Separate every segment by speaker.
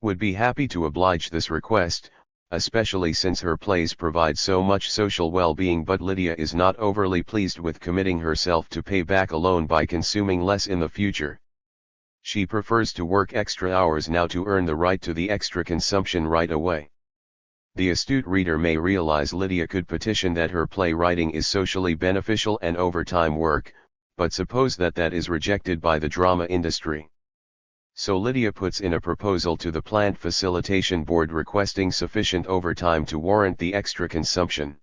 Speaker 1: would be happy to oblige this request, especially since her plays provide so much social well-being, but Lydia is not overly pleased with committing herself to pay back a loan by consuming less in the future. She prefers to work extra hours now to earn the right to the extra consumption right away. The astute reader may realize Lydia could petition that her playwriting is socially beneficial and overtime work, but suppose that is rejected by the drama industry. So Lydia puts in a proposal to the Plant Facilitation Board requesting sufficient overtime to warrant the extra consumption.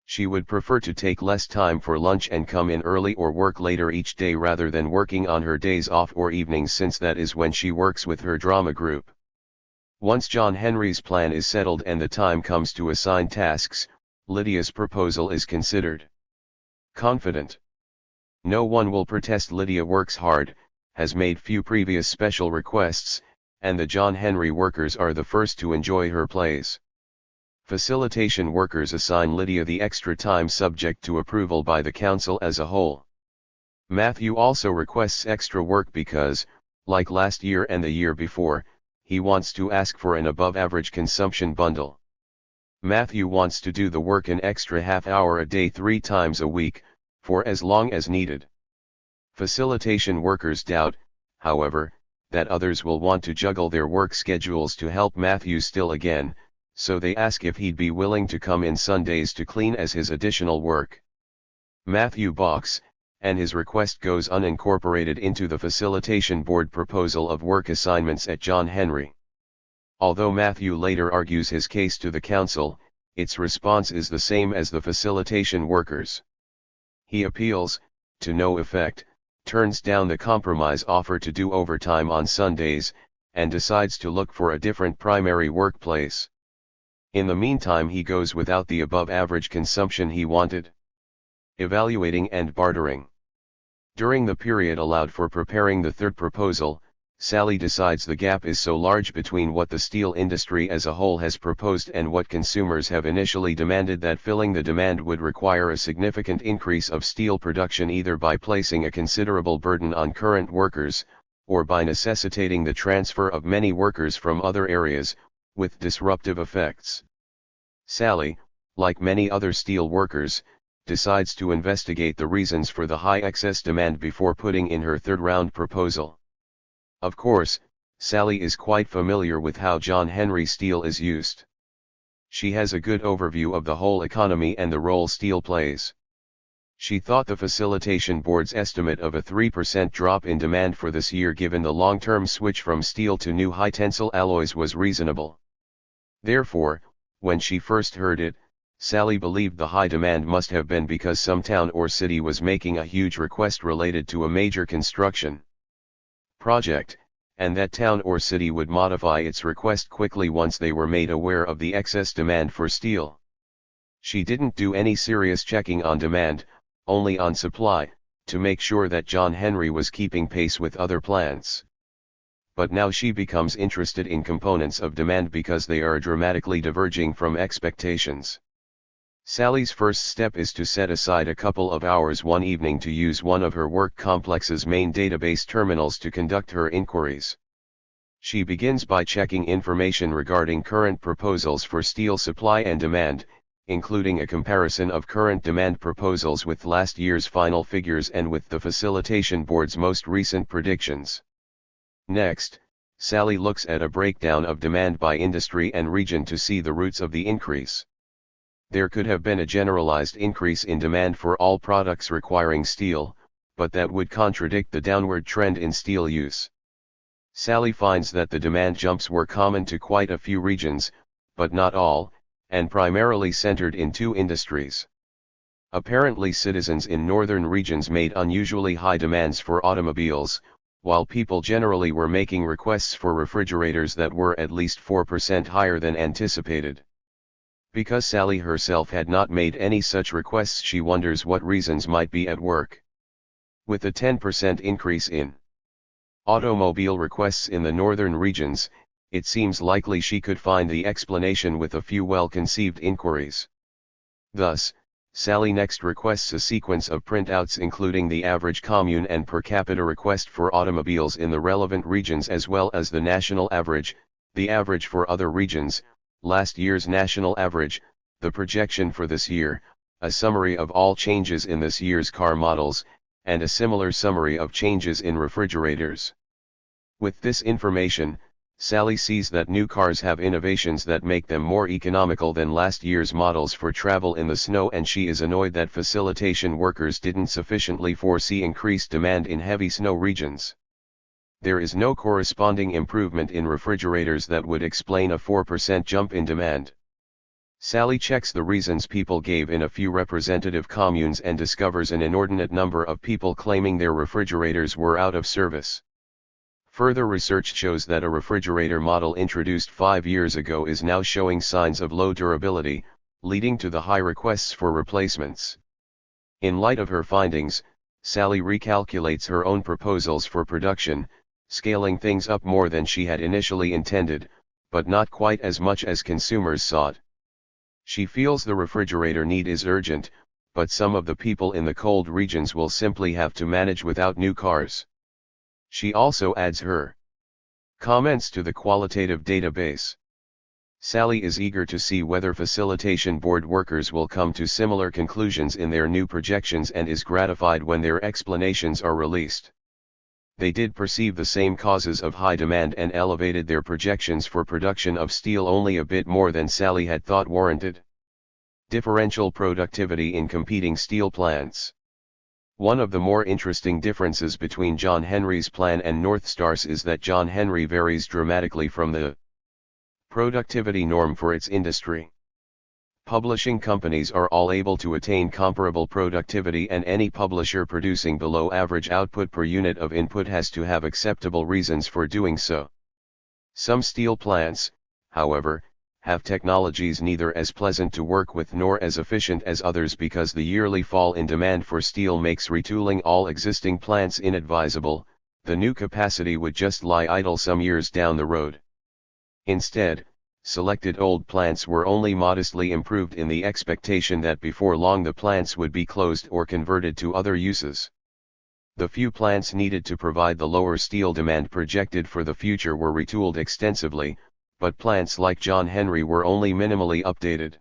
Speaker 1: She would prefer to take less time for lunch and come in early or work later each day rather than working on her days off or evenings, since that is when she works with her drama group. Once John Henry's plan is settled and the time comes to assign tasks, Lydia's proposal is considered. Confident. No one will protest. Lydia works hard, has made few previous special requests, and the John Henry workers are the first to enjoy her plays. Facilitation workers assign Lydia the extra time subject to approval by the council as a whole. Matthew also requests extra work because, like last year and the year before, he wants to ask for an above-average consumption bundle. Matthew wants to do the work an extra half-hour a day 3 times a week, for as long as needed. Facilitation workers doubt, however, that others will want to juggle their work schedules to help Matthew still again, so they ask if he'd be willing to come in Sundays to clean as his additional work. Matthew balks, and his request goes unincorporated into the Facilitation Board proposal of work assignments at John Henry. Although Matthew later argues his case to the council, its response is the same as the facilitation workers. He appeals, to no effect, turns down the compromise offer to do overtime on Sundays, and decides to look for a different primary workplace. In the meantime, he goes without the above-average consumption he wanted. Evaluating and bartering. During the period allowed for preparing the third proposal, Sally decides the gap is so large between what the steel industry as a whole has proposed and what consumers have initially demanded that filling the demand would require a significant increase of steel production, either by placing a considerable burden on current workers, or by necessitating the transfer of many workers from other areas, with disruptive effects. Sally, like many other steel workers, decides to investigate the reasons for the high excess demand before putting in her third-round proposal. Of course, Sally is quite familiar with how John Henry steel is used. She has a good overview of the whole economy and the role steel plays. She thought the Facilitation Board's estimate of a 3% drop in demand for this year, given the long-term switch from steel to new high-tensile alloys, was reasonable. Therefore, when she first heard it, Sally believed the high demand must have been because some town or city was making a huge request related to a major construction project, and that town or city would modify its request quickly once they were made aware of the excess demand for steel. She didn't do any serious checking on demand, only on supply, to make sure that John Henry was keeping pace with other plants. But now she becomes interested in components of demand because they are dramatically diverging from expectations. Sally's first step is to set aside a couple of hours one evening to use one of her work complex's main database terminals to conduct her inquiries. She begins by checking information regarding current proposals for steel supply and demand, including a comparison of current demand proposals with last year's final figures and with the Facilitation Board's most recent predictions. Next, Sally looks at a breakdown of demand by industry and region to see the roots of the increase. There could have been a generalized increase in demand for all products requiring steel, but that would contradict the downward trend in steel use. Sally finds that the demand jumps were common to quite a few regions, but not all, and primarily centered in 2 industries. Apparently, citizens in northern regions made unusually high demands for automobiles, while people generally were making requests for refrigerators that were at least 4% higher than anticipated. Because Sally herself had not made any such requests, she wonders what reasons might be at work. With a 10% increase in automobile requests in the northern regions, it seems likely she could find the explanation with a few well-conceived inquiries. Thus, Sally next requests a sequence of printouts including the average commune and per capita request for automobiles in the relevant regions as well as the national average, The average for other regions, last year's national average, the projection for this year, a summary of all changes in this year's car models, and a similar summary of changes in refrigerators. With this information, Sally sees that new cars have innovations that make them more economical than last year's models for travel in the snow, and she is annoyed that facilitation workers didn't sufficiently foresee increased demand in heavy snow regions. There is no corresponding improvement in refrigerators that would explain a 4% jump in demand. Sally checks the reasons people gave in a few representative communes and discovers an inordinate number of people claiming their refrigerators were out of service. Further research shows that a refrigerator model introduced 5 years ago is now showing signs of low durability, leading to the high requests for replacements. In light of her findings, Sally recalculates her own proposals for production, scaling things up more than she had initially intended, but not quite as much as consumers sought. She feels the refrigerator need is urgent, but some of the people in the cold regions will simply have to manage without new cars. She also adds her comments to the qualitative database. Sally is eager to see whether facilitation board workers will come to similar conclusions in their new projections, and is gratified when their explanations are released. They did perceive the same causes of high demand and elevated their projections for production of steel only a bit more than Sally had thought warranted. Differential productivity in competing steel plants. One of the more interesting differences between John Henry's plan and Northstar's is that John Henry varies dramatically from the productivity norm for its industry. Publishing companies are all able to attain comparable productivity, and any publisher producing below average output per unit of input has to have acceptable reasons for doing so. Some steel plants, however, have technologies neither as pleasant to work with nor as efficient as others, because the yearly fall in demand for steel makes retooling all existing plants inadvisable. The new capacity would just lie idle some years down the road. Instead, selected old plants were only modestly improved in the expectation that before long the plants would be closed or converted to other uses. The few plants needed to provide the lower steel demand projected for the future were retooled extensively, but plants like John Henry were only minimally updated.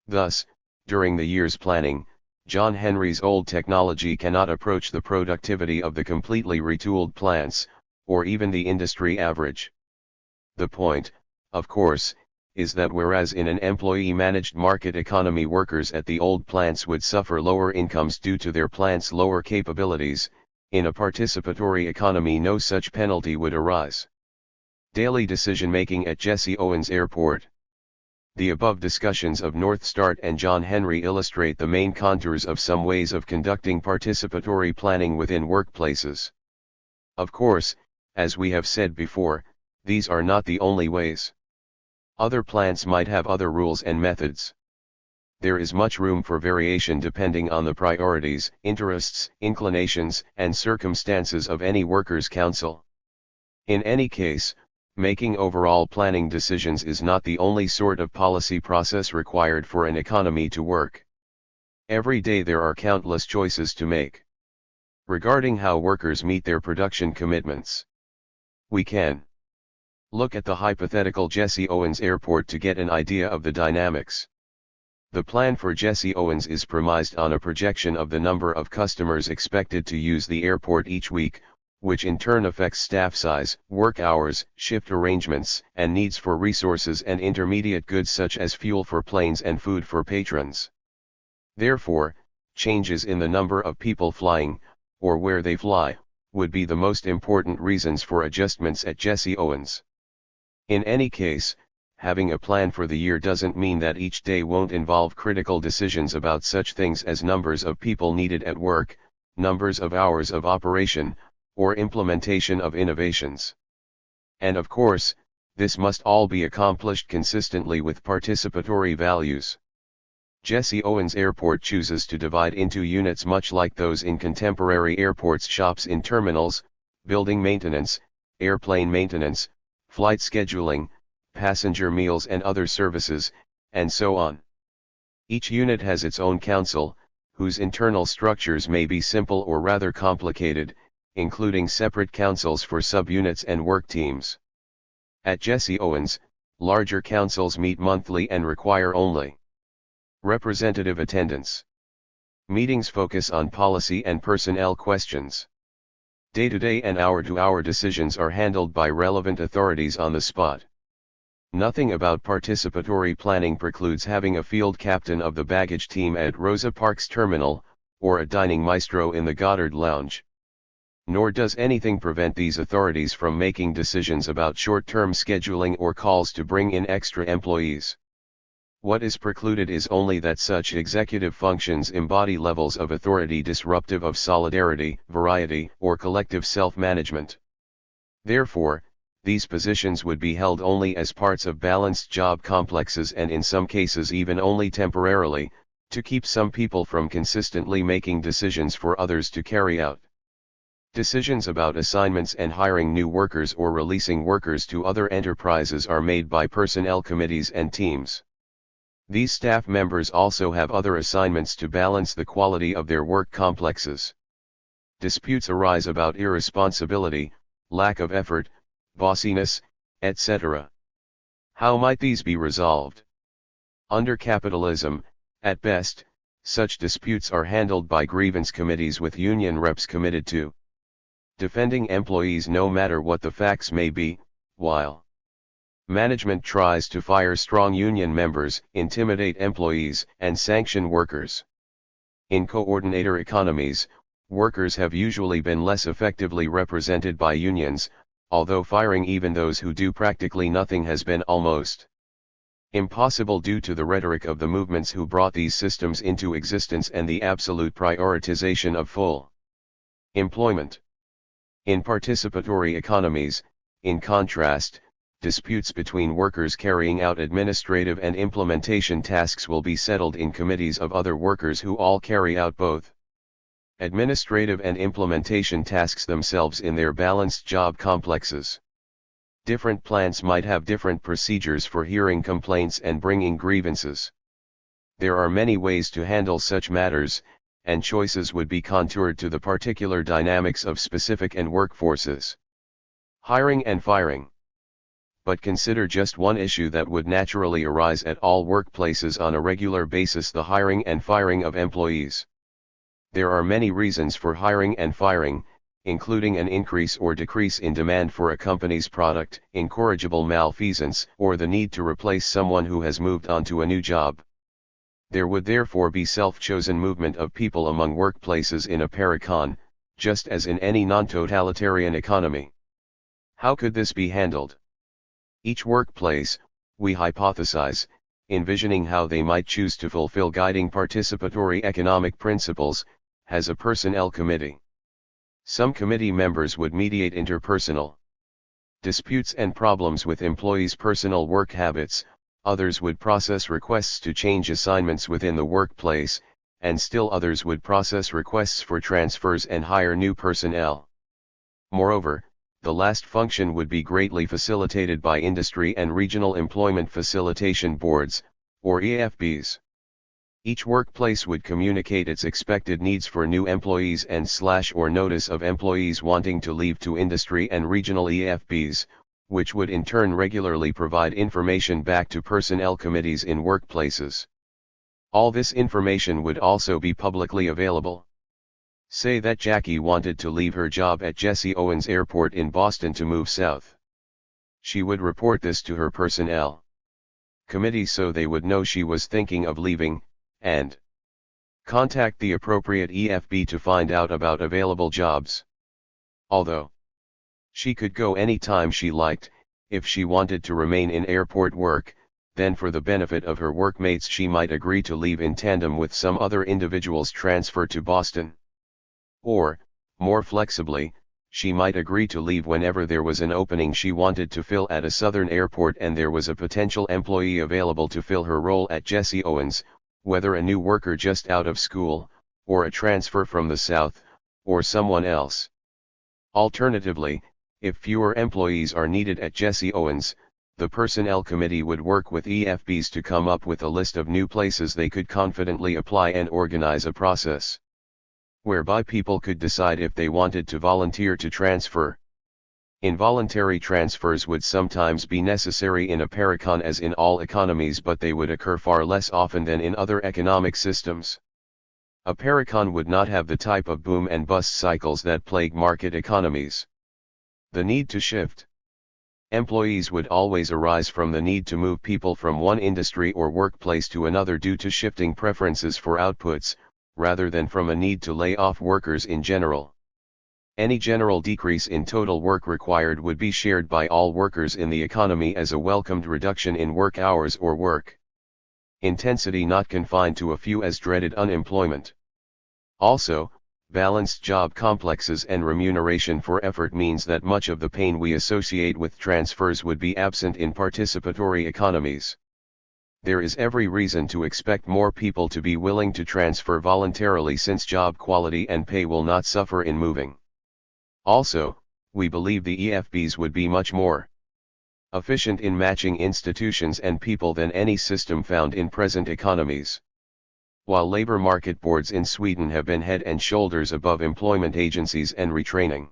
Speaker 1: Thus, during the year's planning, John Henry's old technology cannot approach the productivity of the completely retooled plants, or even the industry average. The point, of course, is that whereas in an employee-managed market economy workers at the old plants would suffer lower incomes due to their plants' lower capabilities, in a participatory economy no such penalty would arise. Daily decision-making at Jesse Owens Airport. The above discussions of Northstar and John Henry illustrate the main contours of some ways of conducting participatory planning within workplaces. Of course, as we have said before, these are not the only ways. Other plants might have other rules and methods. There is much room for variation depending on the priorities, interests, inclinations, and circumstances of any workers' council. In any case, making overall planning decisions is not the only sort of policy process required for an economy to work. Every day there are countless choices to make regarding how workers meet their production commitments. We can look at the hypothetical Jesse Owens Airport to get an idea of the dynamics. The plan for Jesse Owens is premised on a projection of the number of customers expected to use the airport each week, which in turn affects staff size, work hours, shift arrangements, and needs for resources and intermediate goods such as fuel for planes and food for patrons. Therefore, changes in the number of people flying, or where they fly, would be the most important reasons for adjustments at Jesse Owens. In any case, having a plan for the year doesn't mean that each day won't involve critical decisions about such things as numbers of people needed at work, numbers of hours of operation, or implementation of innovations. And of course, this must all be accomplished consistently with participatory values. Jesse Owens Airport chooses to divide into units much like those in contemporary airports: shops in terminals, building maintenance, airplane maintenance, flight scheduling, passenger meals and other services, and so on. Each unit has its own council, whose internal structures may be simple or rather complicated, including separate councils for subunits and work teams. At Jesse Owens, larger councils meet monthly and require only representative attendance. Meetings focus on policy and personnel questions. Day-to-day and hour-to-hour decisions are handled by relevant authorities on the spot. Nothing about participatory planning precludes having a field captain of the baggage team at Rosa Parks Terminal, or a dining maestro in the Goddard Lounge. Nor does anything prevent these authorities from making decisions about short-term scheduling or calls to bring in extra employees. What is precluded is only that such executive functions embody levels of authority disruptive of solidarity, variety, or collective self-management. Therefore, these positions would be held only as parts of balanced job complexes and in some cases even only temporarily, to keep some people from consistently making decisions for others to carry out. Decisions about assignments and hiring new workers or releasing workers to other enterprises are made by personnel committees and teams. These staff members also have other assignments to balance the quality of their work complexes. Disputes arise about irresponsibility, lack of effort, bossiness, etc. How might these be resolved? Under capitalism, at best, such disputes are handled by grievance committees with union reps committed to defending employees no matter what the facts may be, while management tries to fire strong union members, intimidate employees, and sanction workers. In coordinator economies, workers have usually been less effectively represented by unions, although firing even those who do practically nothing has been almost impossible due to the rhetoric of the movements who brought these systems into existence and the absolute prioritization of full employment. In participatory economies, in contrast, disputes between workers carrying out administrative and implementation tasks will be settled in committees of other workers who all carry out both administrative and implementation tasks themselves in their balanced job complexes. Different plants might have different procedures for hearing complaints and bringing grievances. There are many ways to handle such matters, and choices would be contoured to the particular dynamics of specific and workforces. Hiring and firing. But consider just one issue that would naturally arise at all workplaces on a regular basis: the hiring and firing of employees. There are many reasons for hiring and firing, including an increase or decrease in demand for a company's product, incorrigible malfeasance, or the need to replace someone who has moved on to a new job. There would therefore be self-chosen movement of people among workplaces in a Parecon, just as in any non-totalitarian economy. How could this be handled? Each workplace, we hypothesize, envisioning how they might choose to fulfill guiding participatory economic principles, has a personnel committee. Some committee members would mediate interpersonal disputes and problems with employees' personal work habits, others would process requests to change assignments within the workplace, and still others would process requests for transfers and hire new personnel. Moreover, the last function would be greatly facilitated by industry and regional employment facilitation boards, or EFBs. Each workplace would communicate its expected needs for new employees and/or notice of employees wanting to leave to industry and regional EFBs, which would in turn regularly provide information back to personnel committees in workplaces. All this information would also be publicly available. Say that Jackie wanted to leave her job at Jesse Owens Airport in Boston to move south. She would report this to her personnel committee so they would know she was thinking of leaving, and contact the appropriate EFB to find out about available jobs. Although she could go any time she liked, if she wanted to remain in airport work, then for the benefit of her workmates she might agree to leave in tandem with some other individual's transfer to Boston. Or, more flexibly, she might agree to leave whenever there was an opening she wanted to fill at a southern airport and there was a potential employee available to fill her role at Jesse Owens, whether a new worker just out of school, or a transfer from the south, or someone else. Alternatively, if fewer employees are needed at Jesse Owens, the personnel committee would work with EFBs to come up with a list of new places they could confidently apply and organize a process whereby people could decide if they wanted to volunteer to transfer. Involuntary transfers would sometimes be necessary in a Parecon as in all economies, but they would occur far less often than in other economic systems. A Parecon would not have the type of boom and bust cycles that plague market economies. The need to shift employees would always arise from the need to move people from one industry or workplace to another due to shifting preferences for outputs, rather than from a need to lay off workers in general. Any general decrease in total work required would be shared by all workers in the economy as a welcomed reduction in work hours or work intensity, not confined to a few as dreaded unemployment. Also, balanced job complexes and remuneration for effort means that much of the pain we associate with transfers would be absent in participatory economies. There is every reason to expect more people to be willing to transfer voluntarily, since job quality and pay will not suffer in moving. Also, we believe the EFBs would be much more efficient in matching institutions and people than any system found in present economies. While labor market boards in Sweden have been head and shoulders above employment agencies and retraining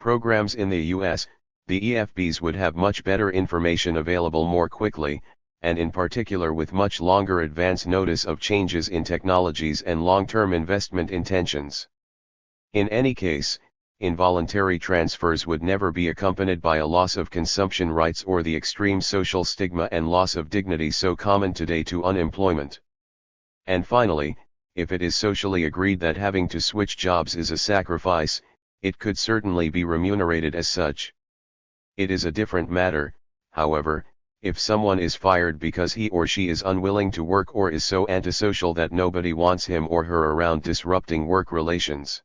Speaker 1: programs in the US, the EFBs would have much better information available more quickly, and in particular with much longer advance notice of changes in technologies and long-term investment intentions. In any case, involuntary transfers would never be accompanied by a loss of consumption rights or the extreme social stigma and loss of dignity so common today to unemployment. And finally, if it is socially agreed that having to switch jobs is a sacrifice, it could certainly be remunerated as such. It is a different matter, however, if someone is fired because he or she is unwilling to work or is so antisocial that nobody wants him or her around disrupting work relations.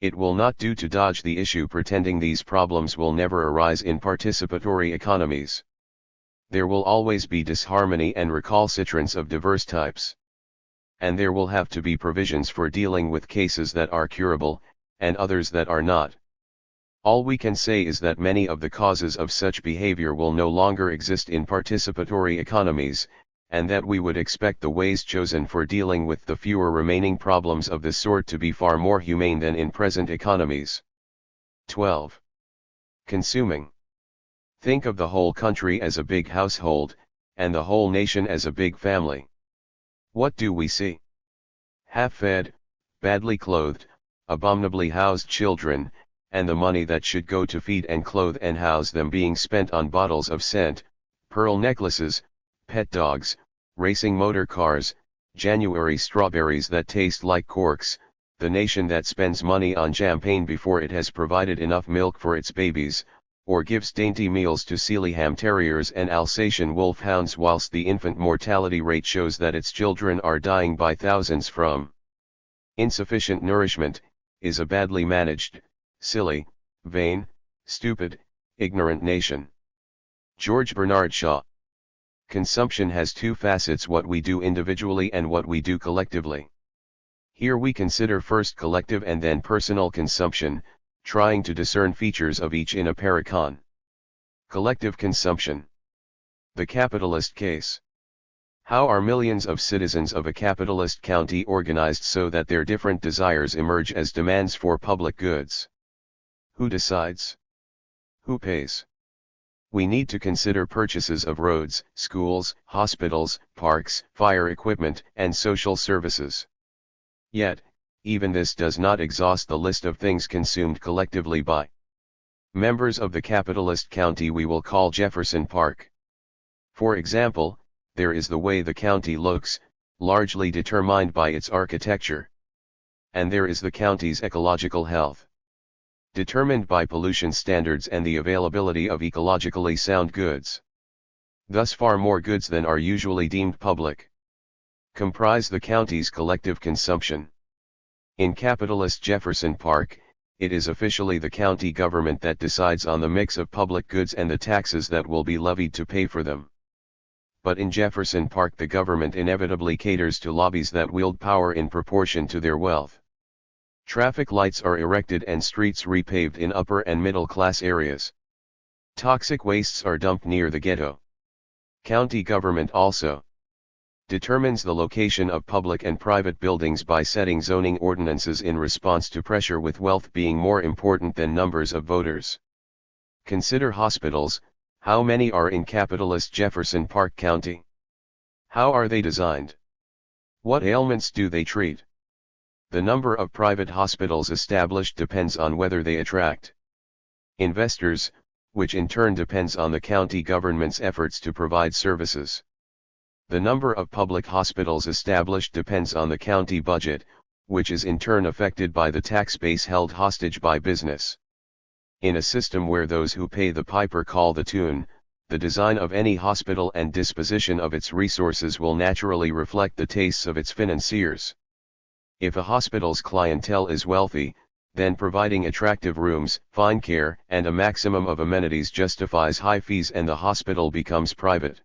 Speaker 1: It will not do to dodge the issue pretending these problems will never arise in participatory economies. There will always be disharmony and recalcitrance of diverse types. And there will have to be provisions for dealing with cases that are curable, and others that are not. All we can say is that many of the causes of such behavior will no longer exist in participatory economies, and that we would expect the ways chosen for dealing with the fewer remaining problems of this sort to be far more humane than in present economies. 12. Consuming. Think of the whole country as a big household, and the whole nation as a big family. What do we see? Half-fed, badly clothed, abominably housed children, and the money that should go to feed and clothe and house them being spent on bottles of scent, pearl necklaces, pet dogs, racing motor cars, January strawberries that taste like corks, the nation that spends money on champagne before it has provided enough milk for its babies, or gives dainty meals to Sealyham Terriers and Alsatian Wolfhounds whilst the infant mortality rate shows that its children are dying by thousands from insufficient nourishment, is a badly managed, silly, vain, stupid, ignorant nation. George Bernard Shaw. Consumption has two facets: what we do individually and what we do collectively. Here we consider first collective and then personal consumption, trying to discern features of each in a Parecon. Collective consumption. The capitalist case. How are millions of citizens of a capitalist county organized so that their different desires emerge as demands for public goods? Who decides? Who pays? We need to consider purchases of roads, schools, hospitals, parks, fire equipment, and social services. Yet, even this does not exhaust the list of things consumed collectively by members of the capitalist county we will call Jefferson Park. For example, there is the way the county looks, largely determined by its architecture. And there is the county's ecological health, determined by pollution standards and the availability of ecologically sound goods. Thus far more goods than are usually deemed public comprise the county's collective consumption. In capitalist Jefferson Park, it is officially the county government that decides on the mix of public goods and the taxes that will be levied to pay for them. But in Jefferson Park the government inevitably caters to lobbies that wield power in proportion to their wealth. Traffic lights are erected and streets repaved in upper and middle class areas. Toxic wastes are dumped near the ghetto. County government also determines the location of public and private buildings by setting zoning ordinances in response to pressure, with wealth being more important than numbers of voters. Consider hospitals. How many are in capitalist Jefferson Park County? How are they designed? What ailments do they treat? The number of private hospitals established depends on whether they attract investors, which in turn depends on the county government's efforts to provide services. The number of public hospitals established depends on the county budget, which is in turn affected by the tax base held hostage by business. In a system where those who pay the piper call the tune, the design of any hospital and disposition of its resources will naturally reflect the tastes of its financiers. If a hospital's clientele is wealthy, then providing attractive rooms, fine care, and a maximum of amenities justifies high fees and the hospital becomes private.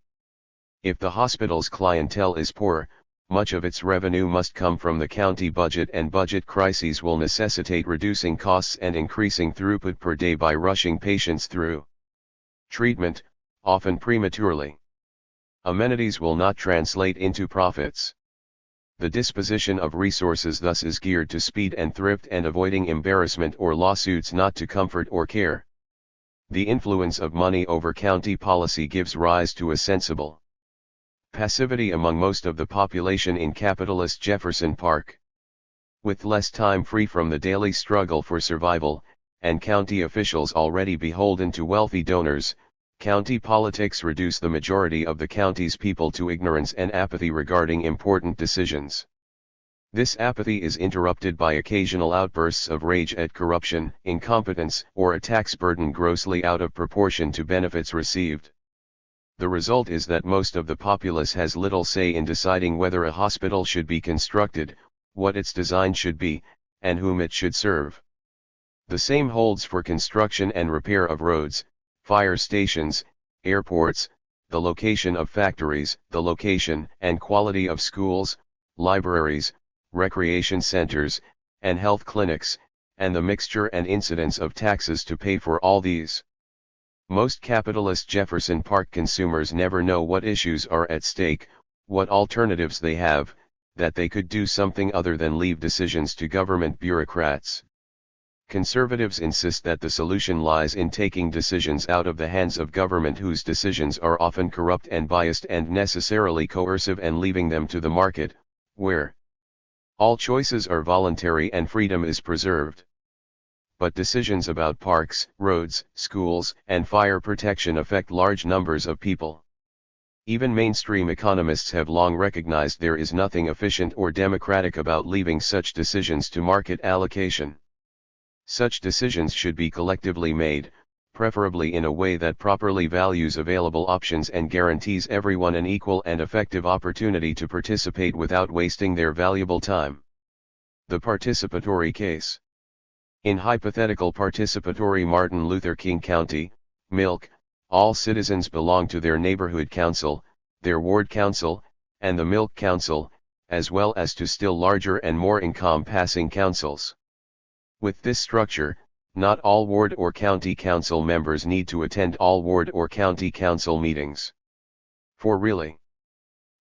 Speaker 1: If the hospital's clientele is poor, much of its revenue must come from the county budget, and budget crises will necessitate reducing costs and increasing throughput per day by rushing patients through treatment, often prematurely. Amenities will not translate into profits. The disposition of resources thus is geared to speed and thrift and avoiding embarrassment or lawsuits, not to comfort or care. The influence of money over county policy gives rise to a sensible passivity among most of the population in capitalist Jefferson Park. With less time free from the daily struggle for survival, and county officials already beholden to wealthy donors, county politics reduce the majority of the county's people to ignorance and apathy regarding important decisions. This apathy is interrupted by occasional outbursts of rage at corruption, incompetence, or a tax burden grossly out of proportion to benefits received. The result is that most of the populace has little say in deciding whether a hospital should be constructed, what its design should be, and whom it should serve. The same holds for construction and repair of roads, fire stations, airports, the location of factories, the location and quality of schools, libraries, recreation centers, and health clinics, and the mixture and incidence of taxes to pay for all these. Most capitalist Jefferson Park consumers never know what issues are at stake, what alternatives they have, that they could do something other than leave decisions to government bureaucrats. Conservatives insist that the solution lies in taking decisions out of the hands of government, whose decisions are often corrupt and biased and necessarily coercive, and leaving them to the market, where all choices are voluntary and freedom is preserved. But decisions about parks, roads, schools, and fire protection affect large numbers of people. Even mainstream economists have long recognized there is nothing efficient or democratic about leaving such decisions to market allocation. Such decisions should be collectively made, preferably in a way that properly values available options and guarantees everyone an equal and effective opportunity to participate without wasting their valuable time. The participatory case. In hypothetical participatory Martin Luther King County, Milk, all citizens belong to their neighborhood council, their ward council, and the Milk Council, as well as to still larger and more encompassing councils. With this structure, not all ward or county council members need to attend all ward or county council meetings. For really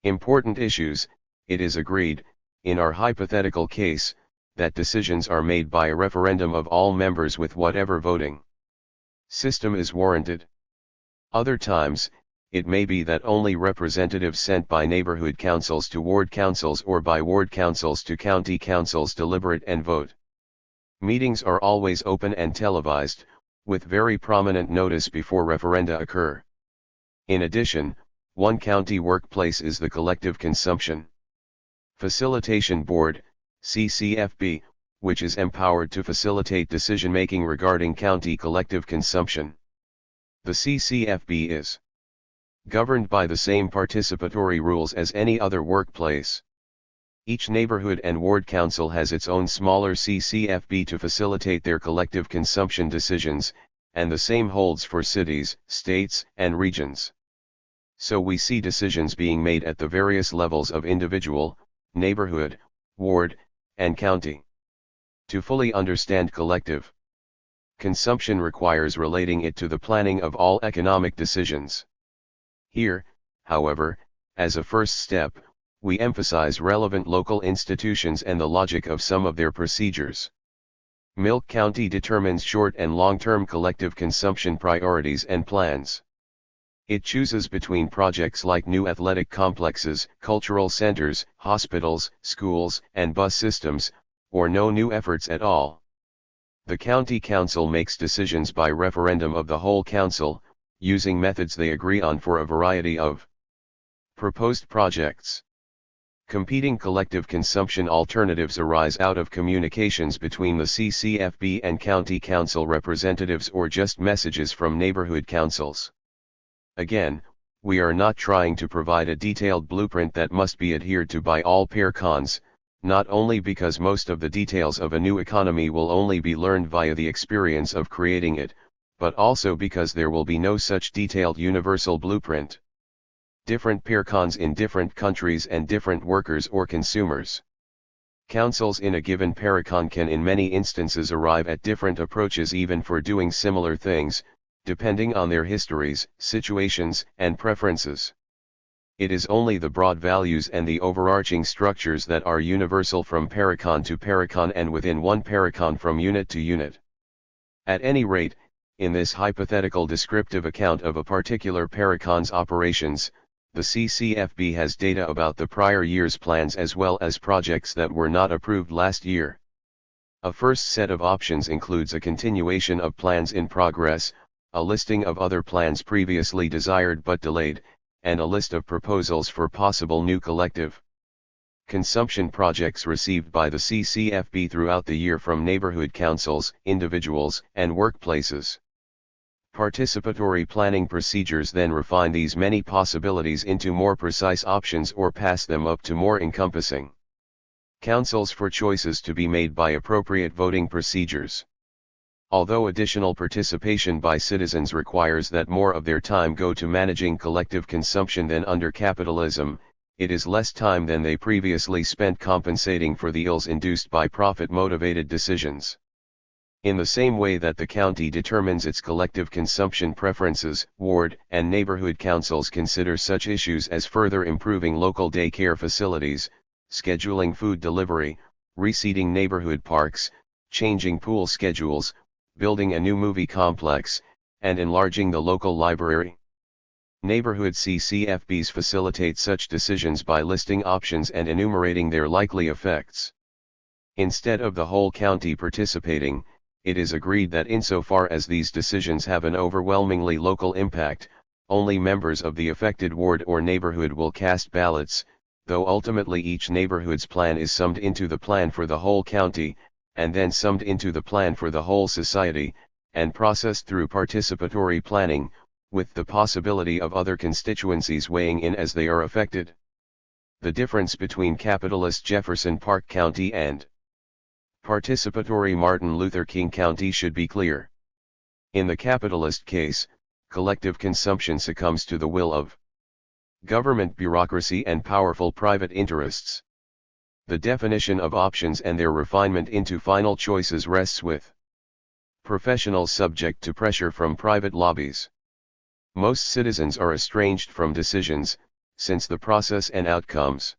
Speaker 1: important issues, it is agreed, in our hypothetical case, that decisions are made by a referendum of all members with whatever voting system is warranted. Other times, it may be that only representatives sent by neighborhood councils to ward councils or by ward councils to county councils deliberate and vote. Meetings are always open and televised, with very prominent notice before referenda occur. In addition, one county workplace is the Collective Consumption Facilitation Board, CCFB, which is empowered to facilitate decision-making regarding county collective consumption. The CCFB is governed by the same participatory rules as any other workplace. Each neighborhood and ward council has its own smaller CCFB to facilitate their collective consumption decisions, and the same holds for cities, states, and regions. So we see decisions being made at the various levels of individual, neighborhood, ward, and county. To fully understand collective consumption requires relating it to the planning of all economic decisions. Here, however, as a first step, we emphasize relevant local institutions and the logic of some of their procedures. Milk County determines short and long-term collective consumption priorities and plans. It chooses between projects like new athletic complexes, cultural centers, hospitals, schools, and bus systems, or no new efforts at all. The county council makes decisions by referendum of the whole council, using methods they agree on for a variety of proposed projects. Competing collective consumption alternatives arise out of communications between the CCFB and county council representatives or just messages from neighborhood councils. Again, we are not trying to provide a detailed blueprint that must be adhered to by all Parecons, not only because most of the details of a new economy will only be learned via the experience of creating it, but also because there will be no such detailed universal blueprint. Different Parecons in different countries and different workers or consumers. Councils in a given Parecon can in many instances arrive at different approaches even for doing similar things, depending on their histories, situations, and preferences. It is only the broad values and the overarching structures that are universal from Parecon to Parecon and within one Parecon from unit to unit. At any rate, in this hypothetical descriptive account of a particular Parecon's operations, the CCFB has data about the prior year's plans as well as projects that were not approved last year. A first set of options includes a continuation of plans in progress, a listing of other plans previously desired but delayed, and a list of proposals for possible new collective consumption projects received by the CCFB throughout the year from neighborhood councils, individuals, and workplaces. Participatory planning procedures then refine these many possibilities into more precise options or pass them up to more encompassing councils for choices to be made by appropriate voting procedures. Although additional participation by citizens requires that more of their time go to managing collective consumption than under capitalism, it is less time than they previously spent compensating for the ills induced by profit-motivated decisions. In the same way that the county determines its collective consumption preferences, ward and neighborhood councils consider such issues as further improving local daycare facilities, scheduling food delivery, reseeding neighborhood parks, changing pool schedules, building a new movie complex, and enlarging the local library. Neighborhood CCFBs facilitate such decisions by listing options and enumerating their likely effects. Instead of the whole county participating, it is agreed that insofar as these decisions have an overwhelmingly local impact, only members of the affected ward or neighborhood will cast ballots, though ultimately each neighborhood's plan is summed into the plan for the whole county, and then summed into the plan for the whole society, and processed through participatory planning, with the possibility of other constituencies weighing in as they are affected. The difference between capitalist Jefferson Park County and participatory Martin Luther King County should be clear. In the capitalist case, collective consumption succumbs to the will of government bureaucracy and powerful private interests. The definition of options and their refinement into final choices rests with professionals subject to pressure from private lobbies. Most citizens are estranged from decisions, since the process and outcomes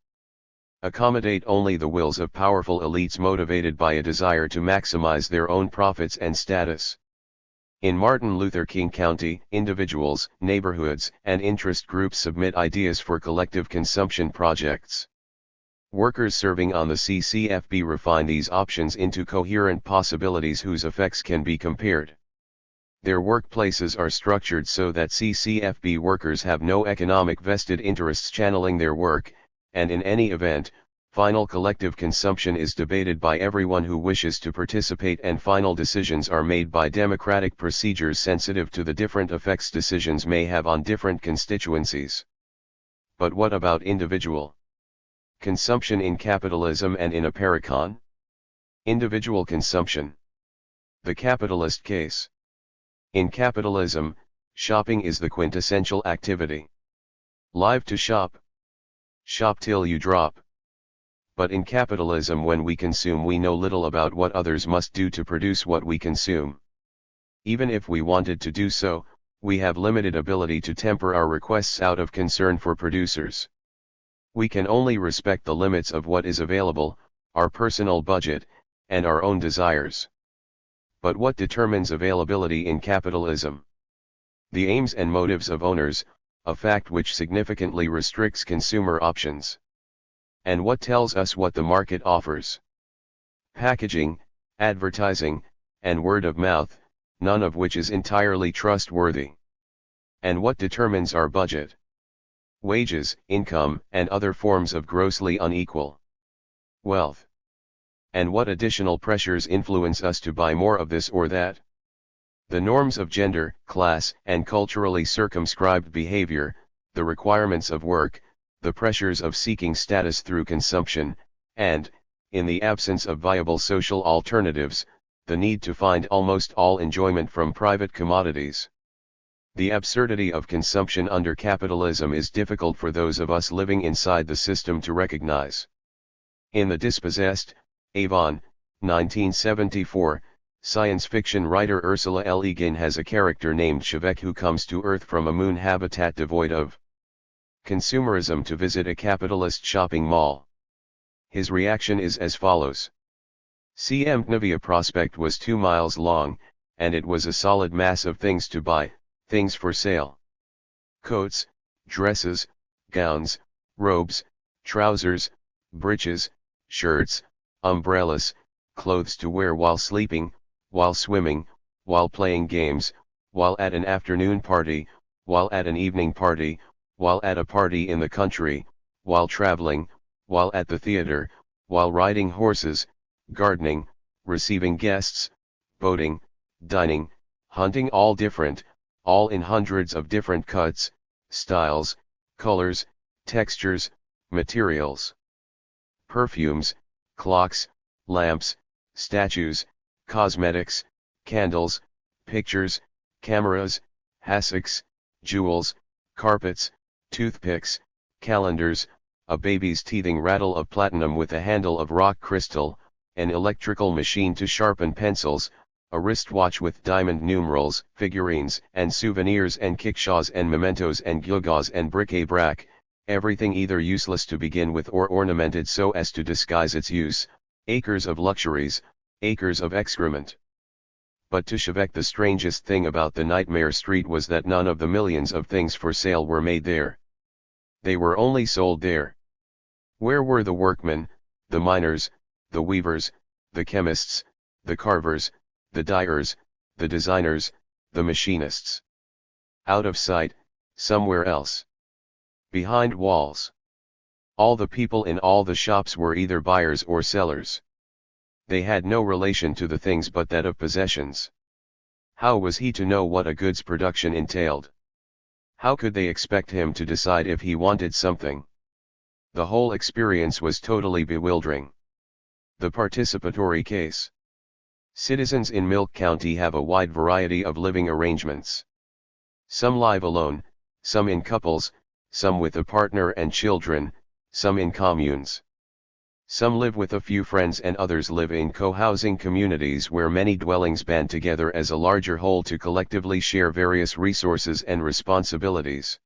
Speaker 1: accommodate only the wills of powerful elites motivated by a desire to maximize their own profits and status. In Martin Luther King County, individuals, neighborhoods, and interest groups submit ideas for collective consumption projects. Workers serving on the CCFB refine these options into coherent possibilities whose effects can be compared. Their workplaces are structured so that CCFB workers have no economic vested interests channeling their work, and in any event, final collective consumption is debated by everyone who wishes to participate and final decisions are made by democratic procedures sensitive to the different effects decisions may have on different constituencies. But what about individual consumption in capitalism and in a Parecon? Individual consumption. The capitalist case. In capitalism, shopping is the quintessential activity. Live to shop. Shop till you drop. But in capitalism, when we consume, we know little about what others must do to produce what we consume. Even if we wanted to do so, we have limited ability to temper our requests out of concern for producers. We can only respect the limits of what is available, our personal budget, and our own desires. But what determines availability in capitalism? The aims and motives of owners, a fact which significantly restricts consumer options. And what tells us what the market offers? Packaging, advertising, and word of mouth, none of which is entirely trustworthy. And what determines our budget? Wages, income, and other forms of grossly unequal wealth. And what additional pressures influence us to buy more of this or that? The norms of gender, class, and culturally circumscribed behavior, the requirements of work, the pressures of seeking status through consumption, and, in the absence of viable social alternatives, the need to find almost all enjoyment from private commodities. The absurdity of consumption under capitalism is difficult for those of us living inside the system to recognize. In The Dispossessed, Avon, 1974, science fiction writer Ursula L. Le Guin has a character named Shevek who comes to Earth from a moon habitat devoid of consumerism to visit a capitalist shopping mall. His reaction is as follows. Mtnavia Prospect was 2 miles long, and it was a solid mass of things to buy, things for sale. Coats, dresses, gowns, robes, trousers, breeches, shirts, umbrellas, clothes to wear while sleeping, while swimming, while playing games, while at an afternoon party, while at an evening party, while at a party in the country, while traveling, while at the theater, while riding horses, gardening, receiving guests, boating, dining, hunting, all different, all in hundreds of different cuts, styles, colors, textures, materials. Perfumes, clocks, lamps, statues, cosmetics, candles, pictures, cameras, hassocks, jewels, carpets, toothpicks, calendars, a baby's teething rattle of platinum with a handle of rock crystal, an electrical machine to sharpen pencils, a wristwatch with diamond numerals, figurines and souvenirs and kickshaws and mementos and gewgaws and bric-a-brac, everything either useless to begin with or ornamented so as to disguise its use, acres of luxuries, acres of excrement. But to Shevek the strangest thing about the Nightmare Street was that none of the millions of things for sale were made there. They were only sold there. Where were the workmen, the miners, the weavers, the chemists, the carvers, the dyers, the designers, the machinists? Out of sight, somewhere else. Behind walls. All the people in all the shops were either buyers or sellers. They had no relation to the things but that of possessions. How was he to know what a goods production entailed? How could they expect him to decide if he wanted something? The whole experience was totally bewildering. The participatory case. Citizens in Milk County have a wide variety of living arrangements. Some live alone, some in couples, some with a partner and children, some in communes. Some live with a few friends and others live in co-housing communities where many dwellings band together as a larger whole to collectively share various resources and responsibilities.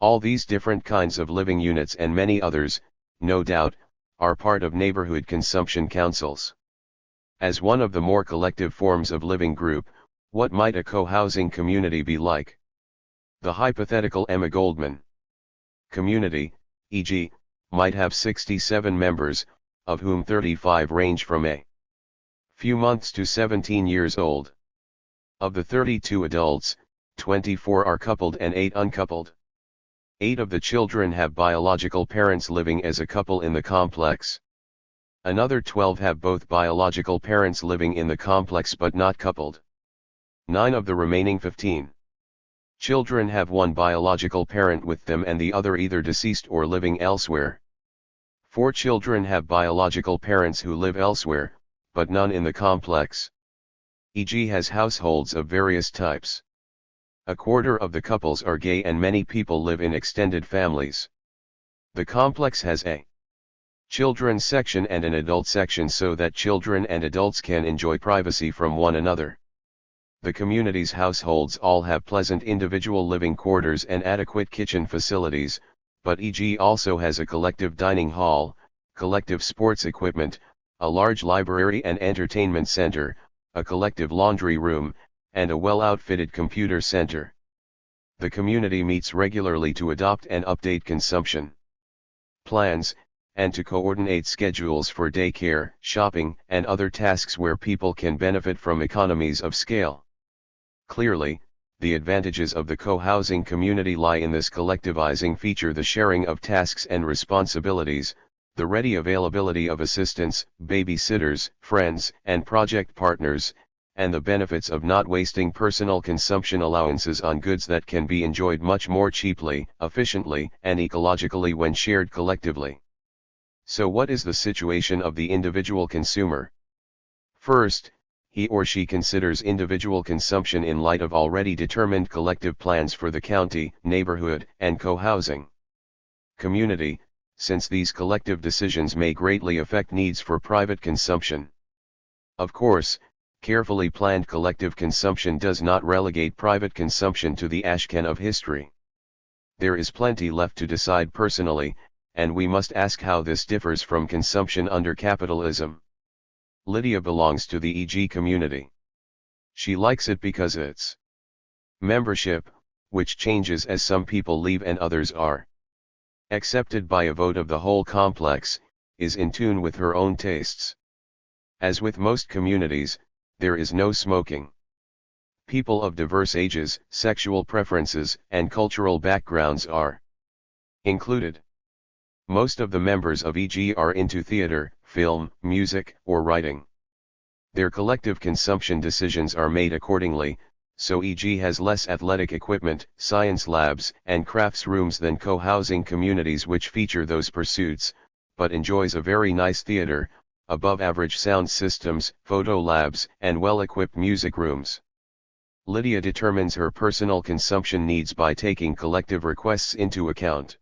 Speaker 1: All these different kinds of living units and many others, no doubt, are part of neighborhood consumption councils. As one of the more collective forms of living group, what might a co-housing community be like? The hypothetical Emma Goldman community, e.g., might have 67 members, of whom 35 range from a few months to 17 years old. Of the 32 adults, 24 are coupled and 8 uncoupled. 8 of the children have biological parents living as a couple in the complex. Another 12 have both biological parents living in the complex but not coupled. 9 of the remaining 15 children have one biological parent with them and the other either deceased or living elsewhere. 4 children have biological parents who live elsewhere, but none in the complex. E.g. has households of various types. A quarter of the couples are gay and many people live in extended families. The complex has a children's section and an adult section so that children and adults can enjoy privacy from one another. The community's households all have pleasant individual living quarters and adequate kitchen facilities, but e.g. also has a collective dining hall, collective sports equipment, a large library and entertainment center, a collective laundry room, and a well-outfitted computer center. The community meets regularly to adopt and update consumption plans, and to coordinate schedules for daycare, shopping, and other tasks where people can benefit from economies of scale. Clearly, the advantages of the co-housing community lie in this collectivizing feature: the sharing of tasks and responsibilities, the ready availability of assistants, babysitters, friends, and project partners, and the benefits of not wasting personal consumption allowances on goods that can be enjoyed much more cheaply, efficiently, and ecologically when shared collectively. So what is the situation of the individual consumer? First, he or she considers individual consumption in light of already determined collective plans for the county, neighborhood, and co-housing community, since these collective decisions may greatly affect needs for private consumption. Of course, carefully planned collective consumption does not relegate private consumption to the ashcan of history. There is plenty left to decide personally, and we must ask how this differs from consumption under capitalism. Lydia belongs to the EG community. She likes it because its membership, which changes as some people leave and others are accepted by a vote of the whole complex, is in tune with her own tastes. As with most communities, there is no smoking. People of diverse ages, sexual preferences, and cultural backgrounds are included. Most of the members of EG are into theater, film, music, or writing. Their collective consumption decisions are made accordingly, so EG has less athletic equipment, science labs, and crafts rooms than co-housing communities which feature those pursuits, but enjoys a very nice theater, above-average sound systems, photo labs, and well-equipped music rooms. Lydia determines her personal consumption needs by taking collective requests into account.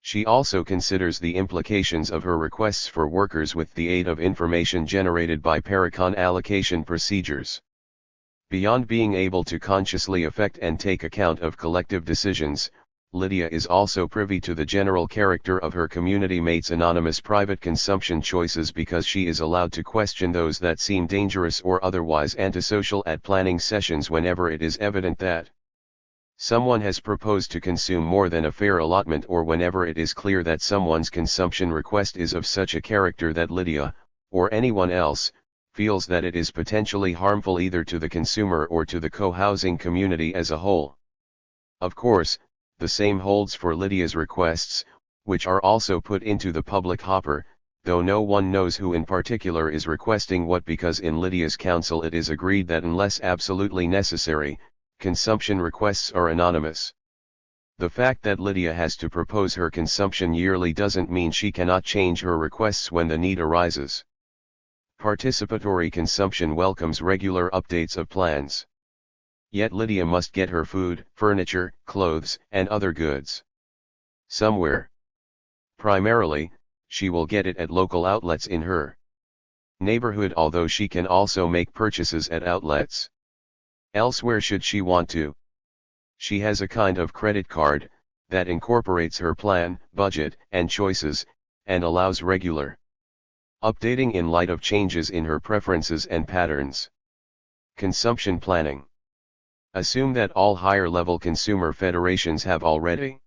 Speaker 1: She also considers the implications of her requests for workers with the aid of information generated by Parecon allocation procedures. Beyond being able to consciously affect and take account of collective decisions, Lydia is also privy to the general character of her community mates' anonymous private consumption choices because she is allowed to question those that seem dangerous or otherwise antisocial at planning sessions whenever it is evident that someone has proposed to consume more than a fair allotment, or whenever it is clear that someone's consumption request is of such a character that Lydia, or anyone else, feels that it is potentially harmful either to the consumer or to the co-housing community as a whole. Of course, the same holds for Lydia's requests, which are also put into the public hopper, though no one knows who in particular is requesting what, because in Lydia's council it is agreed that unless absolutely necessary, consumption requests are anonymous. The fact that Lydia has to propose her consumption yearly doesn't mean she cannot change her requests when the need arises. Participatory consumption welcomes regular updates of plans. Yet Lydia must get her food, furniture, clothes, and other goods somewhere. Primarily, she will get it at local outlets in her neighborhood, although she can also make purchases at outlets elsewhere should she want to. She has a kind of credit card that incorporates her plan, budget, and choices, and allows regular updating in light of changes in her preferences and patterns. Consumption planning. Assume that all higher-level consumer federations have already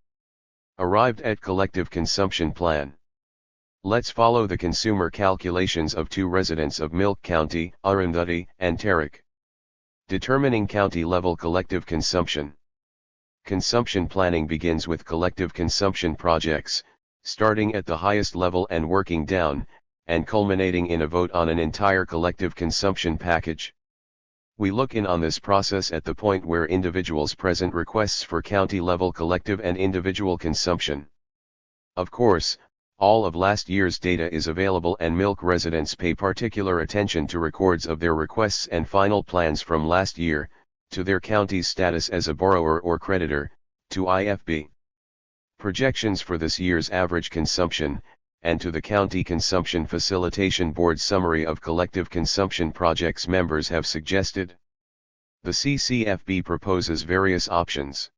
Speaker 1: arrived at collective consumption plan. Let's follow the consumer calculations of two residents of Milk County, Arundhati and Tarak. Determining county-level collective consumption. Consumption planning begins with collective consumption projects, starting at the highest level and working down, and culminating in a vote on an entire collective consumption package. We look in on this process at the point where individuals present requests for county-level collective and individual consumption. Of course, all of last year's data is available, and Milk residents pay particular attention to records of their requests and final plans from last year, to their county's status as a borrower or creditor, to IFB projections for this year's average consumption, and to the County Consumption Facilitation Board summary of collective consumption projects members have suggested. The CCFB proposes various options,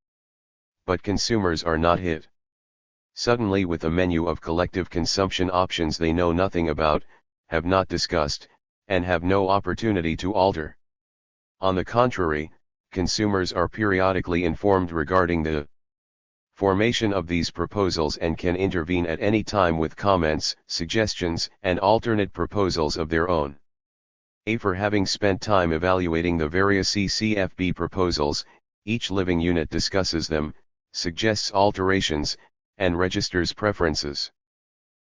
Speaker 1: but consumers are not hit suddenly with a menu of collective consumption options they know nothing about, have not discussed, and have no opportunity to alter. On the contrary, consumers are periodically informed regarding the formation of these proposals and can intervene at any time with comments, suggestions, and alternate proposals of their own. For having spent time evaluating the various CCFB proposals, each living unit discusses them, suggests alterations, and registers preferences.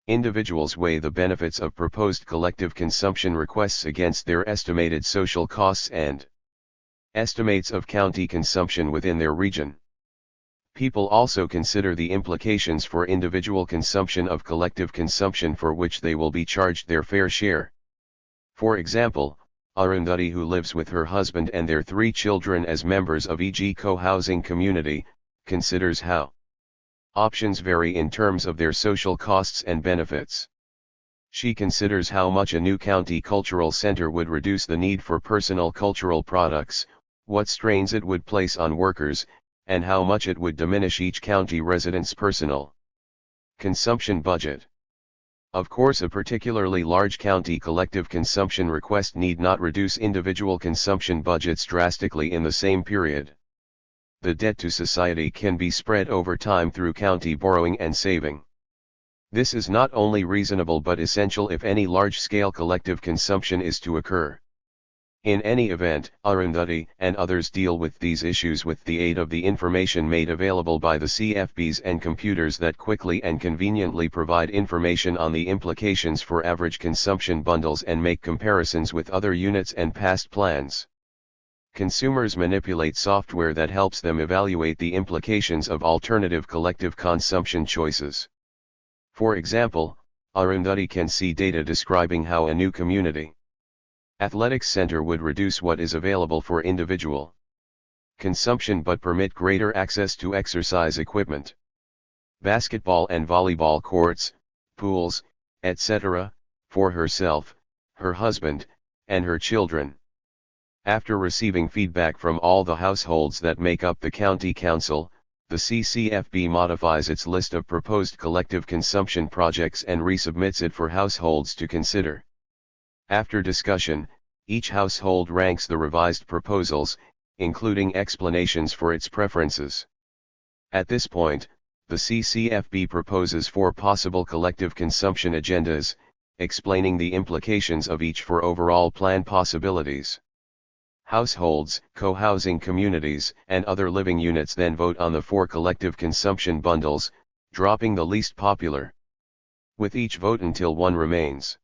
Speaker 1: Individuals weigh the benefits of proposed collective consumption requests against their estimated social costs and estimates of county consumption within their region. People also consider the implications for individual consumption of collective consumption for which they will be charged their fair share. For example, Arundhati, who lives with her husband and their 3 children as members of e.g. co-housing community, considers how options vary in terms of their social costs and benefits. She considers how much a new county cultural center would reduce the need for personal cultural products, what strains it would place on workers, and how much it would diminish each county resident's personal consumption budget. Of course, a particularly large county collective consumption request need not reduce individual consumption budgets drastically in the same period. The debt to society can be spread over time through county borrowing and saving. This is not only reasonable but essential if any large-scale collective consumption is to occur. In any event, Arundhati and others deal with these issues with the aid of the information made available by the CFBs and computers that quickly and conveniently provide information on the implications for average consumption bundles and make comparisons with other units and past plans. Consumers manipulate software that helps them evaluate the implications of alternative collective consumption choices. For example, Arundhati can see data describing how a new community athletics center would reduce what is available for individual consumption but permit greater access to exercise equipment, basketball and volleyball courts, pools, etc., for herself, her husband, and her children. After receiving feedback from all the households that make up the county council, the CCFB modifies its list of proposed collective consumption projects and resubmits it for households to consider. After discussion, each household ranks the revised proposals, including explanations for its preferences. At this point, the CCFB proposes 4 possible collective consumption agendas, explaining the implications of each for overall plan possibilities. Households, co-housing communities, and other living units then vote on the 4 collective consumption bundles, dropping the least popular, with each vote until one remains.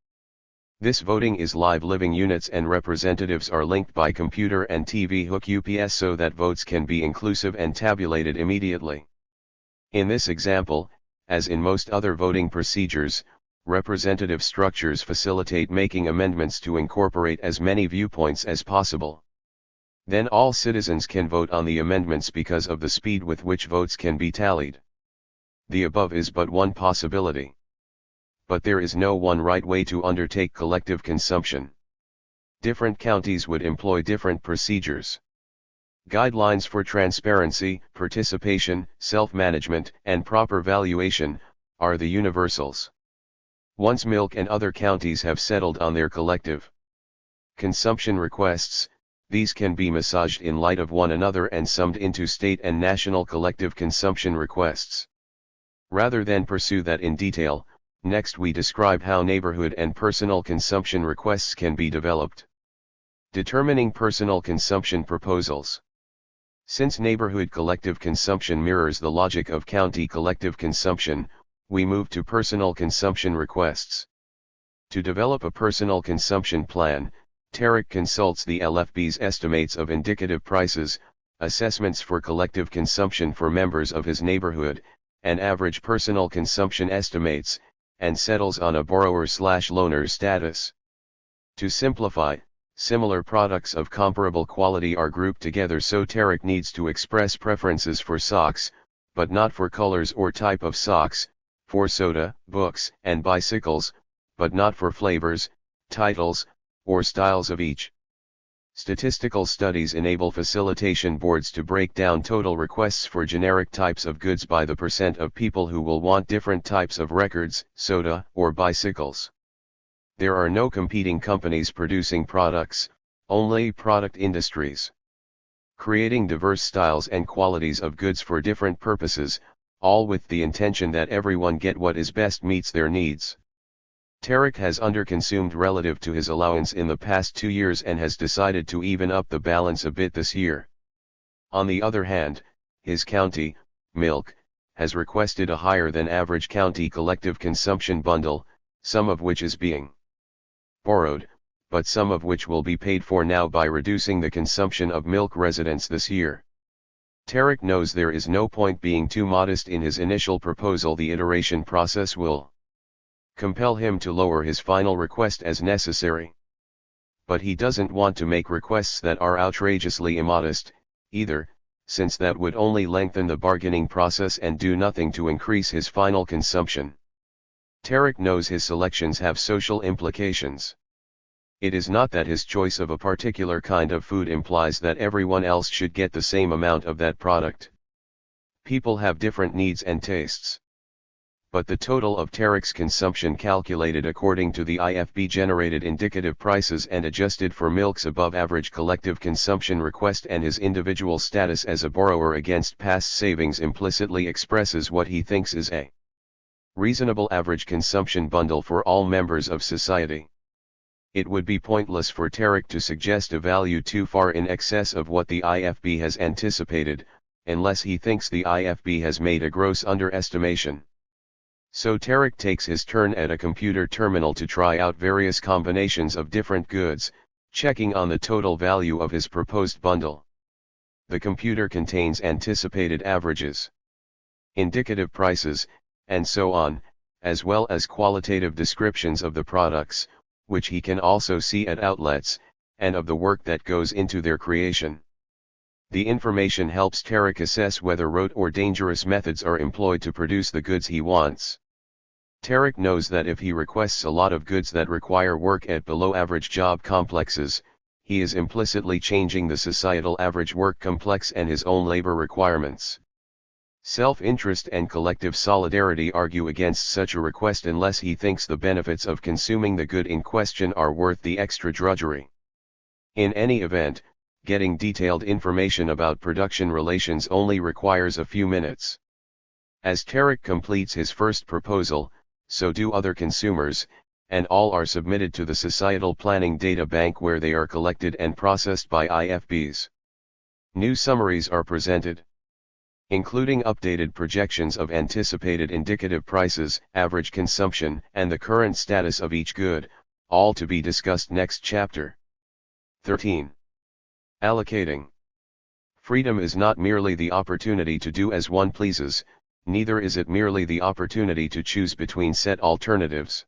Speaker 1: This voting is live. Living units and representatives are linked by computer and TV hook UPS so that votes can be inclusive and tabulated immediately. In this example, as in most other voting procedures, representative structures facilitate making amendments to incorporate as many viewpoints as possible. Then all citizens can vote on the amendments because of the speed with which votes can be tallied. The above is but one possibility. But there is no one right way to undertake collective consumption. Different counties would employ different procedures. Guidelines for transparency, participation, self-management, and proper valuation are the universals. Once Milk and other counties have settled on their collective consumption requests, these can be massaged in light of one another and summed into state and national collective consumption requests. Rather than pursue that in detail, next we describe how neighborhood and personal consumption requests can be developed. Determining personal consumption proposals. Since neighborhood collective consumption mirrors the logic of county collective consumption, we move to personal consumption requests. To develop a personal consumption plan, Tarek consults the LFB's estimates of indicative prices, assessments for collective consumption for members of his neighborhood, and average personal consumption estimates, and settles on a borrower/loaner status. To simplify, similar products of comparable quality are grouped together so Tarek needs to express preferences for socks, but not for colors or type of socks, for soda, books, and bicycles, but not for flavors, titles, or styles of each. Statistical studies enable facilitation boards to break down total requests for generic types of goods by the percent of people who will want different types of records, soda, or bicycles. There are no competing companies producing products, only product industries. Creating diverse styles and qualities of goods for different purposes, all with the intention that everyone get what is best meets their needs. Tarek has underconsumed relative to his allowance in the past 2 years and has decided to even up the balance a bit this year. On the other hand, his county, milk, has requested a higher than average county collective consumption bundle, some of which is being borrowed, but some of which will be paid for now by reducing the consumption of milk residents this year. Tarek knows there is no point being too modest in his initial proposal. The iteration process will compel him to lower his final request as necessary. But he doesn't want to make requests that are outrageously immodest, either, since that would only lengthen the bargaining process and do nothing to increase his final consumption. Tarek knows his selections have social implications. It is not that his choice of a particular kind of food implies that everyone else should get the same amount of that product. People have different needs and tastes. But the total of Tarek's consumption calculated according to the IFB generated indicative prices and adjusted for milk's above average collective consumption request and his individual status as a borrower against past savings implicitly expresses what he thinks is a reasonable average consumption bundle for all members of society. It would be pointless for Tarek to suggest a value too far in excess of what the IFB has anticipated, unless he thinks the IFB has made a gross underestimation. So Tarek takes his turn at a computer terminal to try out various combinations of different goods, checking on the total value of his proposed bundle. The computer contains anticipated averages, indicative prices, and so on, as well as qualitative descriptions of the products, which he can also see at outlets, and of the work that goes into their creation. The information helps Tarek assess whether rote or dangerous methods are employed to produce the goods he wants. Tarek knows that if he requests a lot of goods that require work at below-average job complexes, he is implicitly changing the societal average work complex and his own labor requirements. Self-interest and collective solidarity argue against such a request unless he thinks the benefits of consuming the good in question are worth the extra drudgery. In any event, getting detailed information about production relations only requires a few minutes. As Tarek completes his first proposal, so do other consumers, and all are submitted to the Societal Planning Data Bank where they are collected and processed by IFBs. New summaries are presented, including updated projections of anticipated indicative prices, average consumption, and the current status of each good, all to be discussed next chapter. 13. Allocating. Freedom is not merely the opportunity to do as one pleases, neither is it merely the opportunity to choose between set alternatives.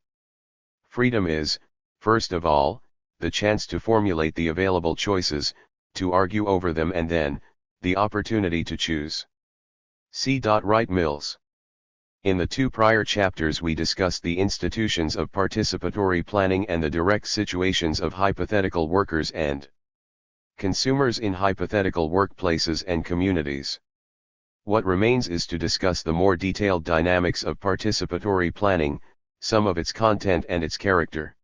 Speaker 1: Freedom is, first of all, the chance to formulate the available choices, to argue over them, and then, the opportunity to choose. C. Wright Mills. In the 2 prior chapters we discussed the institutions of participatory planning and the direct situations of hypothetical workers and consumers in hypothetical workplaces and communities. What remains is to discuss the more detailed dynamics of participatory planning, some of its content and its character.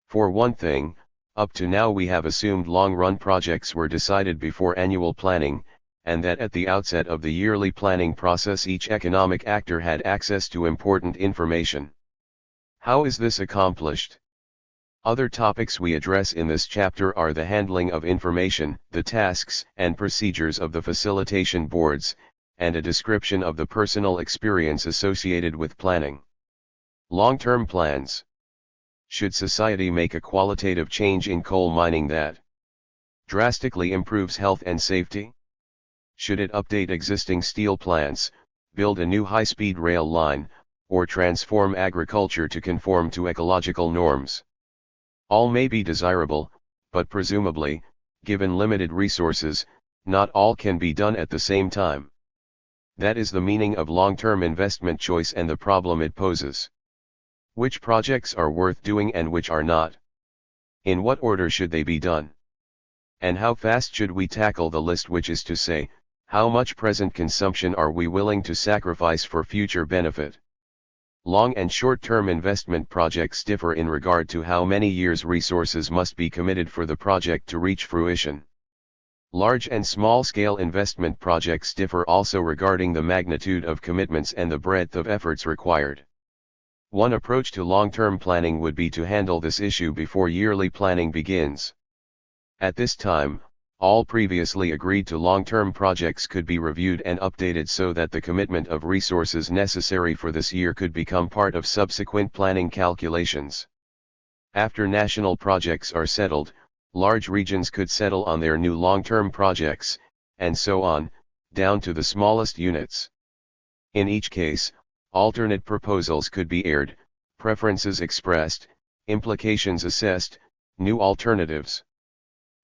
Speaker 1: For one thing, up to now we have assumed long-run projects were decided before annual planning, and that at the outset of the yearly planning process each economic actor had access to important information. How is this accomplished? Other topics we address in this chapter are the handling of information, the tasks and procedures of the facilitation boards, and a description of the personal experience associated with planning. Long-term plans. Should society make a qualitative change in coal mining that drastically improves health and safety? Should it update existing steel plants, build a new high-speed rail line, or transform agriculture to conform to ecological norms? All may be desirable, but presumably, given limited resources, not all can be done at the same time. That is the meaning of long-term investment choice and the problem it poses. Which projects are worth doing and which are not? In what order should they be done? And how fast should we tackle the list, which is to say, how much present consumption are we willing to sacrifice for future benefit? Long and short-term investment projects differ in regard to how many years resources must be committed for the project to reach fruition. Large and small-scale investment projects differ also regarding the magnitude of commitments and the breadth of efforts required. One approach to long-term planning would be to handle this issue before yearly planning begins. At this time, all previously agreed to long-term projects could be reviewed and updated so that the commitment of resources necessary for this year could become part of subsequent planning calculations. After national projects are settled, large regions could settle on their new long-term projects, and so on, down to the smallest units. In each case, alternate proposals could be aired, preferences expressed, implications assessed, new alternatives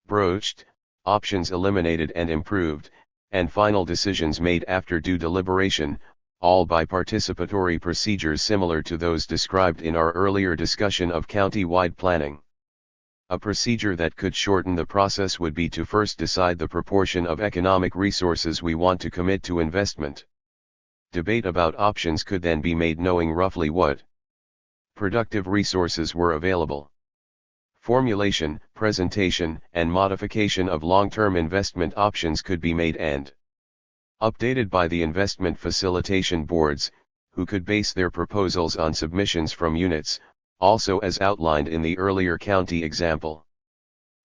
Speaker 1: broached, options eliminated and improved, and final decisions made after due deliberation, all by participatory procedures similar to those described in our earlier discussion of county-wide planning. A procedure that could shorten the process would be to first decide the proportion of economic resources we want to commit to investment. Debate about options could then be made knowing roughly what productive resources were available. Formulation, presentation, and modification of long-term investment options could be made and updated by the investment facilitation boards, who could base their proposals on submissions from units, also as outlined in the earlier county example.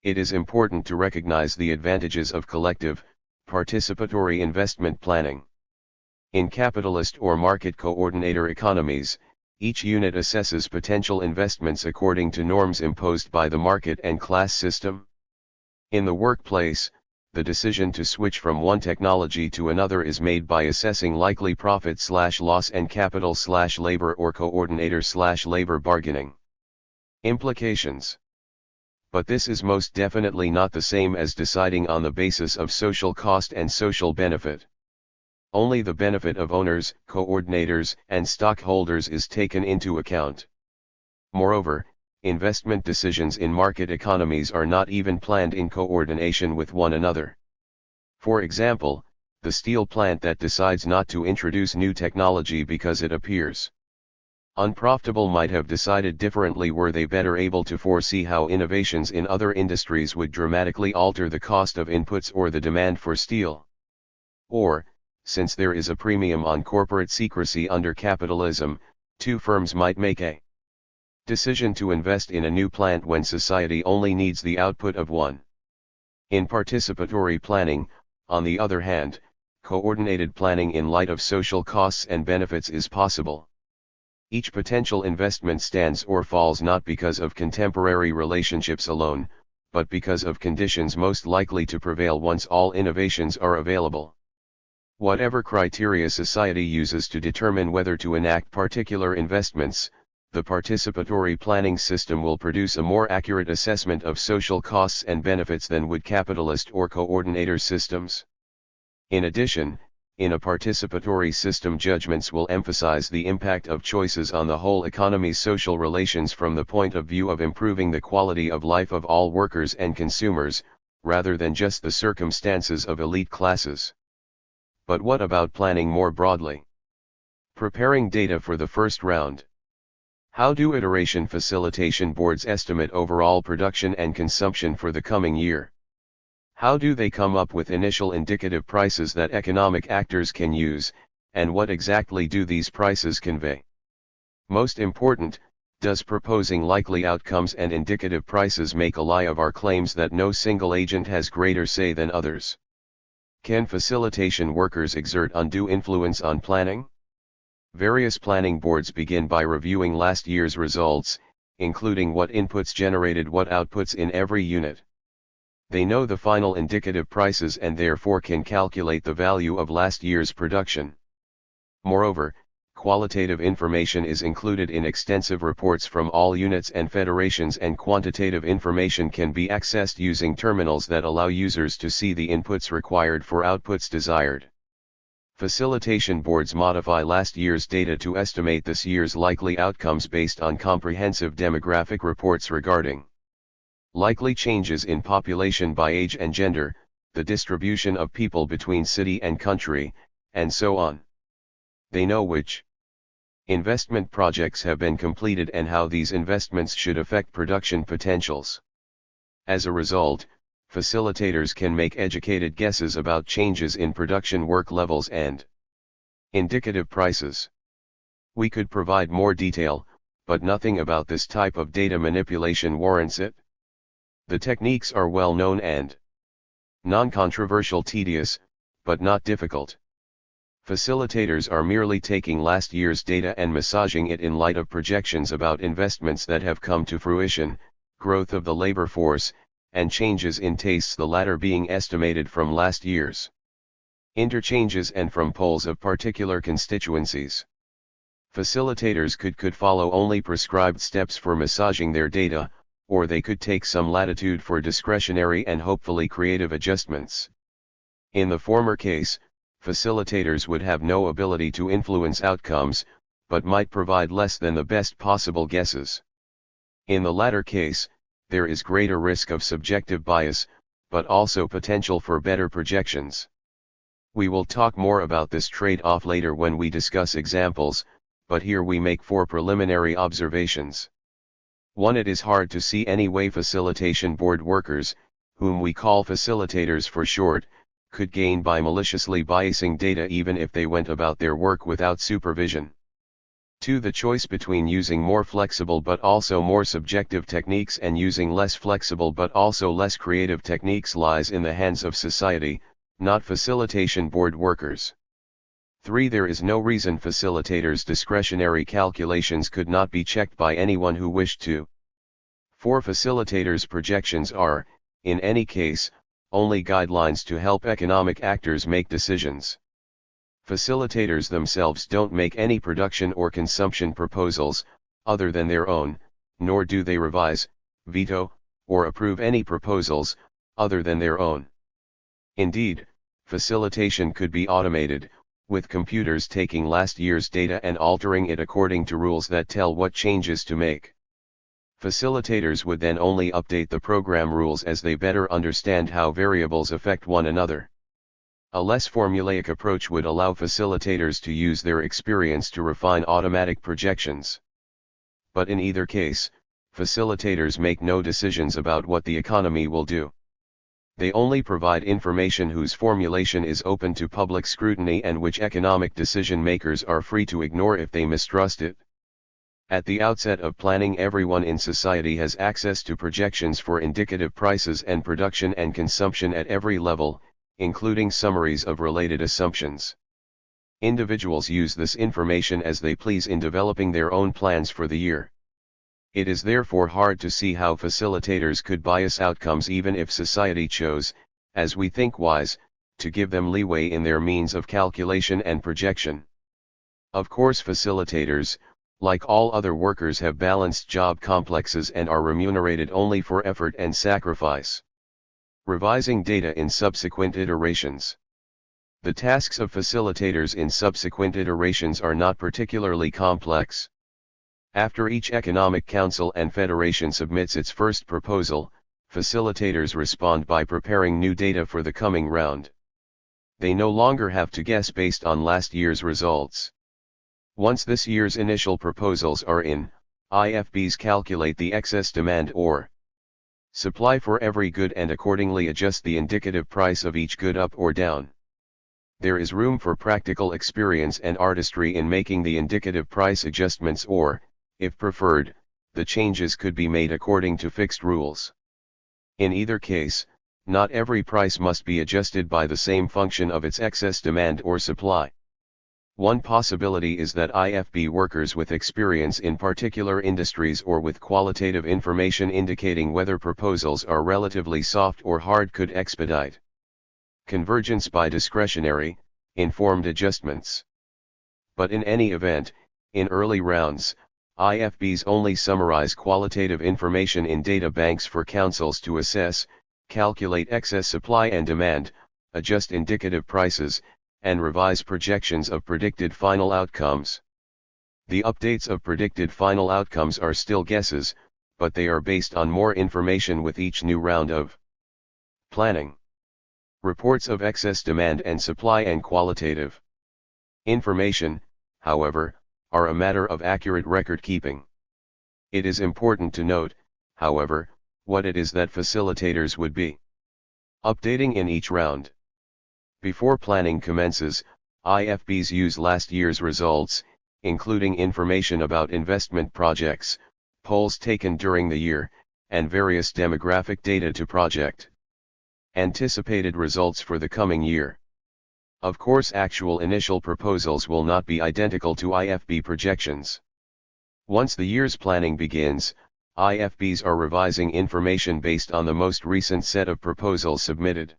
Speaker 1: It is important to recognize the advantages of collective, participatory investment planning. In capitalist or market coordinator economies, each unit assesses potential investments according to norms imposed by the market and class system. In the workplace, the decision to switch from one technology to another is made by assessing likely profit/loss and capital/labor or coordinator/labor bargaining implications. But this is most definitely not the same as deciding on the basis of social cost and social benefit. Only the benefit of owners, coordinators, and stockholders is taken into account. Moreover, investment decisions in market economies are not even planned in coordination with one another. For example, the steel plant that decides not to introduce new technology because it appears unprofitable might have decided differently were they better able to foresee how innovations in other industries would dramatically alter the cost of inputs or the demand for steel. Or, since there is a premium on corporate secrecy under capitalism, two firms might make a decision to invest in a new plant when society only needs the output of one. In participatory planning, on the other hand, coordinated planning in light of social costs and benefits is possible. Each potential investment stands or falls not because of contemporary relationships alone, but because of conditions most likely to prevail once all innovations are available. Whatever criteria society uses to determine whether to enact particular investments, the participatory planning system will produce a more accurate assessment of social costs and benefits than would capitalist or coordinator systems. In addition, in a participatory system, judgments will emphasize the impact of choices on the whole economy's social relations from the point of view of improving the quality of life of all workers and consumers, rather than just the circumstances of elite classes. But what about planning more broadly? Preparing data for the first round. How do iteration facilitation boards estimate overall production and consumption for the coming year? How do they come up with initial indicative prices that economic actors can use, and what exactly do these prices convey? Most important, does proposing likely outcomes and indicative prices make a lie of our claims that no single agent has greater say than others? Can facilitation workers exert undue influence on planning? Various planning boards begin by reviewing last year's results, including what inputs generated what outputs in every unit. They know the final indicative prices and therefore can calculate the value of last year's production. Moreover, qualitative information is included in extensive reports from all units and federations, and quantitative information can be accessed using terminals that allow users to see the inputs required for outputs desired. Facilitation boards modify last year's data to estimate this year's likely outcomes based on comprehensive demographic reports regarding likely changes in population by age and gender, the distribution of people between city and country, and so on. They know which investment projects have been completed and how these investments should affect production potentials. As a result, facilitators can make educated guesses about changes in production work levels and indicative prices. We could provide more detail, but nothing about this type of data manipulation warrants it. The techniques are well known and non-controversial, tedious, but not difficult. Facilitators are merely taking last year's data and massaging it in light of projections about investments that have come to fruition, growth of the labor force, and changes in tastes, the latter being estimated from last year's interchanges and from polls of particular constituencies. Facilitators could follow only prescribed steps for massaging their data, or they could take some latitude for discretionary and hopefully creative adjustments. In the former case, facilitators would have no ability to influence outcomes, but might provide less than the best possible guesses. In the latter case, there is greater risk of subjective bias, but also potential for better projections. We will talk more about this trade-off later when we discuss examples, but here we make 4 preliminary observations. 1. It is hard to see any way facilitation board workers, whom we call facilitators for short, could gain by maliciously biasing data even if they went about their work without supervision. 2. The choice between using more flexible but also more subjective techniques and using less flexible but also less creative techniques lies in the hands of society, not facilitation board workers. 3. There is no reason facilitators' discretionary calculations could not be checked by anyone who wished to. 4. Facilitators' projections are, in any case, only guidelines to help economic actors make decisions. Facilitators themselves don't make any production or consumption proposals, other than their own, nor do they revise, veto, or approve any proposals, other than their own. Indeed, facilitation could be automated, with computers taking last year's data and altering it according to rules that tell what changes to make. Facilitators would then only update the program rules as they better understand how variables affect one another. A less formulaic approach would allow facilitators to use their experience to refine automatic projections. But in either case, facilitators make no decisions about what the economy will do. They only provide information whose formulation is open to public scrutiny and which economic decision makers are free to ignore if they mistrust it. At the outset of planning, everyone in society has access to projections for indicative prices and production and consumption at every level, including summaries of related assumptions. Individuals use this information as they please in developing their own plans for the year. It is therefore hard to see how facilitators could bias outcomes even if society chose, as we think wise, to give them leeway in their means of calculation and projection. Of course, facilitators, like all other workers, have balanced job complexes and are remunerated only for effort and sacrifice. Revising data in subsequent iterations. The tasks of facilitators in subsequent iterations are not particularly complex. After each economic council and federation submits its first proposal, facilitators respond by preparing new data for the coming round. They no longer have to guess based on last year's results. Once this year's initial proposals are in, IFBs calculate the excess demand or supply for every good and accordingly adjust the indicative price of each good up or down. There is room for practical experience and artistry in making the indicative price adjustments, or, if preferred, the changes could be made according to fixed rules. In either case, not every price must be adjusted by the same function of its excess demand or supply. One possibility is that IFB workers with experience in particular industries or with qualitative information indicating whether proposals are relatively soft or hard could expedite convergence by discretionary, informed adjustments. But in any event, in early rounds, IFBs only summarize qualitative information in data banks for councils to assess, calculate excess supply and demand, adjust indicative prices, and revise projections of predicted final outcomes. The updates of predicted final outcomes are still guesses, but they are based on more information with each new round of planning. Reports of excess demand and supply and qualitative information, however, are a matter of accurate record keeping. It is important to note, however, what it is that facilitators would be updating in each round. Before planning commences, IFBs use last year's results, including information about investment projects, polls taken during the year, and various demographic data to project anticipated results for the coming year. Of course, actual initial proposals will not be identical to IFB projections. Once the year's planning begins, IFBs are revising information based on the most recent set of proposals submitted.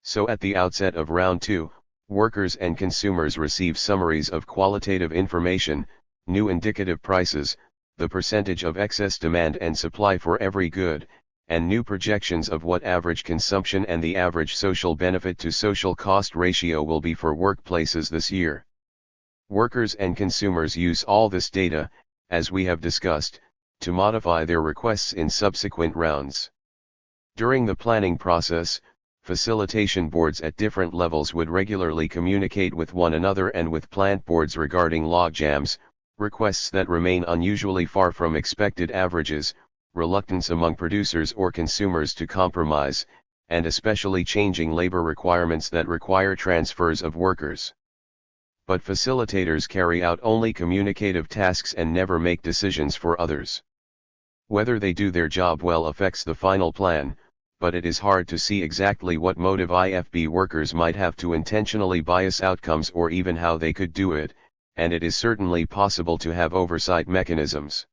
Speaker 1: So at the outset of round 2, workers and consumers receive summaries of qualitative information, new indicative prices, the percentage of excess demand and supply for every good, and new projections of what average consumption and the average social benefit to social cost ratio will be for workplaces this year. Workers and consumers use all this data, as we have discussed, to modify their requests in subsequent rounds. During the planning process, facilitation boards at different levels would regularly communicate with one another and with plant boards regarding logjams, requests that remain unusually far from expected averages, reluctance among producers or consumers to compromise, and especially changing labor requirements that require transfers of workers. But facilitators carry out only communicative tasks and never make decisions for others. Whether they do their job well affects the final plan, but it is hard to see exactly what motive IFB workers might have to intentionally bias outcomes or even how they could do it, and it is certainly possible to have oversight mechanisms.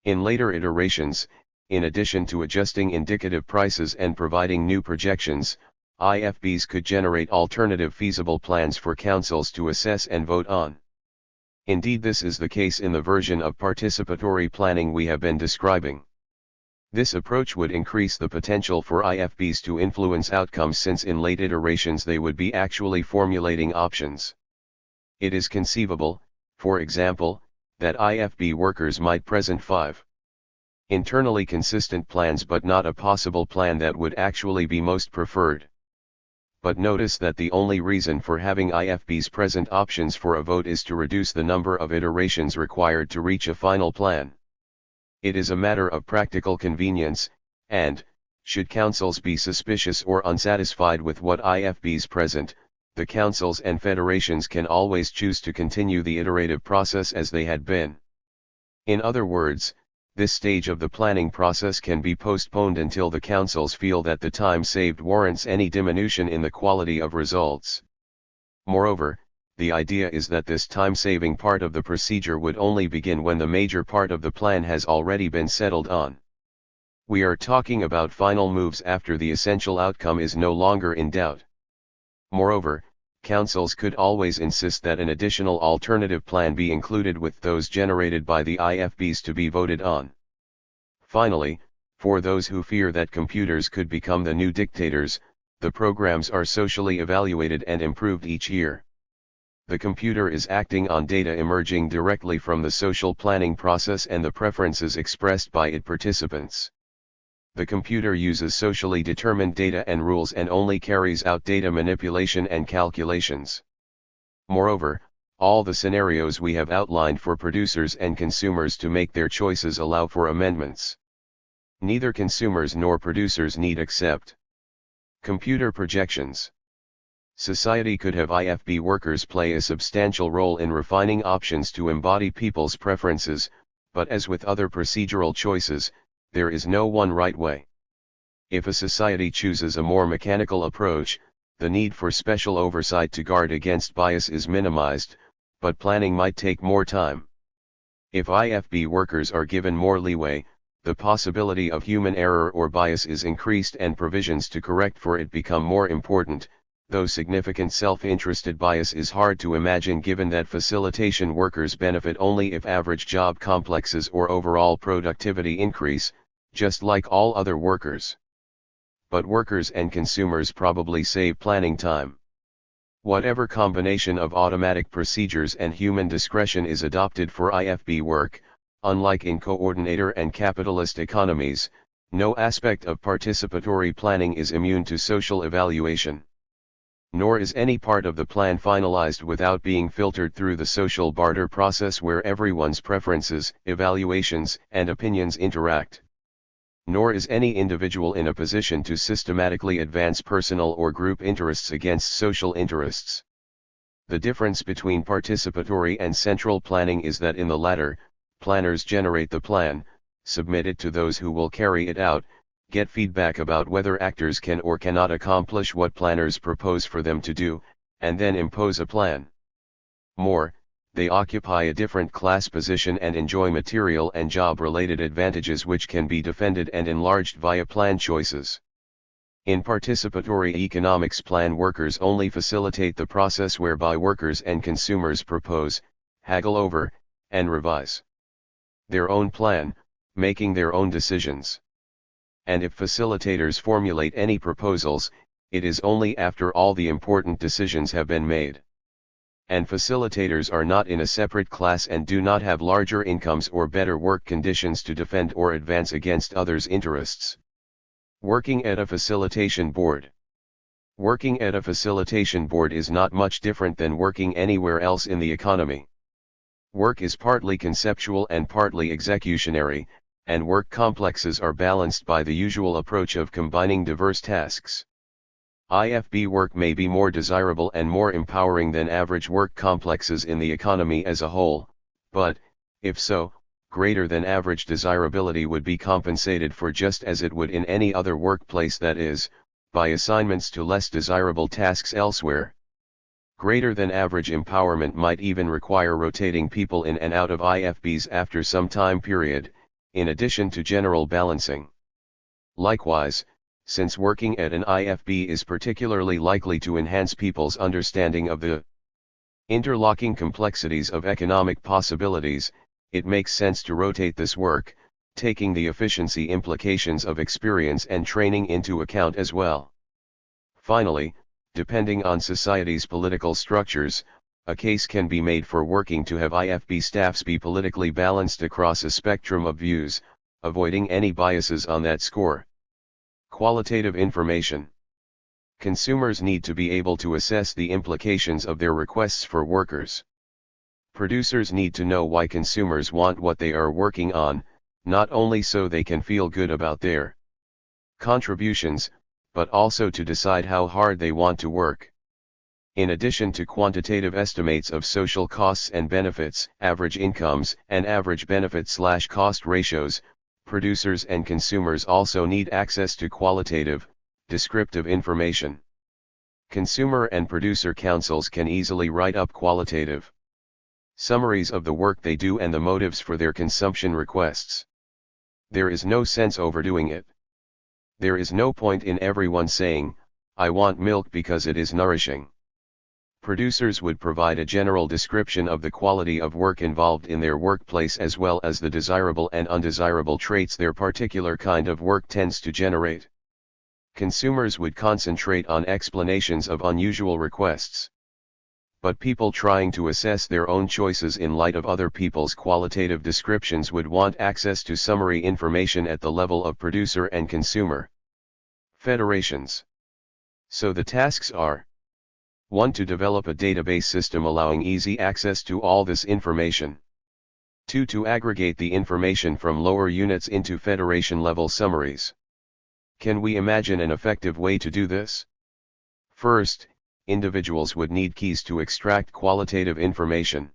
Speaker 1: In later iterations, in addition to adjusting indicative prices and providing new projections, IFBs could generate alternative feasible plans for councils to assess and vote on. Indeed, this is the case in the version of participatory planning we have been describing. This approach would increase the potential for IFBs to influence outcomes, since in late iterations they would be actually formulating options. It is conceivable, for example, that IFB workers might present 5 internally consistent plans but not a possible plan that would actually be most preferred. But notice that the only reason for having IFBs present options for a vote is to reduce the number of iterations required to reach a final plan. It is a matter of practical convenience, and, should councils be suspicious or unsatisfied with what IFBs present, the councils and federations can always choose to continue the iterative process as they had been. In other words, this stage of the planning process can be postponed until the councils feel that the time saved warrants any diminution in the quality of results. Moreover, the idea is that this time-saving part of the procedure would only begin when the major part of the plan has already been settled on. We are talking about final moves after the essential outcome is no longer in doubt. Moreover, councils could always insist that an additional alternative plan be included with those generated by the IFBs to be voted on. Finally, for those who fear that computers could become the new dictators, the programs are socially evaluated and improved each year. The computer is acting on data emerging directly from the social planning process and the preferences expressed by its participants. The computer uses socially determined data and rules and only carries out data manipulation and calculations. Moreover, all the scenarios we have outlined for producers and consumers to make their choices allow for amendments. Neither consumers nor producers need accept computer projections. Society could have IFB workers play a substantial role in refining options to embody people's preferences, but as with other procedural choices, there is no one right way. If a society chooses a more mechanical approach, the need for special oversight to guard against bias is minimized, but planning might take more time. If IFB workers are given more leeway, the possibility of human error or bias is increased and provisions to correct for it become more important, though significant self-interested bias is hard to imagine given that facilitation workers benefit only if average job complexes or overall productivity increase, just like all other workers. But workers and consumers probably save planning time. Whatever combination of automatic procedures and human discretion is adopted for IFB work, unlike in coordinator and capitalist economies, no aspect of participatory planning is immune to social evaluation. Nor is any part of the plan finalized without being filtered through the social barter process where everyone's preferences, evaluations, and opinions interact. Nor is any individual in a position to systematically advance personal or group interests against social interests. The difference between participatory and central planning is that in the latter, planners generate the plan, submit it to those who will carry it out, get feedback about whether actors can or cannot accomplish what planners propose for them to do, and then impose a plan. More, they occupy a different class position and enjoy material and job-related advantages which can be defended and enlarged via plan choices. In participatory economics, plan workers only facilitate the process whereby workers and consumers propose, haggle over, and revise their own plan, making their own decisions. And if facilitators formulate any proposals, it is only after all the important decisions have been made. And facilitators are not in a separate class and do not have larger incomes or better work conditions to defend or advance against others' interests. Working at a facilitation board. Working at a facilitation board is not much different than working anywhere else in the economy. Work is partly conceptual and partly executionary, and work complexes are balanced by the usual approach of combining diverse tasks. IFB work may be more desirable and more empowering than average work complexes in the economy as a whole, but, if so, greater than average desirability would be compensated for just as it would in any other workplace, that is, by assignments to less desirable tasks elsewhere. Greater than average empowerment might even require rotating people in and out of IFBs after some time period, in addition to general balancing. Likewise, since working at an IFB is particularly likely to enhance people's understanding of the interlocking complexities of economic possibilities, it makes sense to rotate this work, taking the efficiency implications of experience and training into account as well. Finally, depending on society's political structures, a case can be made for working to have IFB staffs be politically balanced across a spectrum of views, avoiding any biases on that score. Qualitative information. Consumers need to be able to assess the implications of their requests for workers. Producers need to know why consumers want what they are working on, not only so they can feel good about their contributions, but also to decide how hard they want to work. In addition to quantitative estimates of social costs and benefits, average incomes, and average benefit/cost ratios, producers and consumers also need access to qualitative, descriptive information. Consumer and producer councils can easily write up qualitative summaries of the work they do and the motives for their consumption requests. There is no sense overdoing it. There is no point in everyone saying, "I want milk because it is nourishing." Producers would provide a general description of the quality of work involved in their workplace as well as the desirable and undesirable traits their particular kind of work tends to generate. Consumers would concentrate on explanations of unusual requests. But people trying to assess their own choices in light of other people's qualitative descriptions would want access to summary information at the level of producer and consumer federations. So the tasks are: 1. To develop a database system allowing easy access to all this information. 2. To aggregate the information from lower units into federation-level summaries. Can we imagine an effective way to do this? First, individuals would need keys to extract qualitative information.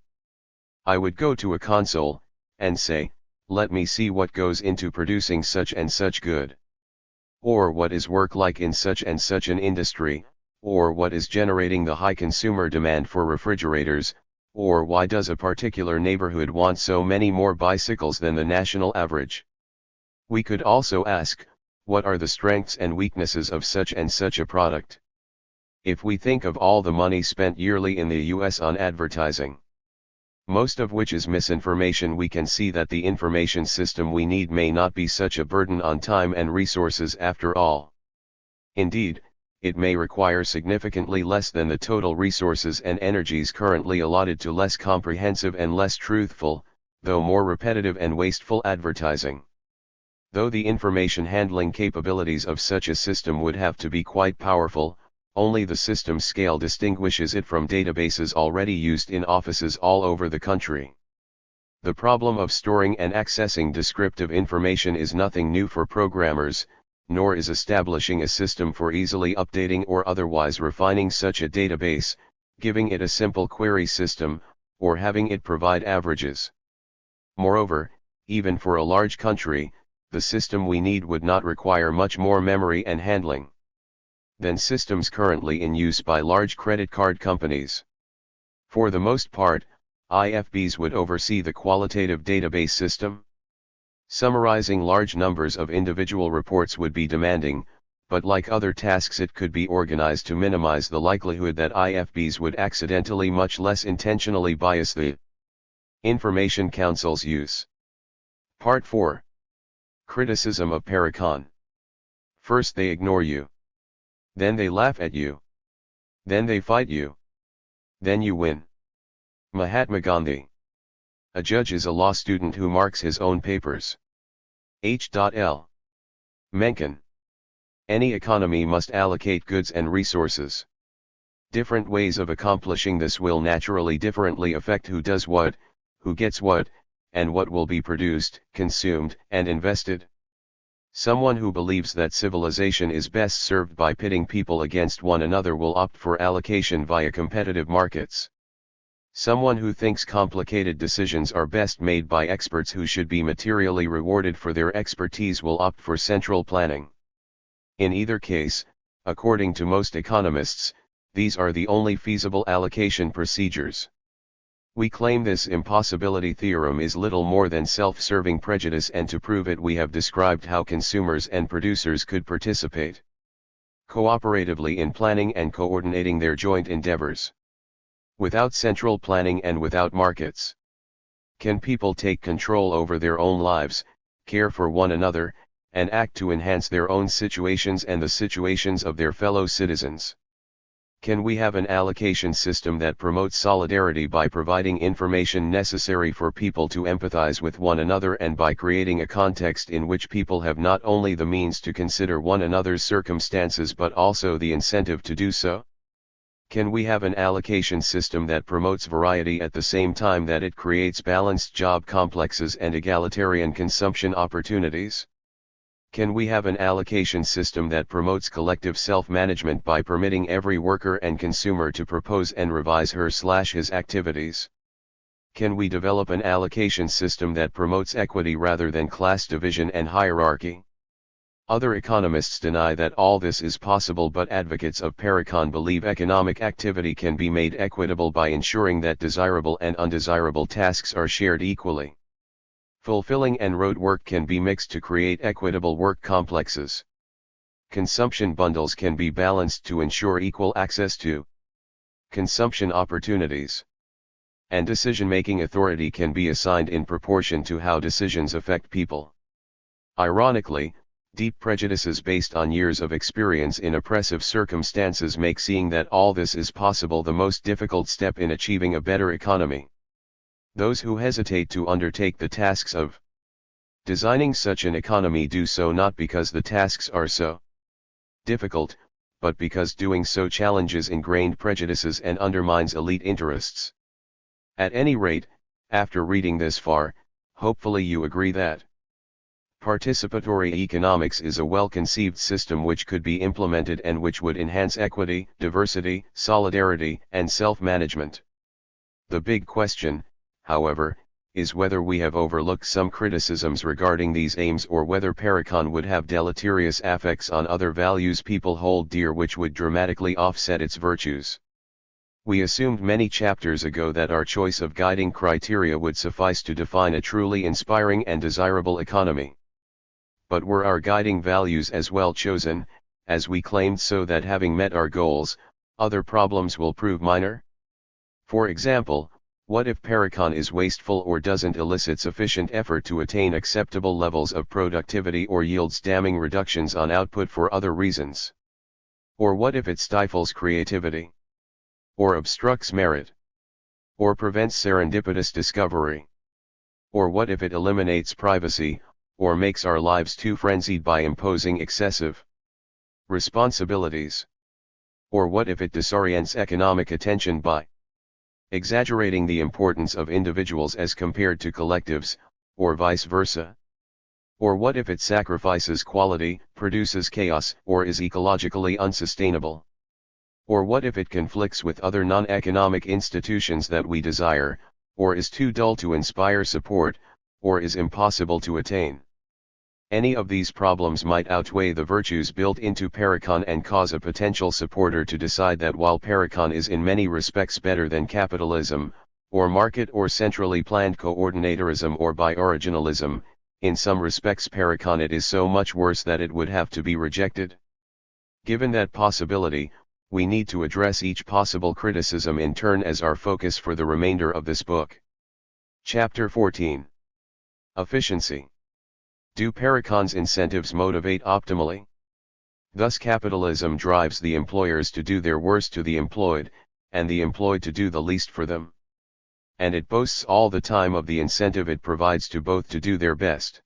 Speaker 1: I would go to a console, and say, "Let me see what goes into producing such and such good." Or what is work like in such and such an industry, or what is generating the high consumer demand for refrigerators, or why does a particular neighborhood want so many more bicycles than the national average. We could also ask, what are the strengths and weaknesses of such and such a product? If we think of all the money spent yearly in the US on advertising, most of which is misinformation, we can see that the information system we need may not be such a burden on time and resources after all. Indeed, it may require significantly less than the total resources and energies currently allotted to less comprehensive and less truthful, though more repetitive and wasteful advertising. Though the information handling capabilities of such a system would have to be quite powerful, Only the system scale distinguishes it from databases already used in offices all over the country. The problem of storing and accessing descriptive information is nothing new for programmers, nor is establishing a system for easily updating or otherwise refining such a database, giving it a simple query system, or having it provide averages. Moreover, even for a large country, the system we need would not require much more memory and handling than systems currently in use by large credit card companies. For the most part, IFBs would oversee the qualitative database system. Summarizing large numbers of individual reports would be demanding, but like other tasks it could be organized to minimize the likelihood that IFBs would accidentally much less intentionally bias the Information Council's use. Part 4. Criticism of Parecon. First they ignore you. Then they laugh at you. Then they fight you. Then you win. Mahatma Gandhi. A judge is a law student who marks his own papers. H.L. Mencken. Any economy must allocate goods and resources. Different ways of accomplishing this will naturally differently affect who does what, who gets what, and what will be produced, consumed, and invested. Someone who believes that civilization is best served by pitting people against one another will opt for allocation via competitive markets. Someone who thinks complicated decisions are best made by experts who should be materially rewarded for their expertise will opt for central planning. In either case, according to most economists, these are the only feasible allocation procedures. We claim this impossibility theorem is little more than self-serving prejudice, and to prove it we have described how consumers and producers could participate cooperatively in planning and coordinating their joint endeavors. Without central planning and without markets, can people take control over their own lives, care for one another, and act to enhance their own situations and the situations of their fellow citizens? Can we have an allocation system that promotes solidarity by providing information necessary for people to empathize with one another and by creating a context in which people have not only the means to consider one another's circumstances but also the incentive to do so? Can we have an allocation system that promotes variety at the same time that it creates balanced job complexes and egalitarian consumption opportunities? Can we have an allocation system that promotes collective self-management by permitting every worker and consumer to propose and revise her/his activities? Can we develop an allocation system that promotes equity rather than class division and hierarchy? Other economists deny that all this is possible, but advocates of Parecon believe economic activity can be made equitable by ensuring that desirable and undesirable tasks are shared equally. Fulfilling and rote work can be mixed to create equitable work complexes. Consumption bundles can be balanced to ensure equal access to consumption opportunities. And decision-making authority can be assigned in proportion to how decisions affect people. Ironically, deep prejudices based on years of experience in oppressive circumstances make seeing that all this is possible the most difficult step in achieving a better economy. Those who hesitate to undertake the tasks of designing such an economy do so not because the tasks are so difficult, but because doing so challenges ingrained prejudices and undermines elite interests. At any rate, after reading this far, hopefully you agree that participatory economics is a well-conceived system which could be implemented and which would enhance equity, diversity, solidarity, and self-management. The big question, however, is whether we have overlooked some criticisms regarding these aims, or whether Parecon would have deleterious effects on other values people hold dear which would dramatically offset its virtues. We assumed many chapters ago that our choice of guiding criteria would suffice to define a truly inspiring and desirable economy. But were our guiding values as well chosen, as we claimed, so that having met our goals, other problems will prove minor? For example, what if Parecon is wasteful or doesn't elicit sufficient effort to attain acceptable levels of productivity, or yields damning reductions on output for other reasons? Or what if it stifles creativity? Or obstructs merit? Or prevents serendipitous discovery? Or what if it eliminates privacy, or makes our lives too frenzied by imposing excessive responsibilities? Or what if it disorients economic attention by exaggerating the importance of individuals as compared to collectives, or vice versa? Or what if it sacrifices quality, produces chaos, or is ecologically unsustainable? Or what if it conflicts with other non-economic institutions that we desire, or is too dull to inspire support, or is impossible to attain? Any of these problems might outweigh the virtues built into Parecon and cause a potential supporter to decide that while Parecon is in many respects better than capitalism, or market or centrally planned coordinatorism or bi-originalism, in some respects Parecon it is so much worse that it would have to be rejected. Given that possibility, we need to address each possible criticism in turn as our focus for the remainder of this book. Chapter 14. Efficiency. Do Parecon's incentives motivate optimally? Thus capitalism drives the employers to do their worst to the employed, and the employed to do the least for them. And it boasts all the time of the incentive it provides to both to do their best.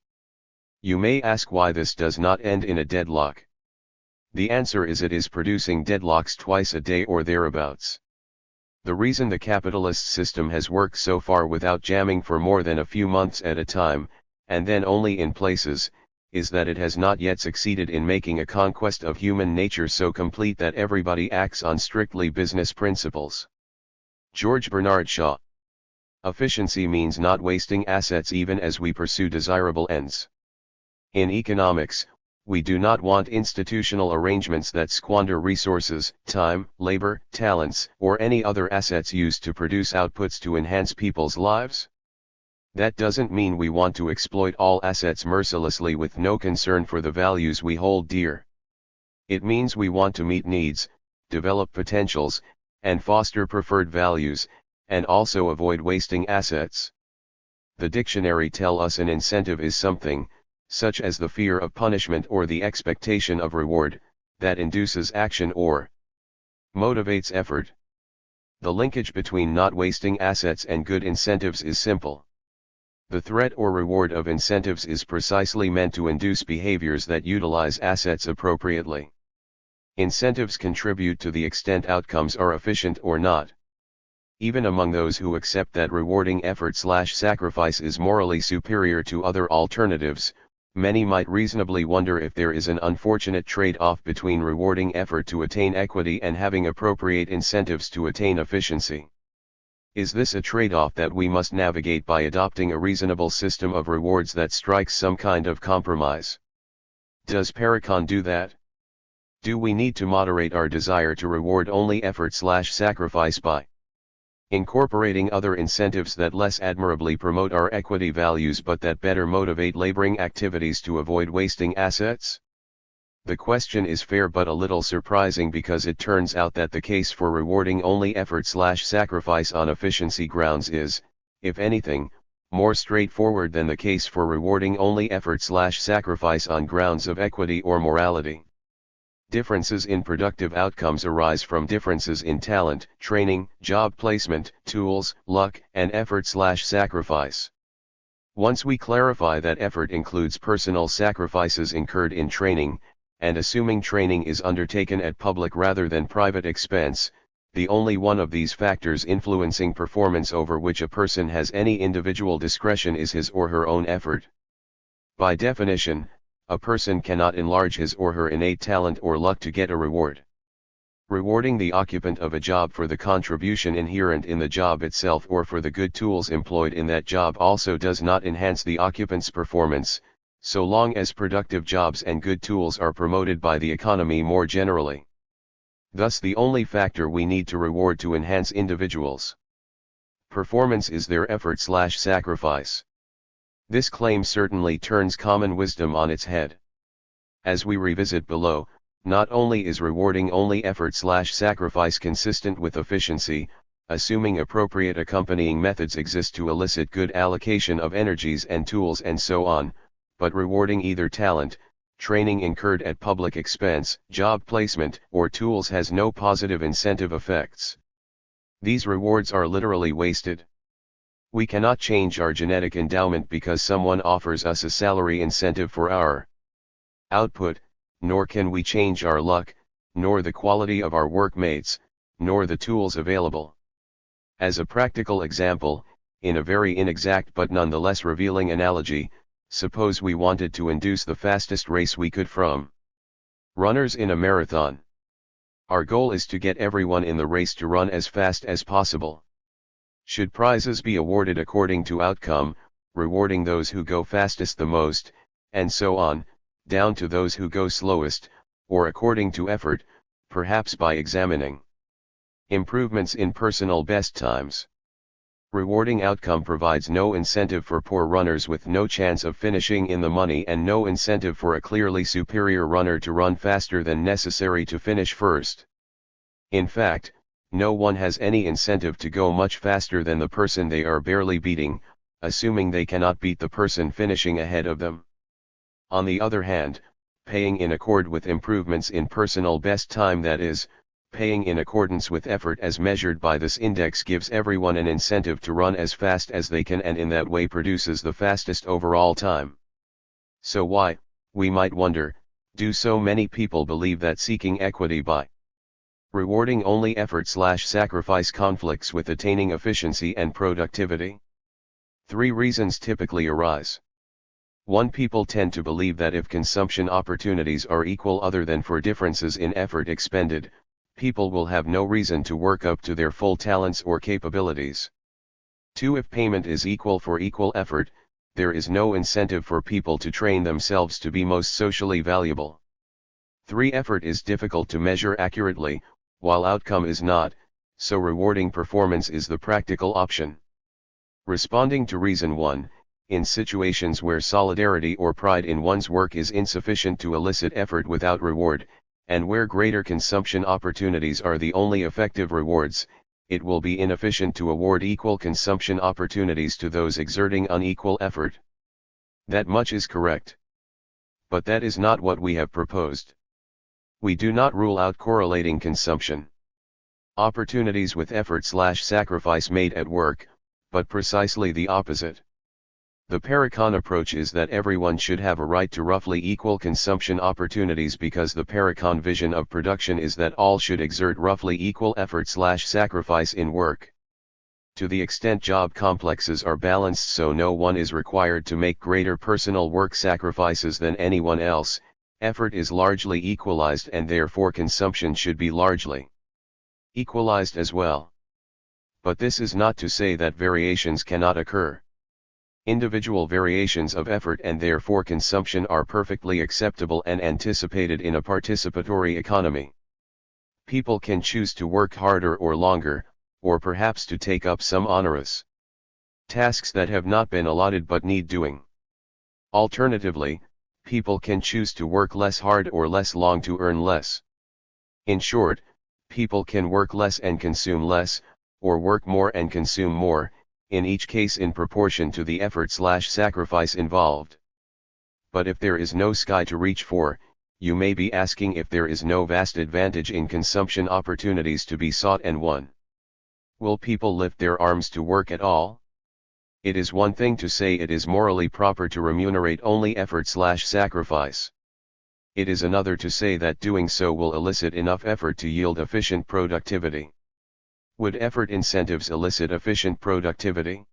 Speaker 1: You may ask why this does not end in a deadlock. The answer is it is producing deadlocks twice a day or thereabouts. The reason the capitalist system has worked so far without jamming for more than a few months at a time, and then only in places, is that it has not yet succeeded in making a conquest of human nature so complete that everybody acts on strictly business principles. George Bernard Shaw. Efficiency means not wasting assets even as we pursue desirable ends. In economics, we do not want institutional arrangements that squander resources, time, labor, talents, or any other assets used to produce outputs to enhance people's lives. That doesn't mean we want to exploit all assets mercilessly with no concern for the values we hold dear. It means we want to meet needs, develop potentials, and foster preferred values, and also avoid wasting assets. The dictionary tells us an incentive is something, such as the fear of punishment or the expectation of reward, that induces action or motivates effort. The linkage between not wasting assets and good incentives is simple. The threat or reward of incentives is precisely meant to induce behaviors that utilize assets appropriately. Incentives contribute to the extent outcomes are efficient or not. Even among those who accept that rewarding effort/sacrifice is morally superior to other alternatives, many might reasonably wonder if there is an unfortunate trade-off between rewarding effort to attain equity and having appropriate incentives to attain efficiency. Is this a trade-off that we must navigate by adopting a reasonable system of rewards that strikes some kind of compromise? Does Parecon do that? Do we need to moderate our desire to reward only effort/sacrifice by incorporating other incentives that less admirably promote our equity values but that better motivate laboring activities to avoid wasting assets? The question is fair but a little surprising because it turns out that the case for rewarding only effort/sacrifice on efficiency grounds is, if anything, more straightforward than the case for rewarding only effort/sacrifice on grounds of equity or morality. Differences in productive outcomes arise from differences in talent, training, job placement, tools, luck, and effort/sacrifice. Once we clarify that effort includes personal sacrifices incurred in training, and assuming training is undertaken at public rather than private expense, the only one of these factors influencing performance over which a person has any individual discretion is his or her own effort. By definition, a person cannot enlarge his or her innate talent or luck to get a reward. Rewarding the occupant of a job for the contribution inherent in the job itself or for the good tools employed in that job also does not enhance the occupant's performance, so long as productive jobs and good tools are promoted by the economy more generally. Thus the only factor we need to reward to enhance individuals' performance is their effort/sacrifice. This claim certainly turns common wisdom on its head. As we revisit below, not only is rewarding only effort/sacrifice consistent with efficiency, assuming appropriate accompanying methods exist to elicit good allocation of energies and tools and so on, but rewarding either talent, training incurred at public expense, job placement, or tools has no positive incentive effects. These rewards are literally wasted. We cannot change our genetic endowment because someone offers us a salary incentive for our output, nor can we change our luck, nor the quality of our workmates, nor the tools available. As a practical example, in a very inexact but nonetheless revealing analogy, suppose we wanted to induce the fastest race we could from runners in a marathon. Our goal is to get everyone in the race to run as fast as possible. Should prizes be awarded according to outcome, rewarding those who go fastest the most, and so on, down to those who go slowest, or according to effort, perhaps by examining improvements in personal best times. Rewarding outcome provides no incentive for poor runners with no chance of finishing in the money and no incentive for a clearly superior runner to run faster than necessary to finish first. In fact, no one has any incentive to go much faster than the person they are barely beating, assuming they cannot beat the person finishing ahead of them. On the other hand, paying in accord with improvements in personal best time, that is, paying in accordance with effort as measured by this index, gives everyone an incentive to run as fast as they can and in that way produces the fastest overall time. So why, we might wonder, do so many people believe that seeking equity by rewarding only effort/sacrifice conflicts with attaining efficiency and productivity? 3 reasons typically arise. 1. People tend to believe that if consumption opportunities are equal other than for differences in effort expended, people will have no reason to work up to their full talents or capabilities. 2. If payment is equal for equal effort, there is no incentive for people to train themselves to be most socially valuable. 3. Effort is difficult to measure accurately, while outcome is not, so rewarding performance is the practical option. Responding to reason 1, in situations where solidarity or pride in one's work is insufficient to elicit effort without reward, and where greater consumption opportunities are the only effective rewards, it will be inefficient to award equal consumption opportunities to those exerting unequal effort. That much is correct. But that is not what we have proposed. We do not rule out correlating consumption opportunities with effort/sacrifice made at work, but precisely the opposite. The Parecon approach is that everyone should have a right to roughly equal consumption opportunities because the Parecon vision of production is that all should exert roughly equal effort/sacrifice in work. To the extent job complexes are balanced so no one is required to make greater personal work sacrifices than anyone else, effort is largely equalized and therefore consumption should be largely equalized as well. But this is not to say that variations cannot occur. Individual variations of effort and therefore consumption are perfectly acceptable and anticipated in a participatory economy. People can choose to work harder or longer, or perhaps to take up some onerous tasks that have not been allotted but need doing. Alternatively, people can choose to work less hard or less long to earn less. In short, people can work less and consume less, or work more and consume more, in each case in proportion to the effort/sacrifice involved. But if there is no sky to reach for, you may be asking if there is no vast advantage in consumption opportunities to be sought and won. Will people lift their arms to work at all? It is one thing to say it is morally proper to remunerate only effort/sacrifice. It is another to say that doing so will elicit enough effort to yield efficient productivity. Would effort incentives elicit efficient productivity?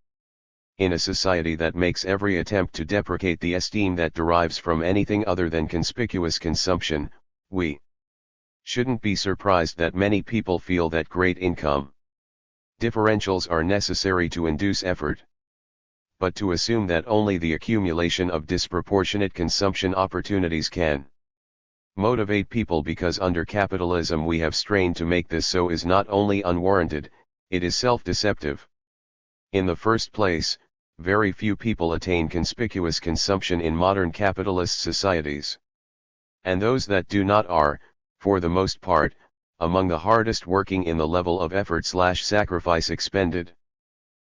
Speaker 1: In a society that makes every attempt to deprecate the esteem that derives from anything other than conspicuous consumption, we shouldn't be surprised that many people feel that great income differentials are necessary to induce effort. But to assume that only the accumulation of disproportionate consumption opportunities can motivate people because under capitalism we have strained to make this so is not only unwarranted, it is self-deceptive. In the first place, very few people attain conspicuous consumption in modern capitalist societies. And those that do not are, for the most part, among the hardest working in the level of effort/sacrifice expended.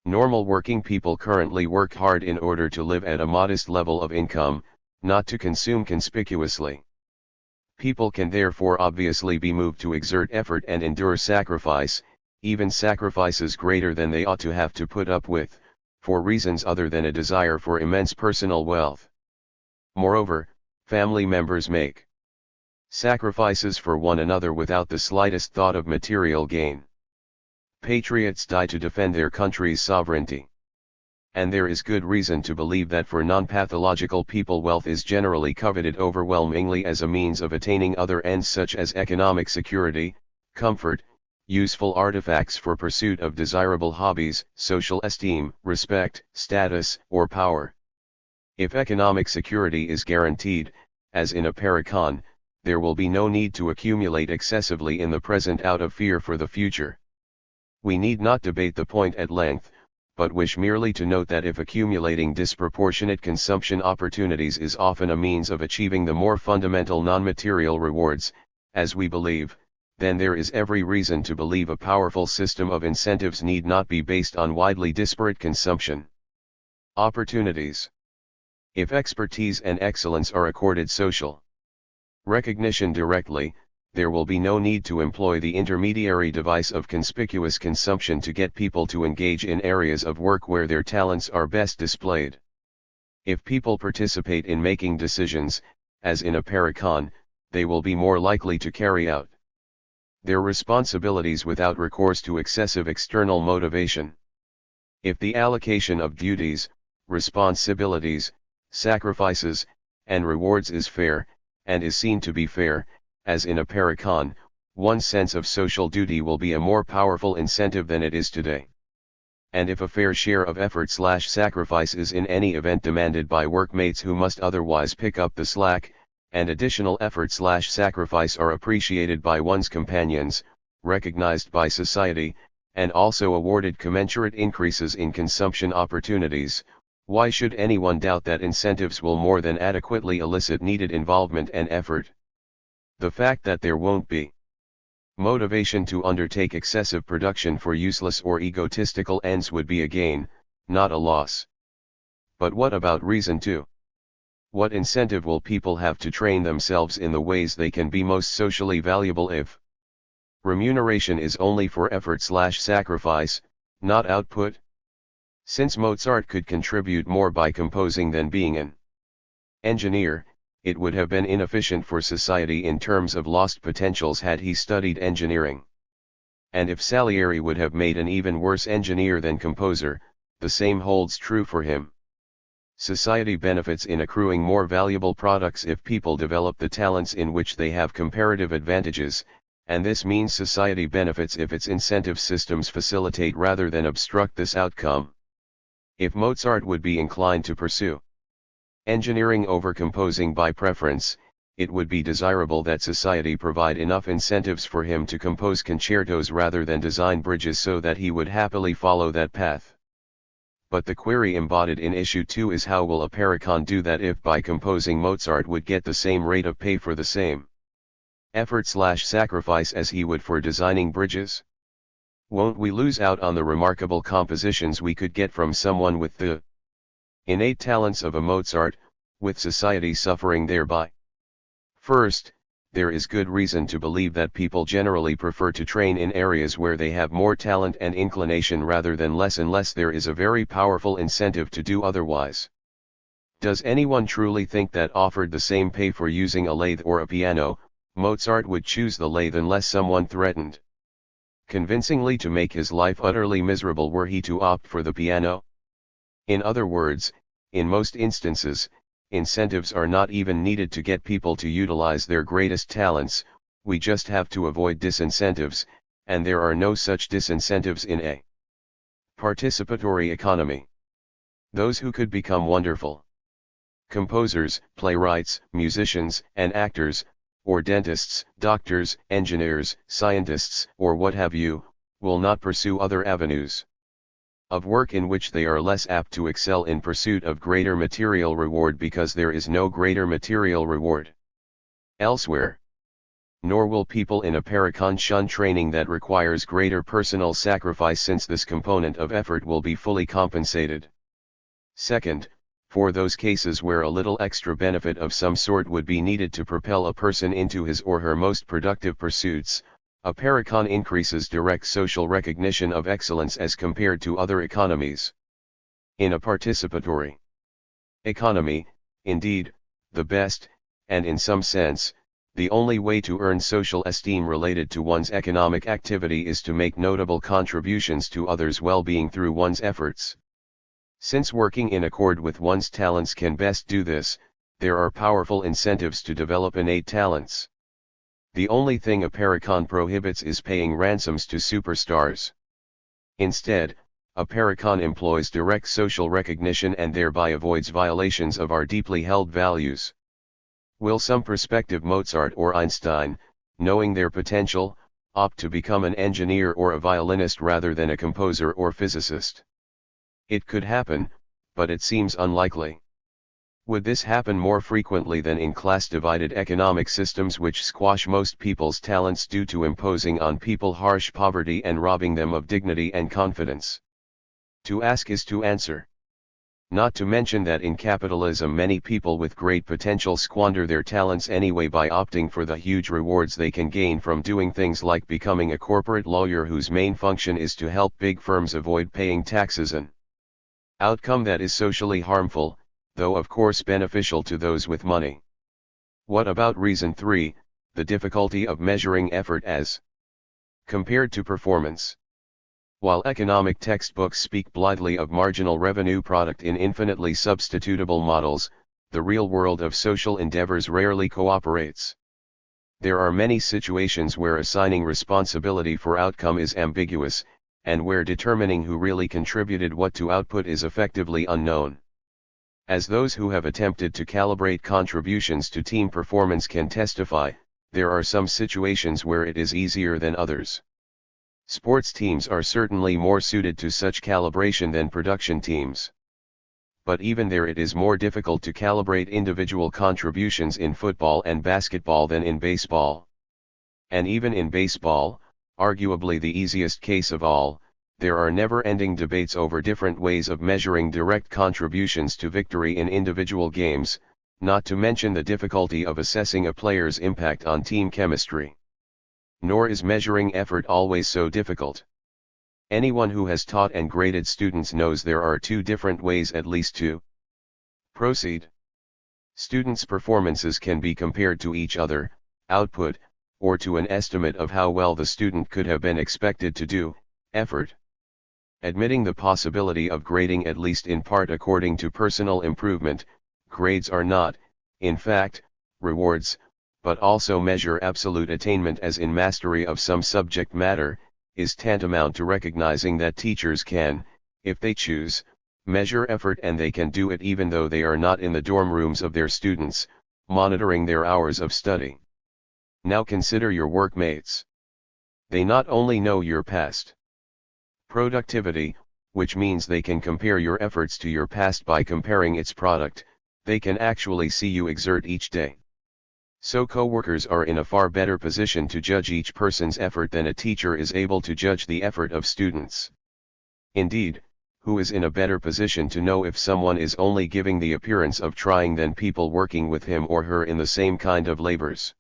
Speaker 1: Normal working people currently work hard in order to live at a modest level of income, not to consume conspicuously. People can therefore obviously be moved to exert effort and endure sacrifice, even sacrifices greater than they ought to have to put up with, for reasons other than a desire for immense personal wealth. Moreover, family members make Sacrifices for one another without the slightest thought of material gain. Patriots die to defend their country's sovereignty. And there is good reason to believe that for non-pathological people wealth is generally coveted overwhelmingly as a means of attaining other ends such as economic security, comfort, useful artifacts for pursuit of desirable hobbies, social esteem, respect, status, or power. If economic security is guaranteed, as in a Parecon, there will be no need to accumulate excessively in the present out of fear for the future. We need not debate the point at length, but wish merely to note that if accumulating disproportionate consumption opportunities is often a means of achieving the more fundamental non-material rewards, as we believe, then there is every reason to believe a powerful system of incentives need not be based on widely disparate consumption opportunities. If expertise and excellence are accorded social recognition directly, there will be no need to employ the intermediary device of conspicuous consumption to get people to engage in areas of work where their talents are best displayed. If people participate in making decisions, as in a Parecon, they will be more likely to carry out their responsibilities without recourse to excessive external motivation. If the allocation of duties, responsibilities, sacrifices, and rewards is fair, and is seen to be fair, as in a Parecon, one's sense of social duty will be a more powerful incentive than it is today. And if a fair share of effort/sacrifice is in any event demanded by workmates who must otherwise pick up the slack, and additional effort/sacrifice are appreciated by one's companions, recognized by society, and also awarded commensurate increases in consumption opportunities, why should anyone doubt that incentives will more than adequately elicit needed involvement and effort? The fact that there won't be motivation to undertake excessive production for useless or egotistical ends would be a gain, not a loss. But what about reason 2? What incentive will people have to train themselves in the ways they can be most socially valuable if remuneration is only for effort/sacrifice, not output? Since Mozart could contribute more by composing than being an engineer, it would have been inefficient for society in terms of lost potentials had he studied engineering. And if Salieri would have made an even worse engineer than composer, the same holds true for him. Society benefits in accruing more valuable products if people develop the talents in which they have comparative advantages, and this means society benefits if its incentive systems facilitate rather than obstruct this outcome. If Mozart would be inclined to pursue engineering over composing by preference, it would be desirable that society provide enough incentives for him to compose concertos rather than design bridges so that he would happily follow that path. But the query embodied in issue 2 is how will a Parecon do that if by composing Mozart would get the same rate of pay for the same effort/sacrifice as he would for designing bridges? Won't we lose out on the remarkable compositions we could get from someone with the innate talents of a Mozart, with society suffering thereby? First, there is good reason to believe that people generally prefer to train in areas where they have more talent and inclination rather than less unless there is a very powerful incentive to do otherwise. Does anyone truly think that offered the same pay for using a lathe or a piano, Mozart would choose the lathe unless someone threatened convincingly to make his life utterly miserable were he to opt for the piano? In other words, in most instances, incentives are not even needed to get people to utilize their greatest talents, we just have to avoid disincentives, and there are no such disincentives in a participatory economy. Those who could become wonderful composers, playwrights, musicians, and actors, or dentists, doctors, engineers, scientists, or what have you, will not pursue other avenues of work in which they are less apt to excel in pursuit of greater material reward because there is no greater material reward elsewhere. Nor will people in a Parecon shun training that requires greater personal sacrifice since this component of effort will be fully compensated. Second, for those cases where a little extra benefit of some sort would be needed to propel a person into his or her most productive pursuits, a Parecon increases direct social recognition of excellence as compared to other economies. In a participatory economy, indeed, the best, and in some sense, The only way to earn social esteem related to one's economic activity is to make notable contributions to others' well-being through one's efforts. Since working in accord with one's talents can best do this, there are powerful incentives to develop innate talents. The only thing a Parecon prohibits is paying ransoms to superstars. Instead, a Parecon employs direct social recognition and thereby avoids violations of our deeply held values. Will some prospective Mozart or Einstein, knowing their potential, opt to become an engineer or a violinist rather than a composer or physicist? It could happen, but it seems unlikely. Would this happen more frequently than in class-divided economic systems which squash most people's talents due to imposing on people harsh poverty and robbing them of dignity and confidence? To ask is to answer. Not to mention that in capitalism many people with great potential squander their talents anyway by opting for the huge rewards they can gain from doing things like becoming a corporate lawyer whose main function is to help big firms avoid paying taxes, an outcome that is socially harmful, though of course beneficial to those with money. What about reason 3, the difficulty of measuring effort as compared to performance? While economic textbooks speak blithely of marginal revenue product in infinitely substitutable models, the real world of social endeavors rarely cooperates. There are many situations where assigning responsibility for outcome is ambiguous, and where determining who really contributed what to output is effectively unknown. As those who have attempted to calibrate contributions to team performance can testify, there are some situations where it is easier than others. Sports teams are certainly more suited to such calibration than production teams. But even there it is more difficult to calibrate individual contributions in football and basketball than in baseball. And even in baseball, arguably the easiest case of all, there are never-ending debates over different ways of measuring direct contributions to victory in individual games, not to mention the difficulty of assessing a player's impact on team chemistry. Nor is measuring effort always so difficult. Anyone who has taught and graded students knows there are two different ways at least to proceed. Students' performances can be compared to each other, output, or to an estimate of how well the student could have been expected to do, effort. Admitting the possibility of grading at least in part according to personal improvement, grades are not, in fact, rewards, but also measure absolute attainment as in mastery of some subject matter, is tantamount to recognizing that teachers can, if they choose, measure effort, and they can do it even though they are not in the dorm rooms of their students, monitoring their hours of study. Now consider your workmates. They not only know your past productivity, which means they can compare your efforts to your past by comparing its product, they can actually see you exert each day. So co-workers are in a far better position to judge each person's effort than a teacher is able to judge the effort of students. Indeed, who is in a better position to know if someone is only giving the appearance of trying than people working with him or her in the same kind of labors?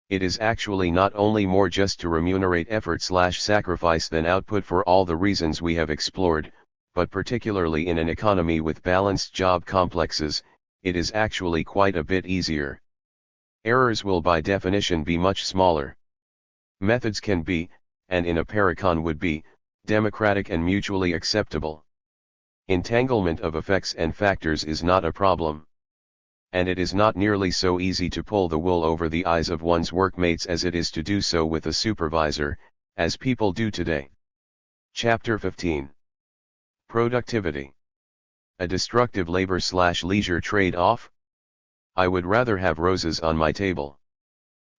Speaker 1: It is actually not only more just to remunerate effort/sacrifice than output for all the reasons we have explored, but particularly in an economy with balanced job complexes, it is actually quite a bit easier. Errors will by definition be much smaller. Methods can be, and in a Parecon would be, democratic and mutually acceptable. Entanglement of effects and factors is not a problem. And it is not nearly so easy to pull the wool over the eyes of one's workmates as it is to do so with a supervisor, as people do today. Chapter 15. Productivity. A destructive labor/leisure trade-off? I would rather have roses on my table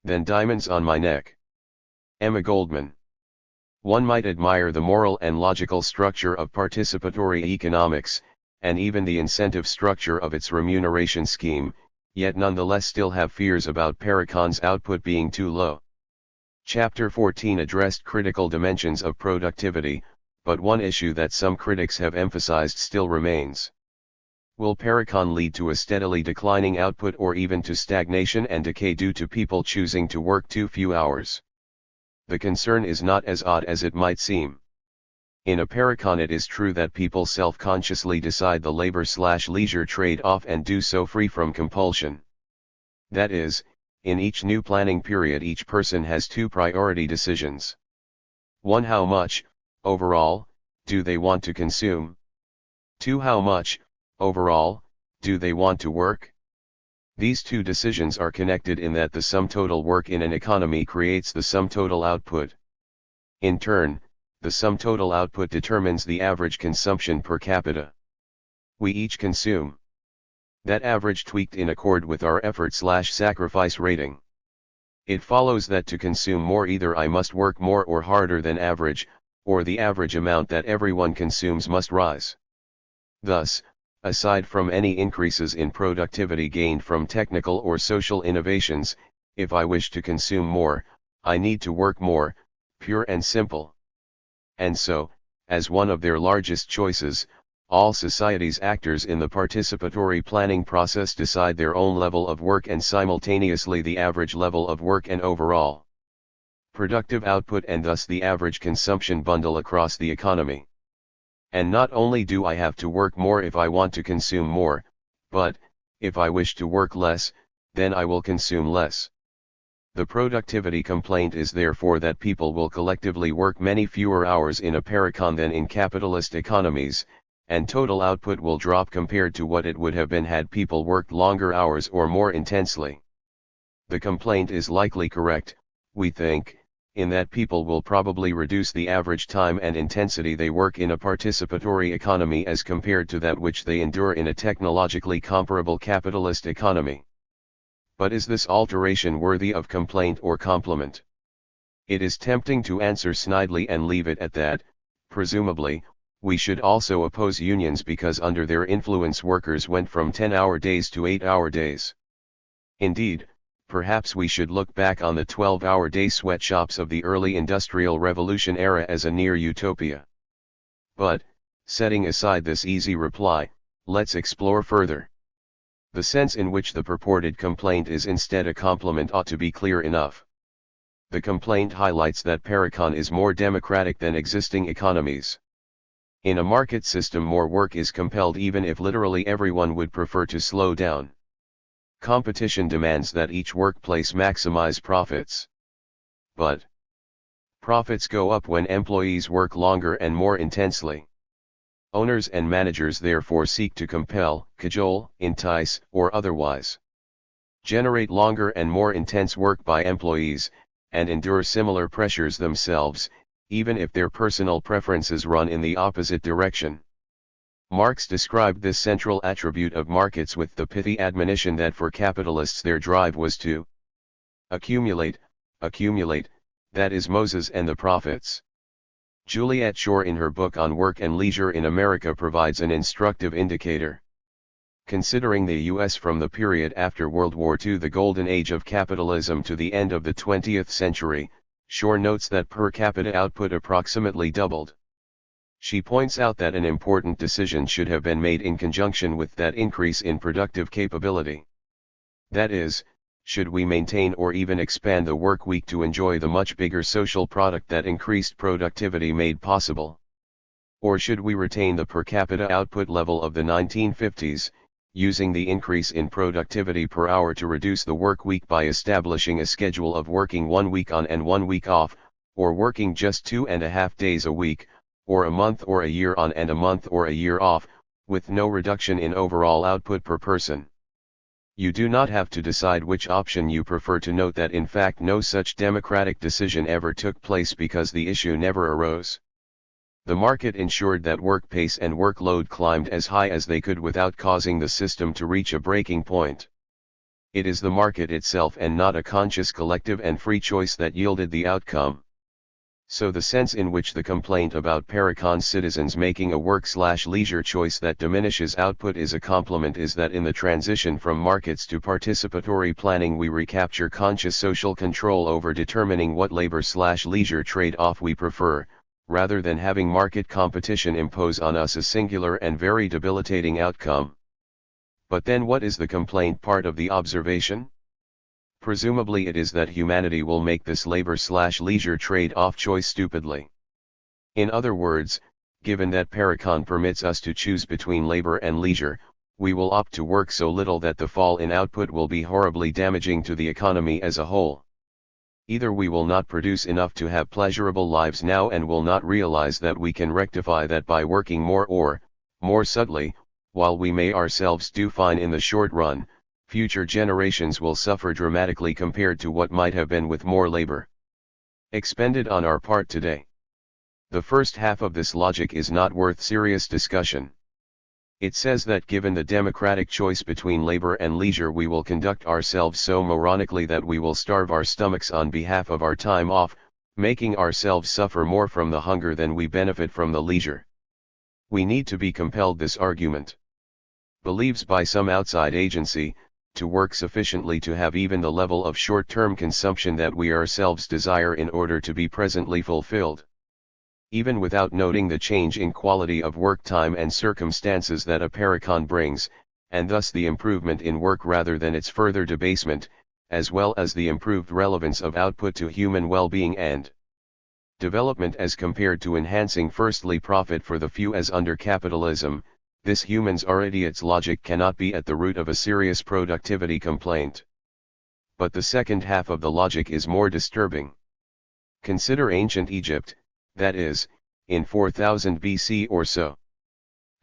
Speaker 1: than diamonds on my neck. Emma Goldman. One might admire the moral and logical structure of participatory economics, and even the incentive structure of its remuneration scheme, yet nonetheless still have fears about Parecon's output being too low. Chapter 14 addressed critical dimensions of productivity, but one issue that some critics have emphasized still remains. Will Parecon lead to a steadily declining output or even to stagnation and decay due to people choosing to work too few hours? The concern is not as odd as it might seem. In a Parecon it is true that people self-consciously decide the labor/leisure trade-off and do so free from compulsion. That is, In each new planning period, each person has two priority decisions. 1. How much, overall, do they want to consume? 2. How much, overall, do they want to work? These two decisions are connected in that the sum total work in an economy creates the sum total output. In turn, the sum total output determines the average consumption per capita. We each consume that average tweaked in accord with our effort/sacrifice rating. It follows that to consume more, either I must work more or harder than average, or the average amount that everyone consumes must rise. Thus, aside from any increases in productivity gained from technical or social innovations, if I wish to consume more, I need to work more, pure and simple. And so, as one of their largest choices, all society's actors in the participatory planning process decide their own level of work and simultaneously the average level of work and overall productive output, and thus the average consumption bundle across the economy. And not only do I have to work more if I want to consume more, but, if I wish to work less, then I will consume less. The productivity complaint is therefore that people will collectively work many fewer hours in a Parecon than in capitalist economies, and total output will drop compared to what it would have been had people worked longer hours or more intensely. The complaint is likely correct, we think, in that people will probably reduce the average time and intensity they work in a participatory economy as compared to that which they endure in a technologically comparable capitalist economy. But is this alteration worthy of complaint or compliment? It is tempting to answer snidely and leave it at that. Presumably, we should also oppose unions because under their influence workers went from 10-hour days to 8-hour days. Indeed, perhaps we should look back on the 12-hour day sweatshops of the early Industrial Revolution era as a near utopia. But, setting aside this easy reply, let's explore further. The sense in which the purported complaint is instead a compliment ought to be clear enough. The complaint highlights that Parecon is more democratic than existing economies. In a market system, more work is compelled even if literally everyone would prefer to slow down. Competition demands that each workplace maximize profits. But profits go up when employees work longer and more intensely. Owners and managers therefore seek to compel, cajole, entice, or otherwise generate longer and more intense work by employees, and endure similar pressures themselves, even if their personal preferences run in the opposite direction. Marx described this central attribute of markets with the pithy admonition that for capitalists their drive was to accumulate, that is Moses and the prophets. Juliet Shore in her book on Work and Leisure in America provides an instructive indicator. Considering the U.S. from the period after World War II, the golden age of capitalism, to the end of the 20th century, Shore notes that per capita output approximately doubled. She points out that an important decision should have been made in conjunction with that increase in productive capability. That is, should we maintain or even expand the work week to enjoy the much bigger social product that increased productivity made possible? Or should we retain the per capita output level of the 1950s, using the increase in productivity per hour to reduce the work week by establishing a schedule of working 1 week on and 1 week off, or working just 2.5 days a week, or a month or a year on and a month or a year off, with no reduction in overall output per person? You do not have to decide which option you prefer to note that in fact no such democratic decision ever took place because the issue never arose. The market ensured that work pace and workload climbed as high as they could without causing the system to reach a breaking point. It is the market itself and not a conscious collective and free choice that yielded the outcome. So the sense in which the complaint about Parecon citizens making a work/leisure choice that diminishes output is a compliment is that in the transition from markets to participatory planning we recapture conscious social control over determining what labor/leisure trade-off we prefer, rather than having market competition impose on us a singular and very debilitating outcome. But then what is the complaint part of the observation? Presumably it is that humanity will make this labor/leisure trade-off choice stupidly. In other words, given that Parecon permits us to choose between labor and leisure, we will opt to work so little that the fall in output will be horribly damaging to the economy as a whole. Either we will not produce enough to have pleasurable lives now and will not realize that we can rectify that by working more, or, more subtly, while we may ourselves do fine in the short run, future generations will suffer dramatically compared to what might have been with more labor expended on our part today. The first half of this logic is not worth serious discussion. It says that given the democratic choice between labor and leisure, we will conduct ourselves so moronically that we will starve our stomachs on behalf of our time off, making ourselves suffer more from the hunger than we benefit from the leisure. We need to be compelled, this argument believes, by some outside agency, to work sufficiently to have even the level of short-term consumption that we ourselves desire in order to be presently fulfilled. Even without noting the change in quality of work time and circumstances that a Parecon brings, and thus the improvement in work rather than its further debasement, as well as the improved relevance of output to human well-being and development as compared to enhancing firstly profit for the few as under capitalism, this humans are idiots logic cannot be at the root of a serious productivity complaint. But the second half of the logic is more disturbing. Consider ancient Egypt, that is, in 4000 BC or so.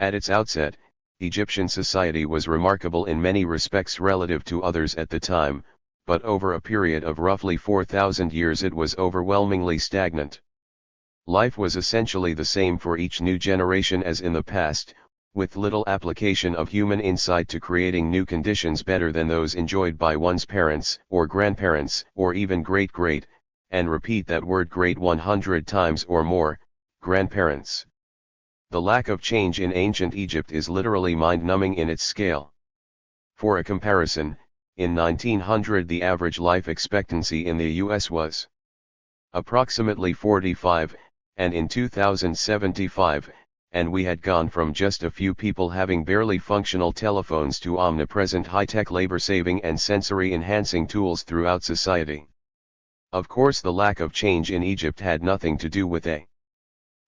Speaker 1: At its outset, Egyptian society was remarkable in many respects relative to others at the time, but over a period of roughly 4,000 years it was overwhelmingly stagnant. Life was essentially the same for each new generation as in the past, with little application of human insight to creating new conditions better than those enjoyed by one's parents, or grandparents, or even great-great, and repeat that word great 100 times or more, grandparents. The lack of change in ancient Egypt is literally mind-numbing in its scale. For a comparison, in 1900 the average life expectancy in the US was approximately 45, and in 2075, and we had gone from just a few people having barely functional telephones to omnipresent high-tech labor-saving and sensory-enhancing tools throughout society. Of course, the lack of change in Egypt had nothing to do with a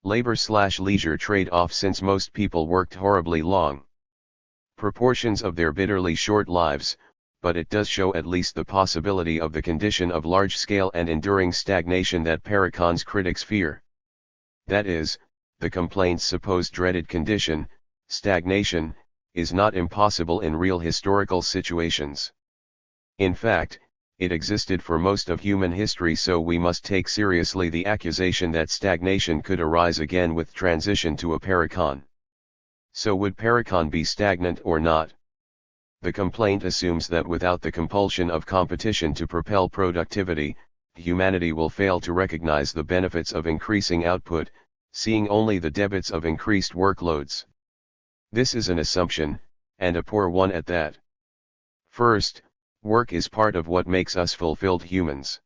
Speaker 1: labor/leisure trade-off, since most people worked horribly long proportions of their bitterly short lives, but it does show at least the possibility of the condition of large-scale and enduring stagnation that Parecon's critics fear. That is, the complaint's supposed dreaded condition, stagnation, is not impossible in real historical situations. In fact, it existed for most of human history, so we must take seriously the accusation that stagnation could arise again with transition to a Parecon. So would Parecon be stagnant or not? The complaint assumes that without the compulsion of competition to propel productivity, humanity will fail to recognize the benefits of increasing output, seeing only the debits of increased workloads. This is an assumption, and a poor one at that. First, work is part of what makes us fulfilled humans.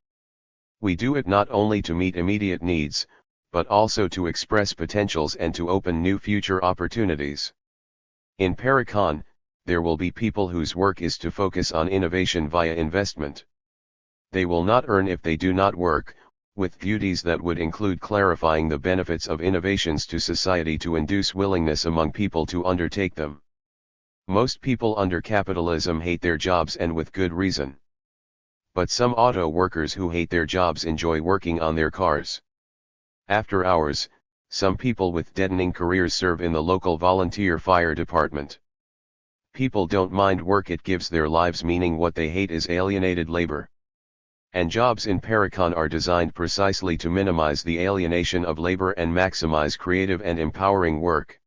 Speaker 1: We do it not only to meet immediate needs, but also to express potentials and to open new future opportunities. In Parecon, there will be people whose work is to focus on innovation via investment. They will not earn if they do not work, with duties that would include clarifying the benefits of innovations to society to induce willingness among people to undertake them. Most people under capitalism hate their jobs, and with good reason. But some auto workers who hate their jobs enjoy working on their cars. After hours, some people with deadening careers serve in the local volunteer fire department. People don't mind work, it gives their lives meaning. What they hate is alienated labor. And jobs in Parecon are designed precisely to minimize the alienation of labor and maximize creative and empowering work.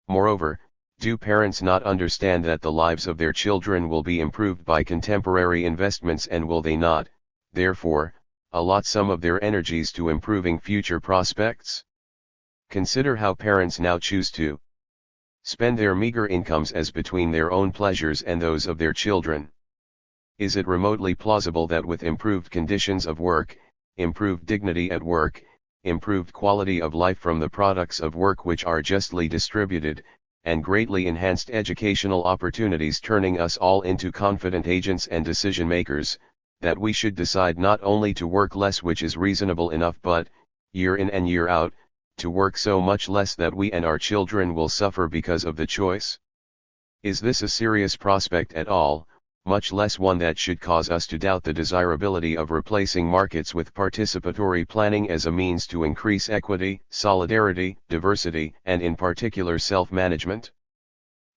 Speaker 1: Moreover, do parents not understand that the lives of their children will be improved by contemporary investments, and will they not, therefore, allot some of their energies to improving future prospects? Consider how parents now choose to spend their meager incomes as between their own pleasures and those of their children. Is it remotely plausible that with improved conditions of work, improved dignity at work, improved quality of life from the products of work which are justly distributed, and greatly enhanced educational opportunities turning us all into confident agents and decision makers, that we should decide not only to work less, which is reasonable enough, but, year in and year out, to work so much less that we and our children will suffer because of the choice? Is this a serious prospect at all, much less one that should cause us to doubt the desirability of replacing markets with participatory planning as a means to increase equity, solidarity, diversity, and in particular self-management?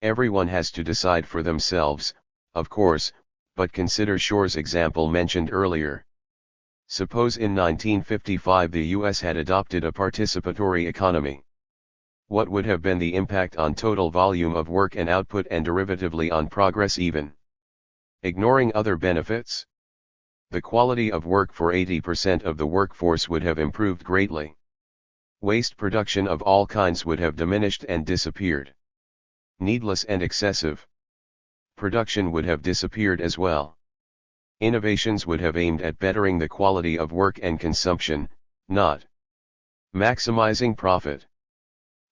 Speaker 1: Everyone has to decide for themselves, of course, but consider Shore's example mentioned earlier. Suppose in 1955 the US had adopted a participatory economy. What would have been the impact on total volume of work and output and derivatively on progress even? Ignoring other benefits? The quality of work for 80% of the workforce would have improved greatly. Waste production of all kinds would have diminished and disappeared. Needless and excessive production would have disappeared as well. Innovations would have aimed at bettering the quality of work and consumption, not maximizing profit.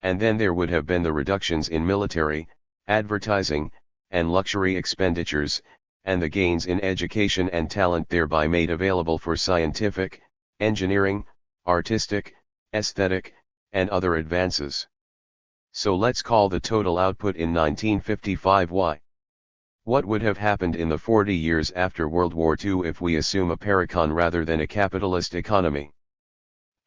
Speaker 1: And then there would have been the reductions in military, advertising, and luxury expenditures, and the gains in education and talent thereby made available for scientific, engineering, artistic, aesthetic, and other advances. So let's call the total output in 1955 Y. What would have happened in the 40 years after World War II if we assume a Parecon rather than a capitalist economy?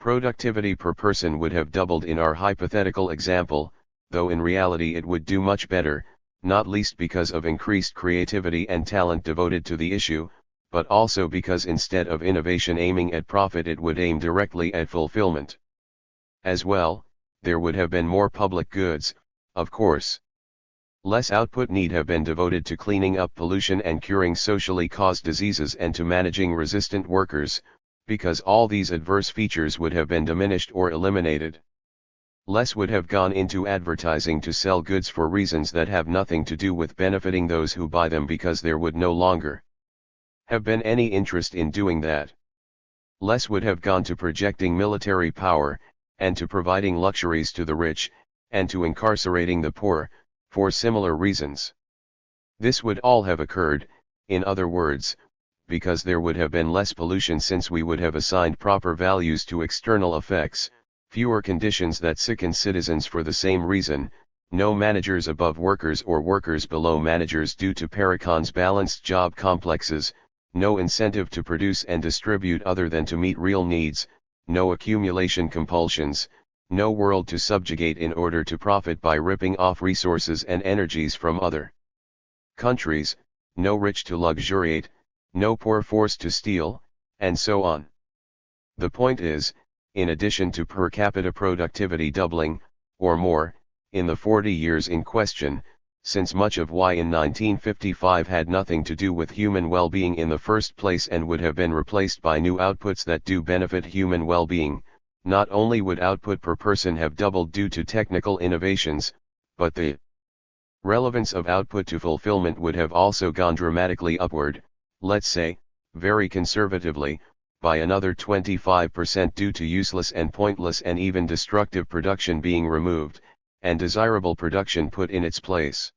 Speaker 1: Productivity per person would have doubled in our hypothetical example, though in reality it would do much better, not least because of increased creativity and talent devoted to the issue, but also because instead of innovation aiming at profit it would aim directly at fulfillment. As well, there would have been more public goods, of course. Less output need have been devoted to cleaning up pollution and curing socially caused diseases and to managing resistant workers, because all these adverse features would have been diminished or eliminated. Less would have gone into advertising to sell goods for reasons that have nothing to do with benefiting those who buy them because there would no longer have been any interest in doing that. Less would have gone to projecting military power, and to providing luxuries to the rich, and to incarcerating the poor, for similar reasons. This would all have occurred, in other words, because there would have been less pollution since we would have assigned proper values to external effects, fewer conditions that sicken citizens for the same reason, no managers above workers or workers below managers due to Parecon's balanced job complexes, no incentive to produce and distribute other than to meet real needs, no accumulation compulsions, no world to subjugate in order to profit by ripping off resources and energies from other countries, no rich to luxuriate, no poor forced to steal, and so on. The point is, in addition to per capita productivity doubling, or more, in the 40 years in question, since much of why in 1955 had nothing to do with human well-being in the first place and would have been replaced by new outputs that do benefit human well-being, not only would output per person have doubled due to technical innovations, but the relevance of output to fulfillment would have also gone dramatically upward, let's say, very conservatively, by another 25% due to useless and pointless and even destructive production being removed, and desirable production put in its place.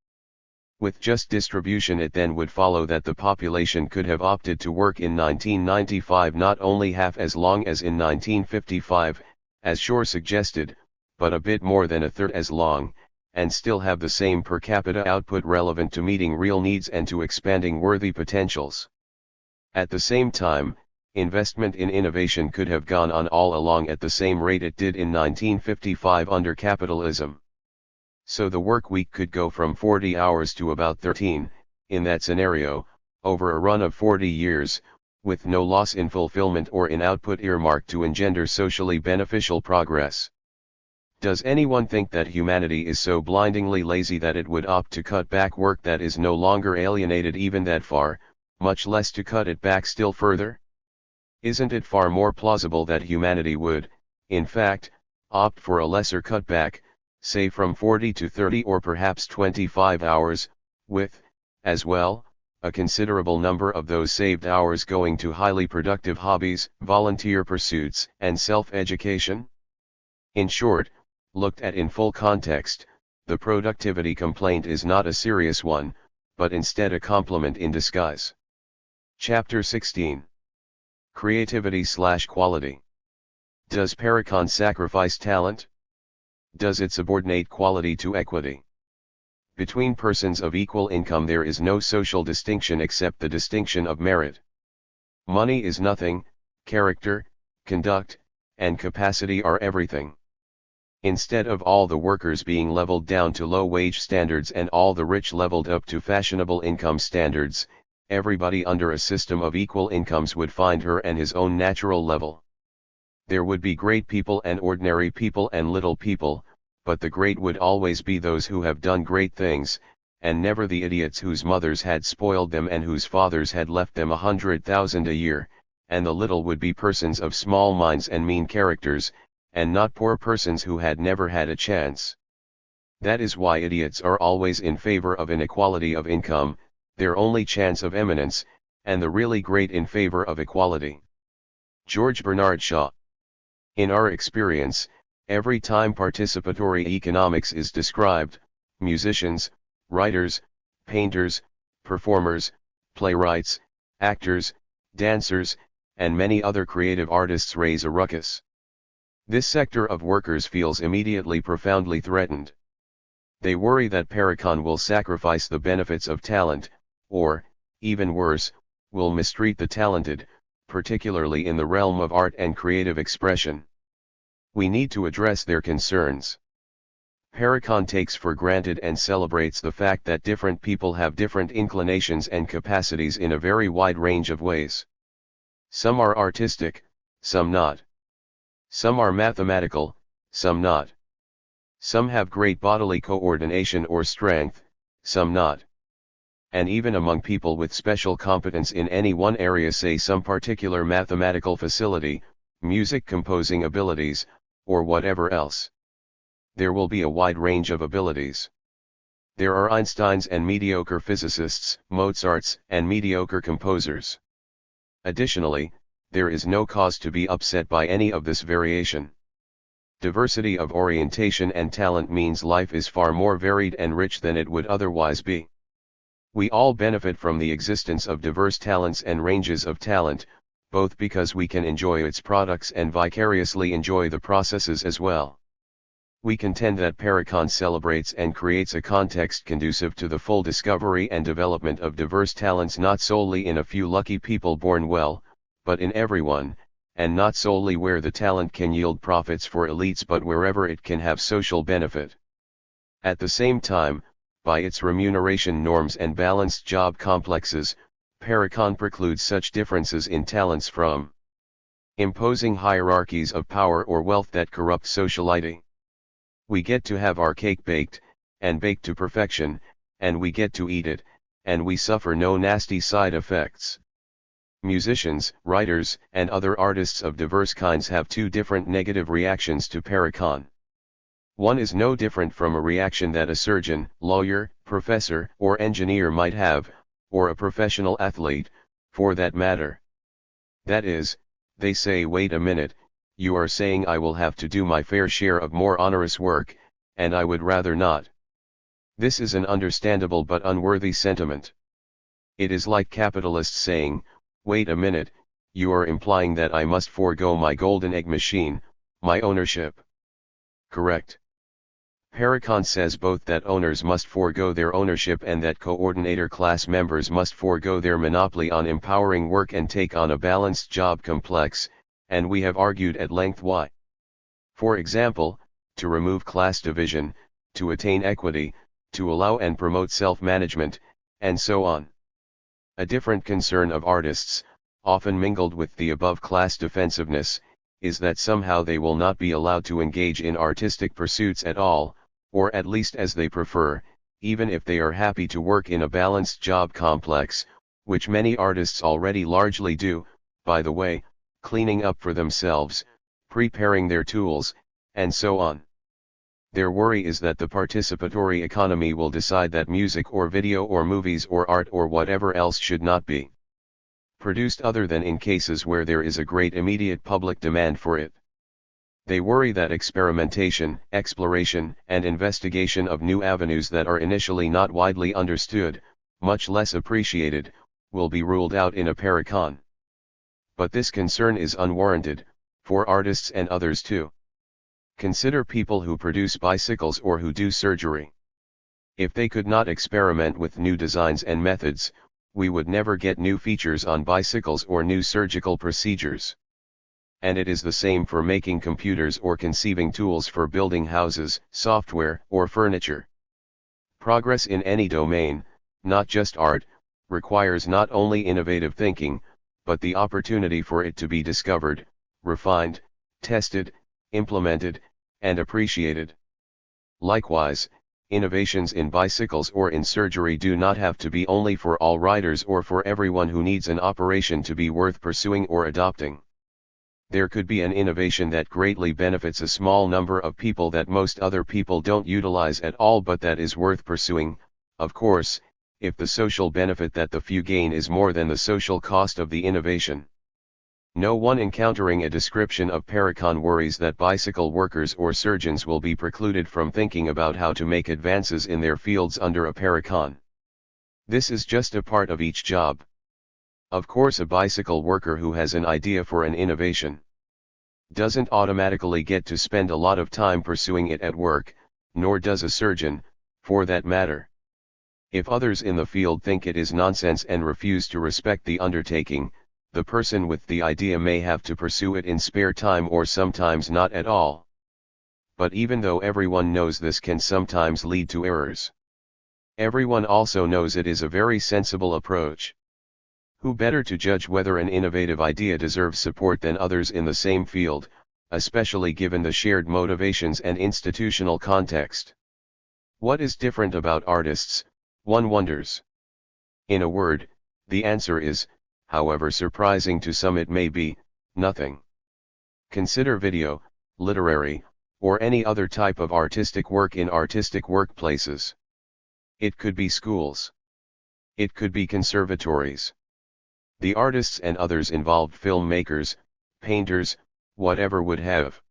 Speaker 1: With just distribution it then would follow that the population could have opted to work in 1995 not only half as long as in 1955, as Shore suggested, but a bit more than a third as long, and still have the same per capita output relevant to meeting real needs and to expanding worthy potentials. At the same time, investment in innovation could have gone on all along at the same rate it did in 1955 under capitalism. So the work week could go from 40 hours to about 13, in that scenario, over a run of 40 years, with no loss in fulfillment or in output earmarked to engender socially beneficial progress. Does anyone think that humanity is so blindingly lazy that it would opt to cut back work that is no longer alienated even that far, much less to cut it back still further? Isn't it far more plausible that humanity would, in fact, opt for a lesser cutback, say from 40 to 30 or perhaps 25 hours, with, as well, a considerable number of those saved hours going to highly productive hobbies, volunteer pursuits, and self-education? In short, looked at in full context, the productivity complaint is not a serious one, but instead a compliment in disguise. Chapter 16. Creativity/quality. Does Parecon sacrifice talent? Does it subordinate quality to equity? Between persons of equal income there is no social distinction except the distinction of merit. Money is nothing, character, conduct, and capacity are everything. Instead of all the workers being leveled down to low wage standards and all the rich leveled up to fashionable income standards, everybody under a system of equal incomes would find her and his own natural level. There would be great people and ordinary people and little people, but the great would always be those who have done great things, and never the idiots whose mothers had spoiled them and whose fathers had left them 100,000 a year, and the little would be persons of small minds and mean characters, and not poor persons who had never had a chance. That is why idiots are always in favor of inequality of income, their only chance of eminence, and the really great in favor of equality. George Bernard Shaw. In our experience, every time participatory economics is described, musicians, writers, painters, performers, playwrights, actors, dancers, and many other creative artists raise a ruckus. This sector of workers feels immediately profoundly threatened. They worry that Parecon will sacrifice the benefits of talent, or, even worse, will mistreat the talented, particularly in the realm of art and creative expression. We need to address their concerns. Parecon takes for granted and celebrates the fact that different people have different inclinations and capacities in a very wide range of ways. Some are artistic, some not. Some are mathematical, some not. Some have great bodily coordination or strength, some not. And even among people with special competence in any one area, say some particular mathematical facility, music composing abilities, or whatever else, there will be a wide range of abilities. There are Einsteins and mediocre physicists, Mozarts and mediocre composers. Additionally, there is no cause to be upset by any of this variation. Diversity of orientation and talent means life is far more varied and rich than it would otherwise be. We all benefit from the existence of diverse talents and ranges of talent, both because we can enjoy its products and vicariously enjoy the processes as well. We contend that Parecon celebrates and creates a context conducive to the full discovery and development of diverse talents, not solely in a few lucky people born well, but in everyone, and not solely where the talent can yield profits for elites but wherever it can have social benefit. At the same time, by its remuneration norms and balanced job complexes, Parecon precludes such differences in talents from imposing hierarchies of power or wealth that corrupt sociality. We get to have our cake baked, and baked to perfection, and we get to eat it, and we suffer no nasty side effects. Musicians, writers, and other artists of diverse kinds have two different negative reactions to Parecon. One is no different from a reaction that a surgeon, lawyer, professor, or engineer might have, or a professional athlete, for that matter. That is, they say, wait a minute, you are saying I will have to do my fair share of more onerous work, and I would rather not. This is an understandable but unworthy sentiment. It is like capitalists saying, wait a minute, you are implying that I must forego my golden egg machine, my ownership. Correct. Parecon says both that owners must forego their ownership and that coordinator class members must forego their monopoly on empowering work and take on a balanced job complex, and we have argued at length why. For example, to remove class division, to attain equity, to allow and promote self-management, and so on. A different concern of artists, often mingled with the above class defensiveness, is that somehow they will not be allowed to engage in artistic pursuits at all, or at least as they prefer, even if they are happy to work in a balanced job complex, which many artists already largely do, by the way, cleaning up for themselves, preparing their tools, and so on. Their worry is that the participatory economy will decide that music or video or movies or art or whatever else should not be produced other than in cases where there is a great immediate public demand for it. They worry that experimentation, exploration, and investigation of new avenues that are initially not widely understood, much less appreciated, will be ruled out in a Parecon. But this concern is unwarranted, for artists and others too. Consider people who produce bicycles or who do surgery. If they could not experiment with new designs and methods, we would never get new features on bicycles or new surgical procedures. And it is the same for making computers or conceiving tools for building houses, software, or furniture. Progress in any domain, not just art, requires not only innovative thinking, but the opportunity for it to be discovered, refined, tested, implemented, and appreciated. Likewise, innovations in bicycles or in surgery do not have to be only for all riders or for everyone who needs an operation to be worth pursuing or adopting. There could be an innovation that greatly benefits a small number of people that most other people don't utilize at all, but that is worth pursuing, of course, if the social benefit that the few gain is more than the social cost of the innovation. No one encountering a description of Parecon worries that bicycle workers or surgeons will be precluded from thinking about how to make advances in their fields under a Parecon. This is just a part of each job. Of course, a bicycle worker who has an idea for an innovation doesn't automatically get to spend a lot of time pursuing it at work, nor does a surgeon, for that matter. If others in the field think it is nonsense and refuse to respect the undertaking, the person with the idea may have to pursue it in spare time or sometimes not at all. But even though everyone knows this can sometimes lead to errors, everyone also knows it is a very sensible approach. Who better to judge whether an innovative idea deserves support than others in the same field, especially given the shared motivations and institutional context? What is different about artists, one wonders. In a word, the answer is, however surprising to some it may be, nothing. Consider video, literary, or any other type of artistic work in artistic workplaces. It could be schools. It could be conservatories. The artists and others involved, filmmakers, painters, whatever, would have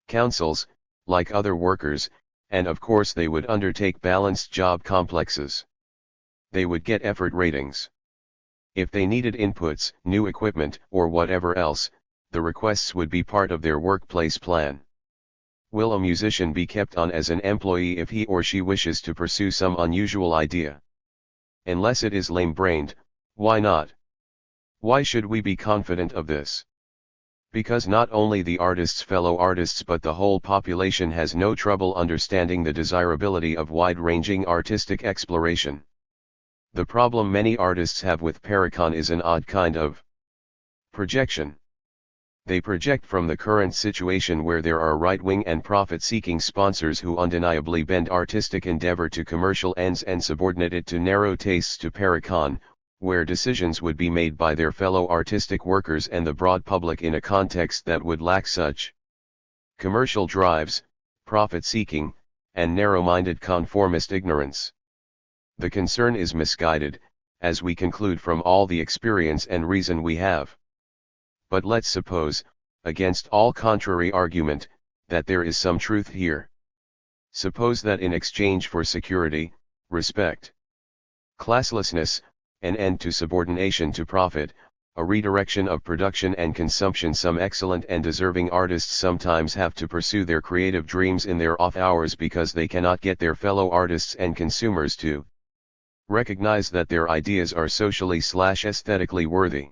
Speaker 1: councils, like other workers, and of course they would undertake balanced job complexes. They would get effort ratings. If they needed inputs, new equipment, or whatever else, the requests would be part of their workplace plan. Will a musician be kept on as an employee if he or she wishes to pursue some unusual idea? Unless it is lame-brained, why not? Why should we be confident of this? Because not only the artist's fellow artists but the whole population has no trouble understanding the desirability of wide-ranging artistic exploration. The problem many artists have with Parecon is an odd kind of projection. They project from the current situation where there are right-wing and profit-seeking sponsors who undeniably bend artistic endeavor to commercial ends and subordinate it to narrow tastes, to Parecon, where decisions would be made by their fellow artistic workers and the broad public in a context that would lack such commercial drives, profit-seeking, and narrow-minded conformist ignorance. The concern is misguided, as we conclude from all the experience and reason we have. But let's suppose, against all contrary argument, that there is some truth here. Suppose that in exchange for security, respect, classlessness, an end to subordination to profit, a redirection of production and consumption, some excellent and deserving artists sometimes have to pursue their creative dreams in their off hours because they cannot get their fellow artists and consumers to recognize that their ideas are socially/aesthetically worthy.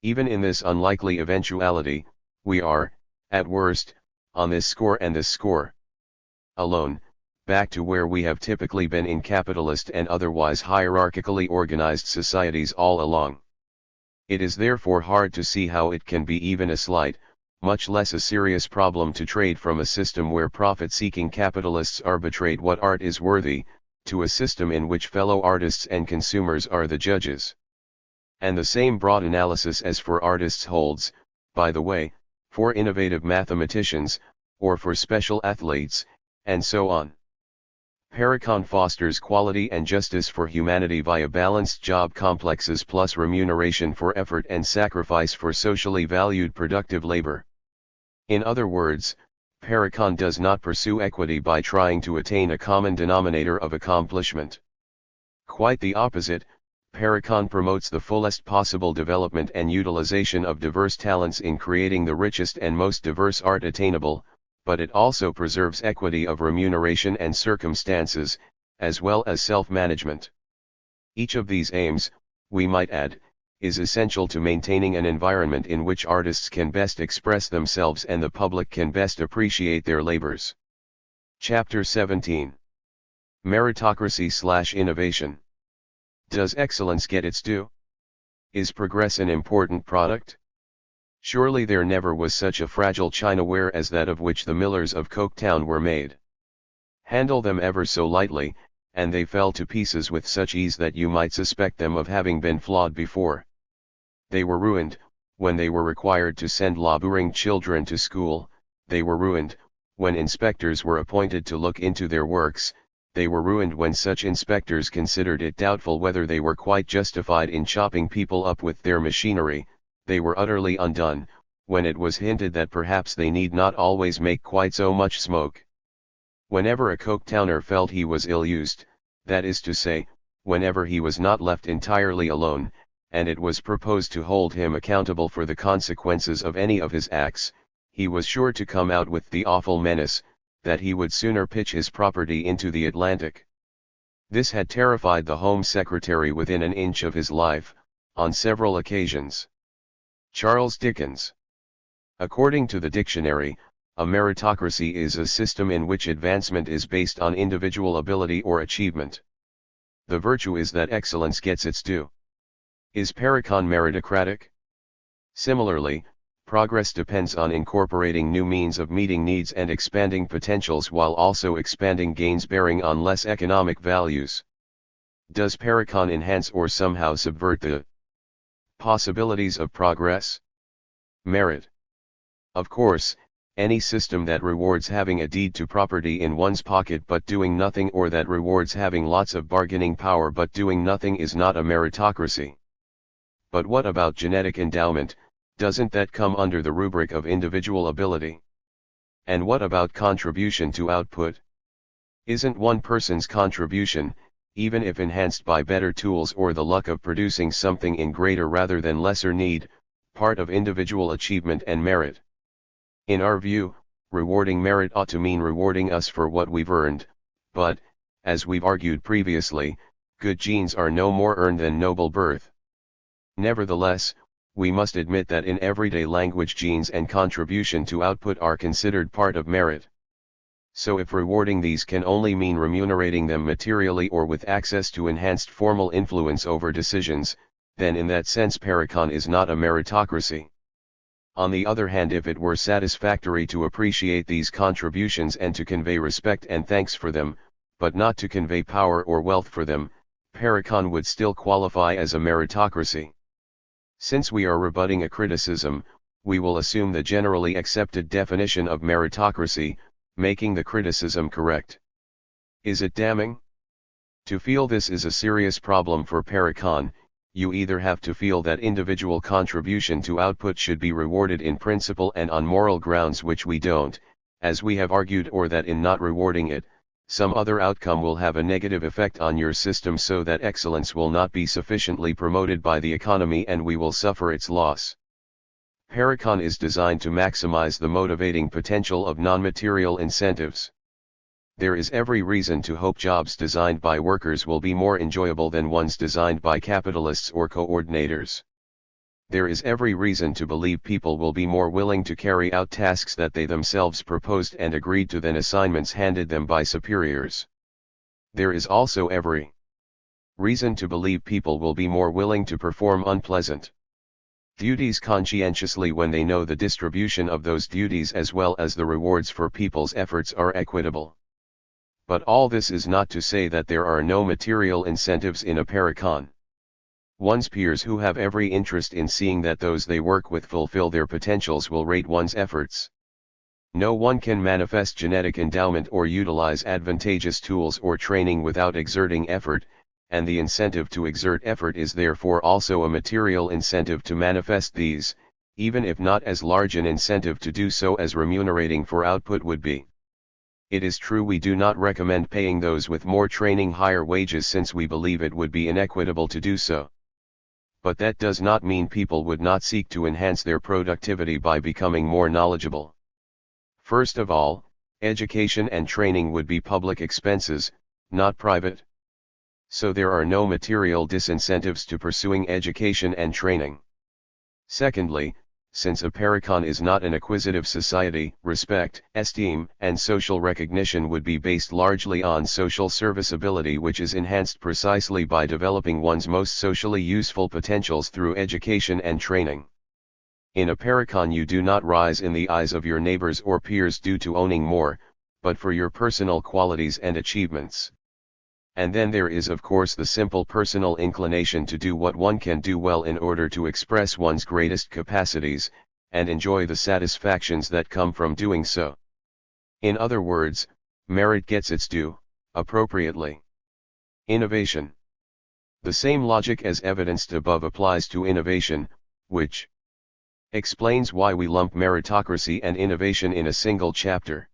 Speaker 1: Even in this unlikely eventuality, we are, at worst, on this score and this score alone, back to where we have typically been in capitalist and otherwise hierarchically organized societies all along. It is therefore hard to see how it can be even a slight, much less a serious problem to trade from a system where profit-seeking capitalists arbitrate what art is worthy, to a system in which fellow artists and consumers are the judges. And the same broad analysis as for artists holds, by the way, for innovative mathematicians, or for special athletes, and so on. Parecon fosters quality and justice for humanity via balanced job complexes plus remuneration for effort and sacrifice for socially valued productive labor. In other words, Parecon does not pursue equity by trying to attain a common denominator of accomplishment. Quite the opposite, Parecon promotes the fullest possible development and utilization of diverse talents in creating the richest and most diverse art attainable, but it also preserves equity of remuneration and circumstances, as well as self-management. Each of these aims, we might add, is essential to maintaining an environment in which artists can best express themselves and the public can best appreciate their labors. Chapter 17. Meritocracy/innovation. Does excellence get its due? Is progress an important product? Surely there never was such a fragile chinaware as that of which the millers of Coketown were made. Handle them ever so lightly, and they fell to pieces with such ease that you might suspect them of having been flawed before. They were ruined, when they were required to send laboring children to school; they were ruined, when inspectors were appointed to look into their works; they were ruined when such inspectors considered it doubtful whether they were quite justified in chopping people up with their machinery; they were utterly undone, when it was hinted that perhaps they need not always make quite so much smoke. Whenever a Coketowner felt he was ill-used, that is to say, whenever he was not left entirely alone, and it was proposed to hold him accountable for the consequences of any of his acts, he was sure to come out with the awful menace, that he would sooner pitch his property into the Atlantic. This had terrified the Home Secretary within an inch of his life, on several occasions. Charles Dickens. According to the dictionary, a meritocracy is a system in which advancement is based on individual ability or achievement. The virtue is that excellence gets its due. Is Parecon meritocratic? Similarly, progress depends on incorporating new means of meeting needs and expanding potentials while also expanding gains bearing on less economic values. Does Parecon enhance or somehow subvert the possibilities of progress? Merit. Of course, any system that rewards having a deed to property in one's pocket but doing nothing, or that rewards having lots of bargaining power but doing nothing, is not a meritocracy. But what about genetic endowment? Doesn't that come under the rubric of individual ability? And what about contribution to output? Isn't one person's contribution, even if enhanced by better tools or the luck of producing something in greater rather than lesser need, part of individual achievement and merit? In our view, rewarding merit ought to mean rewarding us for what we've earned, but, as we've argued previously, good genes are no more earned than noble birth. Nevertheless, we must admit that in everyday language genes and contribution to output are considered part of merit. So if rewarding these can only mean remunerating them materially or with access to enhanced formal influence over decisions, then in that sense Parecon is not a meritocracy. On the other hand, if it were satisfactory to appreciate these contributions and to convey respect and thanks for them, but not to convey power or wealth for them, Parecon would still qualify as a meritocracy. Since we are rebutting a criticism, we will assume the generally accepted definition of meritocracy, making the criticism correct. Is it damning? To feel this is a serious problem for Parecon, you either have to feel that individual contribution to output should be rewarded in principle and on moral grounds, which we don't, as we have argued, or that in not rewarding it, some other outcome will have a negative effect on your system so that excellence will not be sufficiently promoted by the economy and we will suffer its loss. Parecon is designed to maximize the motivating potential of non-material incentives. There is every reason to hope jobs designed by workers will be more enjoyable than ones designed by capitalists or coordinators. There is every reason to believe people will be more willing to carry out tasks that they themselves proposed and agreed to than assignments handed them by superiors. There is also every reason to believe people will be more willing to perform unpleasant duties conscientiously when they know the distribution of those duties as well as the rewards for people's efforts are equitable. But all this is not to say that there are no material incentives in a Parecon. One's peers who have every interest in seeing that those they work with fulfill their potentials will rate one's efforts. No one can manifest genetic endowment or utilize advantageous tools or training without exerting effort, and the incentive to exert effort is therefore also a material incentive to manifest these, even if not as large an incentive to do so as remunerating for output would be. It is true we do not recommend paying those with more training higher wages since we believe it would be inequitable to do so. But that does not mean people would not seek to enhance their productivity by becoming more knowledgeable. First of all, education and training would be public expenses, not private. So there are no material disincentives to pursuing education and training. Secondly, since a Parecon is not an acquisitive society, respect, esteem, and social recognition would be based largely on social serviceability, which is enhanced precisely by developing one's most socially useful potentials through education and training. In a Parecon you do not rise in the eyes of your neighbors or peers due to owning more, but for your personal qualities and achievements. And then there is of course the simple personal inclination to do what one can do well in order to express one's greatest capacities, and enjoy the satisfactions that come from doing so. In other words, merit gets its due, appropriately. Innovation. The same logic as evidenced above applies to innovation, which explains why we lump meritocracy and innovation in a single chapter.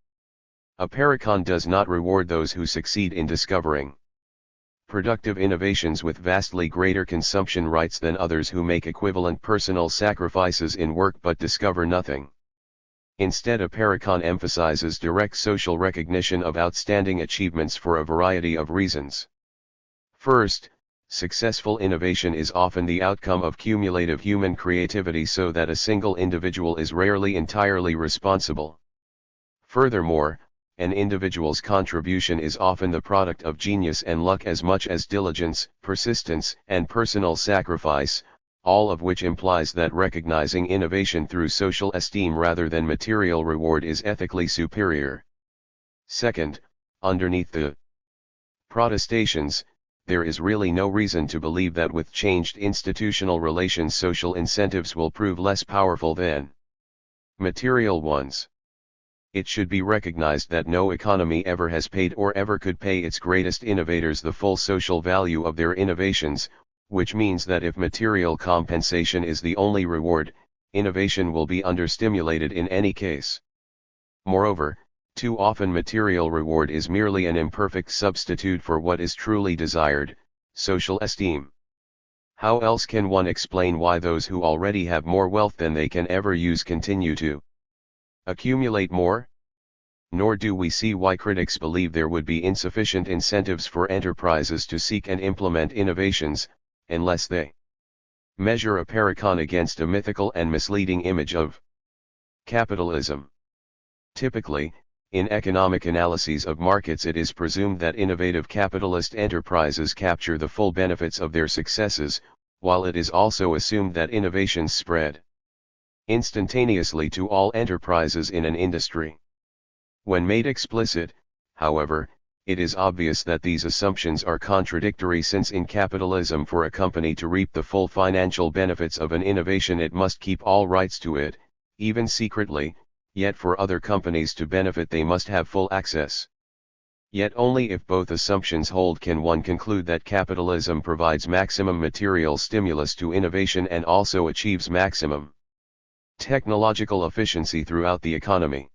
Speaker 1: A Parecon does not reward those who succeed in discovering productive innovations with vastly greater consumption rights than others who make equivalent personal sacrifices in work but discover nothing. Instead, a Parecon emphasizes direct social recognition of outstanding achievements for a variety of reasons. First, successful innovation is often the outcome of cumulative human creativity, so that a single individual is rarely entirely responsible. Furthermore, an individual's contribution is often the product of genius and luck as much as diligence, persistence, and personal sacrifice, all of which implies that recognizing innovation through social esteem rather than material reward is ethically superior. Second, underneath the protestations, there is really no reason to believe that with changed institutional relations social incentives will prove less powerful than material ones. It should be recognized that no economy ever has paid or ever could pay its greatest innovators the full social value of their innovations, which means that if material compensation is the only reward, innovation will be understimulated in any case. Moreover, too often material reward is merely an imperfect substitute for what is truly desired, social esteem. How else can one explain why those who already have more wealth than they can ever use continue to accumulate more? Nor do we see why critics believe there would be insufficient incentives for enterprises to seek and implement innovations, unless they measure a Parecon against a mythical and misleading image of capitalism. Typically, in economic analyses of markets it is presumed that innovative capitalist enterprises capture the full benefits of their successes, while it is also assumed that innovations spread instantaneously to all enterprises in an industry. When made explicit, however, it is obvious that these assumptions are contradictory, since in capitalism for a company to reap the full financial benefits of an innovation it must keep all rights to it, even secretly, yet for other companies to benefit they must have full access. Yet only if both assumptions hold can one conclude that capitalism provides maximum material stimulus to innovation and also achieves maximum technological efficiency throughout the economy.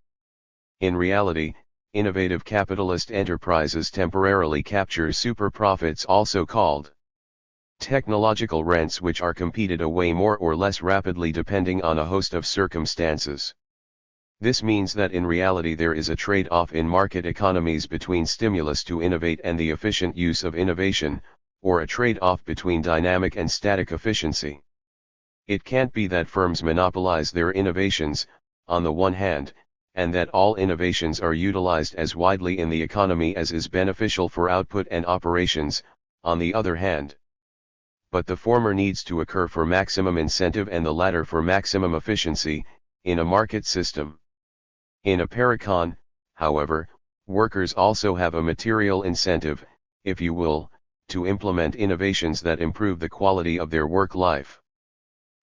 Speaker 1: In reality, innovative capitalist enterprises temporarily capture super profits, also called technological rents, which are competed away more or less rapidly depending on a host of circumstances. This means that in reality there is a trade-off in market economies between stimulus to innovate and the efficient use of innovation, or a trade-off between dynamic and static efficiency. It can't be that firms monopolize their innovations, on the one hand, and that all innovations are utilized as widely in the economy as is beneficial for output and operations, on the other hand. But the former needs to occur for maximum incentive and the latter for maximum efficiency, in a market system. In a Parecon, however, workers also have a material incentive, if you will, to implement innovations that improve the quality of their work life.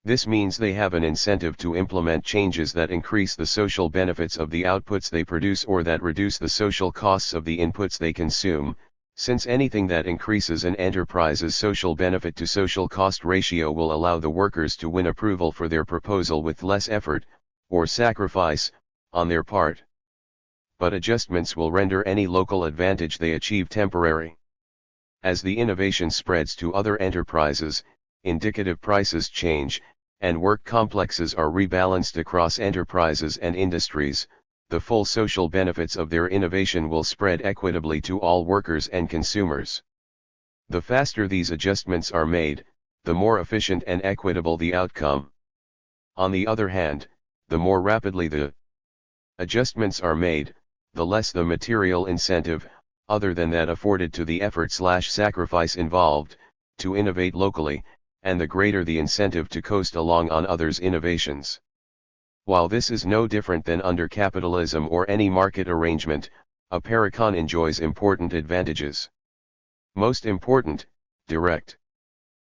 Speaker 1: This means they have an incentive to implement changes that increase the social benefits of the outputs they produce or that reduce the social costs of the inputs they consume, since anything that increases an enterprise's social benefit to social cost ratio will allow the workers to win approval for their proposal with less effort, or sacrifice, on their part. But adjustments will render any local advantage they achieve temporary. As the innovation spreads to other enterprises, indicative prices change, and work complexes are rebalanced across enterprises and industries, the full social benefits of their innovation will spread equitably to all workers and consumers. The faster these adjustments are made, the more efficient and equitable the outcome. On the other hand, the more rapidly the adjustments are made, the less the material incentive, other than that afforded to the effort/sacrifice involved, to innovate locally, and the greater the incentive to coast along on others' innovations. While this is no different than under capitalism or any market arrangement, a Parecon enjoys important advantages. Most important, direct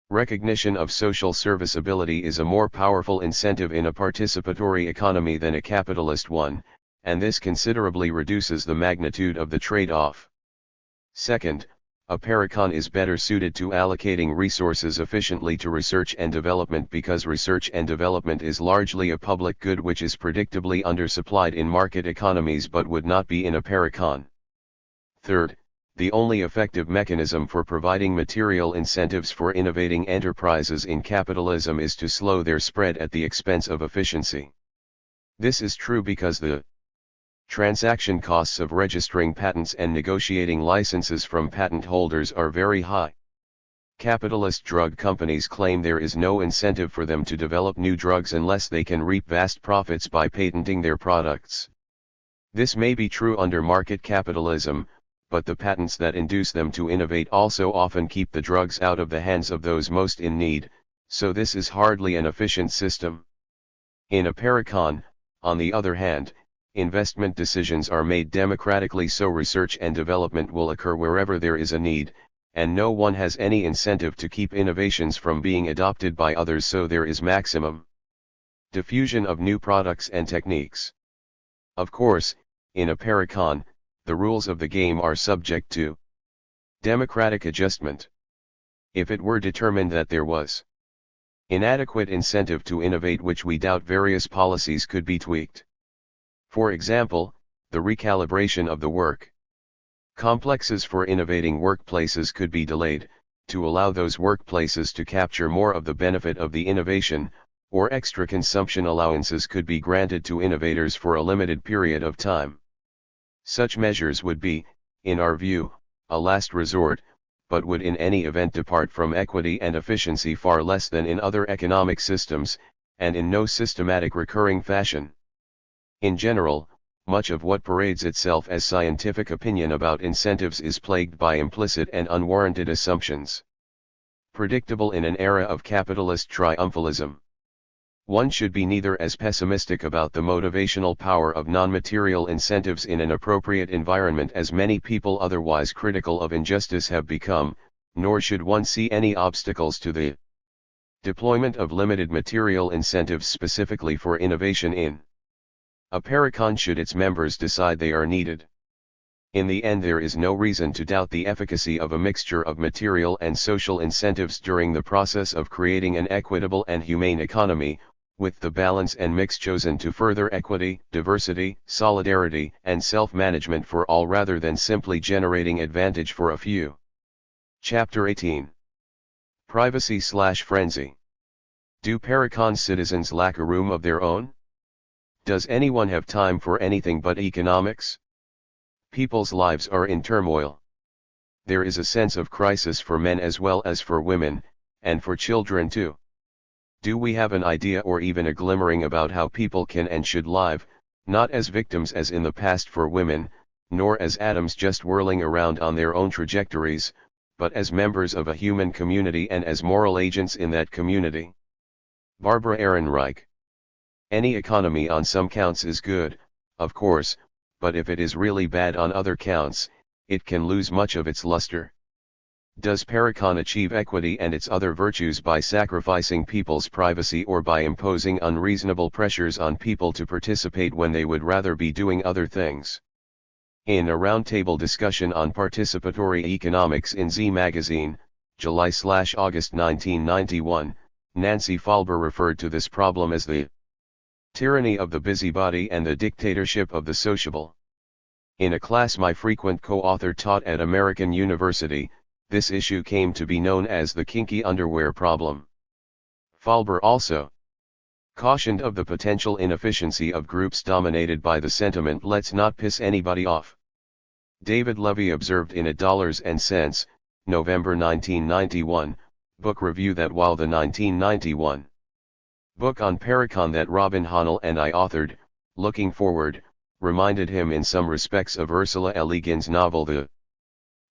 Speaker 1: recognition of social serviceability is a more powerful incentive in a participatory economy than a capitalist one, and this considerably reduces the magnitude of the trade-off. Second, a Parecon is better suited to allocating resources efficiently to research and development because research and development is largely a public good which is predictably undersupplied in market economies but would not be in a Parecon. Third, the only effective mechanism for providing material incentives for innovating enterprises in capitalism is to slow their spread at the expense of efficiency. This is true because the transaction costs of registering patents and negotiating licenses from patent holders are very high. Capitalist drug companies claim there is no incentive for them to develop new drugs unless they can reap vast profits by patenting their products. This may be true under market capitalism, but the patents that induce them to innovate also often keep the drugs out of the hands of those most in need, so this is hardly an efficient system. In a Parecon, on the other hand, investment decisions are made democratically so research and development will occur wherever there is a need, and no one has any incentive to keep innovations from being adopted by others so there is maximum diffusion of new products and techniques. Of course, in a Parecon, the rules of the game are subject to democratic adjustment. If it were determined that there was inadequate incentive to innovate, which we doubt, various policies could be tweaked. For example, the recalibration of the work complexes for innovating workplaces could be delayed, to allow those workplaces to capture more of the benefit of the innovation, or extra consumption allowances could be granted to innovators for a limited period of time. Such measures would be, in our view, a last resort, but would in any event depart from equity and efficiency far less than in other economic systems, and in no systematic recurring fashion. In general, much of what parades itself as scientific opinion about incentives is plagued by implicit and unwarranted assumptions, predictable in an era of capitalist triumphalism. One should be neither as pessimistic about the motivational power of non-material incentives in an appropriate environment as many people otherwise critical of injustice have become, nor should one see any obstacles to the deployment of limited material incentives specifically for innovation in a Parecon should its members decide they are needed. In the end, there is no reason to doubt the efficacy of a mixture of material and social incentives during the process of creating an equitable and humane economy, with the balance and mix chosen to further equity, diversity, solidarity, and self-management for all rather than simply generating advantage for a few. Chapter 18. Privacy/Frenzy. Do Parecon citizens lack a room of their own? Does anyone have time for anything but economics? People's lives are in turmoil. There is a sense of crisis for men as well as for women, and for children too. Do we have an idea or even a glimmering about how people can and should live, not as victims as in the past for women, nor as atoms just whirling around on their own trajectories, but as members of a human community and as moral agents in that community? Barbara Ehrenreich. Any economy on some counts is good, of course, but if it is really bad on other counts, it can lose much of its luster. Does Parecon achieve equity and its other virtues by sacrificing people's privacy or by imposing unreasonable pressures on people to participate when they would rather be doing other things? In a roundtable discussion on participatory economics in Z Magazine, July/August 1991, Nancy Falber referred to this problem as the tyranny of the busybody and the dictatorship of the sociable. In a class my frequent co-author taught at American University, this issue came to be known as the kinky underwear problem. Falber also Cautioned of the potential inefficiency of groups dominated by the sentiment "let's not piss anybody off." David Levy observed in a Dollars and Cents, November 1991, book review that while the 1991 book on Parecon that Robin Hahnel and I authored, Looking Forward, reminded him in some respects of Ursula Le Guin's novel The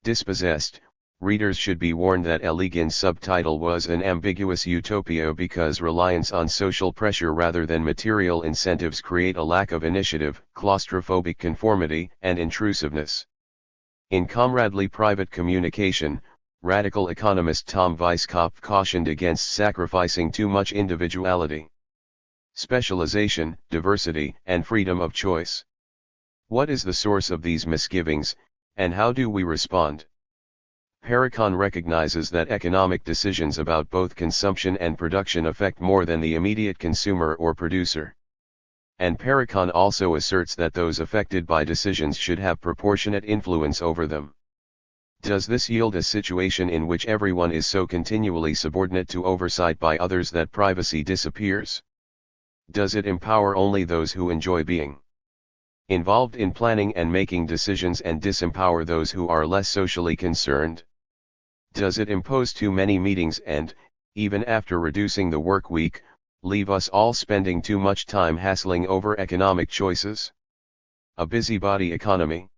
Speaker 1: Dispossessed, readers should be warned that Le Guin's subtitle was an ambiguous utopia because reliance on social pressure rather than material incentives create a lack of initiative, claustrophobic conformity, and intrusiveness. In Comradely Private Communication, radical economist Tom Weisskopf cautioned against sacrificing too much individuality, specialization, diversity, and freedom of choice. What is the source of these misgivings, and how do we respond? Parecon recognizes that economic decisions about both consumption and production affect more than the immediate consumer or producer. And Parecon also asserts that those affected by decisions should have proportionate influence over them. Does this yield a situation in which everyone is so continually subordinate to oversight by others that privacy disappears? Does it empower only those who enjoy being involved in planning and making decisions and disempower those who are less socially concerned? Does it impose too many meetings and, even after reducing the work week, leave us all spending too much time hassling over economic choices? A busybody economy.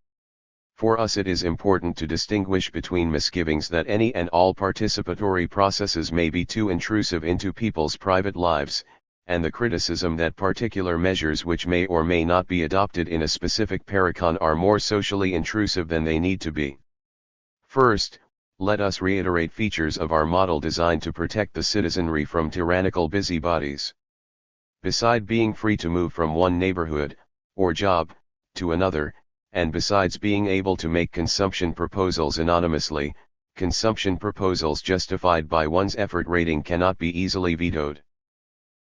Speaker 1: For us it is important to distinguish between misgivings that any and all participatory processes may be too intrusive into people's private lives, and the criticism that particular measures which may or may not be adopted in a specific Parecon are more socially intrusive than they need to be. First, let us reiterate features of our model designed to protect the citizenry from tyrannical busybodies. Beside being free to move from one neighborhood, or job, to another, and besides being able to make consumption proposals anonymously, consumption proposals justified by one's effort rating cannot be easily vetoed.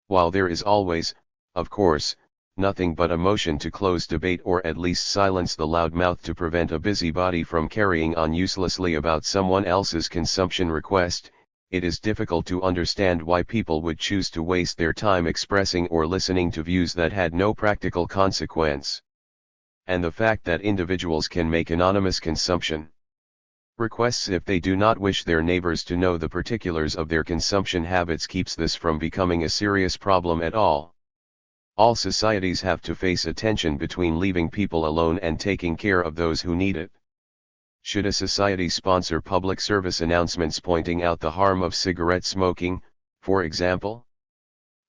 Speaker 1: While there is always, of course, nothing but a motion to close debate or at least silence the loud mouth to prevent a busybody from carrying on uselessly about someone else's consumption request, it is difficult to understand why people would choose to waste their time expressing or listening to views that had no practical consequence. And the fact that individuals can make anonymous consumption requests if they do not wish their neighbors to know the particulars of their consumption habits keeps this from becoming a serious problem at all. All societies have to face a tension between leaving people alone and taking care of those who need it. Should a society sponsor public service announcements pointing out the harm of cigarette smoking, for example?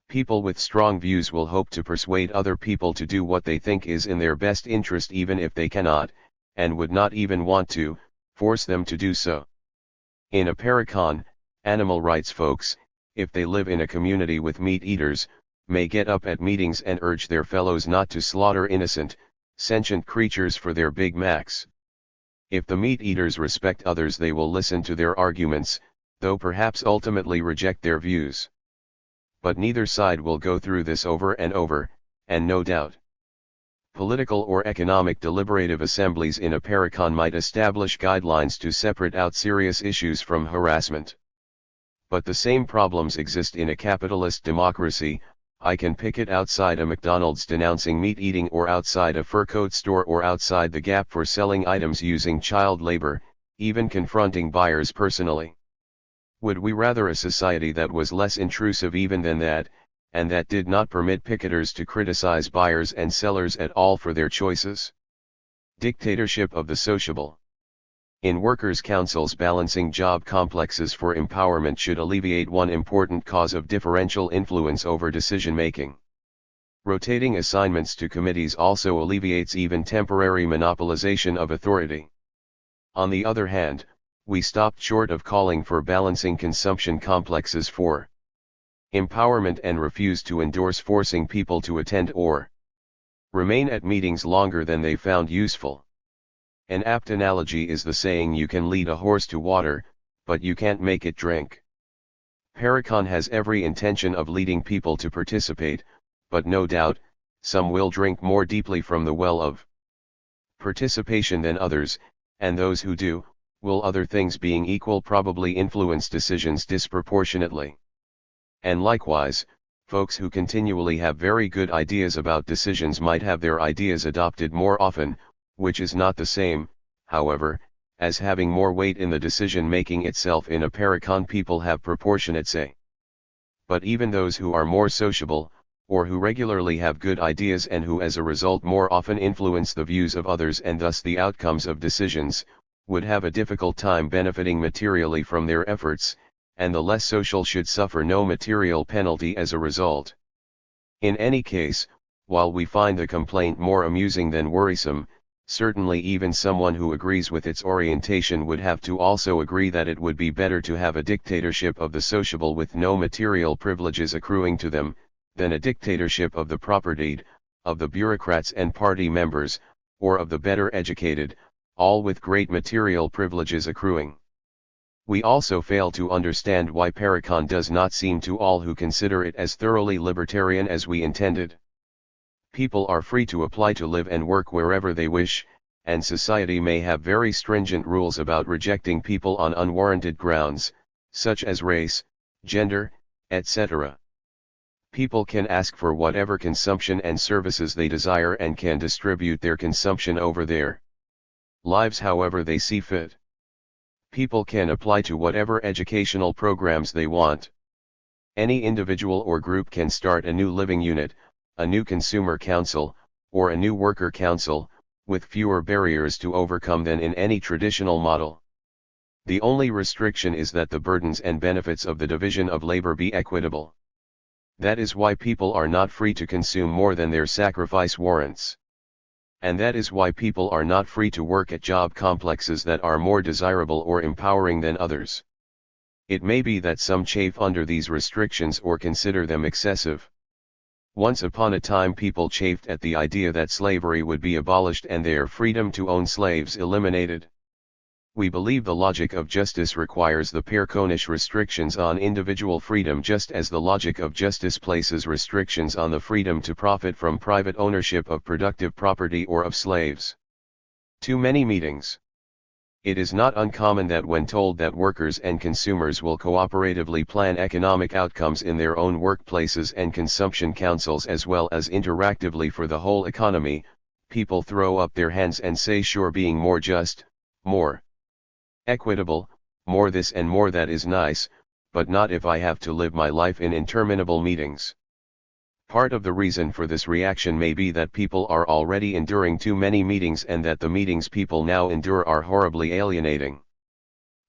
Speaker 1: People with strong views will hope to persuade other people to do what they think is in their best interest even if they cannot, and would not even want to, force them to do so. In a Parecon, animal rights folks, if they live in a community with meat eaters, may get up at meetings and urge their fellows not to slaughter innocent, sentient creatures for their Big Macs. If the meat eaters respect others they will listen to their arguments, though perhaps ultimately reject their views. But neither side will go through this over and over, and no doubt political or economic deliberative assemblies in a Parecon might establish guidelines to separate out serious issues from harassment. But the same problems exist in a capitalist democracy. I can picket outside a McDonald's denouncing meat eating or outside a fur coat store or outside the Gap for selling items using child labor, even confronting buyers personally. Would we rather a society that was less intrusive even than that, and that did not permit picketers to criticize buyers and sellers at all for their choices? Dictatorship of the sociable. In workers' councils, balancing job complexes for empowerment should alleviate one important cause of differential influence over decision-making. Rotating assignments to committees also alleviates even temporary monopolization of authority. On the other hand, we stopped short of calling for balancing consumption complexes for empowerment and refused to endorse forcing people to attend or remain at meetings longer than they found useful. An apt analogy is the saying, you can lead a horse to water, but you can't make it drink. Parecon has every intention of leading people to participate, but no doubt, some will drink more deeply from the well of participation than others, and those who do, will, other things being equal, probably influence decisions disproportionately. And likewise, folks who continually have very good ideas about decisions might have their ideas adopted more often, which is not the same, however, as having more weight in the decision-making itself. In a Parecon, people have proportionate say. But even those who are more sociable, or who regularly have good ideas and who as a result more often influence the views of others and thus the outcomes of decisions, would have a difficult time benefiting materially from their efforts, and the less social should suffer no material penalty as a result. In any case, while we find the complaint more amusing than worrisome, certainly even someone who agrees with its orientation would have to also agree that it would be better to have a dictatorship of the sociable with no material privileges accruing to them, than a dictatorship of the propertied, of the bureaucrats and party members, or of the better educated, all with great material privileges accruing. We also fail to understand why Parecon does not seem to all who consider it as thoroughly libertarian as we intended. People are free to apply to live and work wherever they wish, and society may have very stringent rules about rejecting people on unwarranted grounds, such as race, gender, etc. People can ask for whatever consumption and services they desire and can distribute their consumption over their lives however they see fit. People can apply to whatever educational programs they want. Any individual or group can start a new living unit, a new consumer council, or a new worker council, with fewer barriers to overcome than in any traditional model. The only restriction is that the burdens and benefits of the division of labor be equitable. That is why people are not free to consume more than their sacrifice warrants. And that is why people are not free to work at job complexes that are more desirable or empowering than others. It may be that some chafe under these restrictions or consider them excessive. Once upon a time people chafed at the idea that slavery would be abolished and their freedom to own slaves eliminated. We believe the logic of justice requires the Pareconish restrictions on individual freedom just as the logic of justice places restrictions on the freedom to profit from private ownership of productive property or of slaves. Too many meetings. It is not uncommon that when told that workers and consumers will cooperatively plan economic outcomes in their own workplaces and consumption councils as well as interactively for the whole economy, people throw up their hands and say sure, being more just, more equitable, more this and more that is nice, but not if I have to live my life in interminable meetings. Part of the reason for this reaction may be that people are already enduring too many meetings and that the meetings people now endure are horribly alienating.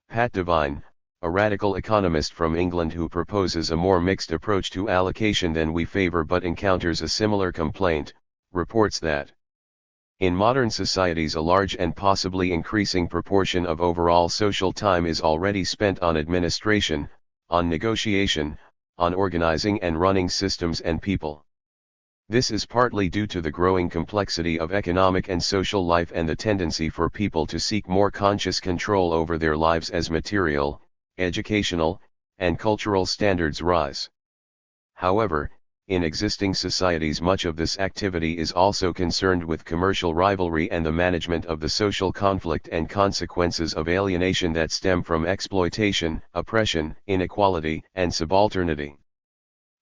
Speaker 1: Pat Devine, a radical economist from England who proposes a more mixed approach to allocation than we favor but encounters a similar complaint, reports that in modern societies a large and possibly increasing proportion of overall social time is already spent on administration, on negotiation, on organizing and running systems and people. This is partly due to the growing complexity of economic and social life and the tendency for people to seek more conscious control over their lives as material, educational, and cultural standards rise. However, in existing societies much of this activity is also concerned with commercial rivalry and the management of the social conflict and consequences of alienation that stem from exploitation, oppression, inequality, and subalternity.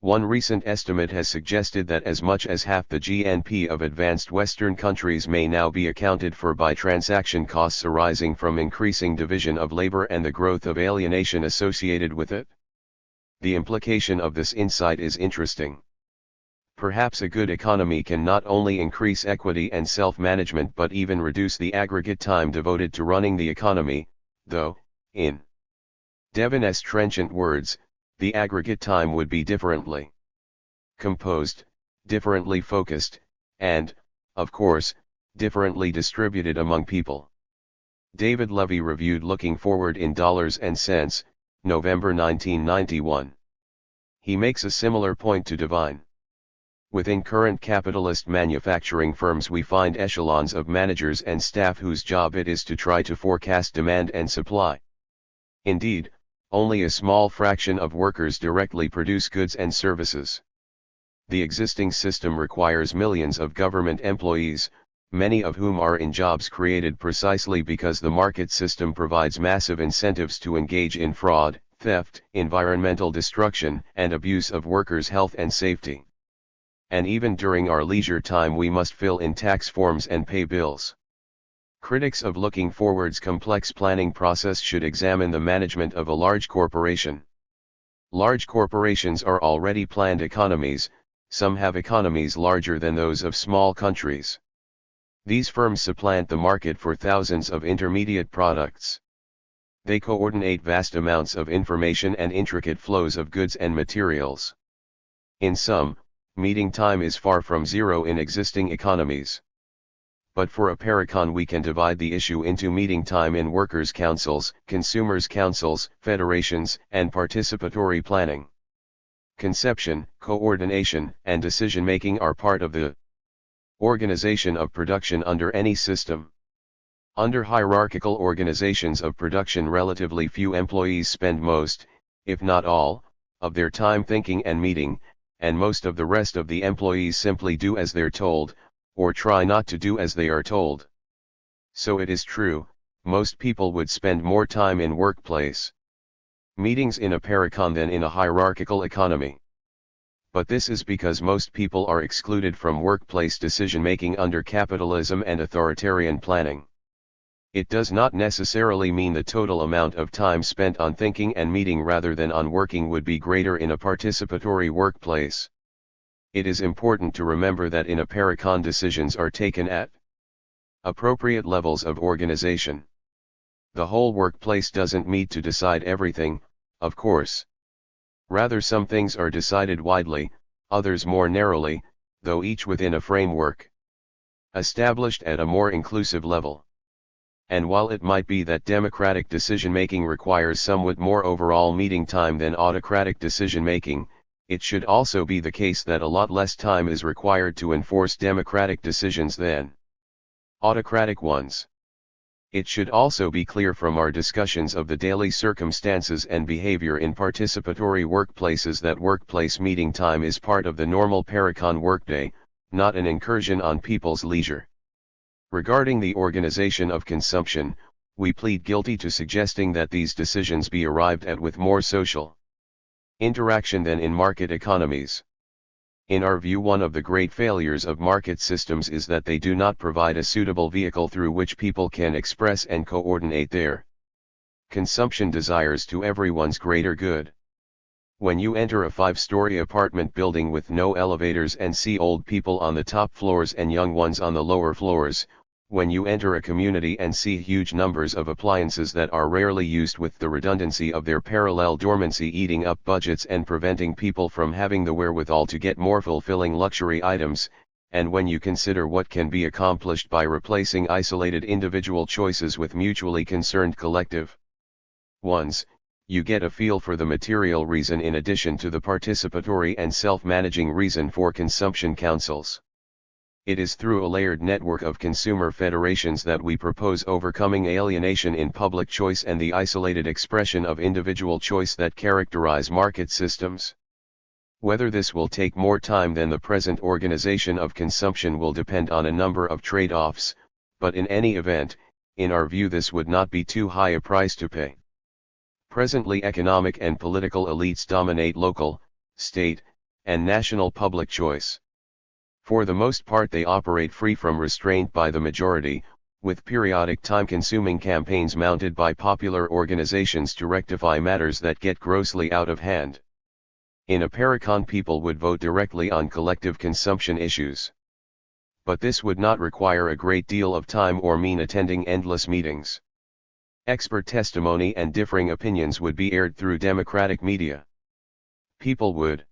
Speaker 1: One recent estimate has suggested that as much as half the GNP of advanced Western countries may now be accounted for by transaction costs arising from increasing division of labor and the growth of alienation associated with it. The implication of this insight is interesting. Perhaps a good economy can not only increase equity and self-management but even reduce the aggregate time devoted to running the economy, though, in Devin's trenchant words, the aggregate time would be differently composed, differently focused, and, of course, differently distributed among people. David Levy reviewed Looking Forward in Dollars and Cents, November 1991. He makes a similar point to Devine. Within current capitalist manufacturing firms we find echelons of managers and staff whose job it is to try to forecast demand and supply. Indeed, only a small fraction of workers directly produce goods and services. The existing system requires millions of government employees, many of whom are in jobs created precisely because the market system provides massive incentives to engage in fraud, theft, environmental destruction, and abuse of workers' health and safety. And even during our leisure time we must fill in tax forms and pay bills. Critics of looking forward's complex planning process should examine the management of a large corporation. Large corporations are already planned economies, some have economies larger than those of small countries. These firms supplant the market for thousands of intermediate products. They coordinate vast amounts of information and intricate flows of goods and materials. In sum, meeting time is far from zero in existing economies. But for a Parecon we can divide the issue into meeting time in workers' councils, consumers' councils, federations, and participatory planning. Conception, coordination, and decision-making are part of the organization of production under any system. Under hierarchical organizations of production, relatively few employees spend most, if not all, of their time thinking and meeting, and most of the rest of the employees simply do as they're told, or try not to do as they are told. So it is true, most people would spend more time in workplace meetings in a Parecon than in a hierarchical economy. But this is because most people are excluded from workplace decision-making under capitalism and authoritarian planning. It does not necessarily mean the total amount of time spent on thinking and meeting rather than on working would be greater in a participatory workplace. It is important to remember that in a Parecon decisions are taken at appropriate levels of organization. The whole workplace doesn't meet to decide everything, of course. Rather, some things are decided widely, others more narrowly, though each within a framework established at a more inclusive level. And while it might be that democratic decision-making requires somewhat more overall meeting time than autocratic decision-making, it should also be the case that a lot less time is required to enforce democratic decisions than autocratic ones. It should also be clear from our discussions of the daily circumstances and behavior in participatory workplaces that workplace meeting time is part of the normal Parecon workday, not an incursion on people's leisure. Regarding the organization of consumption, we plead guilty to suggesting that these decisions be arrived at with more social interaction than in market economies. In our view, one of the great failures of market systems is that they do not provide a suitable vehicle through which people can express and coordinate their consumption desires to everyone's greater good. When you enter a 5-story apartment building with no elevators and see old people on the top floors and young ones on the lower floors, when you enter a community and see huge numbers of appliances that are rarely used with the redundancy of their parallel dormancy eating up budgets and preventing people from having the wherewithal to get more fulfilling luxury items, and when you consider what can be accomplished by replacing isolated individual choices with mutually concerned collective ones, you get a feel for the material reason in addition to the participatory and self-managing reason for consumption councils. It is through a layered network of consumer federations that we propose overcoming alienation in public choice and the isolated expression of individual choice that characterize market systems. Whether this will take more time than the present organization of consumption will depend on a number of trade-offs, but in any event, in our view this would not be too high a price to pay. Presently economic and political elites dominate local, state, and national public choice. For the most part they operate free from restraint by the majority, with periodic time-consuming campaigns mounted by popular organizations to rectify matters that get grossly out of hand. In a Parecon people would vote directly on collective consumption issues. But this would not require a great deal of time or mean attending endless meetings. Expert testimony and differing opinions would be aired through democratic media. People would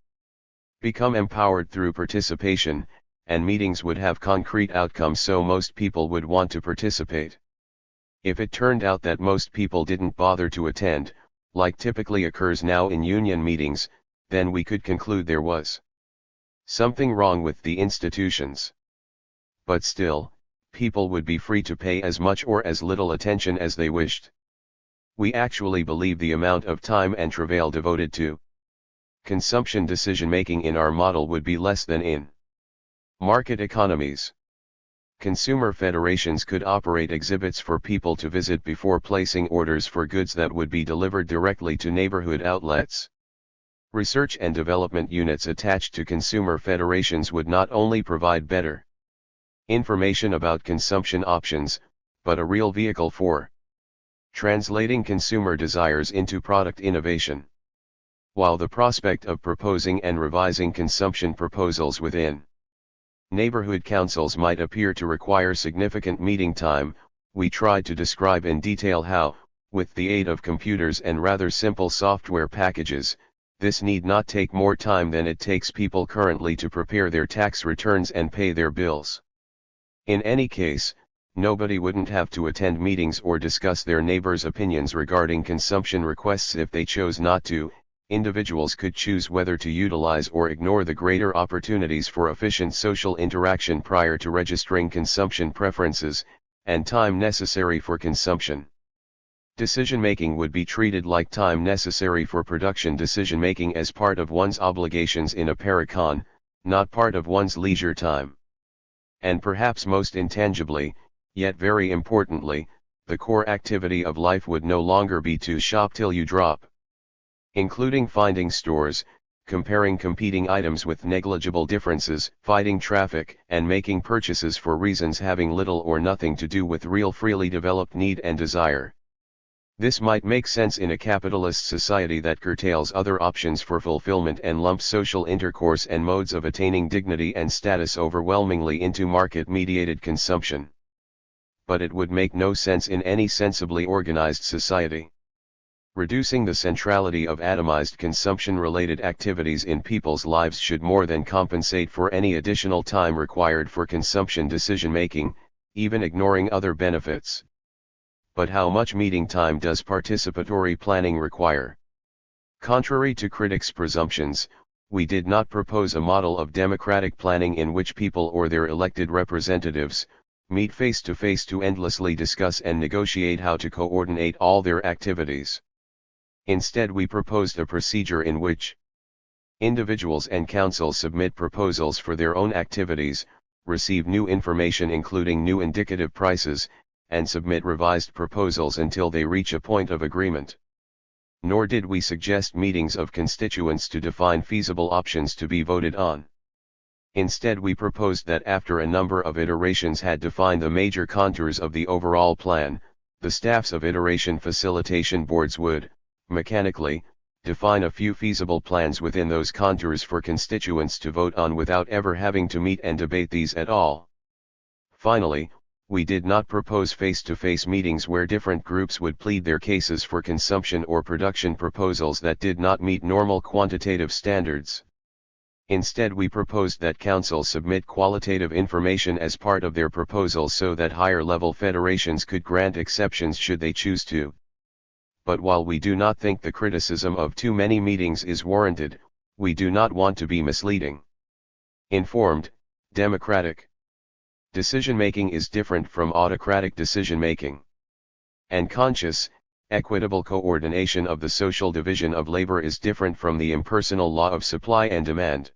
Speaker 1: become empowered through participation, and meetings would have concrete outcomes so most people would want to participate. If it turned out that most people didn't bother to attend, like typically occurs now in union meetings, then we could conclude there was something wrong with the institutions. But still, people would be free to pay as much or as little attention as they wished. We actually believe the amount of time and travail devoted to consumption decision-making in our model would be less than in market economies. Consumer federations could operate exhibits for people to visit before placing orders for goods that would be delivered directly to neighborhood outlets. Research and development units attached to consumer federations would not only provide better information about consumption options, but a real vehicle for translating consumer desires into product innovation. While the prospect of proposing and revising consumption proposals within neighborhood councils might appear to require significant meeting time, we tried to describe in detail how, with the aid of computers and rather simple software packages, this need not take more time than it takes people currently to prepare their tax returns and pay their bills. In any case, nobody wouldn't have to attend meetings or discuss their neighbors' opinions regarding consumption requests if they chose not to. Individuals could choose whether to utilize or ignore the greater opportunities for efficient social interaction prior to registering consumption preferences, and time necessary for consumption. Decision-making would be treated like time necessary for production decision-making as part of one's obligations in a Parecon, not part of one's leisure time. And perhaps most intangibly, yet very importantly, the core activity of life would no longer be to shop till you drop. Including finding stores, comparing competing items with negligible differences, fighting traffic, and making purchases for reasons having little or nothing to do with real freely developed need and desire. This might make sense in a capitalist society that curtails other options for fulfillment and lumps social intercourse and modes of attaining dignity and status overwhelmingly into market-mediated consumption. But it would make no sense in any sensibly organized society. Reducing the centrality of atomized consumption-related activities in people's lives should more than compensate for any additional time required for consumption decision-making, even ignoring other benefits. But how much meeting time does participatory planning require? Contrary to critics' presumptions, we did not propose a model of democratic planning in which people or their elected representatives meet face-to-face to endlessly discuss and negotiate how to coordinate all their activities. Instead, we proposed a procedure in which individuals and councils submit proposals for their own activities, receive new information including new indicative prices, and submit revised proposals until they reach a point of agreement. Nor did we suggest meetings of constituents to define feasible options to be voted on. Instead, we proposed that after a number of iterations had defined the major contours of the overall plan, the staffs of iteration facilitation boards would, mechanically, define a few feasible plans within those contours for constituents to vote on without ever having to meet and debate these at all. Finally, we did not propose face-to-face meetings where different groups would plead their cases for consumption or production proposals that did not meet normal quantitative standards. Instead, we proposed that councils submit qualitative information as part of their proposals so that higher-level federations could grant exceptions should they choose to. But while we do not think the criticism of too many meetings is warranted, we do not want to be misleading. Informed, democratic decision-making is different from autocratic decision-making. And conscious, equitable coordination of the social division of labor is different from the impersonal law of supply and demand.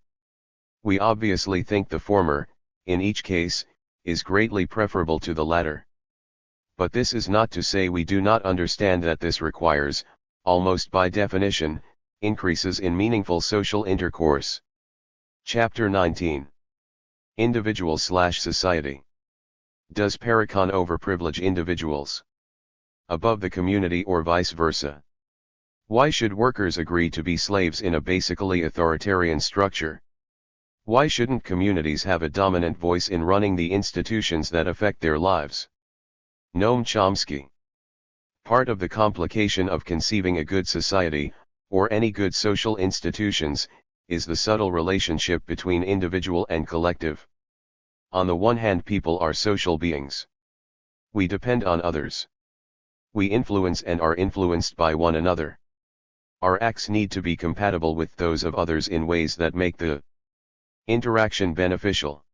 Speaker 1: We obviously think the former, in each case, is greatly preferable to the latter. But this is not to say we do not understand that this requires, almost by definition, increases in meaningful social intercourse. Chapter 19. Individual/society. Does Parecon overprivilege individuals above the community or vice versa? Why should workers agree to be slaves in a basically authoritarian structure? Why shouldn't communities have a dominant voice in running the institutions that affect their lives? Noam Chomsky. Part of the complication of conceiving a good society, or any good social institutions, is the subtle relationship between individual and collective. On the one hand, people are social beings. We depend on others. We influence and are influenced by one another. Our acts need to be compatible with those of others in ways that make the interaction beneficial.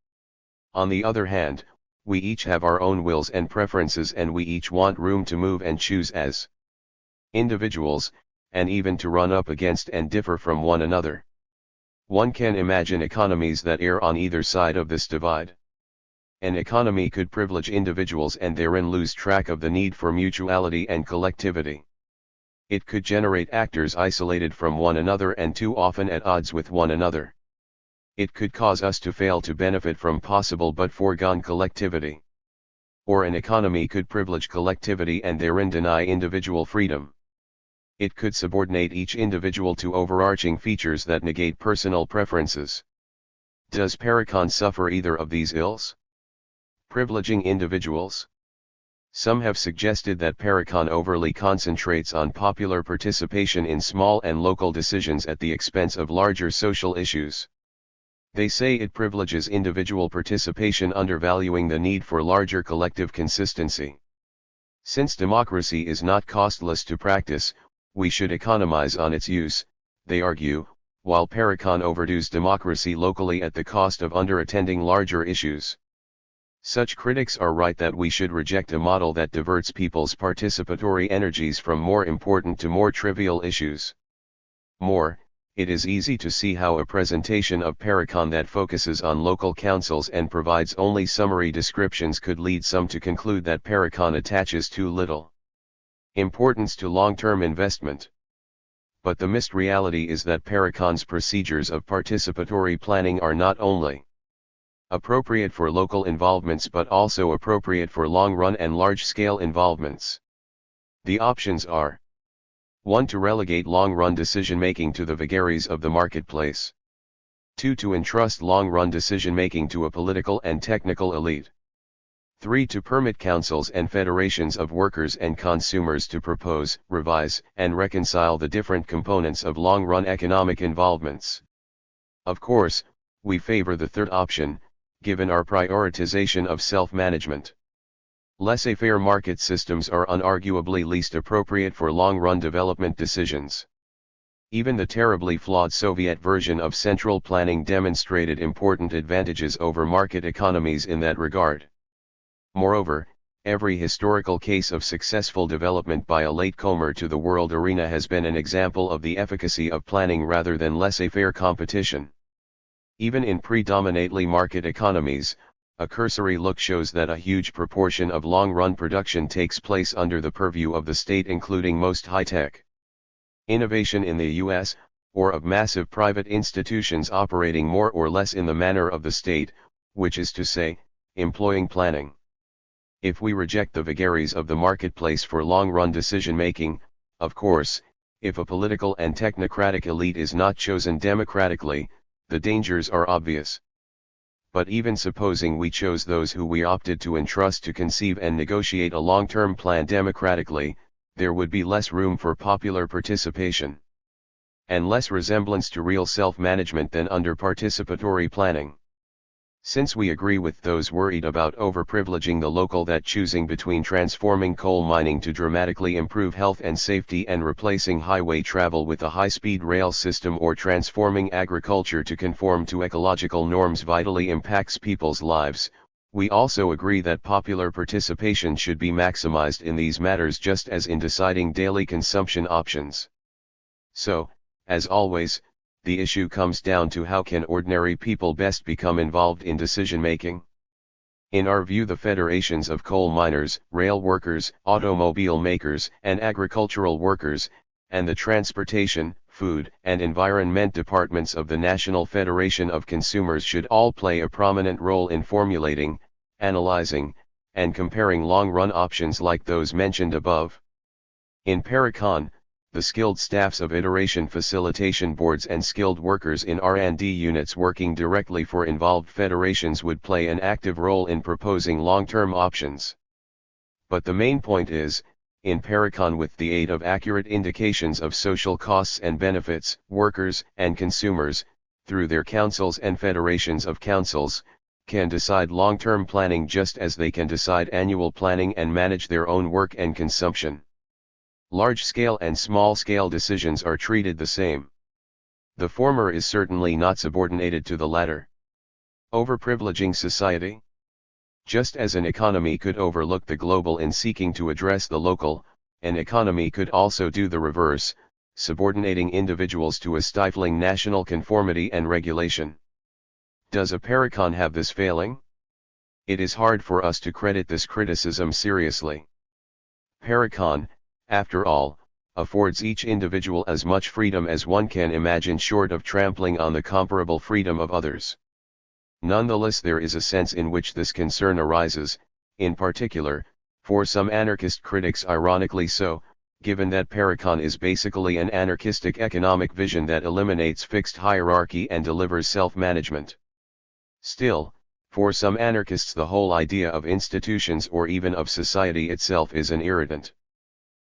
Speaker 1: On the other hand, we each have our own wills and preferences, and we each want room to move and choose as individuals, and even to run up against and differ from one another. One can imagine economies that err on either side of this divide. An economy could privilege individuals and therein lose track of the need for mutuality and collectivity. It could generate actors isolated from one another and too often at odds with one another. It could cause us to fail to benefit from possible but foregone collectivity. Or an economy could privilege collectivity and therein deny individual freedom. It could subordinate each individual to overarching features that negate personal preferences. Does Parecon suffer either of these ills? Privileging individuals? Some have suggested that Parecon overly concentrates on popular participation in small and local decisions at the expense of larger social issues. They say it privileges individual participation, undervaluing the need for larger collective consistency. Since democracy is not costless to practice, we should economize on its use, they argue, while Parecon overdoes democracy locally at the cost of underattending larger issues. Such critics are right that we should reject a model that diverts people's participatory energies from more important to more trivial issues. It is easy to see how a presentation of Parecon that focuses on local councils and provides only summary descriptions could lead some to conclude that Parecon attaches too little importance to long-term investment. But the missed reality is that Parecon's procedures of participatory planning are not only appropriate for local involvements but also appropriate for long-run and large-scale involvements. The options are: 1. To relegate long-run decision-making to the vagaries of the marketplace. 2. To entrust long-run decision-making to a political and technical elite. 3. To permit councils and federations of workers and consumers to propose, revise, and reconcile the different components of long-run economic involvements. Of course, we favor the third option, given our prioritization of self-management. Laissez-faire market systems are unarguably least appropriate for long-run development decisions. Even the terribly flawed Soviet version of central planning demonstrated important advantages over market economies in that regard. Moreover, every historical case of successful development by a latecomer to the world arena has been an example of the efficacy of planning rather than laissez-faire competition. Even in predominantly market economies, a cursory look shows that a huge proportion of long-run production takes place under the purview of the state, including most high-tech innovation in the U.S., or of massive private institutions operating more or less in the manner of the state, which is to say, employing planning. If we reject the vagaries of the marketplace for long-run decision-making, of course, if a political and technocratic elite is not chosen democratically, the dangers are obvious. But even supposing we chose those who we opted to entrust to conceive and negotiate a long-term plan democratically, there would be less room for popular participation, and less resemblance to real self-management than under participatory planning. Since we agree with those worried about overprivileging the local that choosing between transforming coal mining to dramatically improve health and safety and replacing highway travel with a high-speed rail system or transforming agriculture to conform to ecological norms vitally impacts people's lives, we also agree that popular participation should be maximized in these matters just as in deciding daily consumption options. So, as always, the issue comes down to how can ordinary people best become involved in decision-making? In our view, the federations of coal miners, rail workers, automobile makers, and agricultural workers, and the transportation, food, and environment departments of the National Federation of Consumers should all play a prominent role in formulating, analyzing, and comparing long-run options like those mentioned above. In Parecon, the skilled staffs of iteration facilitation boards and skilled workers in R&D units working directly for involved federations would play an active role in proposing long-term options. But the main point is, in Parecon, with the aid of accurate indications of social costs and benefits, workers and consumers, through their councils and federations of councils, can decide long-term planning just as they can decide annual planning and manage their own work and consumption. Large-scale and small-scale decisions are treated the same. The former is certainly not subordinated to the latter. Overprivileging society? Just as an economy could overlook the global in seeking to address the local, an economy could also do the reverse, subordinating individuals to a stifling national conformity and regulation. Does a Parecon have this failing? It is hard for us to credit this criticism seriously. Parecon, after all, affords each individual as much freedom as one can imagine short of trampling on the comparable freedom of others. Nonetheless, there is a sense in which this concern arises, in particular, for some anarchist critics, ironically so, given that Parecon is basically an anarchistic economic vision that eliminates fixed hierarchy and delivers self-management. Still, for some anarchists the whole idea of institutions or even of society itself is an irritant.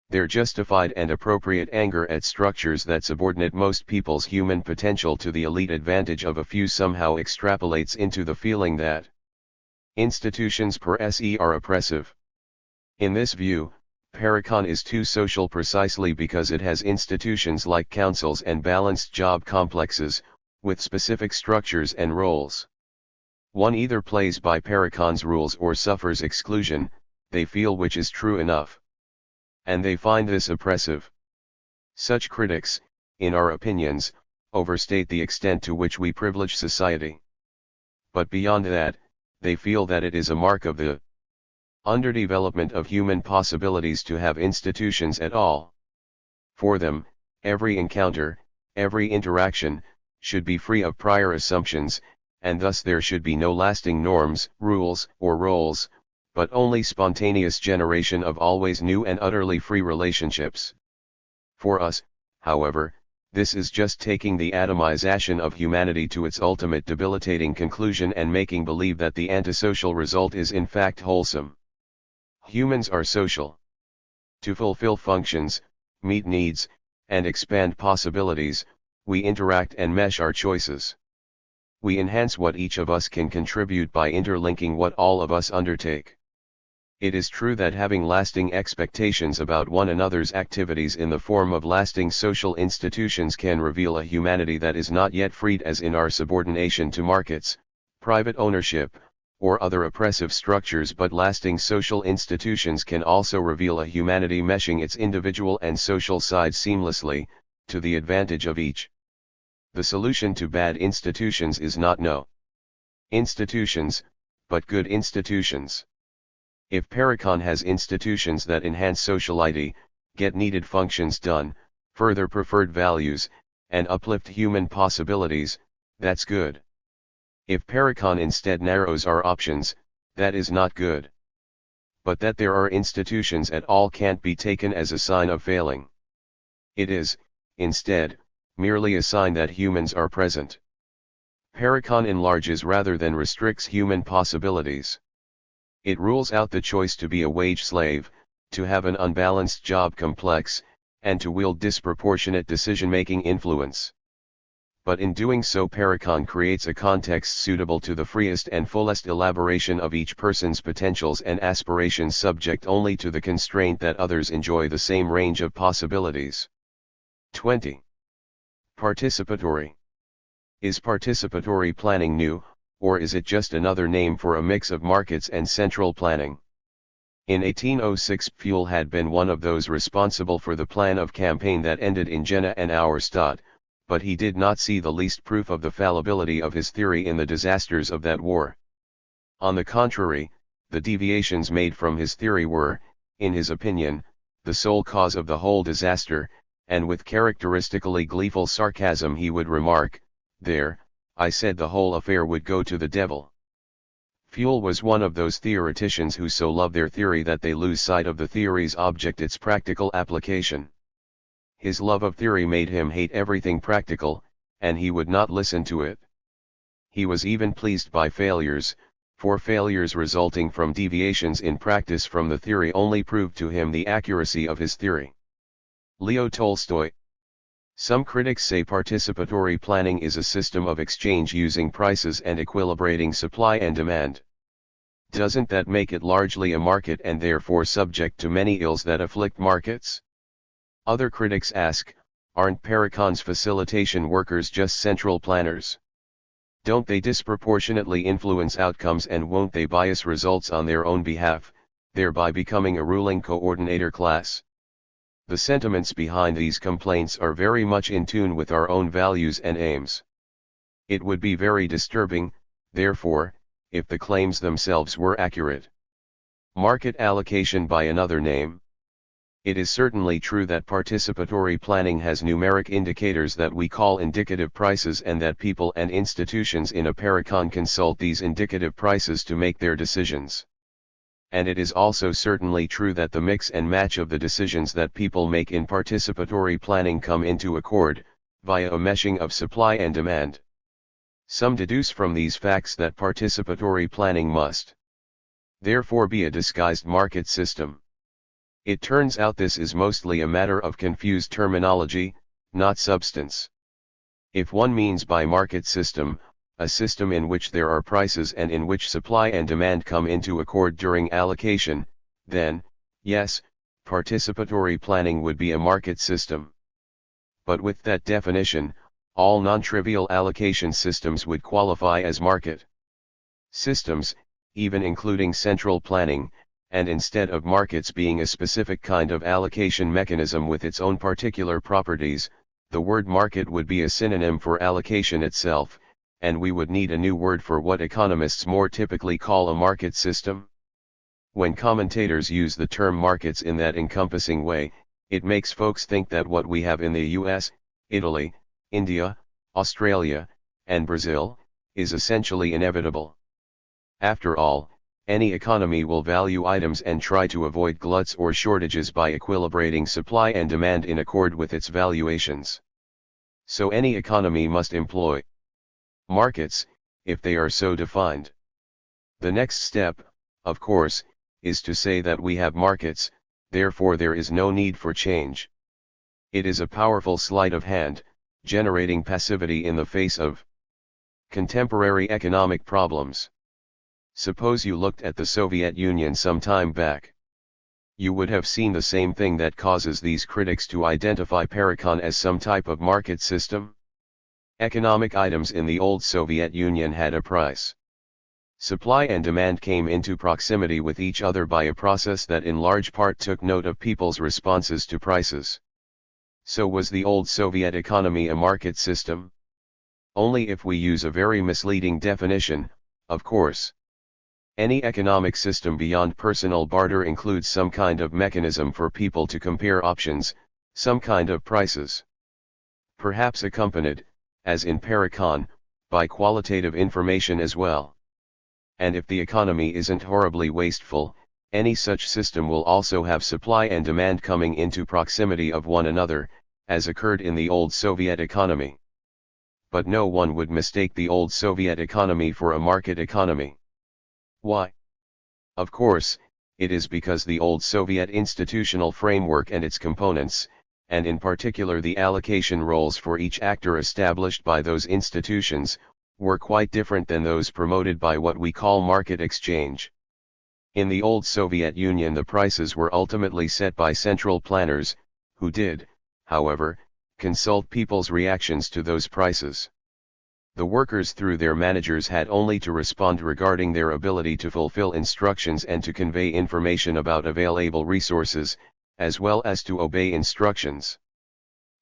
Speaker 1: Their justified and appropriate anger at structures that subordinate most people's human potential to the elite advantage of a few somehow extrapolates into the feeling that institutions per se are oppressive. In this view, Parecon is too social precisely because it has institutions like councils and balanced job complexes, with specific structures and roles. One either plays by Parecon's rules or suffers exclusion, they feel, which is true enough. And they find this oppressive. Such critics, in our opinions, overstate the extent to which we privilege society. But beyond that, they feel that it is a mark of the underdevelopment of human possibilities to have institutions at all. For them, every encounter, every interaction, should be free of prior assumptions, and thus there should be no lasting norms, rules, or roles, but only spontaneous generation of always new and utterly free relationships. For us, however, this is just taking the atomization of humanity to its ultimate debilitating conclusion and making believe that the antisocial result is in fact wholesome. Humans are social. To fulfill functions, meet needs, and expand possibilities, we interact and mesh our choices. We enhance what each of us can contribute by interlinking what all of us undertake. It is true that having lasting expectations about one another's activities in the form of lasting social institutions can reveal a humanity that is not yet freed, as in our subordination to markets, private ownership, or other oppressive structures, but lasting social institutions can also reveal a humanity meshing its individual and social sides seamlessly, to the advantage of each. The solution to bad institutions is not no institutions, but good institutions. If Parecon has institutions that enhance sociality, get needed functions done, further preferred values, and uplift human possibilities, that's good. If Parecon instead narrows our options, that is not good. But that there are institutions at all can't be taken as a sign of failing. It is, instead, merely a sign that humans are present. Parecon enlarges rather than restricts human possibilities. It rules out the choice to be a wage slave, to have an unbalanced job complex, and to wield disproportionate decision-making influence. But in doing so, Parecon creates a context suitable to the freest and fullest elaboration of each person's potentials and aspirations, subject only to the constraint that others enjoy the same range of possibilities. 20. Participatory. Is participatory planning new, or is it just another name for a mix of markets and central planning? In 1806, Pfuel had been one of those responsible for the plan of campaign that ended in Jena and Auerstadt, but he did not see the least proof of the fallibility of his theory in the disasters of that war. On the contrary, the deviations made from his theory were, in his opinion, the sole cause of the whole disaster, and with characteristically gleeful sarcasm he would remark, "There, I said the whole affair would go to the devil." Pfuel was one of those theoreticians who so love their theory that they lose sight of the theory's object, its practical application. His love of theory made him hate everything practical, and he would not listen to it. He was even pleased by failures, for failures resulting from deviations in practice from the theory only proved to him the accuracy of his theory. Leo Tolstoy. Some critics say participatory planning is a system of exchange using prices and equilibrating supply and demand. Doesn't that make it largely a market and therefore subject to many ills that afflict markets? Other critics ask, aren't Parecon's facilitation workers just central planners? Don't they disproportionately influence outcomes, and won't they bias results on their own behalf, thereby becoming a ruling coordinator class? The sentiments behind these complaints are very much in tune with our own values and aims. It would be very disturbing, therefore, if the claims themselves were accurate. Market allocation by another name. It is certainly true that participatory planning has numeric indicators that we call indicative prices, and that people and institutions in a Parecon consult these indicative prices to make their decisions. And it is also certainly true that the mix and match of the decisions that people make in participatory planning come into accord, via a meshing of supply and demand. Some deduce from these facts that participatory planning must therefore be a disguised market system. It turns out this is mostly a matter of confused terminology, not substance. If one means by market system, a system in which there are prices and in which supply and demand come into accord during allocation, then, yes, participatory planning would be a market system. But with that definition, all non-trivial allocation systems would qualify as market systems, even including central planning, and instead of markets being a specific kind of allocation mechanism with its own particular properties, the word market would be a synonym for allocation itself, and we would need a new word for what economists more typically call a market system. When commentators use the term markets in that encompassing way, it makes folks think that what we have in the US, Italy, India, Australia, and Brazil, is essentially inevitable. After all, any economy will value items and try to avoid gluts or shortages by equilibrating supply and demand in accord with its valuations. So any economy must employ markets, if they are so defined. The next step, of course, is to say that we have markets, therefore there is no need for change. It is a powerful sleight of hand, generating passivity in the face of contemporary economic problems. Suppose you looked at the Soviet Union some time back. You would have seen the same thing that causes these critics to identify Parecon as some type of market system. Economic items in the old Soviet Union had a price. Supply and demand came into proximity with each other by a process that in large part took note of people's responses to prices. So was the old Soviet economy a market system? Only if we use a very misleading definition, of course. Any economic system beyond personal barter includes some kind of mechanism for people to compare options, some kind of prices. Perhaps accompanied, as in Parecon, by qualitative information as well. And if the economy isn't horribly wasteful, any such system will also have supply and demand coming into proximity of one another, as occurred in the old Soviet economy. But no one would mistake the old Soviet economy for a market economy. Why? Of course, it is because the old Soviet institutional framework and its components, and in particular the allocation roles for each actor established by those institutions, were quite different than those promoted by what we call market exchange. In the old Soviet Union the prices were ultimately set by central planners, who did, however, consult people's reactions to those prices. The workers through their managers had only to respond regarding their ability to fulfill instructions and to convey information about available resources, as well as to obey instructions.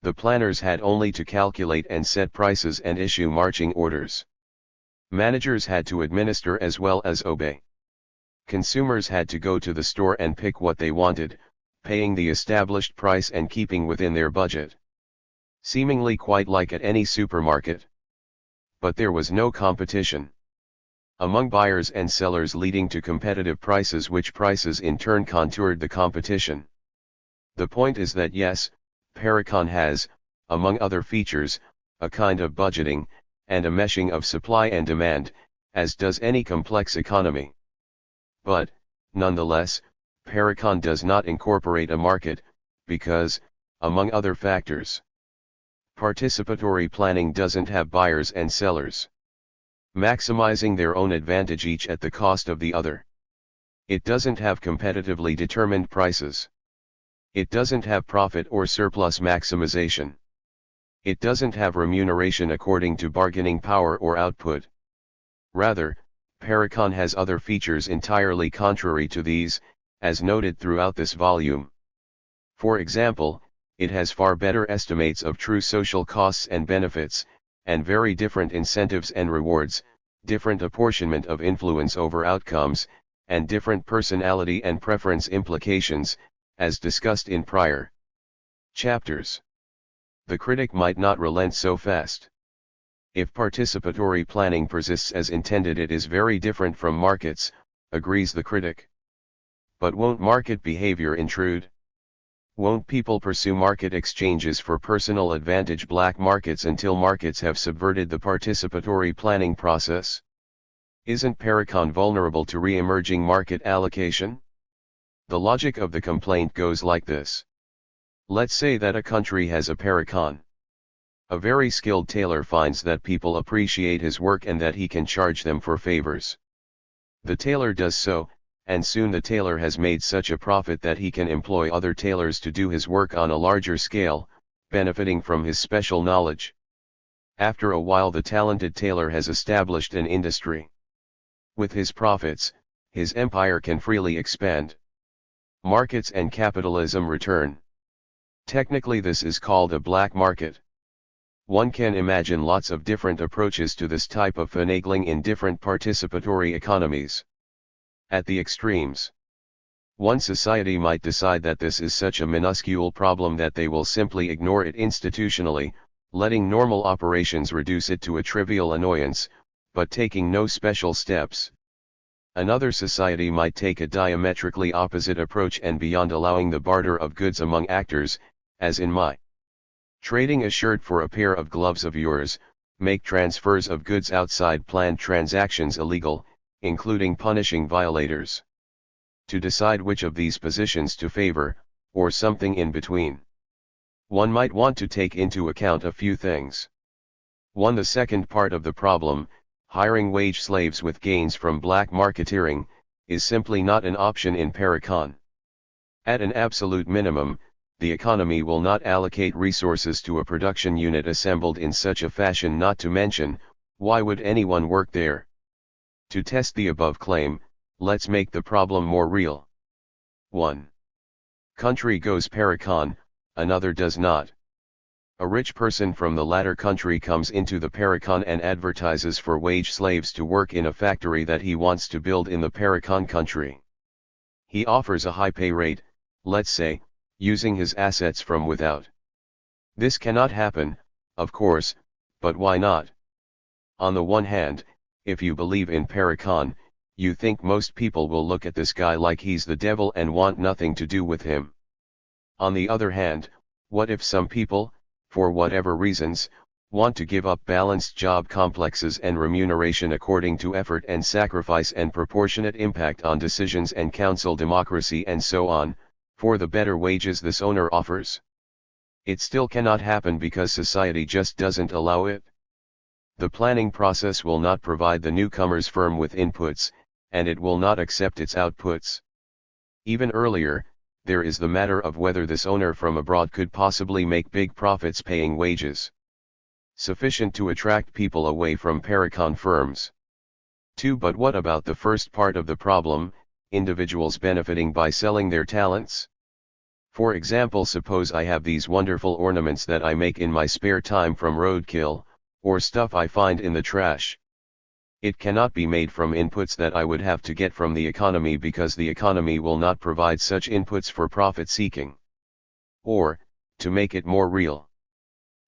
Speaker 1: The planners had only to calculate and set prices and issue marching orders. Managers had to administer as well as obey. Consumers had to go to the store and pick what they wanted, paying the established price and keeping within their budget. Seemingly quite like at any supermarket. But there was no competition among buyers and sellers, leading to competitive prices, which prices in turn contoured the competition. The point is that yes, Parecon has, among other features, a kind of budgeting, and a meshing of supply and demand, as does any complex economy. But, nonetheless, Parecon does not incorporate a market, because, among other factors, participatory planning doesn't have buyers and sellers maximizing their own advantage each at the cost of the other. It doesn't have competitively determined prices. It doesn't have profit or surplus maximization. It doesn't have remuneration according to bargaining power or output. Rather, Parecon has other features entirely contrary to these, as noted throughout this volume. For example, it has far better estimates of true social costs and benefits, and very different incentives and rewards, different apportionment of influence over outcomes, and different personality and preference implications, as discussed in prior chapters. The critic might not relent so fast. If participatory planning persists as intended, it is very different from markets, agrees the critic. But won't market behavior intrude? Won't people pursue market exchanges for personal advantage, black markets, until markets have subverted the participatory planning process? Isn't Parecon vulnerable to re-emerging market allocation? The logic of the complaint goes like this. Let's say that a country has a Parecon. A very skilled tailor finds that people appreciate his work and that he can charge them for favors. The tailor does so, and soon the tailor has made such a profit that he can employ other tailors to do his work on a larger scale, benefiting from his special knowledge. After a while, the talented tailor has established an industry. With his profits, his empire can freely expand. Markets and capitalism return. Technically, this is called a black market. One can imagine lots of different approaches to this type of finagling in different participatory economies. At the extremes, one society might decide that this is such a minuscule problem that they will simply ignore it institutionally, letting normal operations reduce it to a trivial annoyance, but taking no special steps. Another society might take a diametrically opposite approach and, beyond allowing the barter of goods among actors, as in my trading a shirt for a pair of gloves of yours, make transfers of goods outside planned transactions illegal, including punishing violators. To decide which of these positions to favor, or something in between, one might want to take into account a few things. 1. The second part of the problem, hiring wage slaves with gains from black marketeering, is simply not an option in Parecon. At an absolute minimum, the economy will not allocate resources to a production unit assembled in such a fashion. Not to mention, why would anyone work there? To test the above claim, let's make the problem more real. 1 country goes Parecon, another does not. A rich person from the latter country comes into the Parecon and advertises for wage slaves to work in a factory that he wants to build in the Parecon country. He offers a high pay rate, let's say, using his assets from without. This cannot happen, of course, but why not? On the one hand, if you believe in Parecon, you think most people will look at this guy like he's the devil and want nothing to do with him. On the other hand, what if some people, for whatever reasons, want to give up balanced job complexes and remuneration according to effort and sacrifice and proportionate impact on decisions and council democracy and so on, for the better wages this owner offers? It still cannot happen because society just doesn't allow it. The planning process will not provide the newcomer's firm with inputs, and it will not accept its outputs. Even earlier, there is the matter of whether this owner from abroad could possibly make big profits paying wages sufficient to attract people away from Parecon firms. 2. But what about the first part of the problem, individuals benefiting by selling their talents? For example, suppose I have these wonderful ornaments that I make in my spare time from roadkill, or stuff I find in the trash. It cannot be made from inputs that I would have to get from the economy because the economy will not provide such inputs for profit seeking. Or, to make it more real,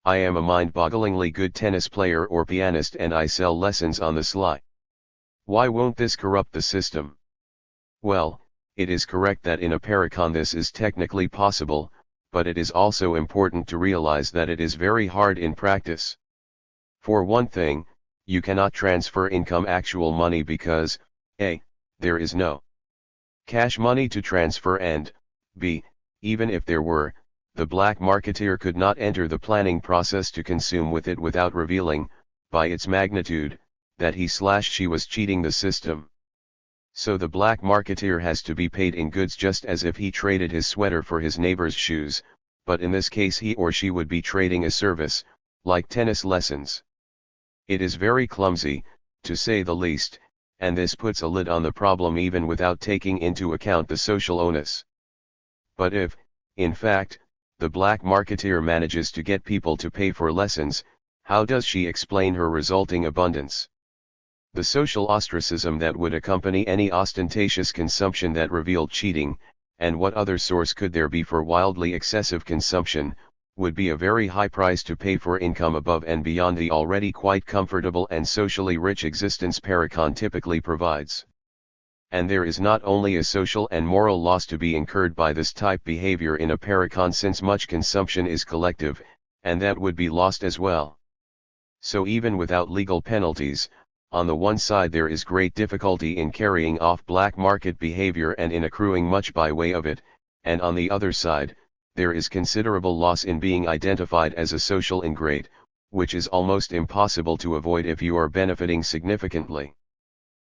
Speaker 1: I am a mind-bogglingly good tennis player or pianist and I sell lessons on the sly. Why won't this corrupt the system? Well, it is correct that in a Parecon this is technically possible, but it is also important to realize that it is very hard in practice. For one thing, you cannot transfer income actual money because, a. there is no cash money to transfer and, b. even if there were, the black marketeer could not enter the planning process to consume with it without revealing, by its magnitude, that he/she was cheating the system. So the black marketeer has to be paid in goods just as if he traded his sweater for his neighbor's shoes, but in this case he or she would be trading a service, like tennis lessons. It is very clumsy, to say the least, and this puts a lid on the problem even without taking into account the social onus. But if, in fact, the black marketeer manages to get people to pay for lessons, how does she explain her resulting abundance? The social ostracism that would accompany any ostentatious consumption that revealed cheating, and what other source could there be for wildly excessive consumption, would be a very high price to pay for income above and beyond the already quite comfortable and socially rich existence Parecon typically provides. And there is not only a social and moral loss to be incurred by this type behavior in a Parecon, since much consumption is collective, and that would be lost as well. So even without legal penalties, on the one side there is great difficulty in carrying off black market behavior and in accruing much by way of it, and on the other side, there is considerable loss in being identified as a social ingrate, which is almost impossible to avoid if you are benefiting significantly.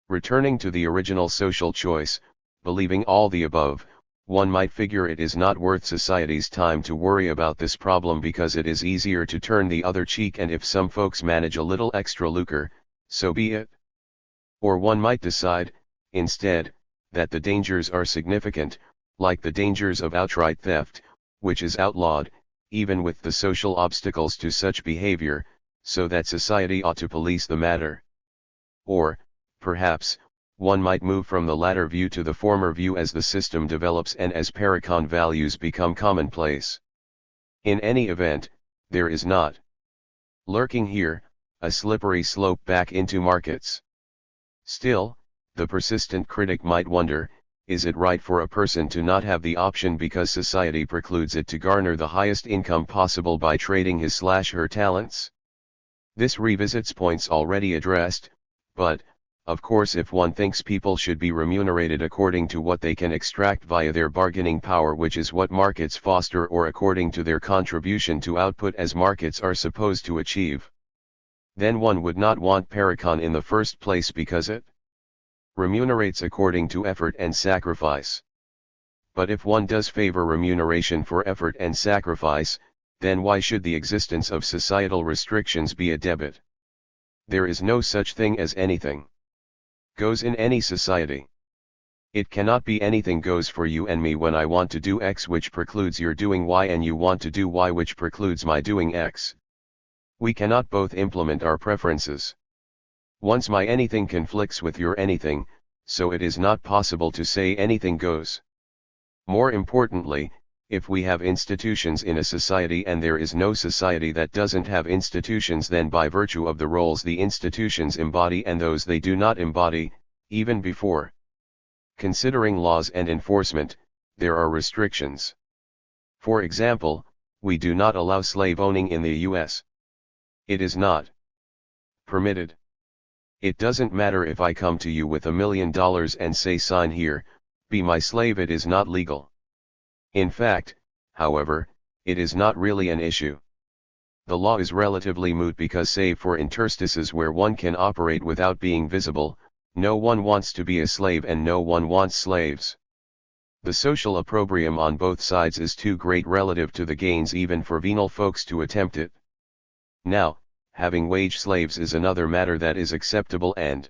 Speaker 1: Returning to the original social choice, believing all the above, one might figure it is not worth society's time to worry about this problem because it is easier to turn the other cheek, and if some folks manage a little extra lucre, so be it. Or one might decide, instead, that the dangers are significant, like the dangers of outright theft, which is outlawed, even with the social obstacles to such behavior, so that society ought to police the matter. Or, perhaps, one might move from the latter view to the former view as the system develops and as Parecon values become commonplace. In any event, there is not lurking here a slippery slope back into markets. Still, the persistent critic might wonder, is it right for a person to not have the option because society precludes it to garner the highest income possible by trading his/her talents? This revisits points already addressed, but, of course, if one thinks people should be remunerated according to what they can extract via their bargaining power, which is what markets foster, or according to their contribution to output as markets are supposed to achieve, then one would not want Parecon in the first place because it remunerates according to effort and sacrifice. But if one does favor remuneration for effort and sacrifice, then why should the existence of societal restrictions be a debit? There is no such thing as anything goes in any society. It cannot be anything goes for you and me when I want to do X which precludes your doing Y, and you want to do Y which precludes my doing X. We cannot both implement our preferences. Once my anything conflicts with your anything, so it is not possible to say anything goes. More importantly, if we have institutions in a society and there is no society that doesn't have institutions, then by virtue of the roles the institutions embody and those they do not embody, even before considering laws and enforcement, there are restrictions. For example, we do not allow slave owning in the U.S. It is not permitted. It doesn't matter if I come to you with $1 million and say sign here, be my slave, it is not legal. In fact, however, it is not really an issue. The law is relatively moot because, save for interstices where one can operate without being visible, no one wants to be a slave and no one wants slaves. The social opprobrium on both sides is too great relative to the gains even for venal folks to attempt it. Now, having wage slaves is another matter that is acceptable and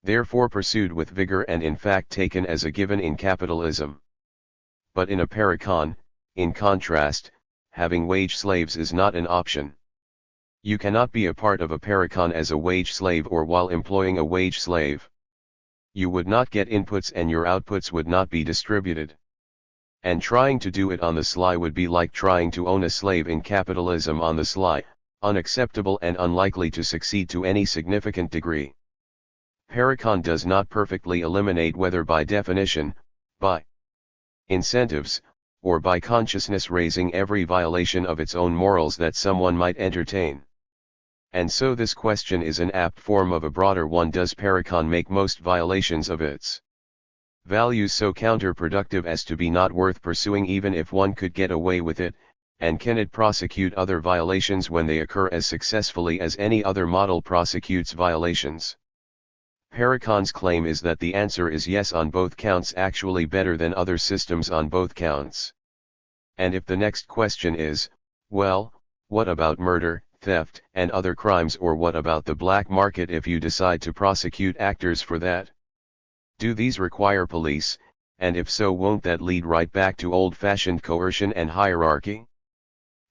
Speaker 1: therefore pursued with vigor and in fact taken as a given in capitalism. But in a Parecon, in contrast, having wage slaves is not an option. You cannot be a part of a Parecon as a wage slave or while employing a wage slave. You would not get inputs and your outputs would not be distributed. And trying to do it on the sly would be like trying to own a slave in capitalism on the sly, unacceptable and unlikely to succeed to any significant degree. Parecon does not perfectly eliminate, whether by definition, by incentives, or by consciousness raising, every violation of its own morals that someone might entertain. And so this question is an apt form of a broader one: does Parecon make most violations of its values so counterproductive as to be not worth pursuing even if one could get away with it, and can it prosecute other violations when they occur as successfully as any other model prosecutes violations? Parecon's claim is that the answer is yes on both counts, actually better than other systems on both counts. And if the next question is, well, what about murder, theft, and other crimes, or what about the black market if you decide to prosecute actors for that? Do these require police, and if so, won't that lead right back to old-fashioned coercion and hierarchy?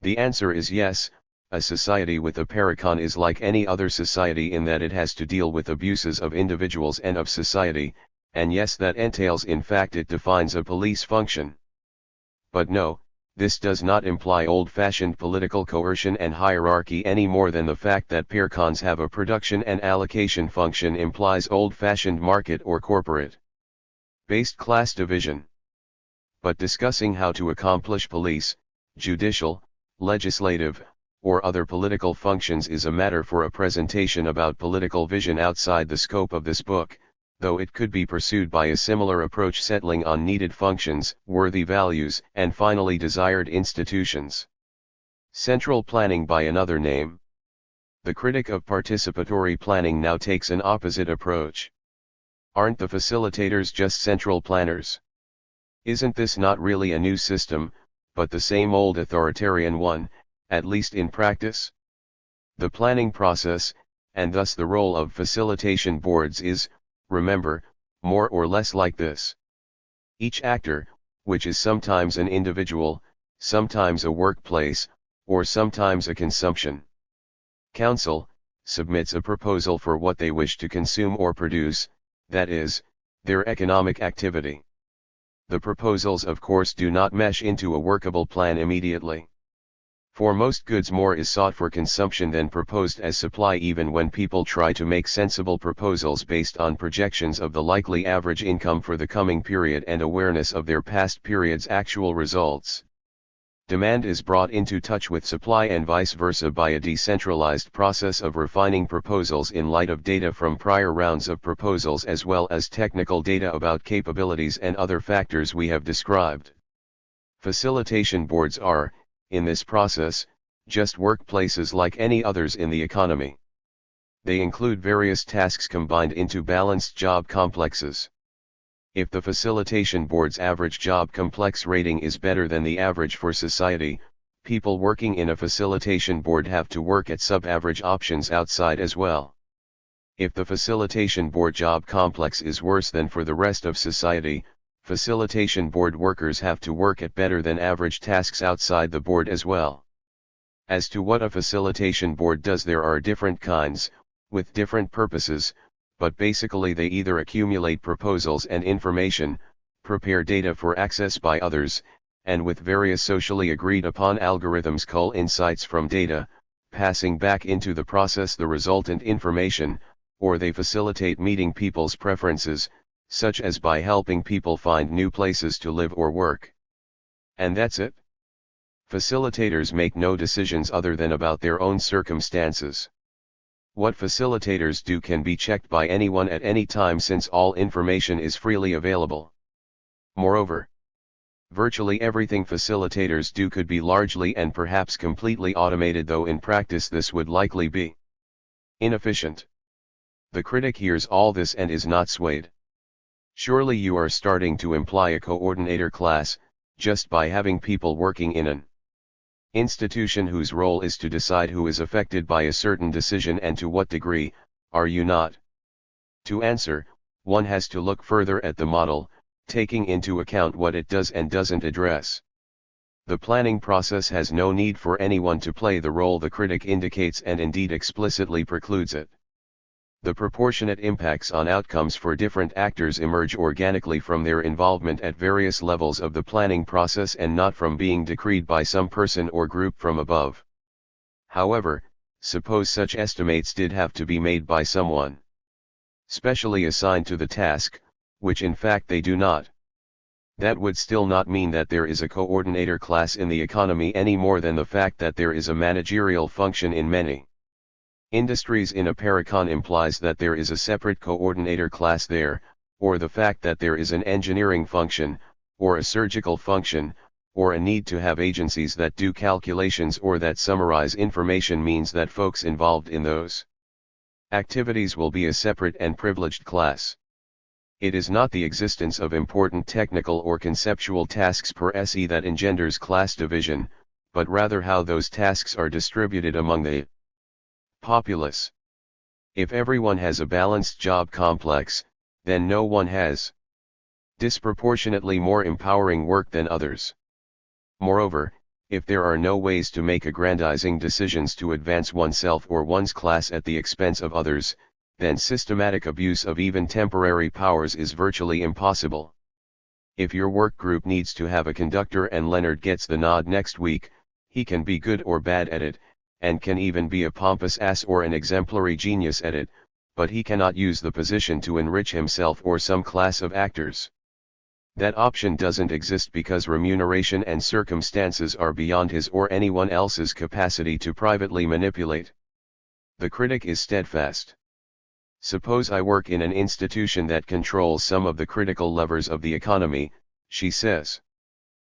Speaker 1: The answer is yes, A society with a Parecon is like any other society in that it has to deal with abuses of individuals and of society, and yes, that entails, in fact, it defines a police function. But no, this does not imply old-fashioned political coercion and hierarchy any more than the fact that Parecons have a production and allocation function implies old-fashioned market or corporate-based class division. But discussing how to accomplish police, judicial, legislative, or other political functions is a matter for a presentation about political vision outside the scope of this book, though it could be pursued by a similar approach settling on needed functions, worthy values, and finally desired institutions. Central planning by another name. The critic of participatory planning now takes an opposite approach. Aren't the facilitators just central planners? Isn't this not really a new system, but the same old authoritarian one, at least in practice? The planning process, and thus the role of facilitation boards is, remember, more or less like this. Each actor, which is sometimes an individual, sometimes a workplace, or sometimes a consumption council, submits a proposal for what they wish to consume or produce, that is, their economic activity. The proposals of course do not mesh into a workable plan immediately. For most goods more is sought for consumption than proposed as supply, even when people try to make sensible proposals based on projections of the likely average income for the coming period and awareness of their past period's actual results. Demand is brought into touch with supply and vice versa by a decentralized process of refining proposals in light of data from prior rounds of proposals as well as technical data about capabilities and other factors we have described. Facilitation boards are, in this process, just workplaces like any others in the economy. They include various tasks combined into balanced job complexes. If the facilitation board's average job complex rating is better than the average for society, people working in a facilitation board have to work at sub-average options outside as well. If the facilitation board job complex is worse than for the rest of society, facilitation board workers have to work at better than average tasks outside the board as well. As to what a facilitation board does, there are different kinds, with different purposes, but basically they either accumulate proposals and information, prepare data for access by others, and with various socially agreed upon algorithms cull insights from data, passing back into the process the resultant information, or they facilitate meeting people's preferences, such as by helping people find new places to live or work. And that's it. Facilitators make no decisions other than about their own circumstances. What facilitators do can be checked by anyone at any time since all information is freely available. Moreover, virtually everything facilitators do could be largely and perhaps completely automated, though in practice this would likely be inefficient. The critic hears all this and is not swayed. Surely you are starting to imply a coordinator class, just by having people working in an institution whose role is to decide who is affected by a certain decision and to what degree, are you not? To answer, one has to look further at the model, taking into account what it does and doesn't address. The planning process has no need for anyone to play the role the critic indicates and indeed explicitly precludes it. The proportionate impacts on outcomes for different actors emerge organically from their involvement at various levels of the planning process and not from being decreed by some person or group from above. However, suppose such estimates did have to be made by someone specially assigned to the task, which in fact they do not. That would still not mean that there is a coordinator class in the economy any more than the fact that there is a managerial function in many industries in a Parecon implies that there is a separate coordinator class there, or the fact that there is an engineering function, or a surgical function, or a need to have agencies that do calculations or that summarize information means that folks involved in those activities will be a separate and privileged class. It is not the existence of important technical or conceptual tasks per se that engenders class division, but rather how those tasks are distributed among the populace. If everyone has a balanced job complex, then no one has disproportionately more empowering work than others. Moreover, If there are no ways to make aggrandizing decisions to advance oneself or one's class at the expense of others, then systematic abuse of even temporary powers is virtually impossible. If your work group needs to have a conductor and Leonard gets the nod next week, he can be good or bad at it, and can even be a pompous ass or an exemplary genius at it, but he cannot use the position to enrich himself or some class of actors. That option doesn't exist because remuneration and circumstances are beyond his or anyone else's capacity to privately manipulate. The critic is steadfast. Suppose I work in an institution that controls some of the critical levers of the economy, she says.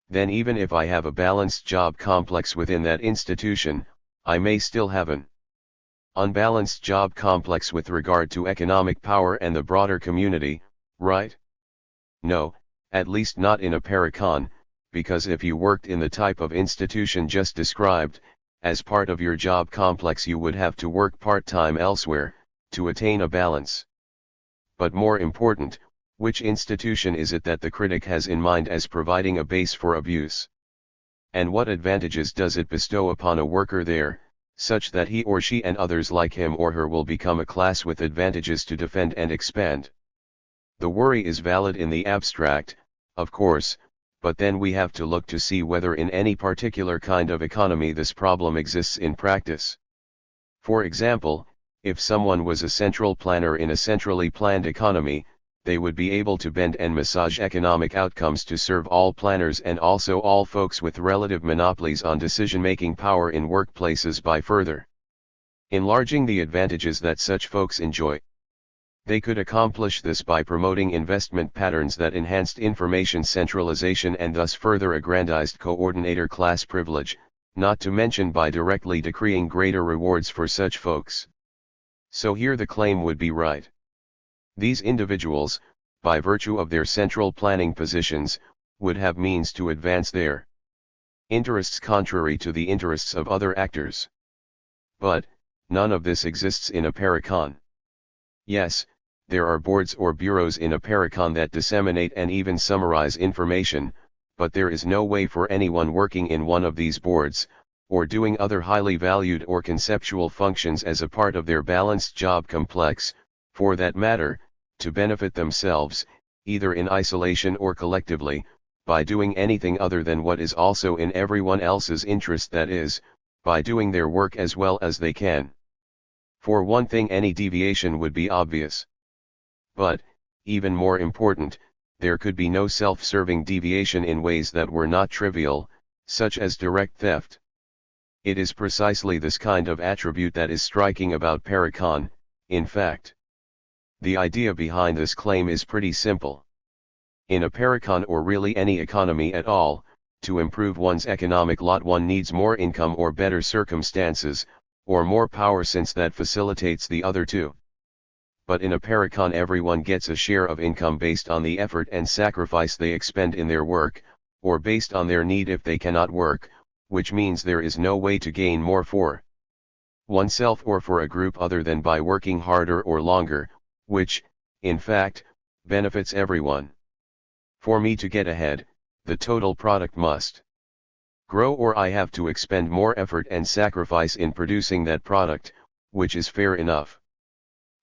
Speaker 1: Then even if I have a balanced job complex within that institution, I may still have an unbalanced job complex with regard to economic power and the broader community, right? No, at least not in a Parecon, because if you worked in the type of institution just described, as part of your job complex you would have to work part-time elsewhere, to attain a balance. But more important, which institution is it that the critic has in mind as providing a base for abuse? And what advantages does it bestow upon a worker there, such that he or she and others like him or her will become a class with advantages to defend and expand? The worry is valid in the abstract, of course, but then we have to look to see whether in any particular kind of economy this problem exists in practice. For example, if someone was a central planner in a centrally planned economy, they would be able to bend and massage economic outcomes to serve all planners and also all folks with relative monopolies on decision-making power in workplaces by further enlarging the advantages that such folks enjoy. They could accomplish this by promoting investment patterns that enhanced information centralization and thus further aggrandized coordinator class privilege, not to mention by directly decreeing greater rewards for such folks. So here the claim would be right. These individuals, by virtue of their central planning positions, would have means to advance their interests contrary to the interests of other actors. But, none of this exists in a Parecon. Yes, there are boards or bureaus in a Parecon that disseminate and even summarize information, but there is no way for anyone working in one of these boards, or doing other highly valued or conceptual functions as a part of their balanced job complex, for that matter, to benefit themselves, either in isolation or collectively, by doing anything other than what is also in everyone else's interest, that is, by doing their work as well as they can. For one thing, any deviation would be obvious. But, even more important, there could be no self-serving deviation in ways that were not trivial, such as direct theft. It is precisely this kind of attribute that is striking about Parecon, in fact. The idea behind this claim is pretty simple. In a Parecon, or really any economy at all, to improve one's economic lot one needs more income or better circumstances, or more power, since that facilitates the other two. But in a Parecon everyone gets a share of income based on the effort and sacrifice they expend in their work, or based on their need if they cannot work, which means there is no way to gain more for oneself or for a group other than by working harder or longer, which, in fact, benefits everyone. For me to get ahead, the total product must grow, or I have to expend more effort and sacrifice in producing that product, which is fair enough.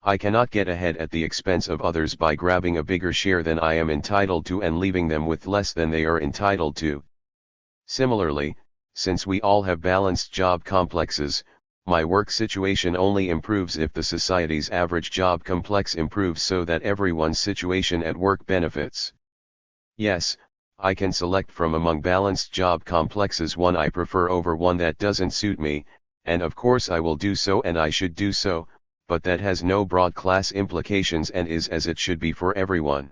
Speaker 1: I cannot get ahead at the expense of others by grabbing a bigger share than I am entitled to and leaving them with less than they are entitled to. Similarly, since we all have balanced job complexes, my work situation only improves if the society's average job complex improves so that everyone's situation at work benefits. Yes, I can select from among balanced job complexes one I prefer over one that doesn't suit me, and of course I will do so and I should do so, but that has no broad class implications and is as it should be for everyone.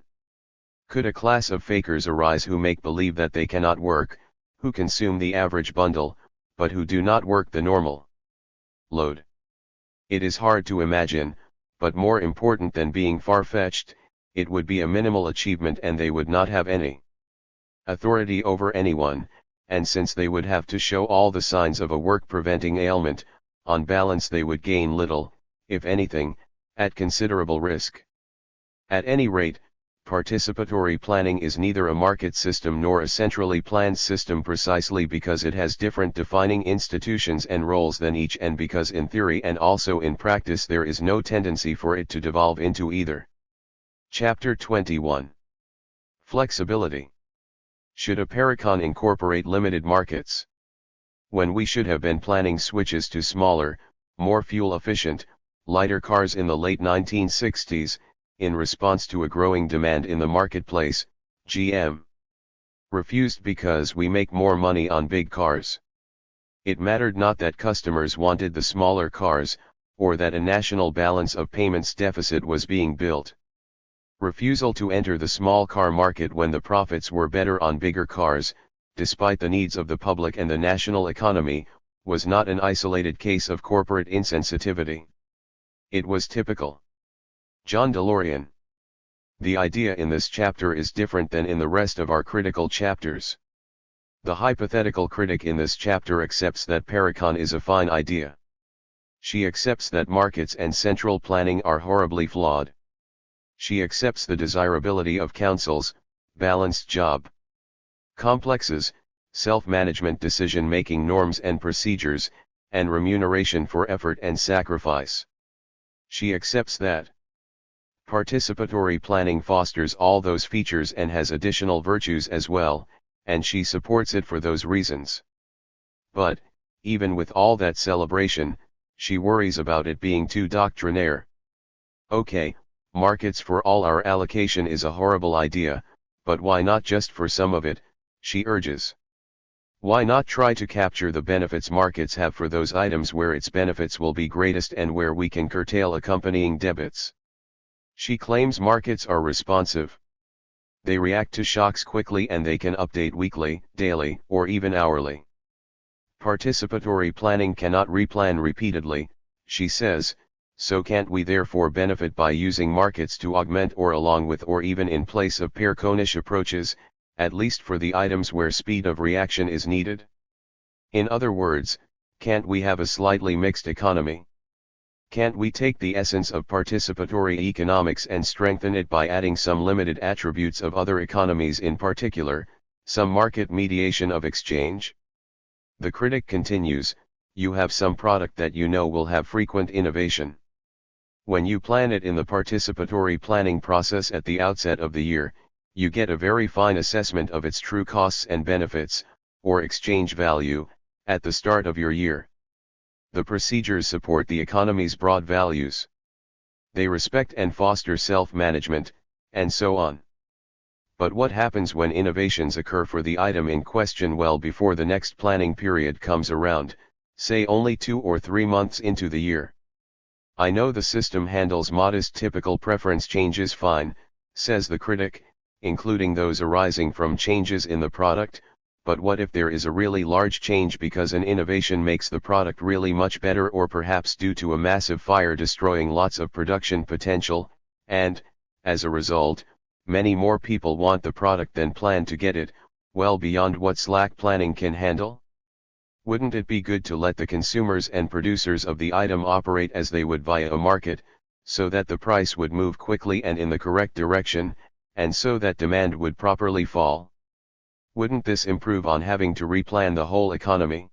Speaker 1: Could a class of fakers arise who make believe that they cannot work, who consume the average bundle, but who do not work the normal load? It is hard to imagine, but more important than being far-fetched, it would be a minimal achievement and they would not have any authority over anyone, and since they would have to show all the signs of a work-preventing ailment, on balance they would gain little, if anything, at considerable risk. At any rate, Participatory planning is neither a market system nor a centrally planned system precisely because it has different defining institutions and roles than each, and because in theory and also in practice there is no tendency for it to devolve into either. Chapter 21. Flexibility. Should a Parecon incorporate limited markets? When we should have been planning switches to smaller, more fuel-efficient, lighter cars in the late 1960s, in response to a growing demand in the marketplace, GM refused because we make more money on big cars. It mattered not that customers wanted the smaller cars, or that a national balance of payments deficit was being built. Refusal to enter the small car market when the profits were better on bigger cars, despite the needs of the public and the national economy, was not an isolated case of corporate insensitivity. It was typical. John DeLorean. The idea in this chapter is different than in the rest of our critical chapters. The hypothetical critic in this chapter accepts that Parecon is a fine idea. She accepts that markets and central planning are horribly flawed. She accepts the desirability of councils, balanced job complexes, self-management decision-making norms and procedures, and remuneration for effort and sacrifice. She accepts that participatory planning fosters all those features and has additional virtues as well, and she supports it for those reasons. But, even with all that celebration, she worries about it being too doctrinaire. Okay, markets for all our allocation is a horrible idea, but why not just for some of it, she urges. Why not try to capture the benefits markets have for those items where its benefits will be greatest and where we can curtail accompanying debits? She claims markets are responsive. They react to shocks quickly and they can update weekly, daily, or even hourly. Participatory planning cannot replan repeatedly, she says, so can't we therefore benefit by using markets to augment or along with or even in place of Pareconish approaches, at least for the items where speed of reaction is needed? In other words, can't we have a slightly mixed economy? Can't we take the essence of participatory economics and strengthen it by adding some limited attributes of other economies, in particular, some market mediation of exchange? The critic continues, you have some product that you know will have frequent innovation. When you plan it in the participatory planning process at the outset of the year, you get a very fine assessment of its true costs and benefits, or exchange value, at the start of your year. The procedures support the economy's broad values. They respect and foster self-management, and so on. But what happens when innovations occur for the item in question well before the next planning period comes around, say only 2 or 3 months into the year? I know the system handles modest typical preference changes fine, says the critic, including those arising from changes in the product, but what if there is a really large change because an innovation makes the product really much better, or perhaps due to a massive fire destroying lots of production potential, and, as a result, many more people want the product than plan to get it, well beyond what slack planning can handle? Wouldn't it be good to let the consumers and producers of the item operate as they would via a market, so that the price would move quickly and in the correct direction, and so that demand would properly fall? Wouldn't this improve on having to replan the whole economy?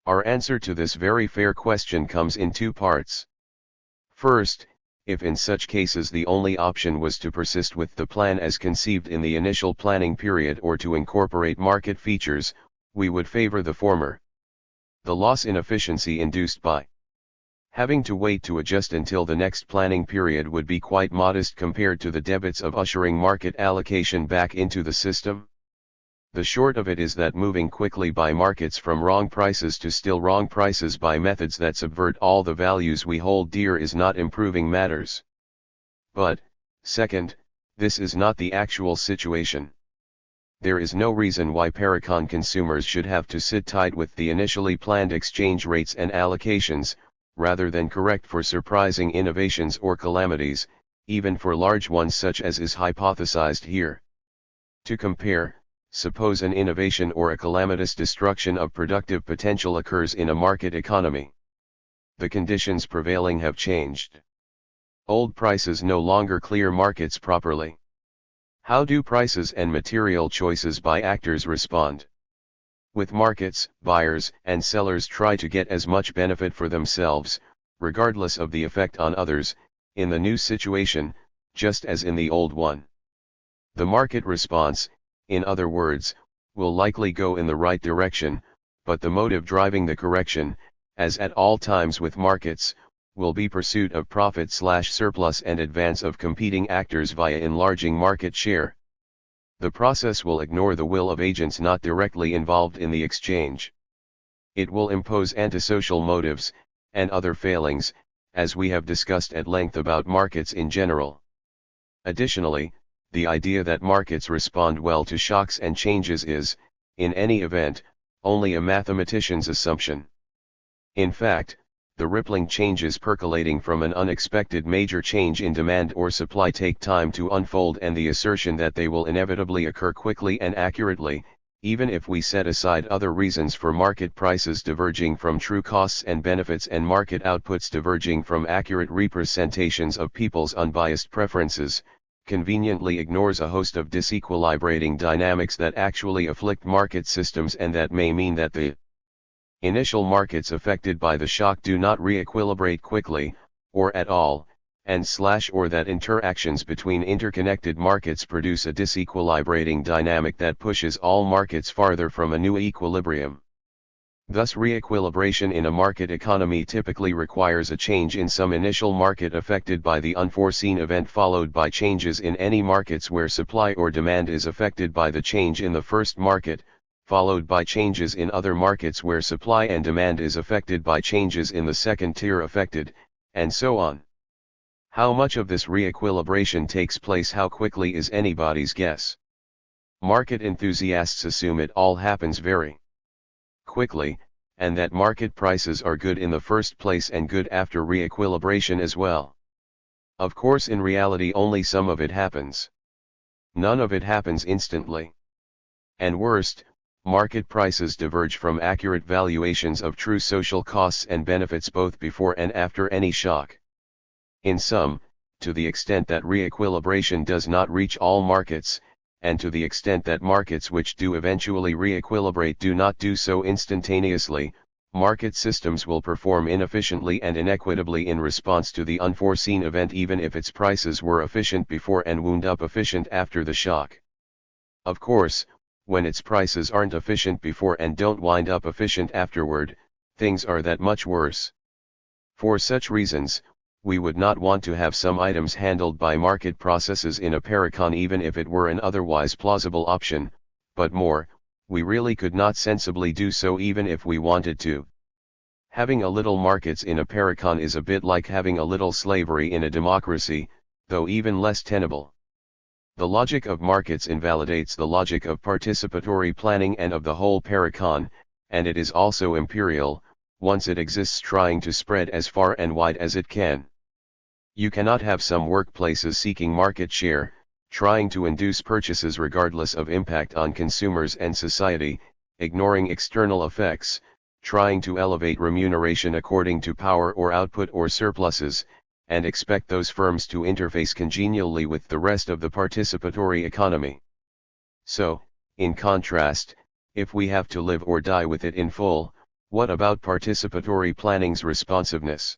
Speaker 1: Our answer to this very fair question comes in 2 parts. First, if in such cases the only option was to persist with the plan as conceived in the initial planning period or to incorporate market features, we would favor the former. The loss in efficiency induced by having to wait to adjust until the next planning period would be quite modest compared to the debits of ushering market allocation back into the system. The short of it is that moving quickly by markets from wrong prices to still wrong prices by methods that subvert all the values we hold dear is not improving matters. But, second, this is not the actual situation. There is no reason why Parecon consumers should have to sit tight with the initially planned exchange rates and allocations, rather than correct for surprising innovations or calamities, even for large ones such as is hypothesized here. To compare, suppose an innovation or a calamitous destruction of productive potential occurs in a market economy. The conditions prevailing have changed. Old prices no longer clear markets properly. How do prices and material choices by actors respond? With markets, buyers and sellers try to get as much benefit for themselves, regardless of the effect on others, in the new situation, just as in the old one. The market response, in other words, will likely go in the right direction, but the motive driving the correction, as at all times with markets, will be pursuit of profit/surplus and advance of competing actors via enlarging market share. The process will ignore the will of agents not directly involved in the exchange. It will impose antisocial motives, and other failings, as we have discussed at length about markets in general. Additionally, the idea that markets respond well to shocks and changes is, in any event, only a mathematician's assumption. In fact, the rippling changes percolating from an unexpected major change in demand or supply take time to unfold, and the assertion that they will inevitably occur quickly and accurately, even if we set aside other reasons for market prices diverging from true costs and benefits and market outputs diverging from accurate representations of people's unbiased preferences, conveniently ignores a host of disequilibrating dynamics that actually afflict market systems, and that may mean that the initial markets affected by the shock do not re-equilibrate quickly, or at all, or that interactions between interconnected markets produce a disequilibrating dynamic that pushes all markets farther from a new equilibrium. Thus, re-equilibration in a market economy typically requires a change in some initial market affected by the unforeseen event, followed by changes in any markets where supply or demand is affected by the change in the first market, followed by changes in other markets where supply and demand is affected by changes in the second tier affected, and so on. How much of this re-equilibration takes place how quickly is anybody's guess. Market enthusiasts assume it all happens very quickly, and that market prices are good in the first place and good after re-equilibration as well. Of course, in reality only some of it happens. None of it happens instantly. And worst, market prices diverge from accurate valuations of true social costs and benefits both before and after any shock. In sum, to the extent that re-equilibration does not reach all markets, and to the extent that markets which do eventually re-equilibrate do not do so instantaneously, market systems will perform inefficiently and inequitably in response to the unforeseen event, even if its prices were efficient before and wound up efficient after the shock. Of course, when its prices aren't efficient before and don't wind up efficient afterward, things are that much worse. For such reasons, we would not want to have some items handled by market processes in a Parecon even if it were an otherwise plausible option, but more, we really could not sensibly do so even if we wanted to. Having a little markets in a Parecon is a bit like having a little slavery in a democracy, though even less tenable. The logic of markets invalidates the logic of participatory planning and of the whole Parecon, and it is also imperial, once it exists, trying to spread as far and wide as it can. You cannot have some workplaces seeking market share, trying to induce purchases regardless of impact on consumers and society, ignoring external effects, trying to elevate remuneration according to power or output or surpluses, and expect those firms to interface congenially with the rest of the participatory economy. So, in contrast, if we have to live or die with it in full, what about participatory planning's responsiveness?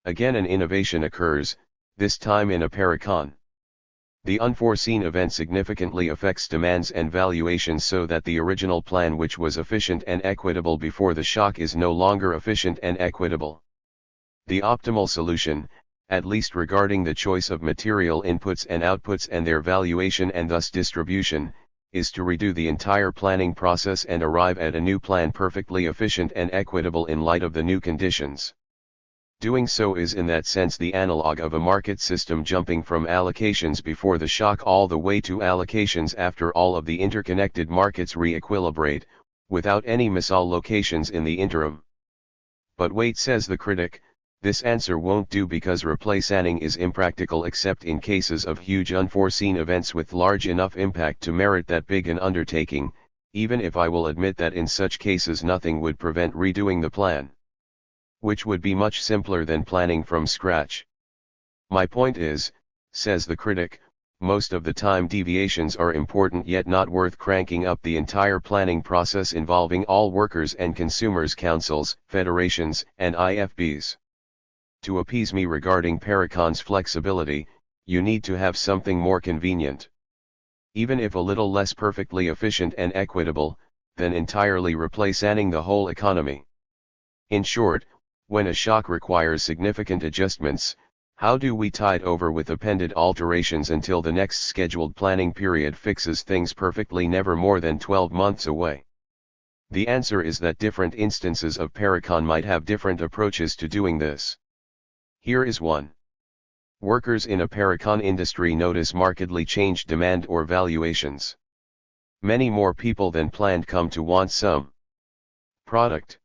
Speaker 1: Again an innovation occurs, this time in a Parecon. The unforeseen event significantly affects demands and valuations so that the original plan, which was efficient and equitable before the shock, is no longer efficient and equitable. The optimal solution, at least regarding the choice of material inputs and outputs and their valuation and thus distribution, is to redo the entire planning process and arrive at a new plan perfectly efficient and equitable in light of the new conditions. Doing so is in that sense the analog of a market system jumping from allocations before the shock all the way to allocations after all of the interconnected markets re-equilibrate, without any misallocations in the interim. But wait, says the critic, this answer won't do because replacing is impractical except in cases of huge unforeseen events with large enough impact to merit that big an undertaking, even if I will admit that in such cases nothing would prevent redoing the plan, which would be much simpler than planning from scratch. My point is, says the critic, most of the time deviations are important yet not worth cranking up the entire planning process involving all workers and consumers' councils, federations, and IFBs. To appease me regarding Parecon's flexibility, you need to have something more convenient. Even if a little less perfectly efficient and equitable, than entirely replacing the whole economy. In short, when a shock requires significant adjustments, how do we tide over with appended alterations until the next scheduled planning period fixes things perfectly, never more than 12 months away? The answer is that different instances of Parecon might have different approaches to doing this. Here is one. Workers in a Parecon industry notice markedly changed demand or valuations. Many more people than planned come to want some product.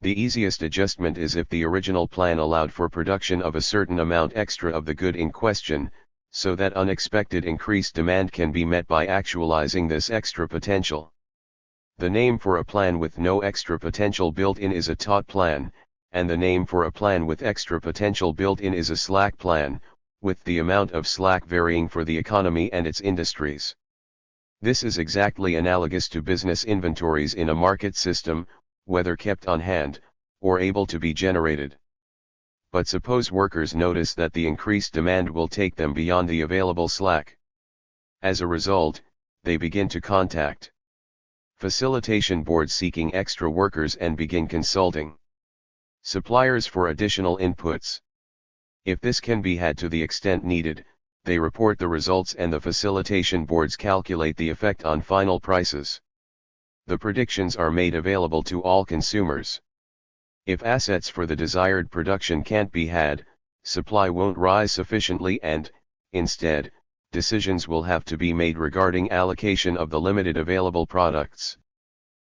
Speaker 1: The easiest adjustment is if the original plan allowed for production of a certain amount extra of the good in question, so that unexpected increased demand can be met by actualizing this extra potential. The name for a plan with no extra potential built in is a taut plan, and the name for a plan with extra potential built in is a slack plan, with the amount of slack varying for the economy and its industries. This is exactly analogous to business inventories in a market system, whether kept on hand, or able to be generated. But suppose workers notice that the increased demand will take them beyond the available slack. As a result, they begin to contact facilitation boards seeking extra workers and begin consulting suppliers for additional inputs. If this can be had to the extent needed, they report the results and the facilitation boards calculate the effect on final prices. The predictions are made available to all consumers. If assets for the desired production can't be had, supply won't rise sufficiently and, instead, decisions will have to be made regarding allocation of the limited available products.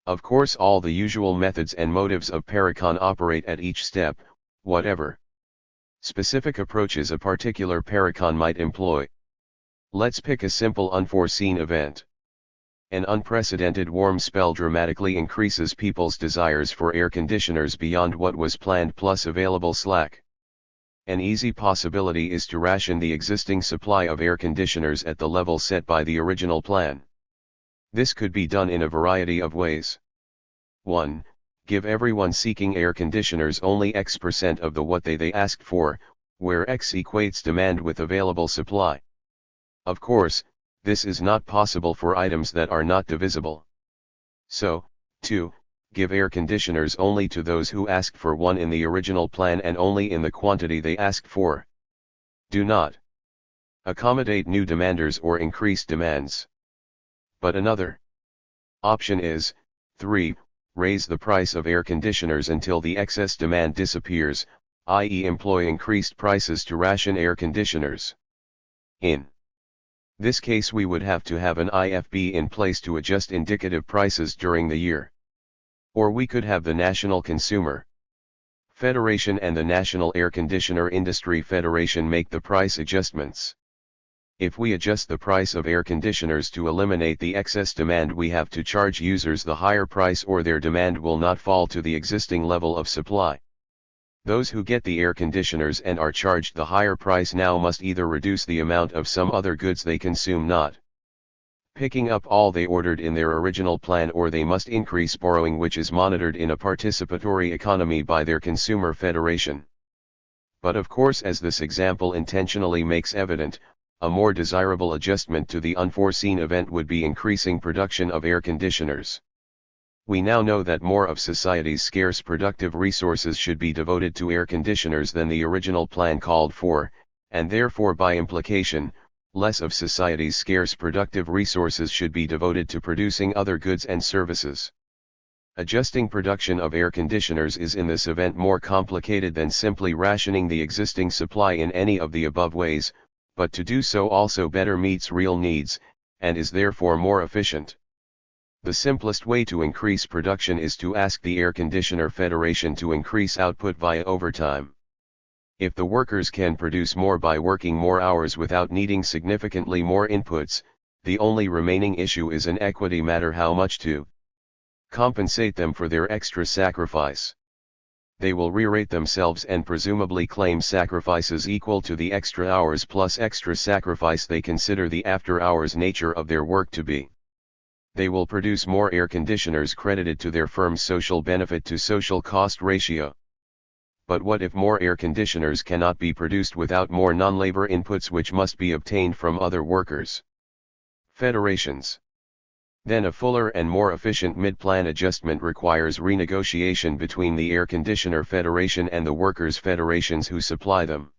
Speaker 1: Of course, all the usual methods and motives of Parecon operate at each step, whatever specific approaches a particular Parecon might employ. Let's pick a simple unforeseen event. An unprecedented warm spell dramatically increases people's desires for air conditioners beyond what was planned plus available slack. An easy possibility is to ration the existing supply of air conditioners at the level set by the original plan. This could be done in a variety of ways. 1. Give everyone seeking air conditioners only X% of the what they asked for, where X equates demand with available supply. Of course, this is not possible for items that are not divisible. So, 2. Give air conditioners only to those who asked for one in the original plan and only in the quantity they asked for. Do not accommodate new demanders or increased demands. But another option is, 3. Raise the price of air conditioners until the excess demand disappears, i.e. employ increased prices to ration air conditioners. In this case we would have to have an IFB in place to adjust indicative prices during the year. Or we could have the National Consumer Federation and the National Air Conditioner Industry Federation make the price adjustments. If we adjust the price of air conditioners to eliminate the excess demand, we have to charge users the higher price or their demand will not fall to the existing level of supply. Those who get the air conditioners and are charged the higher price now must either reduce the amount of some other goods they consume, not picking up all they ordered in their original plan, or they must increase borrowing, which is monitored in a participatory economy by their consumer federation. But of course, as this example intentionally makes evident, a more desirable adjustment to the unforeseen event would be increasing production of air conditioners. We now know that more of society's scarce productive resources should be devoted to air conditioners than the original plan called for, and therefore by implication, less of society's scarce productive resources should be devoted to producing other goods and services. Adjusting production of air conditioners is in this event more complicated than simply rationing the existing supply in any of the above ways, but to do so also better meets real needs, and is therefore more efficient. The simplest way to increase production is to ask the Air Conditioner Federation to increase output via overtime. If the workers can produce more by working more hours without needing significantly more inputs, the only remaining issue is an equity matter: how much to compensate them for their extra sacrifice. they will re-rate themselves and presumably claim sacrifices equal to the extra hours plus extra sacrifice they consider the after-hours nature of their work to be. They will produce more air conditioners credited to their firm's social benefit to social cost ratio. But what if more air conditioners cannot be produced without more non-labor inputs which must be obtained from other workers? Federations. Then a fuller and more efficient mid-plan adjustment requires renegotiation between the Air Conditioner Federation and the workers' federations who supply them.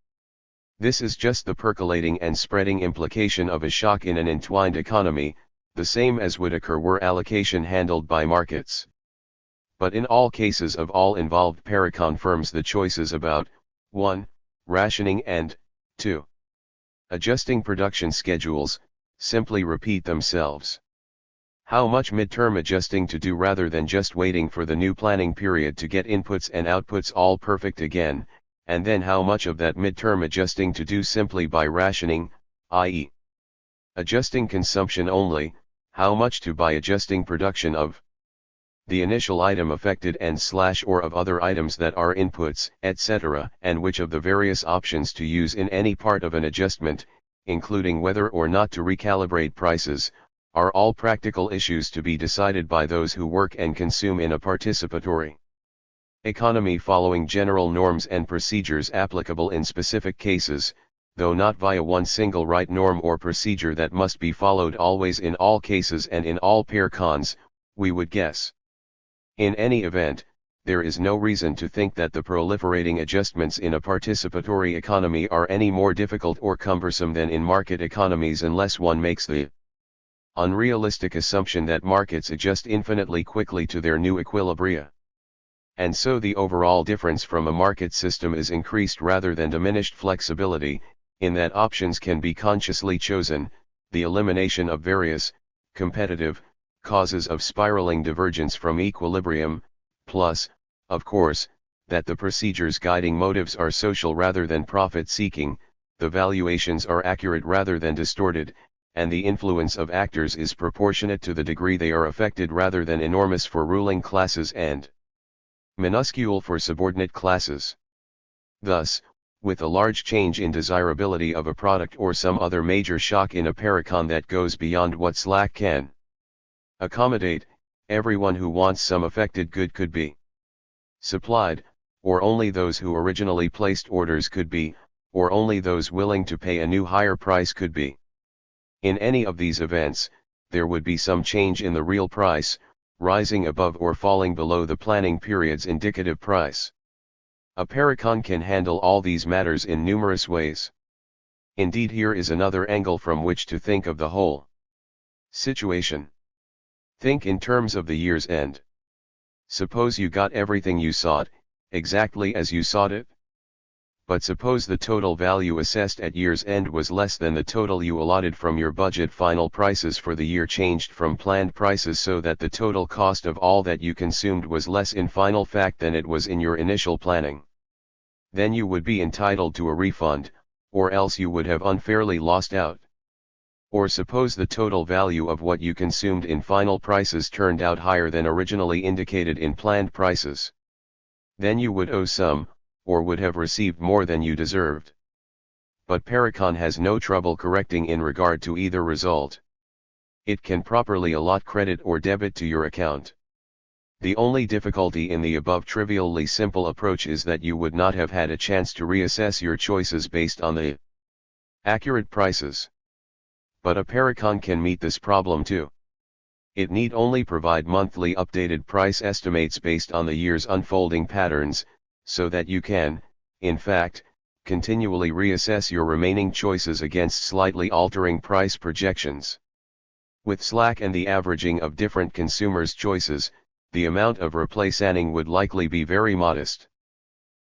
Speaker 1: This is just the percolating and spreading implication of a shock in an entwined economy, the same as would occur were allocation handled by markets. But in all cases of all involved Parecon firms the choices about 1. Rationing and 2. Adjusting production schedules, simply repeat themselves. How much midterm adjusting to do rather than just waiting for the new planning period to get inputs and outputs all perfect again, and then how much of that midterm adjusting to do simply by rationing, i.e. adjusting consumption only, how much to by adjusting production of the initial item affected and / or of other items that are inputs, etc., and which of the various options to use in any part of an adjustment, including whether or not to recalibrate prices, are all practical issues to be decided by those who work and consume in a participatory economy following general norms and procedures applicable in specific cases, though not via one single right norm or procedure that must be followed always in all cases and in all Parecons, we would guess. In any event, there is no reason to think that the proliferating adjustments in a participatory economy are any more difficult or cumbersome than in market economies unless one makes the unrealistic assumption that markets adjust infinitely quickly to their new equilibria. And so the overall difference from a market system is increased rather than diminished flexibility, in that options can be consciously chosen, the elimination of various, competitive, causes of spiraling divergence from equilibrium, plus, of course, that the procedures guiding motives are social rather than profit-seeking, the valuations are accurate rather than distorted, and the influence of actors is proportionate to the degree they are affected rather than enormous for ruling classes and minuscule for subordinate classes. Thus, with a large change in desirability of a product or some other major shock in a Parecon that goes beyond what slack can accommodate, everyone who wants some affected good could be supplied, or only those who originally placed orders could be, or only those willing to pay a new higher price could be. In any of these events, there would be some change in the real price, rising above or falling below the planning period's indicative price. A Parecon can handle all these matters in numerous ways. Indeed, here is another angle from which to think of the whole situation. Think in terms of the year's end. Suppose you got everything you sought, exactly as you sought it. But suppose the total value assessed at year's end was less than the total you allotted from your budget. Final prices for the year changed from planned prices so that the total cost of all that you consumed was less in final fact than it was in your initial planning. Then you would be entitled to a refund, or else you would have unfairly lost out. Or suppose the total value of what you consumed in final prices turned out higher than originally indicated in planned prices. Then you would owe some, or would have received more than you deserved. But Parecon has no trouble correcting in regard to either result. It can properly allot credit or debit to your account. The only difficulty in the above trivially simple approach is that you would not have had a chance to reassess your choices based on the accurate prices. But a Parecon can meet this problem too. It need only provide monthly updated price estimates based on the year's unfolding patterns, so that you can, in fact, continually reassess your remaining choices against slightly altering price projections. With slack and the averaging of different consumers' choices, the amount of replacing would likely be very modest.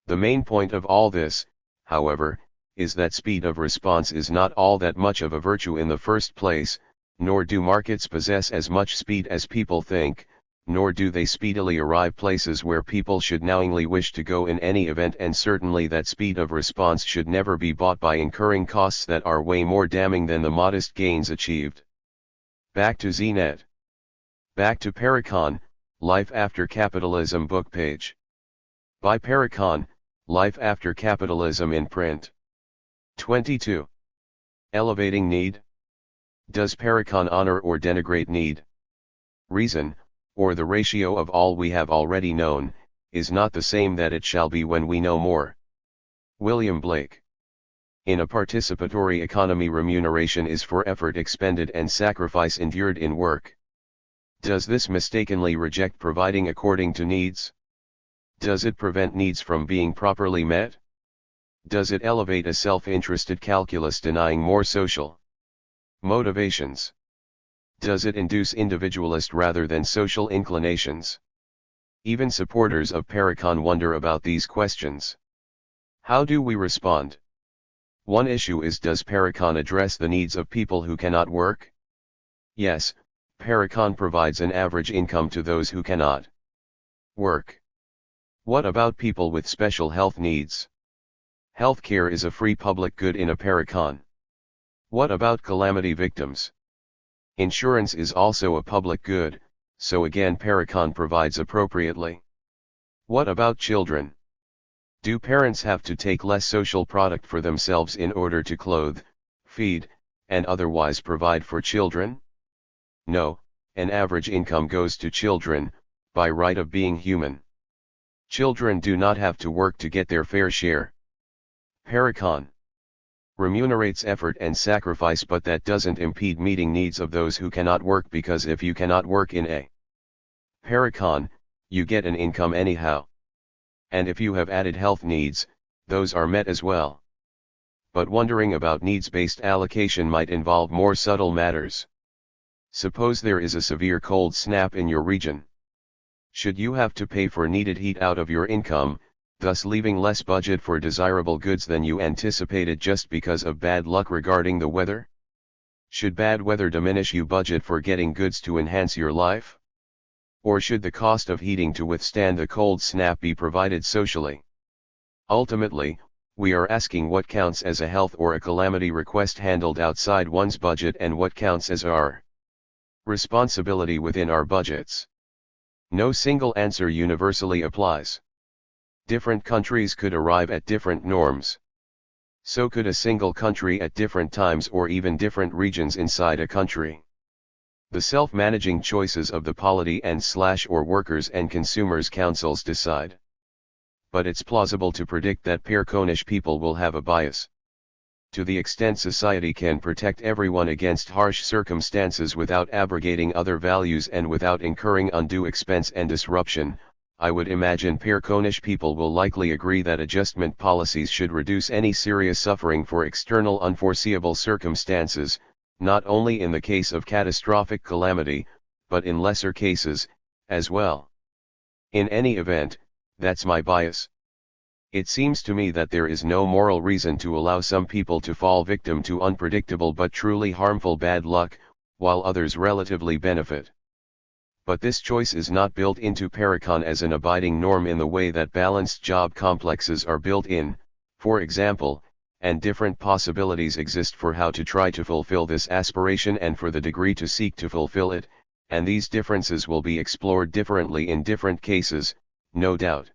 Speaker 1: The main point of all this, however, is that speed of response is not all that much of a virtue in the first place, nor do markets possess as much speed as people think, nor do they speedily arrive places where people should knowingly wish to go in any event, and certainly that speed of response should never be bought by incurring costs that are way more damning than the modest gains achieved. Back to ZNet. Back to Parecon, Life After Capitalism book page. By Parecon, Life After Capitalism in Print. 22. Elevating need. Does Parecon honor or denigrate need? Reason, or the ratio of all we have already known, is not the same that it shall be when we know more. William Blake. In a participatory economy, remuneration is for effort expended and sacrifice endured in work. Does this mistakenly reject providing according to needs? Does it prevent needs from being properly met? Does it elevate a self-interested calculus denying more social motivations? Does it induce individualist rather than social inclinations? Even supporters of Parecon wonder about these questions. How do we respond? One issue is, does Parecon address the needs of people who cannot work? Yes, Parecon provides an average income to those who cannot work. What about people with special health needs? Healthcare is a free public good in a Parecon. What about calamity victims? Insurance is also a public good, so again Parecon provides appropriately. What about children? Do parents have to take less social product for themselves in order to clothe, feed, and otherwise provide for children? No, an average income goes to children, by right of being human. Children do not have to work to get their fair share. Parecon remunerates effort and sacrifice, but that doesn't impede meeting needs of those who cannot work, because if you cannot work in a Parecon, you get an income anyhow. And if you have added health needs, those are met as well. But wondering about needs-based allocation might involve more subtle matters. Suppose there is a severe cold snap in your region. Should you have to pay for needed heat out of your income, thus leaving less budget for desirable goods than you anticipated just because of bad luck regarding the weather? Should bad weather diminish your budget for getting goods to enhance your life? Or should the cost of heating to withstand the cold snap be provided socially? Ultimately, we are asking what counts as a health or a calamity request handled outside one's budget and what counts as our responsibility within our budgets. No single answer universally applies. Different countries could arrive at different norms. So could a single country at different times, or even different regions inside a country. The self-managing choices of the polity and/or workers and consumers councils decide. But it's plausible to predict that Pareconish people will have a bias. To the extent society can protect everyone against harsh circumstances without abrogating other values and without incurring undue expense and disruption, I would imagine Pareconish people will likely agree that adjustment policies should reduce any serious suffering for external unforeseeable circumstances, not only in the case of catastrophic calamity, but in lesser cases, as well. In any event, that's my bias. It seems to me that there is no moral reason to allow some people to fall victim to unpredictable but truly harmful bad luck, while others relatively benefit. But this choice is not built into Parecon as an abiding norm in the way that balanced job complexes are built in, for example, and different possibilities exist for how to try to fulfill this aspiration and for the degree to seek to fulfill it, and these differences will be explored differently in different cases, no doubt.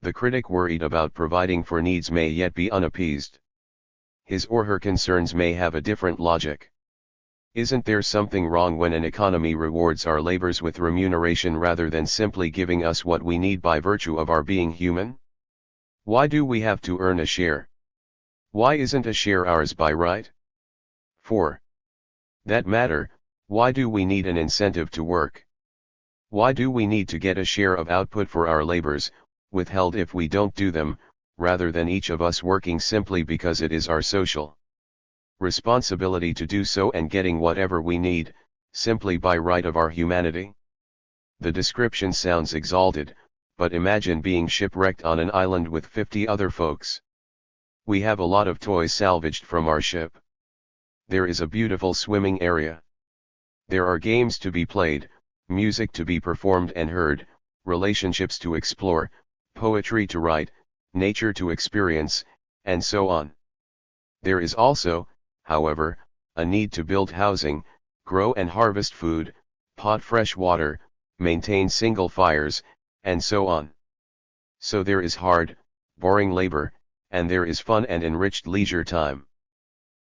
Speaker 1: The critic worried about providing for needs may yet be unappeased. His or her concerns may have a different logic. Isn't there something wrong when an economy rewards our labors with remuneration rather than simply giving us what we need by virtue of our being human? Why do we have to earn a share? Why isn't a share ours by right? 4. That matter, why do we need an incentive to work? Why do we need to get a share of output for our labors, withheld if we don't do them, rather than each of us working simply because it is our social responsibility to do so and getting whatever we need, simply by right of our humanity? The description sounds exalted, but imagine being shipwrecked on an island with 50 other folks. We have a lot of toys salvaged from our ship. There is a beautiful swimming area. There are games to be played, music to be performed and heard, relationships to explore, poetry to write, nature to experience, and so on. There is also, however, a need to build housing, grow and harvest food, pot fresh water, maintain single fires, and so on. So there is hard, boring labor, and there is fun and enriched leisure time.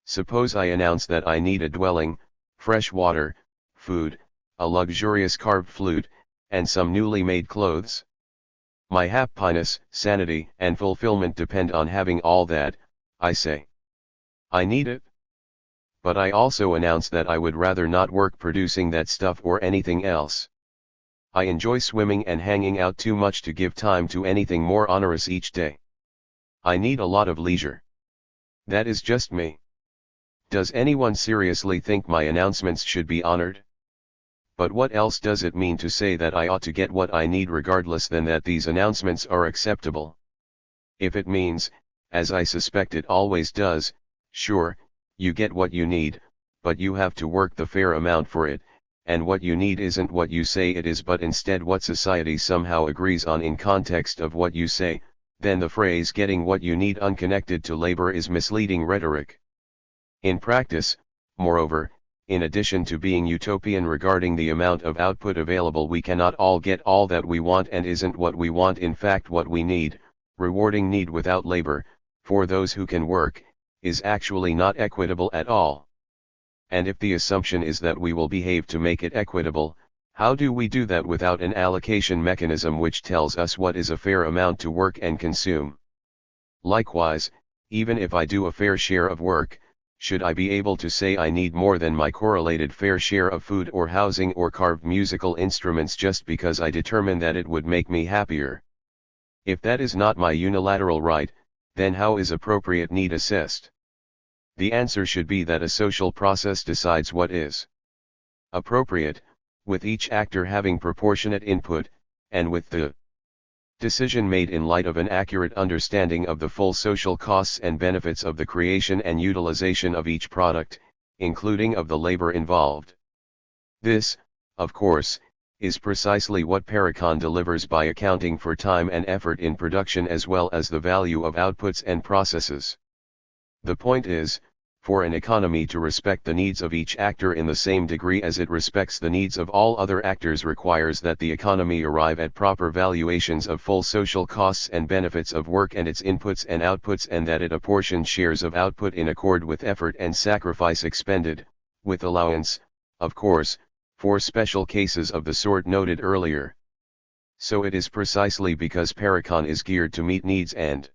Speaker 1: Suppose I announce that I need a dwelling, fresh water, food, a luxurious carved flute, and some newly made clothes. My happiness, sanity, and fulfillment depend on having all that, I say. I need it. But I also announce that I would rather not work producing that stuff or anything else. I enjoy swimming and hanging out too much to give time to anything more onerous each day. I need a lot of leisure. That is just me. Does anyone seriously think my announcements should be honored? But what else does it mean to say that I ought to get what I need regardless than that these announcements are acceptable? If it means, as I suspect it always does, sure, you get what you need, but you have to work the fair amount for it, and what you need isn't what you say it is but instead what society somehow agrees on in context of what you say, then the phrase getting what you need unconnected to labor is misleading rhetoric. In practice, moreover, in addition to being utopian regarding the amount of output available, we cannot all get all that we want, and isn't what we want in fact what we need. Rewarding need without labor, for those who can work, is actually not equitable at all. And if the assumption is that we will behave to make it equitable, how do we do that without an allocation mechanism which tells us what is a fair amount to work and consume? Likewise, even if I do a fair share of work, should I be able to say I need more than my correlated fair share of food or housing or carved musical instruments just because I determine that it would make me happier? If that is not my unilateral right, then how is appropriate need assessed? The answer should be that a social process decides what is appropriate, with each actor having proportionate input, and with the decision made in light of an accurate understanding of the full social costs and benefits of the creation and utilization of each product, including of the labor involved. This, of course, is precisely what Parecon delivers by accounting for time and effort in production as well as the value of outputs and processes. The point is, for an economy to respect the needs of each actor in the same degree as it respects the needs of all other actors requires that the economy arrive at proper valuations of full social costs and benefits of work and its inputs and outputs, and that it apportion shares of output in accord with effort and sacrifice expended, with allowance, of course, for special cases of the sort noted earlier. So it is precisely because Parecon is geared to meet needs and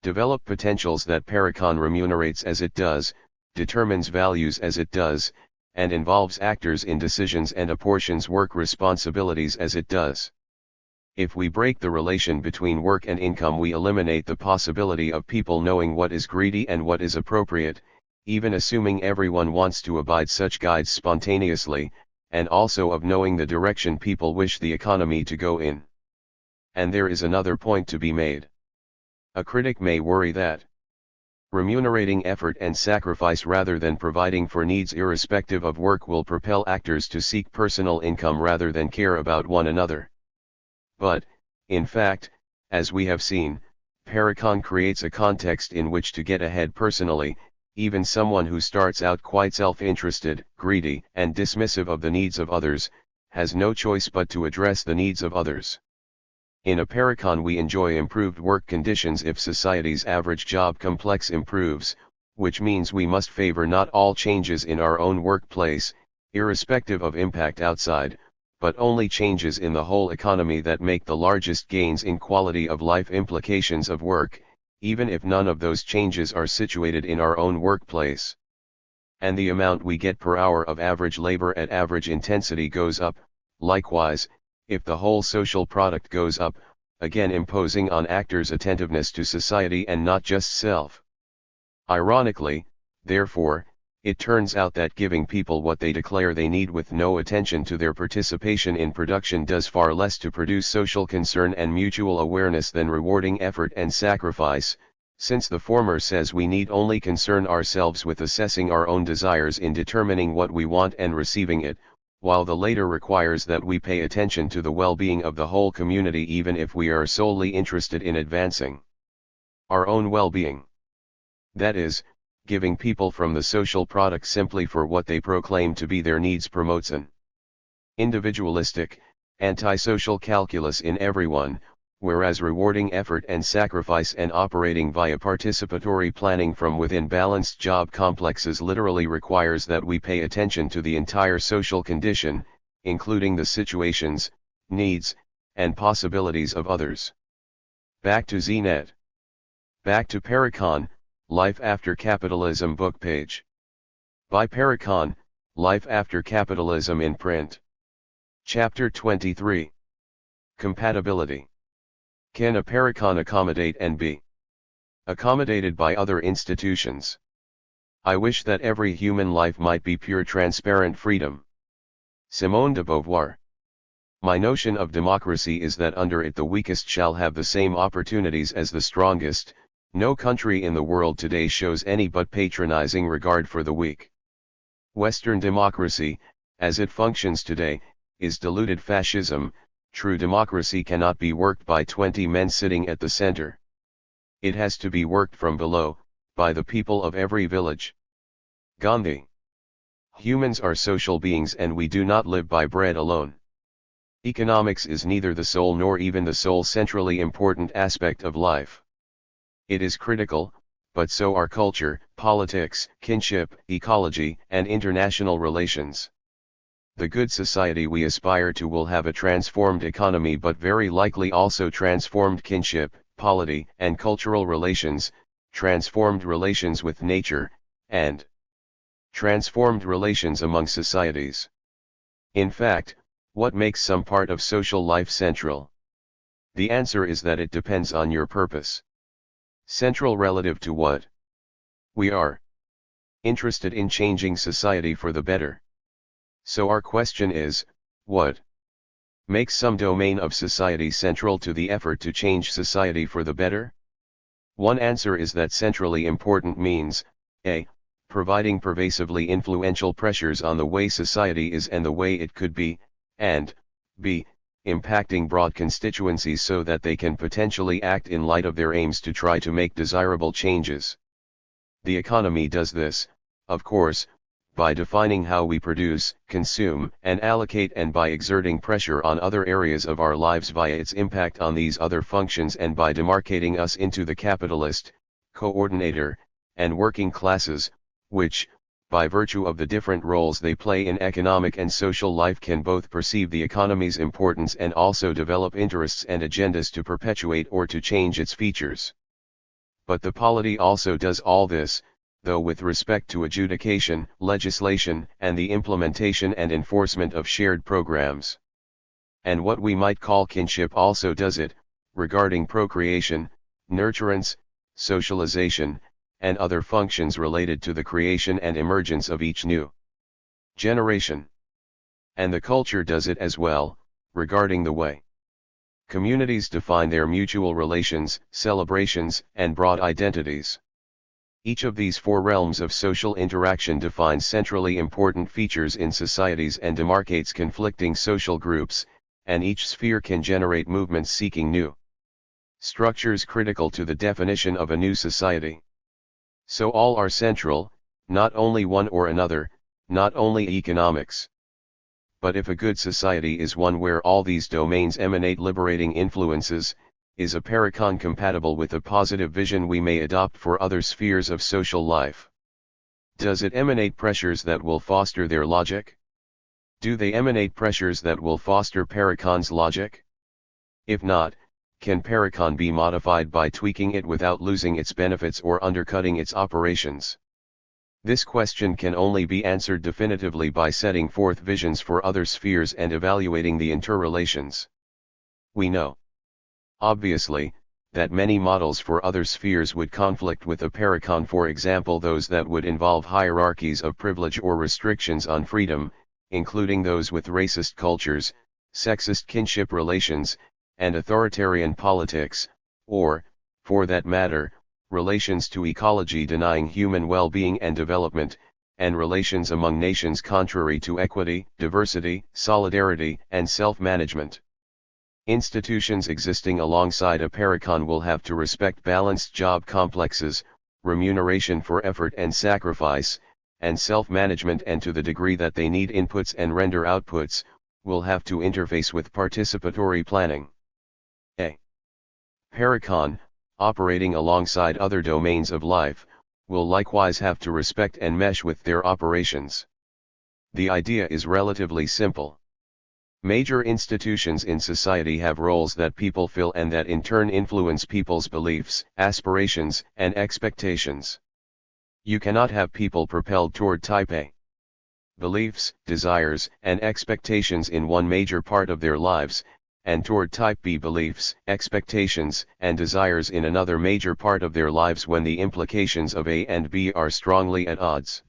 Speaker 1: develop potentials that Parecon remunerates as it does, determines values as it does, and involves actors in decisions and apportions work responsibilities as it does. If we break the relation between work and income, we eliminate the possibility of people knowing what is greedy and what is appropriate, even assuming everyone wants to abide such guides spontaneously, and also of knowing the direction people wish the economy to go in. And there is another point to be made. A critic may worry that remunerating effort and sacrifice rather than providing for needs irrespective of work will propel actors to seek personal income rather than care about one another. But, in fact, as we have seen, Parecon creates a context in which to get ahead personally, even someone who starts out quite self-interested, greedy, and dismissive of the needs of others, has no choice but to address the needs of others. In a Parecon we enjoy improved work conditions if society's average job complex improves, which means we must favor not all changes in our own workplace, irrespective of impact outside, but only changes in the whole economy that make the largest gains in quality of life implications of work, even if none of those changes are situated in our own workplace. And the amount we get per hour of average labor at average intensity goes up, likewise, if the whole social product goes up, again imposing on actors attentiveness to society and not just self. Ironically, therefore, it turns out that giving people what they declare they need with no attention to their participation in production does far less to produce social concern and mutual awareness than rewarding effort and sacrifice, since the former says we need only concern ourselves with assessing our own desires in determining what we want and receiving it, while the later requires that we pay attention to the well-being of the whole community even if we are solely interested in advancing our own well-being. That is, giving people from the social product simply for what they proclaim to be their needs promotes an individualistic, antisocial calculus in everyone, whereas rewarding effort and sacrifice and operating via participatory planning from within balanced job complexes literally requires that we pay attention to the entire social condition, including the situations, needs, and possibilities of others. Back to ZNet. Back to Parecon, Life After Capitalism book page. By Parecon, Life After Capitalism in print. Chapter 23. Compatibility. Can a Parecon accommodate and be accommodated by other institutions? I wish that every human life might be pure transparent freedom. Simone de Beauvoir. My notion of democracy is that under it the weakest shall have the same opportunities as the strongest. No country in the world today shows any but patronizing regard for the weak. Western democracy, as it functions today, is diluted fascism. True democracy cannot be worked by 20 men sitting at the center. It has to be worked from below, by the people of every village. Gandhi. Humans are social beings and we do not live by bread alone. Economics is neither the sole nor even the sole centrally important aspect of life. It is critical, but so are culture, politics, kinship, ecology, and international relations. The good society we aspire to will have a transformed economy but very likely also transformed kinship, polity, and cultural relations, transformed relations with nature, and transformed relations among societies. In fact, what makes some part of social life central? The answer is that it depends on your purpose. Central relative to what? We are interested in changing society for the better. So our question is, what makes some domain of society central to the effort to change society for the better? One answer is that centrally important means, a. providing pervasively influential pressures on the way society is and the way it could be, and b. impacting broad constituencies so that they can potentially act in light of their aims to try to make desirable changes. The economy does this, of course, by defining how we produce, consume, and allocate, and by exerting pressure on other areas of our lives via its impact on these other functions, and by demarcating us into the capitalist, coordinator, and working classes, which, by virtue of the different roles they play in economic and social life, can both perceive the economy's importance and also develop interests and agendas to perpetuate or to change its features. But the polity also does all this, though with respect to adjudication, legislation, and the implementation and enforcement of shared programs. And what we might call kinship also does it, regarding procreation, nurturance, socialization, and other functions related to the creation and emergence of each new generation. And the culture does it as well, regarding the way communities define their mutual relations, celebrations, and broad identities. Each of these four realms of social interaction defines centrally important features in societies and demarcates conflicting social groups, and each sphere can generate movements seeking new structures critical to the definition of a new society. So all are central, not only one or another, not only economics. But if a good society is one where all these domains emanate liberating influences, is a Parecon compatible with the positive vision we may adopt for other spheres of social life? Does it emanate pressures that will foster their logic? Do they emanate pressures that will foster Parecon's logic? If not, can Parecon be modified by tweaking it without losing its benefits or undercutting its operations? This question can only be answered definitively by setting forth visions for other spheres and evaluating the interrelations. We know, obviously, that many models for other spheres would conflict with a Parecon, for example those that would involve hierarchies of privilege or restrictions on freedom, including those with racist cultures, sexist kinship relations, and authoritarian politics, or, for that matter, relations to ecology denying human well-being and development, and relations among nations contrary to equity, diversity, solidarity, and self-management. Institutions existing alongside a Parecon will have to respect balanced job complexes, remuneration for effort and sacrifice, and self-management, and to the degree that they need inputs and render outputs, will have to interface with participatory planning. A Parecon, operating alongside other domains of life, will likewise have to respect and mesh with their operations. The idea is relatively simple. Major institutions in society have roles that people fill and that in turn influence people's beliefs, aspirations, and expectations. You cannot have people propelled toward type A beliefs, desires, and expectations in one major part of their lives, and toward type B beliefs, expectations, and desires in another major part of their lives when the implications of A and B are strongly at odds.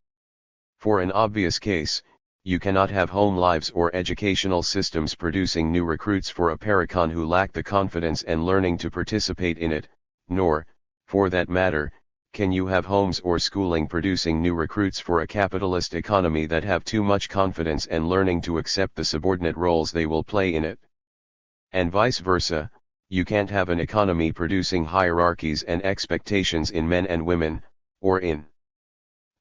Speaker 1: For an obvious case, you cannot have home lives or educational systems producing new recruits for a Parecon who lack the confidence and learning to participate in it, nor, for that matter, can you have homes or schooling producing new recruits for a capitalist economy that have too much confidence and learning to accept the subordinate roles they will play in it. And vice versa, you can't have an economy producing hierarchies and expectations in men and women, or in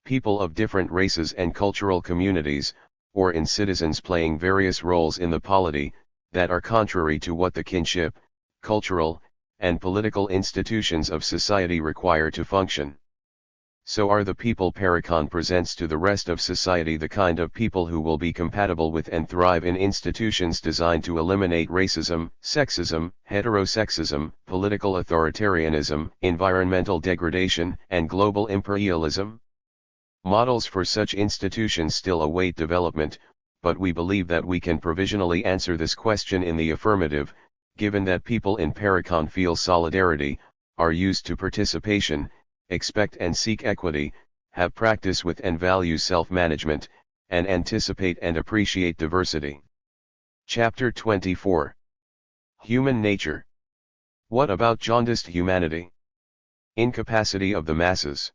Speaker 1: people of different races and cultural communities, or in citizens playing various roles in the polity, that are contrary to what the kinship, cultural, and political institutions of society require to function. So are the people Parecon presents to the rest of society the kind of people who will be compatible with and thrive in institutions designed to eliminate racism, sexism, heterosexism, political authoritarianism, environmental degradation, and global imperialism? Models for such institutions still await development, but we believe that we can provisionally answer this question in the affirmative, given that people in Parecon feel solidarity, are used to participation, expect and seek equity, have practice with and value self-management, and anticipate and appreciate diversity. Chapter 24. Human Nature. What about jaundiced humanity? Incapacity of the masses.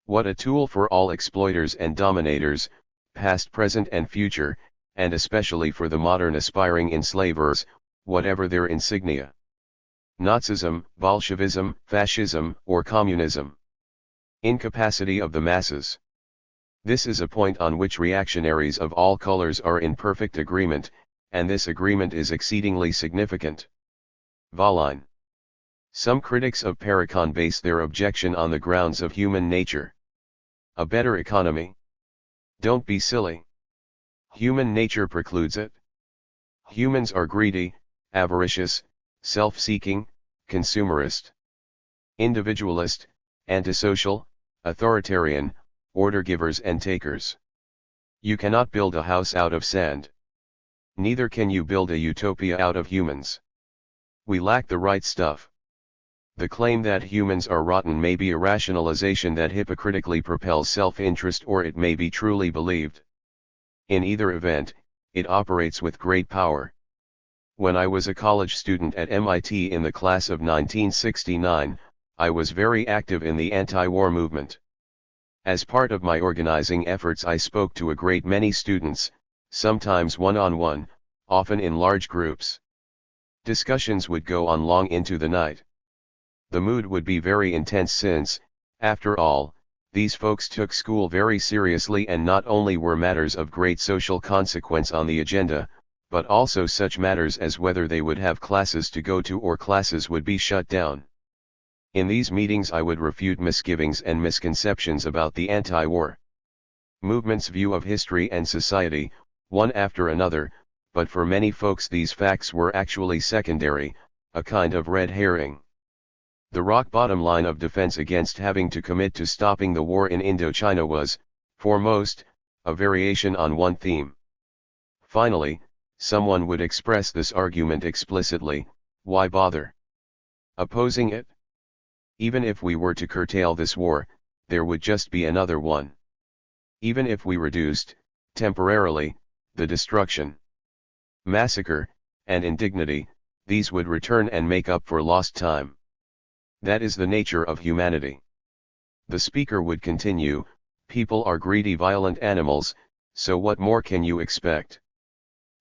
Speaker 1: What a tool for all exploiters and dominators, past, present and future, and especially for the modern aspiring enslavers, whatever their insignia. Nazism, Bolshevism, Fascism, or Communism. Incapacity of the masses. This is a point on which reactionaries of all colors are in perfect agreement, and this agreement is exceedingly significant. Volline. Some critics of Parecon base their objection on the grounds of human nature. A better economy? Don't be silly. Human nature precludes it. Humans are greedy, avaricious, self-seeking, consumerist, individualist, antisocial, authoritarian, order givers and takers. You cannot build a house out of sand. Neither can you build a utopia out of humans. We lack the right stuff. The claim that humans are rotten may be a rationalization that hypocritically propels self-interest, or it may be truly believed. In either event, it operates with great power. When I was a college student at MIT in the class of 1969, I was very active in the anti-war movement. As part of my organizing efforts, I spoke to a great many students, sometimes one-on-one, often in large groups. Discussions would go on long into the night. The mood would be very intense since, after all, these folks took school very seriously, and not only were matters of great social consequence on the agenda, but also such matters as whether they would have classes to go to or classes would be shut down. In these meetings I would refute misgivings and misconceptions about the anti-war movement's view of history and society, one after another, but for many folks these facts were actually secondary, a kind of red herring. The rock-bottom line of defense against having to commit to stopping the war in Indochina was, for most, a variation on one theme. Finally, someone would express this argument explicitly: why bother opposing it? Even if we were to curtail this war, there would just be another one. Even if we reduced, temporarily, the destruction, massacre, and indignity, these would return and make up for lost time. That is the nature of humanity. The speaker would continue: people are greedy, violent animals, so what more can you expect?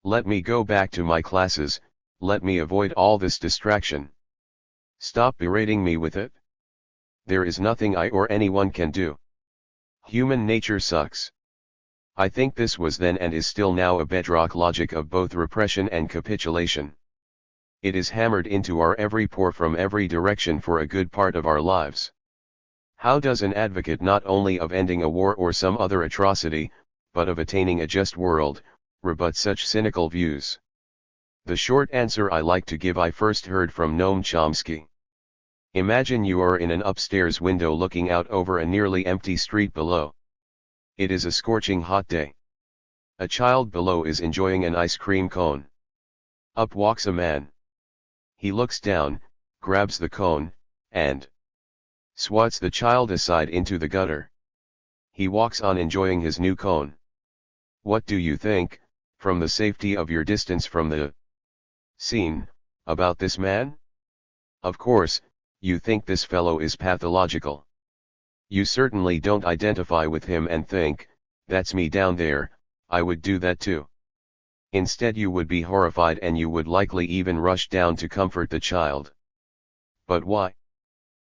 Speaker 1: Let me go back to my classes, let me avoid all this distraction. Stop berating me with it. There is nothing I or anyone can do. Human nature sucks. I think this was then and is still now a bedrock logic of both repression and capitulation. It is hammered into our every pore from every direction for a good part of our lives. How does an advocate not only of ending a war or some other atrocity, but of attaining a just world, rebut such cynical views? The short answer I like to give I first heard from Noam Chomsky. Imagine you are in an upstairs window looking out over a nearly empty street below. It is a scorching hot day. A child below is enjoying an ice cream cone. Up walks a man. He looks down, grabs the cone, and swats the child aside into the gutter. He walks on enjoying his new cone. What do you think, from the safety of your distance from the scene, about this man? Of course, you think this fellow is pathological. You certainly don't identify with him and think, that's me down there, I would do that too. Instead you would be horrified and you would likely even rush down to comfort the child. But why?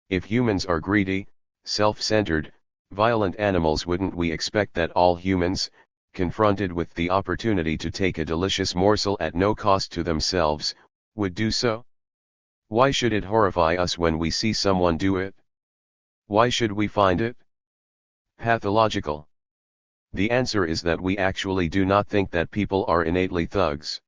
Speaker 1: If humans are greedy, self-centered, violent animals, wouldn't we expect that all humans, confronted with the opportunity to take a delicious morsel at no cost to themselves, would do so? Why should it horrify us when we see someone do it? Why should we find it pathological? The answer is that we actually do not think that people are innately thugs.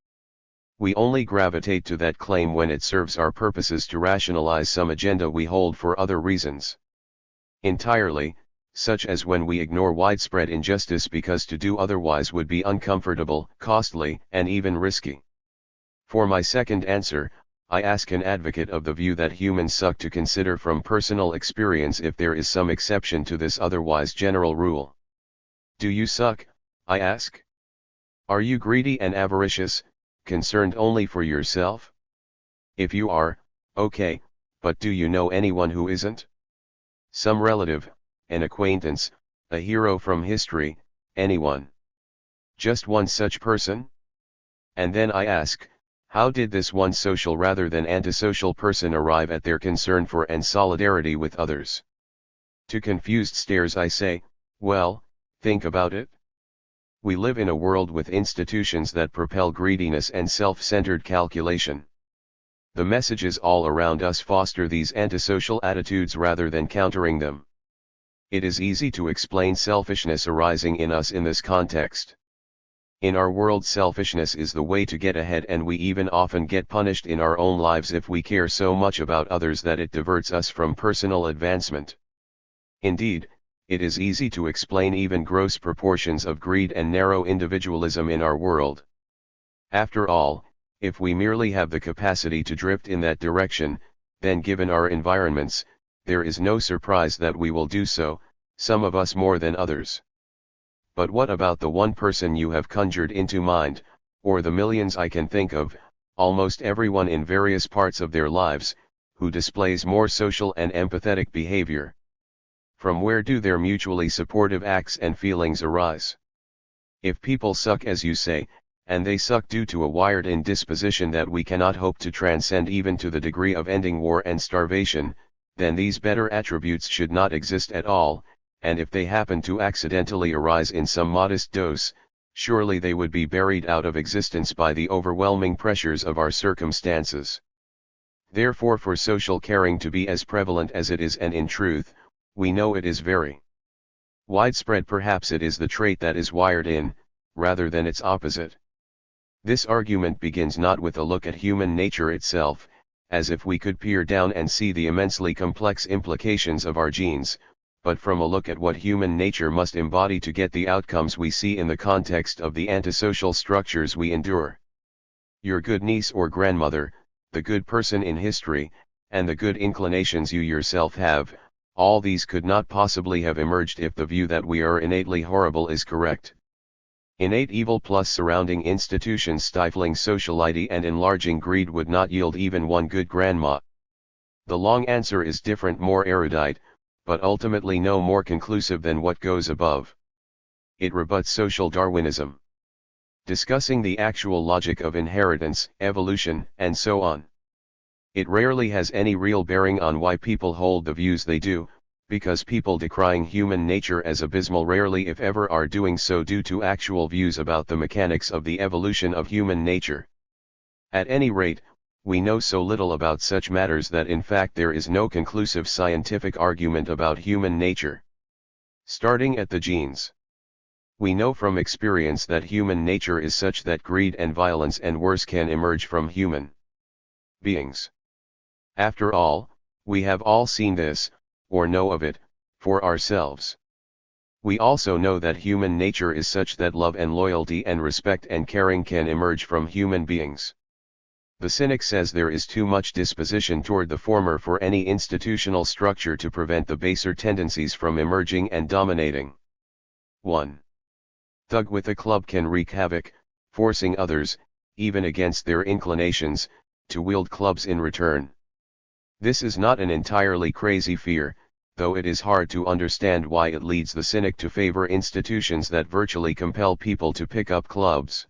Speaker 1: We only gravitate to that claim when it serves our purposes to rationalize some agenda we hold for other reasons entirely, such as when we ignore widespread injustice because to do otherwise would be uncomfortable, costly, and even risky. For my second answer, I ask an advocate of the view that humans suck to consider from personal experience if there is some exception to this otherwise general rule. Do you suck? I ask. Are you greedy and avaricious, concerned only for yourself? If you are, okay, but do you know anyone who isn't? Some relative, an acquaintance, a hero from history, anyone? Just one such person? And then I ask, how did this one social rather than antisocial person arrive at their concern for and solidarity with others? To confused stares I say, well, think about it. We live in a world with institutions that propel greediness and self-centered calculation. The messages all around us foster these antisocial attitudes rather than countering them. It is easy to explain selfishness arising in us in this context. In our world, selfishness is the way to get ahead, and we even often get punished in our own lives if we care so much about others that it diverts us from personal advancement. Indeed, it is easy to explain even gross proportions of greed and narrow individualism in our world. After all, if we merely have the capacity to drift in that direction, then given our environments, there is no surprise that we will do so, some of us more than others. But what about the one person you have conjured into mind, or the millions I can think of, almost everyone in various parts of their lives, who displays more social and empathetic behavior? From where do their mutually supportive acts and feelings arise? If people suck as you say, and they suck due to a wired-in disposition that we cannot hope to transcend even to the degree of ending war and starvation, then these better attributes should not exist at all, and if they happen to accidentally arise in some modest dose, surely they would be buried out of existence by the overwhelming pressures of our circumstances. Therefore, for social caring to be as prevalent as it is, and in truth, we know it is very widespread, perhaps it is the trait that is wired in, rather than its opposite. This argument begins not with a look at human nature itself, as if we could peer down and see the immensely complex implications of our genes, but from a look at what human nature must embody to get the outcomes we see in the context of the antisocial structures we endure. Your good niece or grandmother, the good person in history, and the good inclinations you yourself have, all these could not possibly have emerged if the view that we are innately horrible is correct. Innate evil plus surrounding institutions stifling sociality and enlarging greed would not yield even one good grandma. The long answer is different, more erudite, but ultimately no more conclusive than what goes above. It rebuts social Darwinism, discussing the actual logic of inheritance, evolution, and so on. It rarely has any real bearing on why people hold the views they do, because people decrying human nature as abysmal rarely if ever are doing so due to actual views about the mechanics of the evolution of human nature. At any rate, We know so little about such matters that in fact there is no conclusive scientific argument about human nature. Starting at the genes. We know from experience that human nature is such that greed and violence and worse can emerge from human beings. After all, we have all seen this, or know of it, for ourselves. We also know that human nature is such that love and loyalty and respect and caring can emerge from human beings. The cynic says there is too much disposition toward the former for any institutional structure to prevent the baser tendencies from emerging and dominating. 1. Thug with a club can wreak havoc, forcing others, even against their inclinations, to wield clubs in return. This is not an entirely crazy fear, though it is hard to understand why it leads the cynic to favor institutions that virtually compel people to pick up clubs.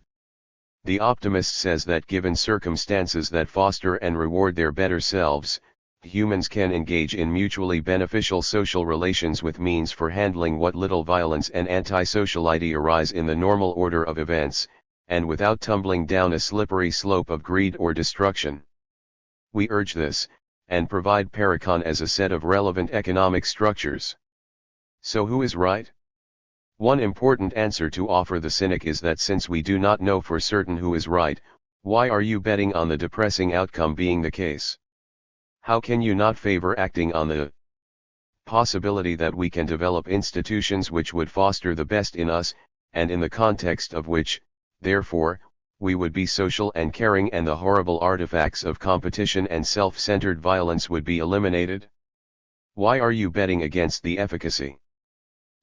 Speaker 1: The optimist says that given circumstances that foster and reward their better selves, humans can engage in mutually beneficial social relations with means for handling what little violence and antisociality arise in the normal order of events, and without tumbling down a slippery slope of greed or destruction. We urge this, and provide Parecon as a set of relevant economic structures. So who is right? One important answer to offer the cynic is that since we do not know for certain who is right, why are you betting on the depressing outcome being the case? How can you not favor acting on the possibility that we can develop institutions which would foster the best in us, and in the context of which, therefore, we would be social and caring and the horrible artifacts of competition and self-centered violence would be eliminated? Why are you betting against the efficacy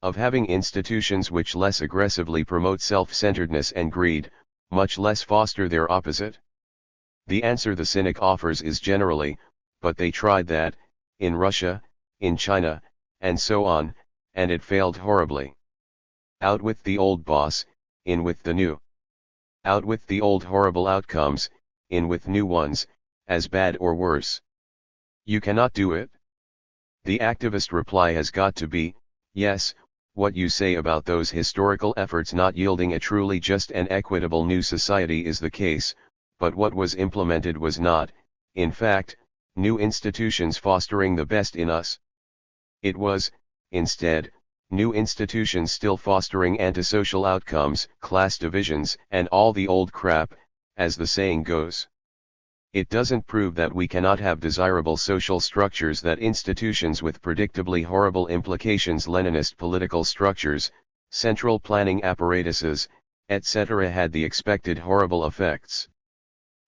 Speaker 1: of having institutions which less aggressively promote self-centeredness and greed, much less foster their opposite? The answer the cynic offers is generally, but they tried that, in Russia, in China, and so on, and it failed horribly. Out with the old boss, in with the new. Out with the old horrible outcomes, in with new ones, as bad or worse. You cannot do it? The activist reply has got to be, yes, what you say about those historical efforts not yielding a truly just and equitable new society is the case, but what was implemented was not, in fact, new institutions fostering the best in us. It was, instead, new institutions still fostering antisocial outcomes, class divisions, and all the old crap, as the saying goes. It doesn't prove that we cannot have desirable social structures that institutions with predictably horrible implications, Leninist political structures, central planning apparatuses, etc. had the expected horrible effects.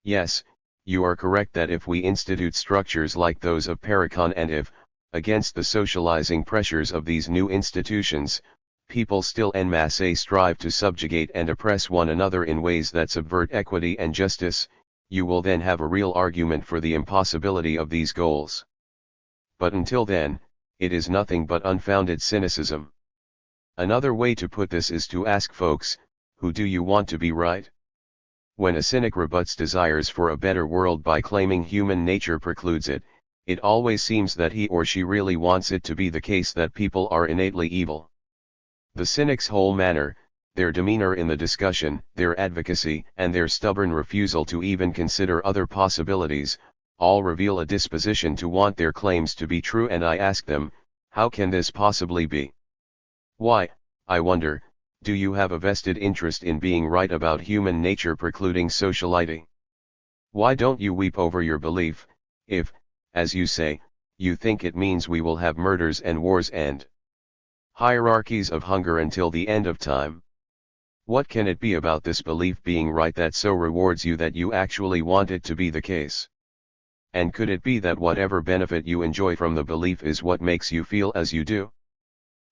Speaker 1: Yes, you are correct that if we institute structures like those of Parecon and if, against the socializing pressures of these new institutions, people still en masse strive to subjugate and oppress one another in ways that subvert equity and justice, you will then have a real argument for the impossibility of these goals. But until then, it is nothing but unfounded cynicism. Another way to put this is to ask folks, who do you want to be right? When a cynic rebuts desires for a better world by claiming human nature precludes it, it always seems that he or she really wants it to be the case that people are innately evil. The cynic's whole manner, their demeanor in the discussion, their advocacy, and their stubborn refusal to even consider other possibilities, all reveal a disposition to want their claims to be true, and I ask them, how can this possibly be? Why, I wonder, do you have a vested interest in being right about human nature precluding sociality? Why don't you weep over your belief, if, as you say, you think it means we will have murders and wars and hierarchies of hunger until the end of time? What can it be about this belief being right that so rewards you that you actually want it to be the case? And could it be that whatever benefit you enjoy from the belief is what makes you feel as you do?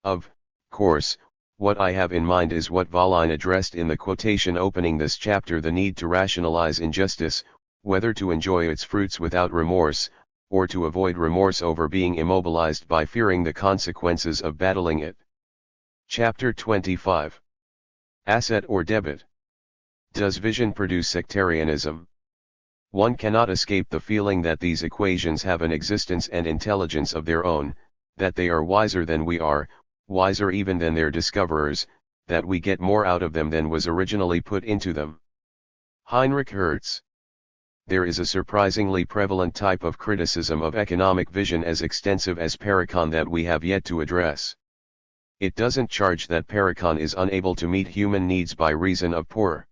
Speaker 1: Of course, what I have in mind is what Volline addressed in the quotation opening this chapter: the need to rationalize injustice, whether to enjoy its fruits without remorse, or to avoid remorse over being immobilized by fearing the consequences of battling it. Chapter 25. Asset or debit? Does vision produce sectarianism? One cannot escape the feeling that these equations have an existence and intelligence of their own, that they are wiser than we are, wiser even than their discoverers, that we get more out of them than was originally put into them. Heinrich Hertz. There is a surprisingly prevalent type of criticism of economic vision as extensive as Parecon that we have yet to address. It doesn't charge that Parecon is unable to meet human needs by reason of poor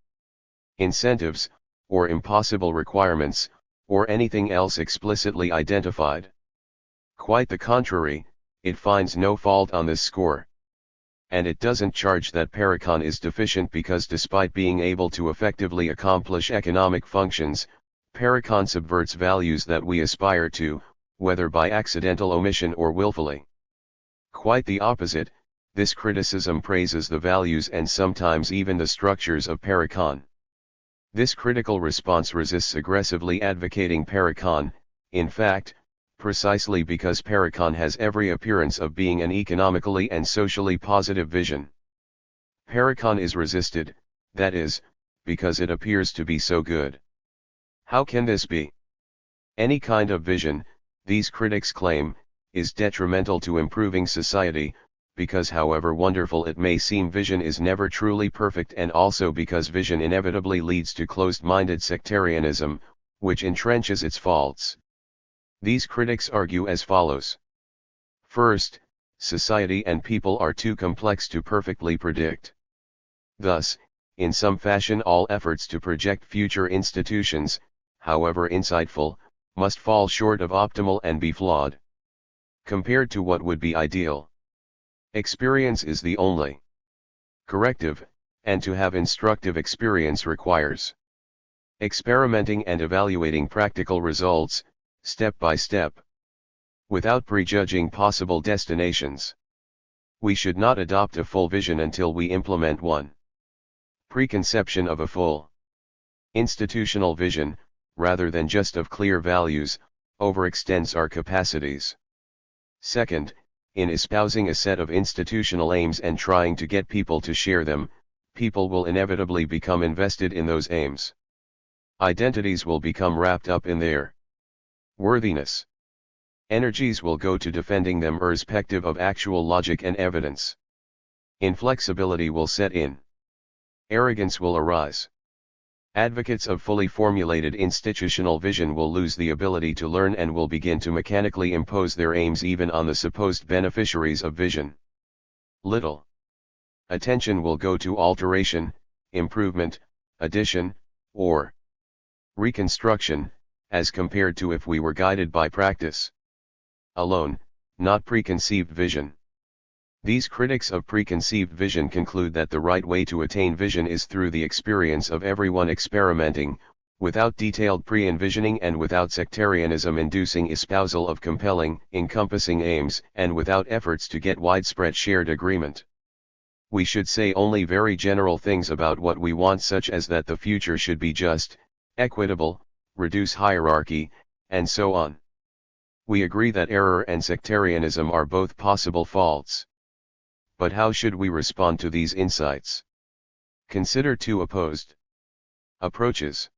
Speaker 1: incentives, or impossible requirements, or anything else explicitly identified. Quite the contrary, it finds no fault on this score. And it doesn't charge that Parecon is deficient because despite being able to effectively accomplish economic functions, Parecon subverts values that we aspire to, whether by accidental omission or willfully. Quite the opposite, this criticism praises the values and sometimes even the structures of Parecon. This critical response resists aggressively advocating Parecon, in fact, precisely because Parecon has every appearance of being an economically and socially positive vision. Parecon is resisted, that is, because it appears to be so good. How can this be? Any kind of vision, these critics claim, is detrimental to improving society, because however wonderful it may seem, vision is never truly perfect, and also because vision inevitably leads to closed-minded sectarianism, which entrenches its faults. These critics argue as follows. First, society and people are too complex to perfectly predict. Thus, in some fashion all efforts to project future institutions, however insightful, must fall short of optimal and be flawed. Compared to what would be ideal, experience is the only corrective, and to have instructive experience requires experimenting and evaluating practical results, step by step, without prejudging possible destinations. We should not adopt a full vision until we implement one. Preconception of a full institutional vision, rather than just of clear values, overextends our capacities. Second, in espousing a set of institutional aims and trying to get people to share them, people will inevitably become invested in those aims. Identities will become wrapped up in their worthiness. Energies will go to defending them irrespective of actual logic and evidence. Inflexibility will set in. Arrogance will arise. Advocates of fully formulated institutional vision will lose the ability to learn and will begin to mechanically impose their aims even on the supposed beneficiaries of vision. Little attention will go to alteration, improvement, addition, or reconstruction, as compared to if we were guided by practice alone, not preconceived vision. These critics of preconceived vision conclude that the right way to attain vision is through the experience of everyone experimenting, without detailed pre-envisioning and without sectarianism-inducing espousal of compelling, encompassing aims, and without efforts to get widespread shared agreement. We should say only very general things about what we want, such as that the future should be just, equitable, reduce hierarchy, and so on. We agree that error and sectarianism are both possible faults. But how should we respond to these insights? Consider two opposed approaches.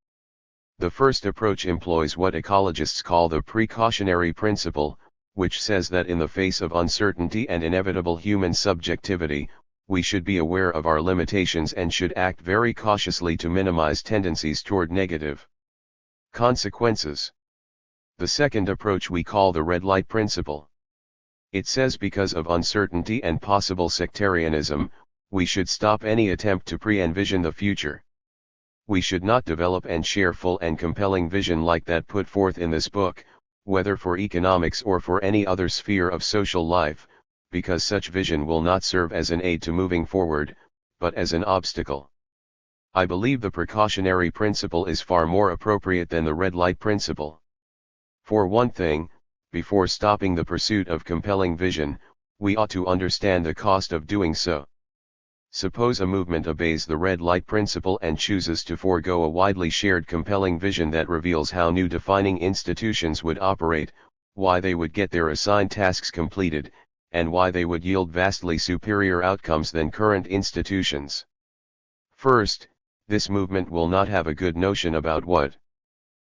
Speaker 1: The first approach employs what ecologists call the precautionary principle, which says that in the face of uncertainty and inevitable human subjectivity, we should be aware of our limitations and should act very cautiously to minimize tendencies toward negative consequences. The second approach we call the red light principle. It says because of uncertainty and possible sectarianism, we should stop any attempt to pre-envision the future. We should not develop and share full and compelling vision like that put forth in this book, whether for economics or for any other sphere of social life, because such vision will not serve as an aid to moving forward, but as an obstacle. I believe the precautionary principle is far more appropriate than the red light principle. For one thing, before stopping the pursuit of compelling vision, we ought to understand the cost of doing so. Suppose a movement obeys the red light principle and chooses to forego a widely shared compelling vision that reveals how new defining institutions would operate, why they would get their assigned tasks completed, and why they would yield vastly superior outcomes than current institutions. First, this movement will not have a good notion about what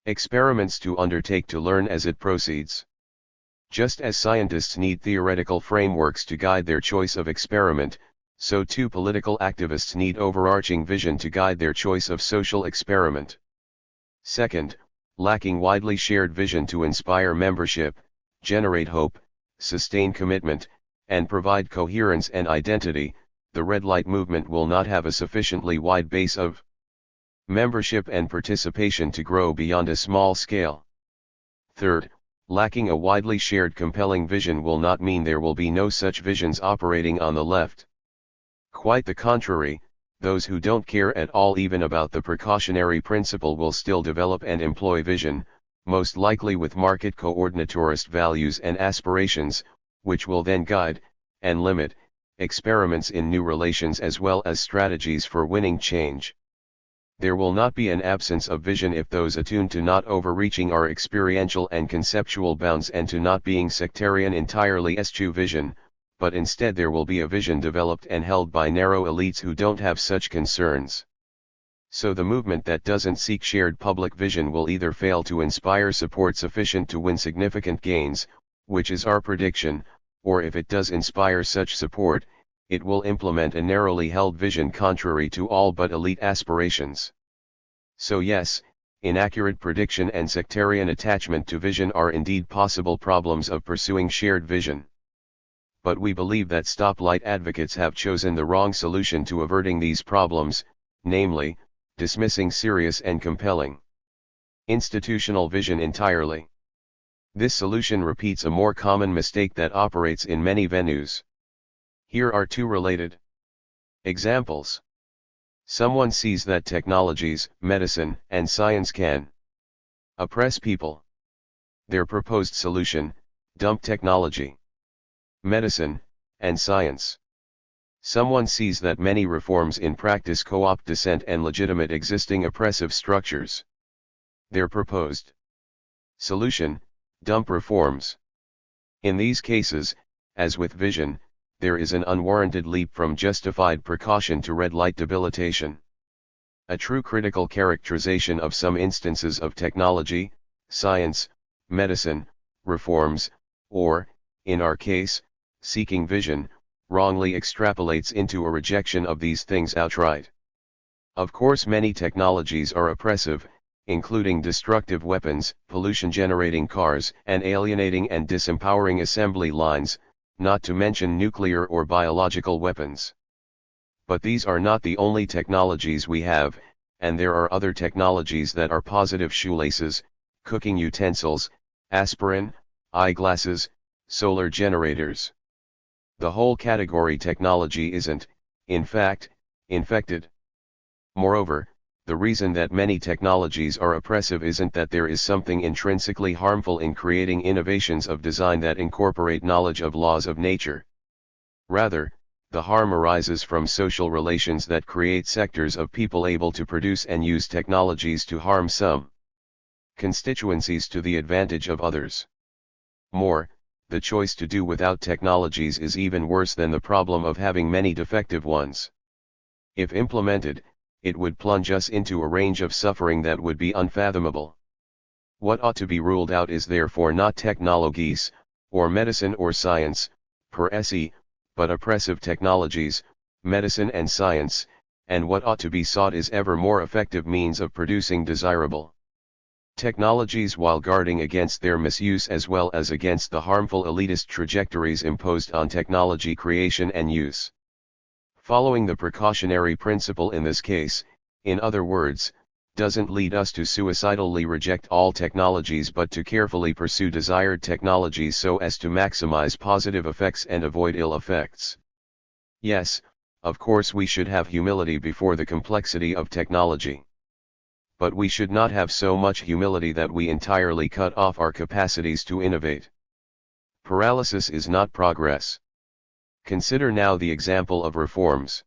Speaker 1: experiments to undertake to learn as it proceeds. Just as scientists need theoretical frameworks to guide their choice of experiment, so too political activists need overarching vision to guide their choice of social experiment. Second, lacking widely shared vision to inspire membership, generate hope, sustain commitment, and provide coherence and identity, the red light movement will not have a sufficiently wide base of membership and participation to grow beyond a small scale. Third, lacking a widely shared compelling vision will not mean there will be no such visions operating on the left. Quite the contrary, those who don't care at all even about the precautionary principle will still develop and employ vision, most likely with market coordinatorist values and aspirations, which will then guide, and limit, experiments in new relations as well as strategies for winning change. There will not be an absence of vision if those attuned to not overreaching our experiential and conceptual bounds and to not being sectarian entirely eschew vision, but instead there will be a vision developed and held by narrow elites who don't have such concerns. So the movement that doesn't seek shared public vision will either fail to inspire support sufficient to win significant gains, which is our prediction, or if it does inspire such support, it will implement a narrowly held vision contrary to all but elite aspirations. So yes, inaccurate prediction and sectarian attachment to vision are indeed possible problems of pursuing shared vision. But we believe that stoplight advocates have chosen the wrong solution to averting these problems, namely, dismissing serious and compelling institutional vision entirely. This solution repeats a more common mistake that operates in many venues. Here are two related examples. Someone sees that technologies, medicine, and science can oppress people. Their proposed solution: dump technology, medicine, and science. Someone sees that many reforms in practice co-opt dissent and legitimate existing oppressive structures. Their proposed solution: dump reforms. In these cases, as with vision, there is an unwarranted leap from justified precaution to red light debilitation. A true critical characterization of some instances of technology, science, medicine, reforms, or, in our case, seeking vision, wrongly extrapolates into a rejection of these things outright. Of course, many technologies are oppressive, including destructive weapons, pollution-generating cars, and alienating and disempowering assembly lines, not to mention nuclear or biological weapons. But these are not the only technologies we have, and there are other technologies that are positive: shoelaces, cooking utensils, aspirin, eyeglasses, solar generators. The whole category technology isn't, in fact, infected. Moreover, the reason that many technologies are oppressive isn't that there is something intrinsically harmful in creating innovations of design that incorporate knowledge of laws of nature. Rather, the harm arises from social relations that create sectors of people able to produce and use technologies to harm some constituencies to the advantage of others. More, the choice to do without technologies is even worse than the problem of having many defective ones. If implemented, it would plunge us into a range of suffering that would be unfathomable. What ought to be ruled out is therefore not technologies, or medicine or science, per se, but oppressive technologies, medicine and science, and what ought to be sought is ever more effective means of producing desirable technologies while guarding against their misuse as well as against the harmful elitist trajectories imposed on technology creation and use. Following the precautionary principle in this case, in other words, doesn't lead us to suicidally reject all technologies but to carefully pursue desired technologies so as to maximize positive effects and avoid ill effects. Yes, of course we should have humility before the complexity of technology. But we should not have so much humility that we entirely cut off our capacities to innovate. Paralysis is not progress. Consider now the example of reforms.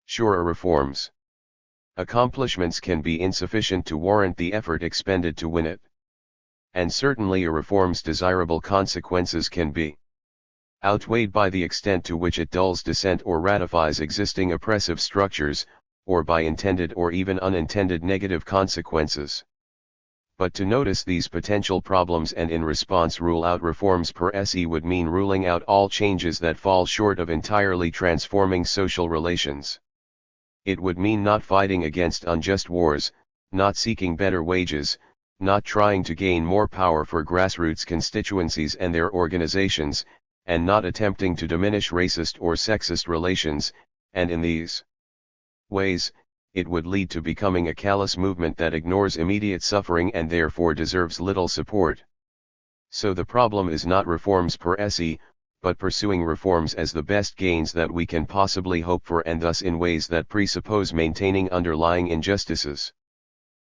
Speaker 1: Sure, reforms' accomplishments can be insufficient to warrant the effort expended to win it. And certainly a reform's desirable consequences can be outweighed by the extent to which it dulls dissent or ratifies existing oppressive structures, or by intended or even unintended negative consequences. But to notice these potential problems and in response rule out reforms per se would mean ruling out all changes that fall short of entirely transforming social relations. It would mean not fighting against unjust wars, not seeking better wages, not trying to gain more power for grassroots constituencies and their organizations, and not attempting to diminish racist or sexist relations, and in these ways, it would lead to becoming a callous movement that ignores immediate suffering and therefore deserves little support. So the problem is not reforms per se, but pursuing reforms as the best gains that we can possibly hope for, and thus in ways that presuppose maintaining underlying injustices.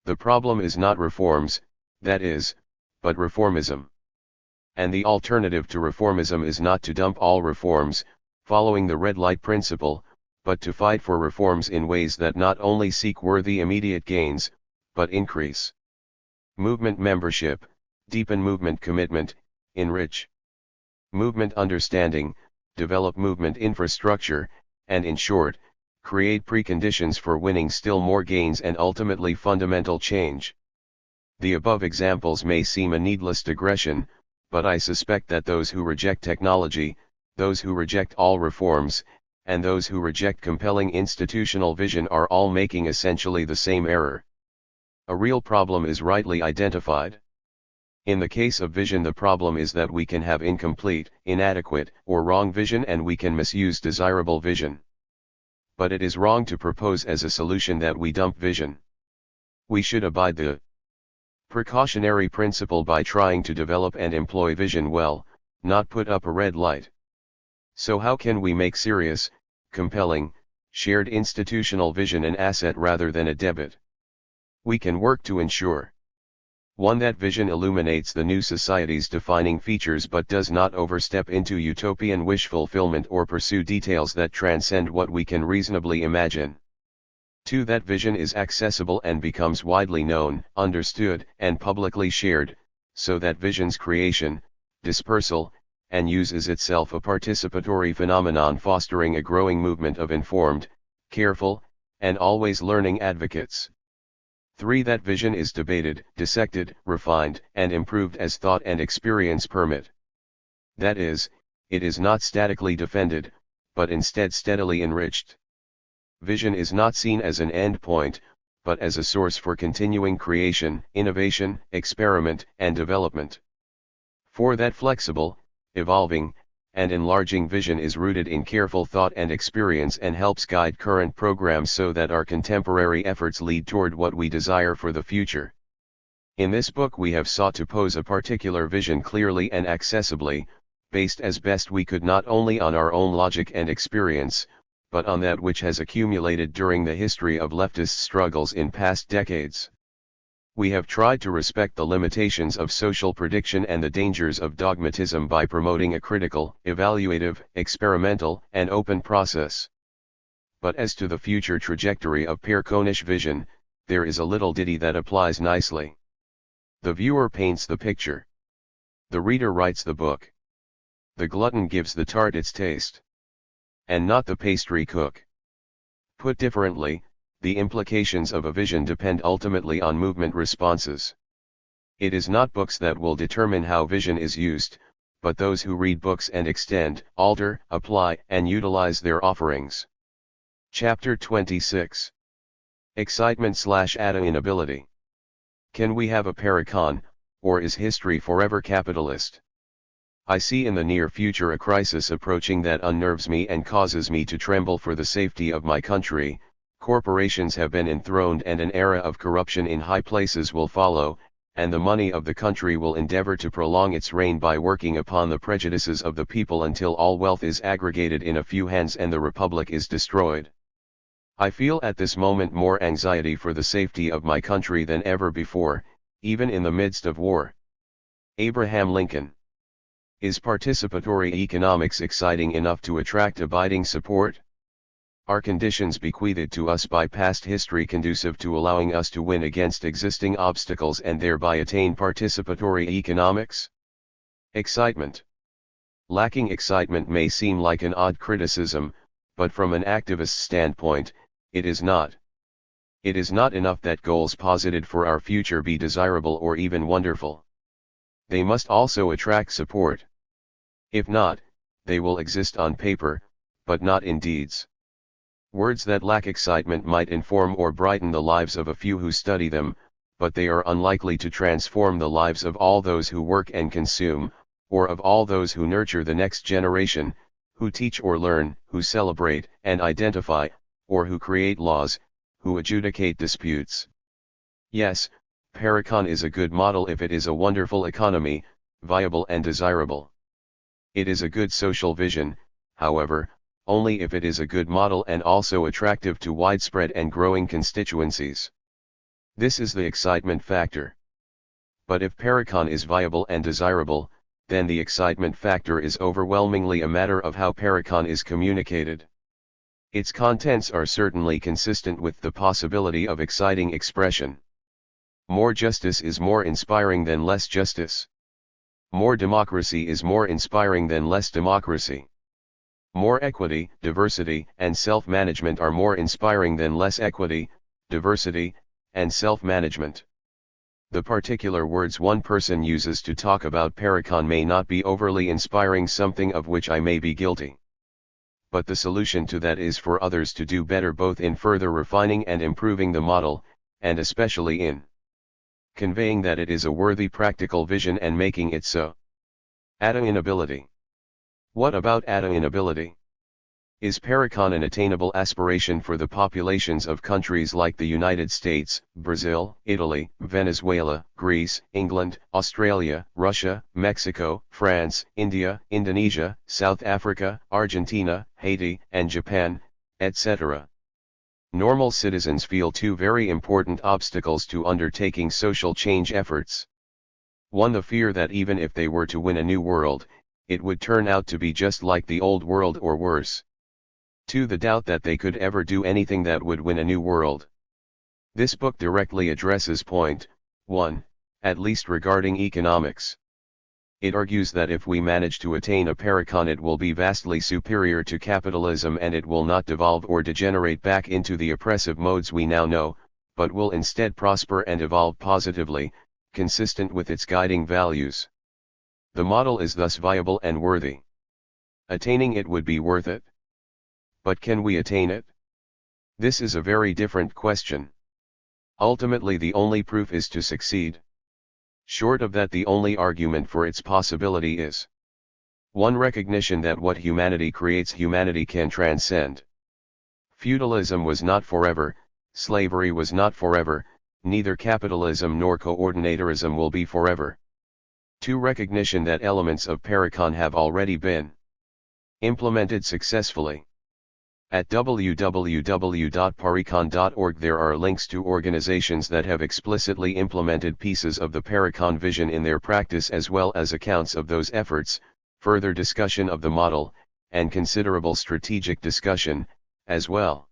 Speaker 1: The problem is not reforms, that is, but reformism. And the alternative to reformism is not to dump all reforms, following the red light principle, but to fight for reforms in ways that not only seek worthy immediate gains, but increase movement membership, deepen movement commitment, enrich movement understanding, develop movement infrastructure, and in short, create preconditions for winning still more gains and ultimately fundamental change. The above examples may seem a needless digression, but I suspect that those who reject technology, those who reject all reforms, and those who reject compelling institutional vision are all making essentially the same error. A real problem is rightly identified. In the case of vision, the problem is that we can have incomplete, inadequate, or wrong vision, and we can misuse desirable vision. But it is wrong to propose as a solution that we dump vision. We should abide the precautionary principle by trying to develop and employ vision well, not put up a red light. So how can we make serious, compelling, shared institutional vision an asset rather than a debit? We can work to ensure 1. That vision illuminates the new society's defining features but does not overstep into utopian wish fulfillment or pursue details that transcend what we can reasonably imagine. 2. That vision is accessible and becomes widely known, understood, and publicly shared, so that vision's creation, dispersal, and use is itself a participatory phenomenon fostering a growing movement of informed, careful, and always learning advocates. 3. That vision is debated, dissected, refined, and improved as thought and experience permit. That is, it is not statically defended, but instead steadily enriched. Vision is not seen as an end point, but as a source for continuing creation, innovation, experiment, and development. 4. That flexible, evolving, and enlarging vision is rooted in careful thought and experience and helps guide current programs so that our contemporary efforts lead toward what we desire for the future. In this book we have sought to pose a particular vision clearly and accessibly, based as best we could not only on our own logic and experience, but on that which has accumulated during the history of leftist struggles in past decades. We have tried to respect the limitations of social prediction and the dangers of dogmatism by promoting a critical, evaluative, experimental, and open process. But as to the future trajectory of Pareconish vision, there is a little ditty that applies nicely. The viewer paints the picture. The reader writes the book. The glutton gives the tart its taste. And not the pastry cook. Put differently, the implications of a vision depend ultimately on movement responses. It is not books that will determine how vision is used, but those who read books and extend, alter, apply, and utilize their offerings. Chapter 26. Excitement/attainability. Can we have a Parecon, or is history forever capitalist? I see in the near future a crisis approaching that unnerves me and causes me to tremble for the safety of my country. Corporations have been enthroned and an era of corruption in high places will follow, and the money of the country will endeavor to prolong its reign by working upon the prejudices of the people until all wealth is aggregated in a few hands and the republic is destroyed. I feel at this moment more anxiety for the safety of my country than ever before, even in the midst of war. Abraham Lincoln. Is participatory economics exciting enough to attract abiding support? Are conditions bequeathed to us by past history conducive to allowing us to win against existing obstacles and thereby attain participatory economics? Excitement. Lacking excitement may seem like an odd criticism, but from an activist standpoint, it is not. It is not enough that goals posited for our future be desirable or even wonderful. They must also attract support. If not, they will exist on paper, but not in deeds. Words that lack excitement might inform or brighten the lives of a few who study them, but they are unlikely to transform the lives of all those who work and consume, or of all those who nurture the next generation, who teach or learn, who celebrate and identify, or who create laws, who adjudicate disputes. Yes, Parecon is a good model if it is a wonderful economy, viable and desirable. It is a good social vision, however, only if it is a good model and also attractive to widespread and growing constituencies. This is the excitement factor. But if Parecon is viable and desirable, then the excitement factor is overwhelmingly a matter of how Parecon is communicated. Its contents are certainly consistent with the possibility of exciting expression. More justice is more inspiring than less justice. More democracy is more inspiring than less democracy. More equity, diversity, and self-management are more inspiring than less equity, diversity, and self-management. The particular words one person uses to talk about Parecon may not be overly inspiring, something of which I may be guilty. But the solution to that is for others to do better, both in further refining and improving the model, and especially in conveying that it is a worthy practical vision and making it so. Attainability. What about attainability? Is Parecon an attainable aspiration for the populations of countries like the United States, Brazil, Italy, Venezuela, Greece, England, Australia, Russia, Mexico, France, India, Indonesia, South Africa, Argentina, Haiti, and Japan, etc.? Normal citizens feel two very important obstacles to undertaking social change efforts. One, the fear that even if they were to win a new world, it would turn out to be just like the old world or worse. 2, the doubt that they could ever do anything that would win a new world. This book directly addresses point 1, at least regarding economics. It argues that if we manage to attain a Parecon, it will be vastly superior to capitalism, and it will not devolve or degenerate back into the oppressive modes we now know, but will instead prosper and evolve positively, consistent with its guiding values. The model is thus viable and worthy. Attaining it would be worth it. But can we attain it? This is a very different question. Ultimately, the only proof is to succeed. Short of that, the only argument for its possibility is 1, recognition that what humanity creates, humanity can transcend. Feudalism was not forever, slavery was not forever, neither capitalism nor coordinatorism will be forever. 2, recognition that elements of Parecon have already been implemented successfully. At www.parecon.org there are links to organizations that have explicitly implemented pieces of the Parecon vision in their practice, as well as accounts of those efforts, further discussion of the model, and considerable strategic discussion, as well.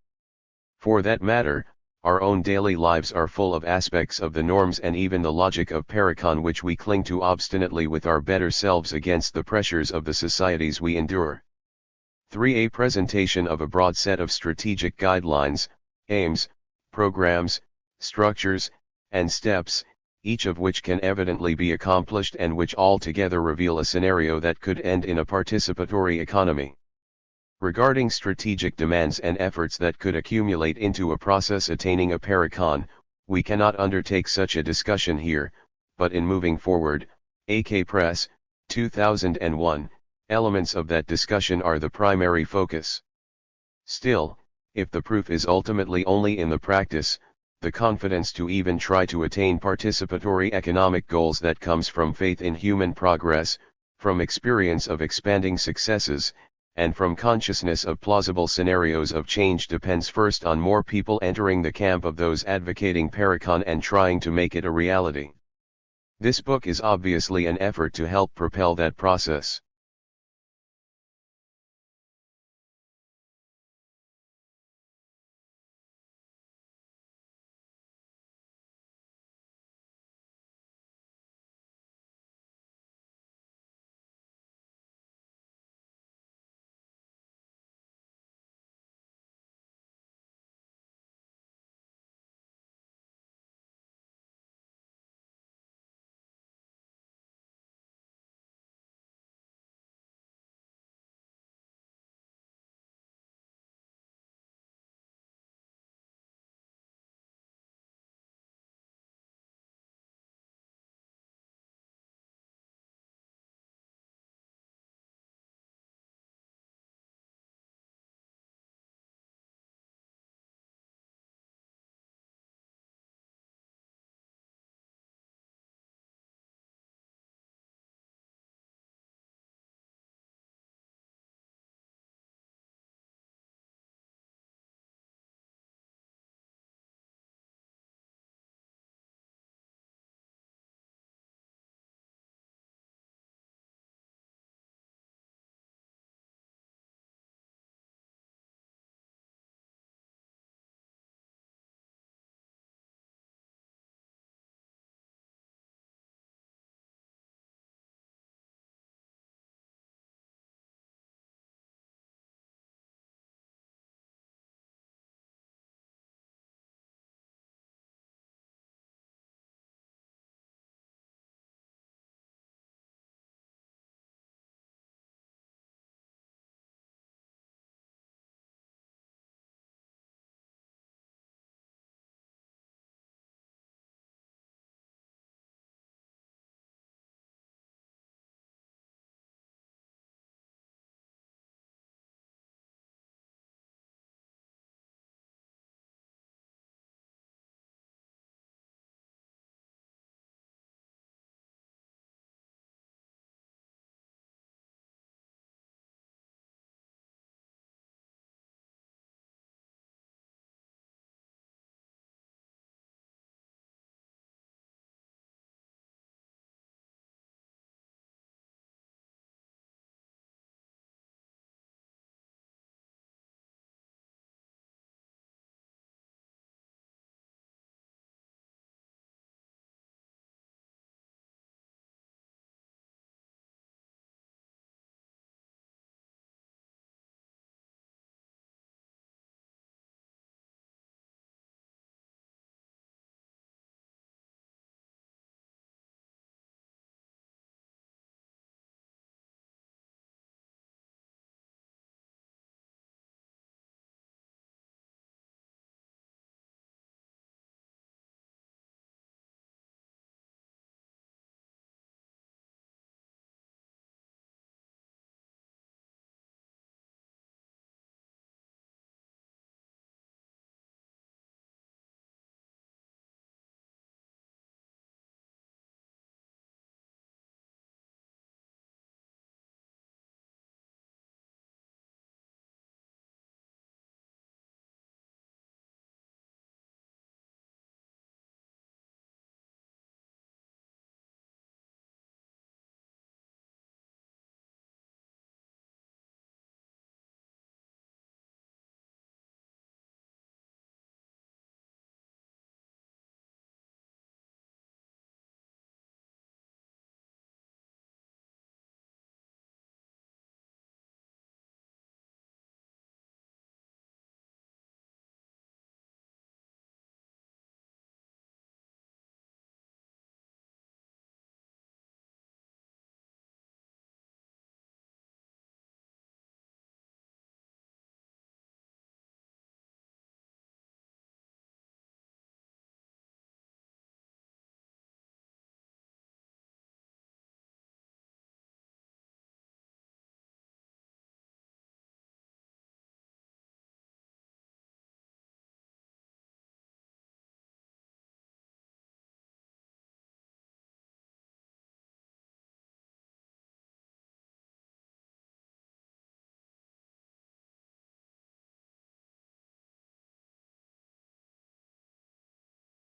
Speaker 1: For that matter, our own daily lives are full of aspects of the norms and even the logic of Parecon which we cling to obstinately with our better selves against the pressures of the societies we endure. 3. A presentation of a broad set of strategic guidelines, aims, programs, structures, and steps, each of which can evidently be accomplished and which all together reveal a scenario that could end in a participatory economy. Regarding strategic demands and efforts that could accumulate into a process attaining a Parecon, we cannot undertake such a discussion here, but in moving forward, AK Press, 2001, elements of that discussion are the primary focus. Still, if the proof is ultimately only in the practice, the confidence to even try to attain participatory economic goals that comes from faith in human progress, from experience of expanding successes, and from consciousness of plausible scenarios of change depends first on more people entering the camp of those advocating Parecon and trying to make it a reality. This book is obviously an effort to help propel that process.